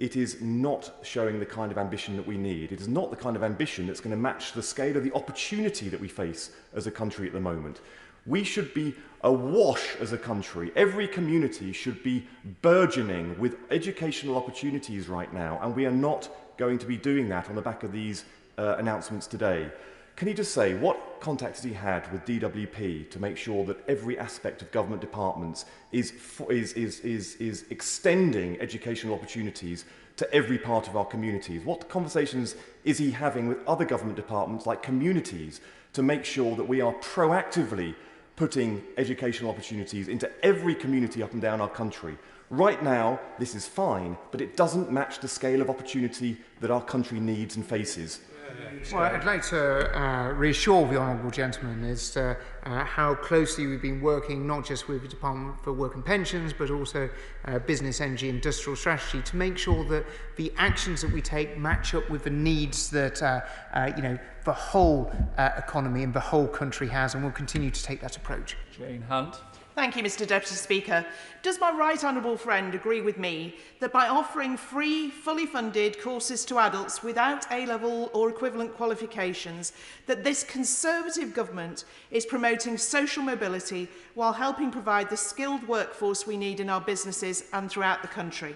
it is not showing the kind of ambition that we need. It is not the kind of ambition that's going to match the scale of the opportunity that we face as a country at the moment. We should be awash as a country. Every community should be burgeoning with educational opportunities right now, and we are not going to be doing that on the back of these announcements today. Can you just say what contacts he had with DWP to make sure that every aspect of government departments is extending educational opportunities to every part of our communities? What conversations is he having with other government departments like communities to make sure that we are proactively putting educational opportunities into every community up and down our country? Right now, this is fine, but it doesn't match the scale of opportunity that our country needs and faces. Well, I'd like to reassure the honourable gentleman as to how closely we've been working not just with the Department for Work and Pensions but also Business, Energy, Industrial Strategy to make sure that the actions that we take match up with the needs that the whole economy and the whole country has, and we'll continue to take that approach. Jane Hunt. Thank you, Mr Deputy Speaker. Does my right honourable friend agree with me that by offering free, fully funded courses to adults without A-level or equivalent qualifications, that this Conservative government is promoting social mobility while helping provide the skilled workforce we need in our businesses and throughout the country?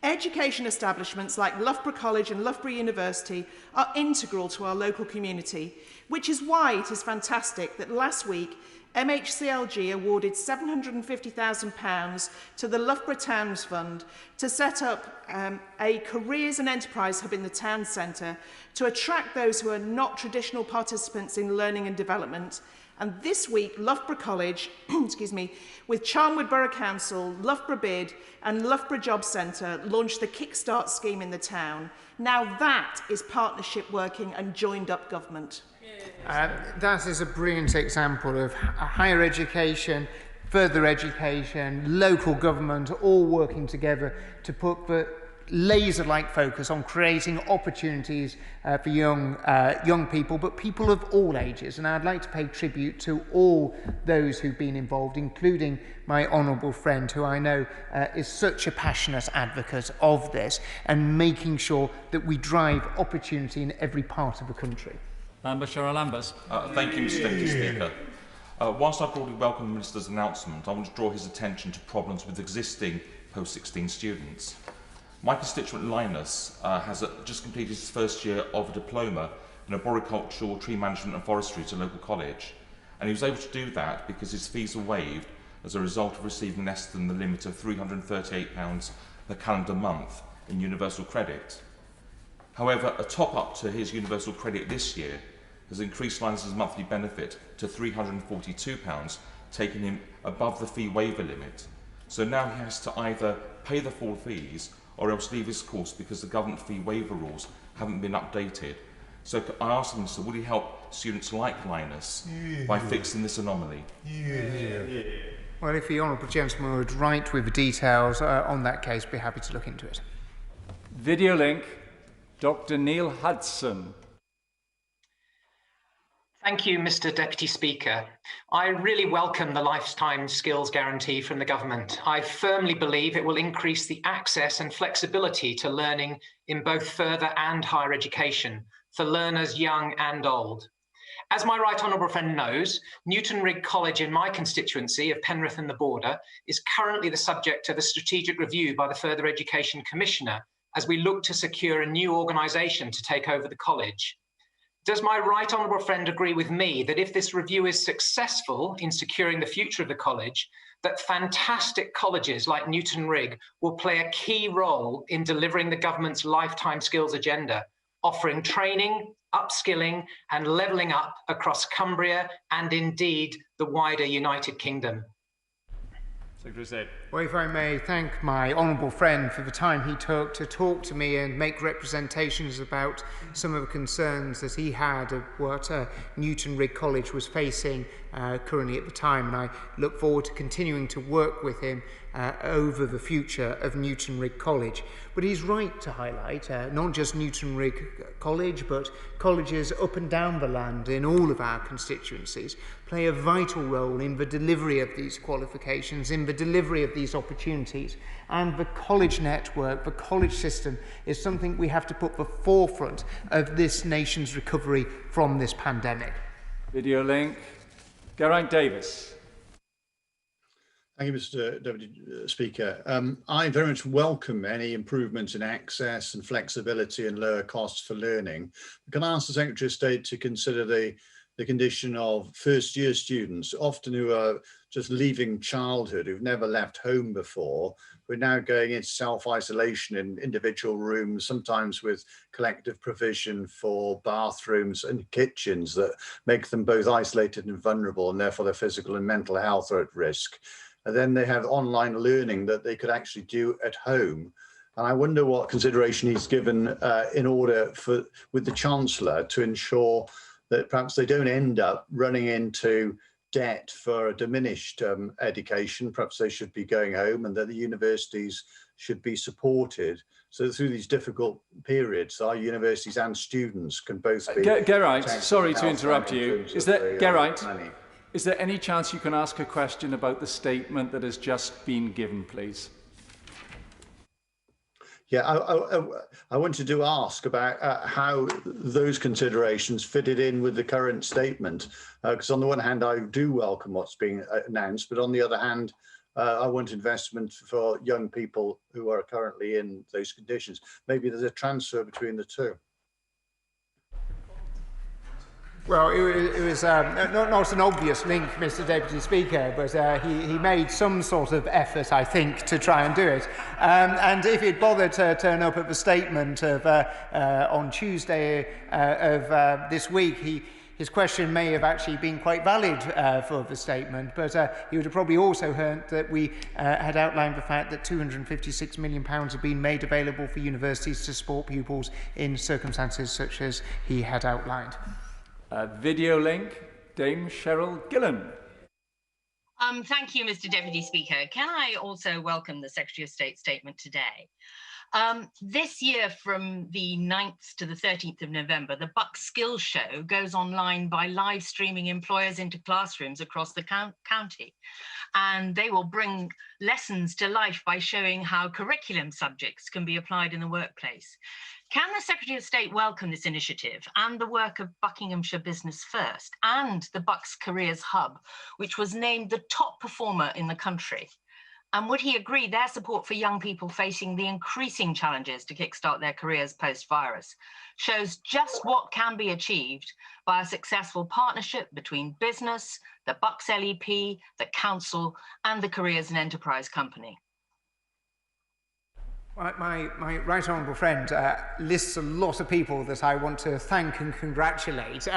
Education establishments like Loughborough College and Loughborough University are integral to our local community, which is why it is fantastic that last week MHCLG awarded £750,000 to the Loughborough Towns Fund to set up a careers and enterprise hub in the town centre to attract those who are not traditional participants in learning and development. And this week, Loughborough College, with Charnwood Borough Council, Loughborough Bid and Loughborough Jobs Centre launched the Kickstart scheme in the town. Now that is partnership working and joined up government. That is a brilliant example of higher education, further education, local government all working together to put the laser-like focus on creating opportunities for young people, but people of all ages. And I'd like to pay tribute to all those who've been involved, including my honourable friend, who I know is such a passionate advocate of this, and making sure that we drive opportunity in every part of the country. Lambers. Thank you, Mr Deputy Speaker. Whilst I broadly welcome the Minister's announcement, I want to draw his attention to problems with existing post-16 students. My constituent Linus has just completed his first year of a diploma in arboricultural, tree management and forestry at a local college. And he was able to do that because his fees were waived as a result of receiving less than the limit of £338 per calendar month in universal credit. However, a top-up to his universal credit this year has increased Linus's monthly benefit to £342, taking him above the fee waiver limit. So now he has to either pay the full fees or else leave his course because the government fee waiver rules haven't been updated. So I asked the Minister, would he help students like Linus by fixing this anomaly? Well, if the honourable gentleman would write with the details on that case, be happy to look into it. Video link, Dr. Neil Hudson. Thank you, Mr. Deputy Speaker. I really welcome the Lifetime Skills Guarantee from the government. I firmly believe it will increase the access and flexibility to learning in both further and higher education for learners young and old. As my right honourable friend knows, Newton Rigg College in my constituency of Penrith and the Border is currently the subject of a strategic review by the Further Education Commissioner as we look to secure a new organisation to take over the college. Does my right honourable friend agree with me that if this review is successful in securing the future of the college, that fantastic colleges like Newton Rigg will play a key role in delivering the government's lifetime skills agenda, offering training, upskilling and levelling up across Cumbria and indeed the wider United Kingdom? Secretary of State. Well, if I may thank my honourable friend for the time he took to talk to me and make representations about some of the concerns that he had of what Newton Rigg College was facing currently at the time, and I look forward to continuing to work with him over the future of Newton Rigg College. But he's right to highlight not just Newton Rigg College, but colleges up and down the land in all of our constituencies play a vital role in the delivery of these qualifications, in the delivery of these opportunities. And the college network, the college system, is something we have to put the forefront of this nation's recovery from this pandemic. Video link, Geraint Davis. Thank you, Mr. Deputy Speaker. I very much welcome any improvements in access and flexibility and lower costs for learning. Can I ask the Secretary of State to consider the condition of first-year students, often who are just leaving childhood, who've never left home before, who are now going into self-isolation in individual rooms, sometimes with collective provision for bathrooms and kitchens that make them both isolated and vulnerable, and therefore their physical and mental health are at risk. And then they have online learning that they could actually do at home. And I wonder what consideration he's given in order for, with the Chancellor, to ensure that perhaps they don't end up running into debt for a diminished education. Perhaps they should be going home, and that the universities should be supported. So through these difficult periods, our universities and students can both be... Geraint, sorry to interrupt you. Is there, Geraint, is there any chance you can ask a question about the statement that has just been given, please? Yeah, I wanted to ask about how those considerations fitted in with the current statement, because on the one hand, I do welcome what's being announced, but on the other hand, I want investment for young people who are currently in those conditions. Maybe there's a transfer between the two. Well, it was not an obvious link, Mr. Deputy Speaker, but he made some sort of effort, I think, to try and do it. And if he'd bothered to turn up at the statement of, on Tuesday of this week, his question may have actually been quite valid for the statement, but he would have probably also heard that we had outlined the fact that £256 million have been made available for universities to support pupils in circumstances such as he had outlined. Video link, Dame Cheryl Gillen. Thank you, Mr. Deputy Speaker. Can I also welcome the Secretary of State statement today? This year, from the 9th to the 13th of November, the Buck Skills Show goes online by live streaming employers into classrooms across the county. And they will bring lessons to life by showing how curriculum subjects can be applied in the workplace. Can the Secretary of State welcome this initiative and the work of Buckinghamshire Business First and the Bucks Careers Hub, which was named the top performer in the country? And would he agree their support for young people facing the increasing challenges to kickstart their careers post-virus shows just what can be achieved by a successful partnership between business, the Bucks LEP, the council, and the Careers and Enterprise Company? My right honourable friend lists a lot of people that I want to thank and congratulate,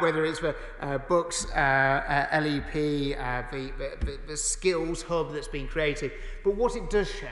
whether it's for Books, LEP, the skills hub that's been created. But what it does show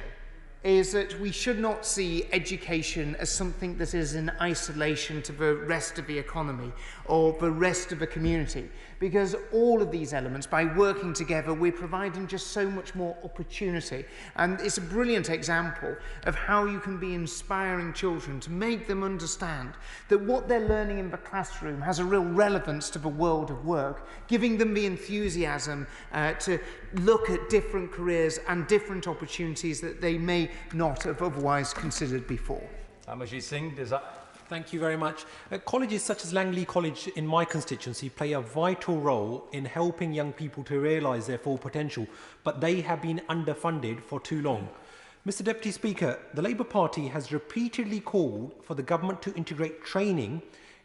is that we should not see education as something that is in isolation to the rest of the economy or the rest of the community, because all of these elements, by working together, we're providing just so much more opportunity. And it's a brilliant example of how you can be inspiring children to make them understand that what they're learning in the classroom has a real relevance to the world of work, giving them the enthusiasm to look at different careers and different opportunities that they may not have otherwise considered before. Amajit Singh, thank you very much. Colleges such as Langley College in my constituency play a vital role in helping young people to realise their full potential, but they have been underfunded for too long. Mr Deputy Speaker, the Labour Party has repeatedly called for the government to integrate training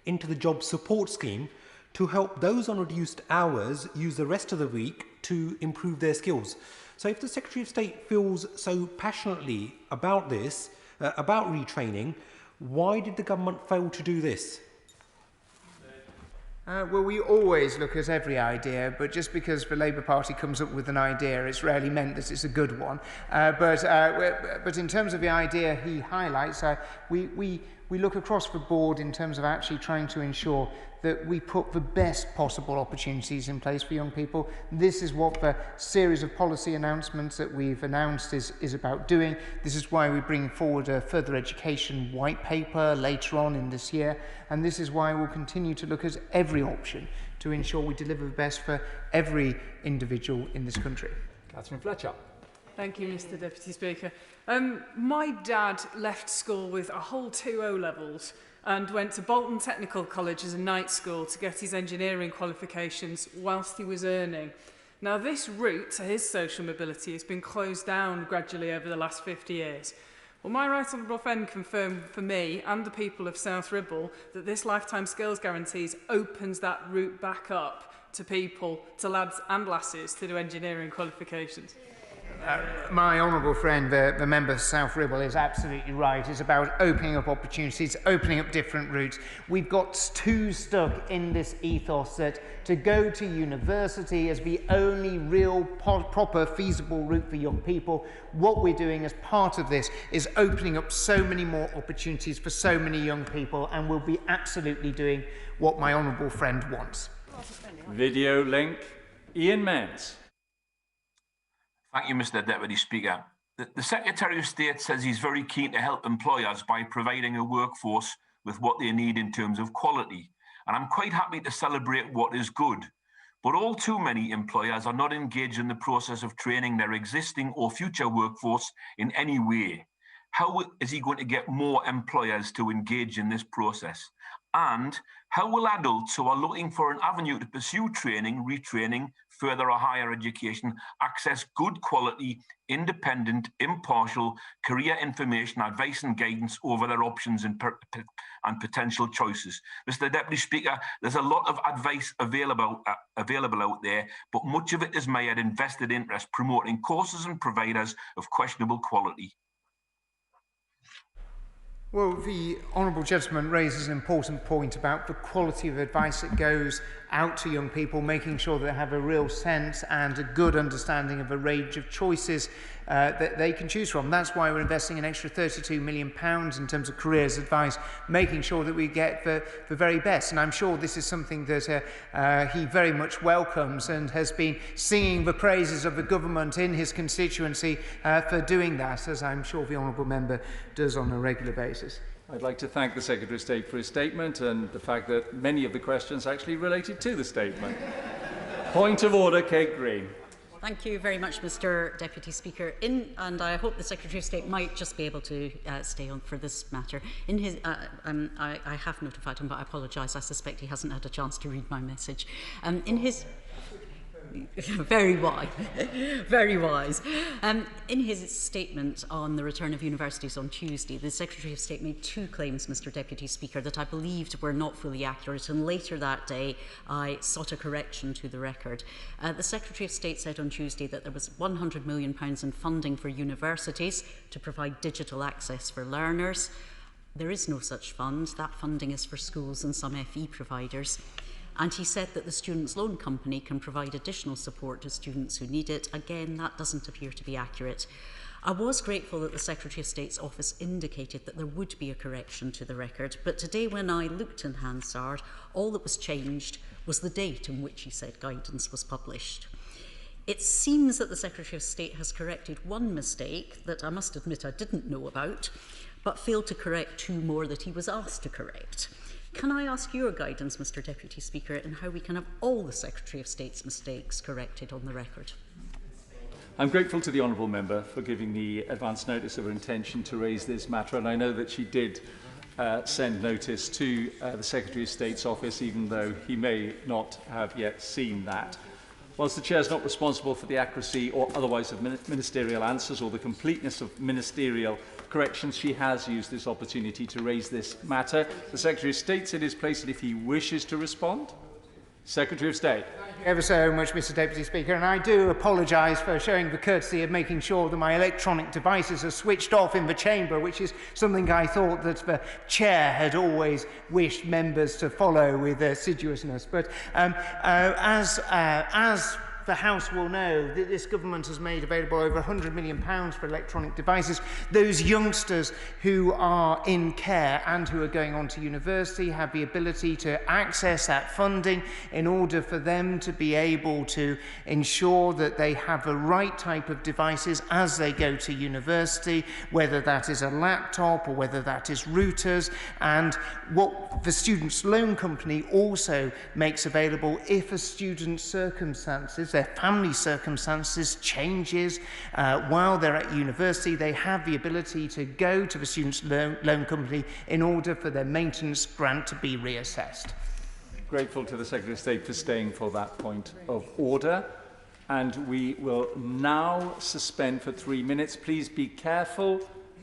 into the job support scheme to help those on reduced hours use the rest of the week to improve their skills. So if the Secretary of State feels so passionately about this, about retraining, why did the government fail to do this? Well, we always look at every idea, but just because the Labour Party comes up with an idea, it's rarely meant that it's a good one. But in terms of the idea he highlights, we look across the board in terms of actually trying to ensure that we put the best possible opportunities in place for young people. This is what the series of policy announcements that we've announced is about doing. This is why we bring forward a further education white paper later on in this year. And this is why we'll continue to look at every option to ensure we deliver the best for every individual in this country. Catherine Fletcher. Thank you, Mr Deputy Speaker. My dad left school with a whole 2 O-levels and went to Bolton Technical College as a night school to get his engineering qualifications whilst he was earning. Now, this route to his social mobility has been closed down gradually over the last 50 years. Well, my right honourable friend confirmed for me and the people of South Ribble that this Lifetime Skills Guarantees opens that route back up to people, to lads and lasses, to do engineering qualifications. My honourable friend, the member of South Ribble, is absolutely right. It's about opening up opportunities, opening up different routes. We've got too stuck in this ethos that to go to university is the only real proper feasible route for young people. What we're doing as part of this is opening up so many more opportunities for so many young people, and we'll be absolutely doing what my honourable friend wants. Video link, Ian Mans. Thank you, Mr Deputy Speaker. The Secretary of State says he's very keen to help employers by providing a workforce with what they need in terms of quality. And I'm quite happy to celebrate what is good. But all too many employers are not engaged in the process of training their existing or future workforce in any way. How is he going to get more employers to engage in this process? And how will adults who are looking for an avenue to pursue training, retraining, further or higher education, access good quality, independent, impartial career information, advice and guidance over their options and potential choices? Mr Deputy Speaker, there's a lot of advice available out there, but much of it is made in vested interest, promoting courses and providers of questionable quality. Well, the honourable gentleman raises an important point about the quality of advice that goes out to young people, making sure that they have a real sense and a good understanding of a range of choices that they can choose from. That's why we're investing an extra £32 million in terms of careers advice, making sure that we get the very best. And I'm sure this is something that he very much welcomes and has been singing the praises of the government in his constituency for doing that, as I'm sure the honourable member does on a regular basis. I'd like to thank the Secretary of State for his statement and the fact that many of the questions actually related to the statement. Point of order, Kate Green. Thank you very much, Mr Deputy Speaker. And I hope the Secretary of State might just be able to stay on for this matter. In his, I have notified him, but I apologise. I suspect he hasn't had a chance to read my message. In his... Very wise. Very wise. In his statement on the return of universities on Tuesday, the Secretary of State made two claims, Mr Deputy Speaker, that I believed were not fully accurate, and later that day I sought a correction to the record. The Secretary of State said on Tuesday that there was £100 million in funding for universities to provide digital access for learners. There is no such fund. That funding is for schools and some FE providers. And he said that the Students' Loan Company can provide additional support to students who need it. Again, that doesn't appear to be accurate. I was grateful that the Secretary of State's office indicated that there would be a correction to the record, but today when I looked in Hansard, all that was changed was the date in which he said guidance was published. It seems that the Secretary of State has corrected one mistake that I must admit I didn't know about, but failed to correct two more that he was asked to correct. Can I ask your guidance, Mr Deputy Speaker, in how we can have all the Secretary of State's mistakes corrected on the record? I'm grateful to the Honourable Member for giving me advance notice of her intention to raise this matter, and I know that she did send notice to the Secretary of State's office, even though he may not have yet seen that. Whilst the Chair is not responsible for the accuracy or otherwise of ministerial answers or the completeness of ministerial corrections, she has used this opportunity to raise this matter. The Secretary of State's in his place, and if he wishes to respond, Secretary of State. Thank you ever so much, Mr Deputy Speaker, and I do apologise for showing the courtesy of making sure that my electronic devices are switched off in the chamber, which is something I thought that the Chair had always wished members to follow with assiduousness. But as the House will know, that this government has made available over £100 million for electronic devices. Those youngsters who are in care and who are going on to university have the ability to access that funding in order for them to be able to ensure that they have the right type of devices as they go to university, whether that is a laptop or whether that is routers. And what the Students' Loan Company also makes available, if a student's circumstances, their family circumstances changes while they're at university, they have the ability to go to the Students' Loan Company in order for their maintenance grant to be reassessed. Grateful to the Secretary of State for staying for that point of order. And we will now suspend for 3 minutes. Please be careful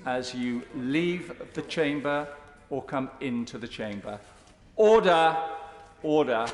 as you leave the chamber or come into the chamber. Order! Order!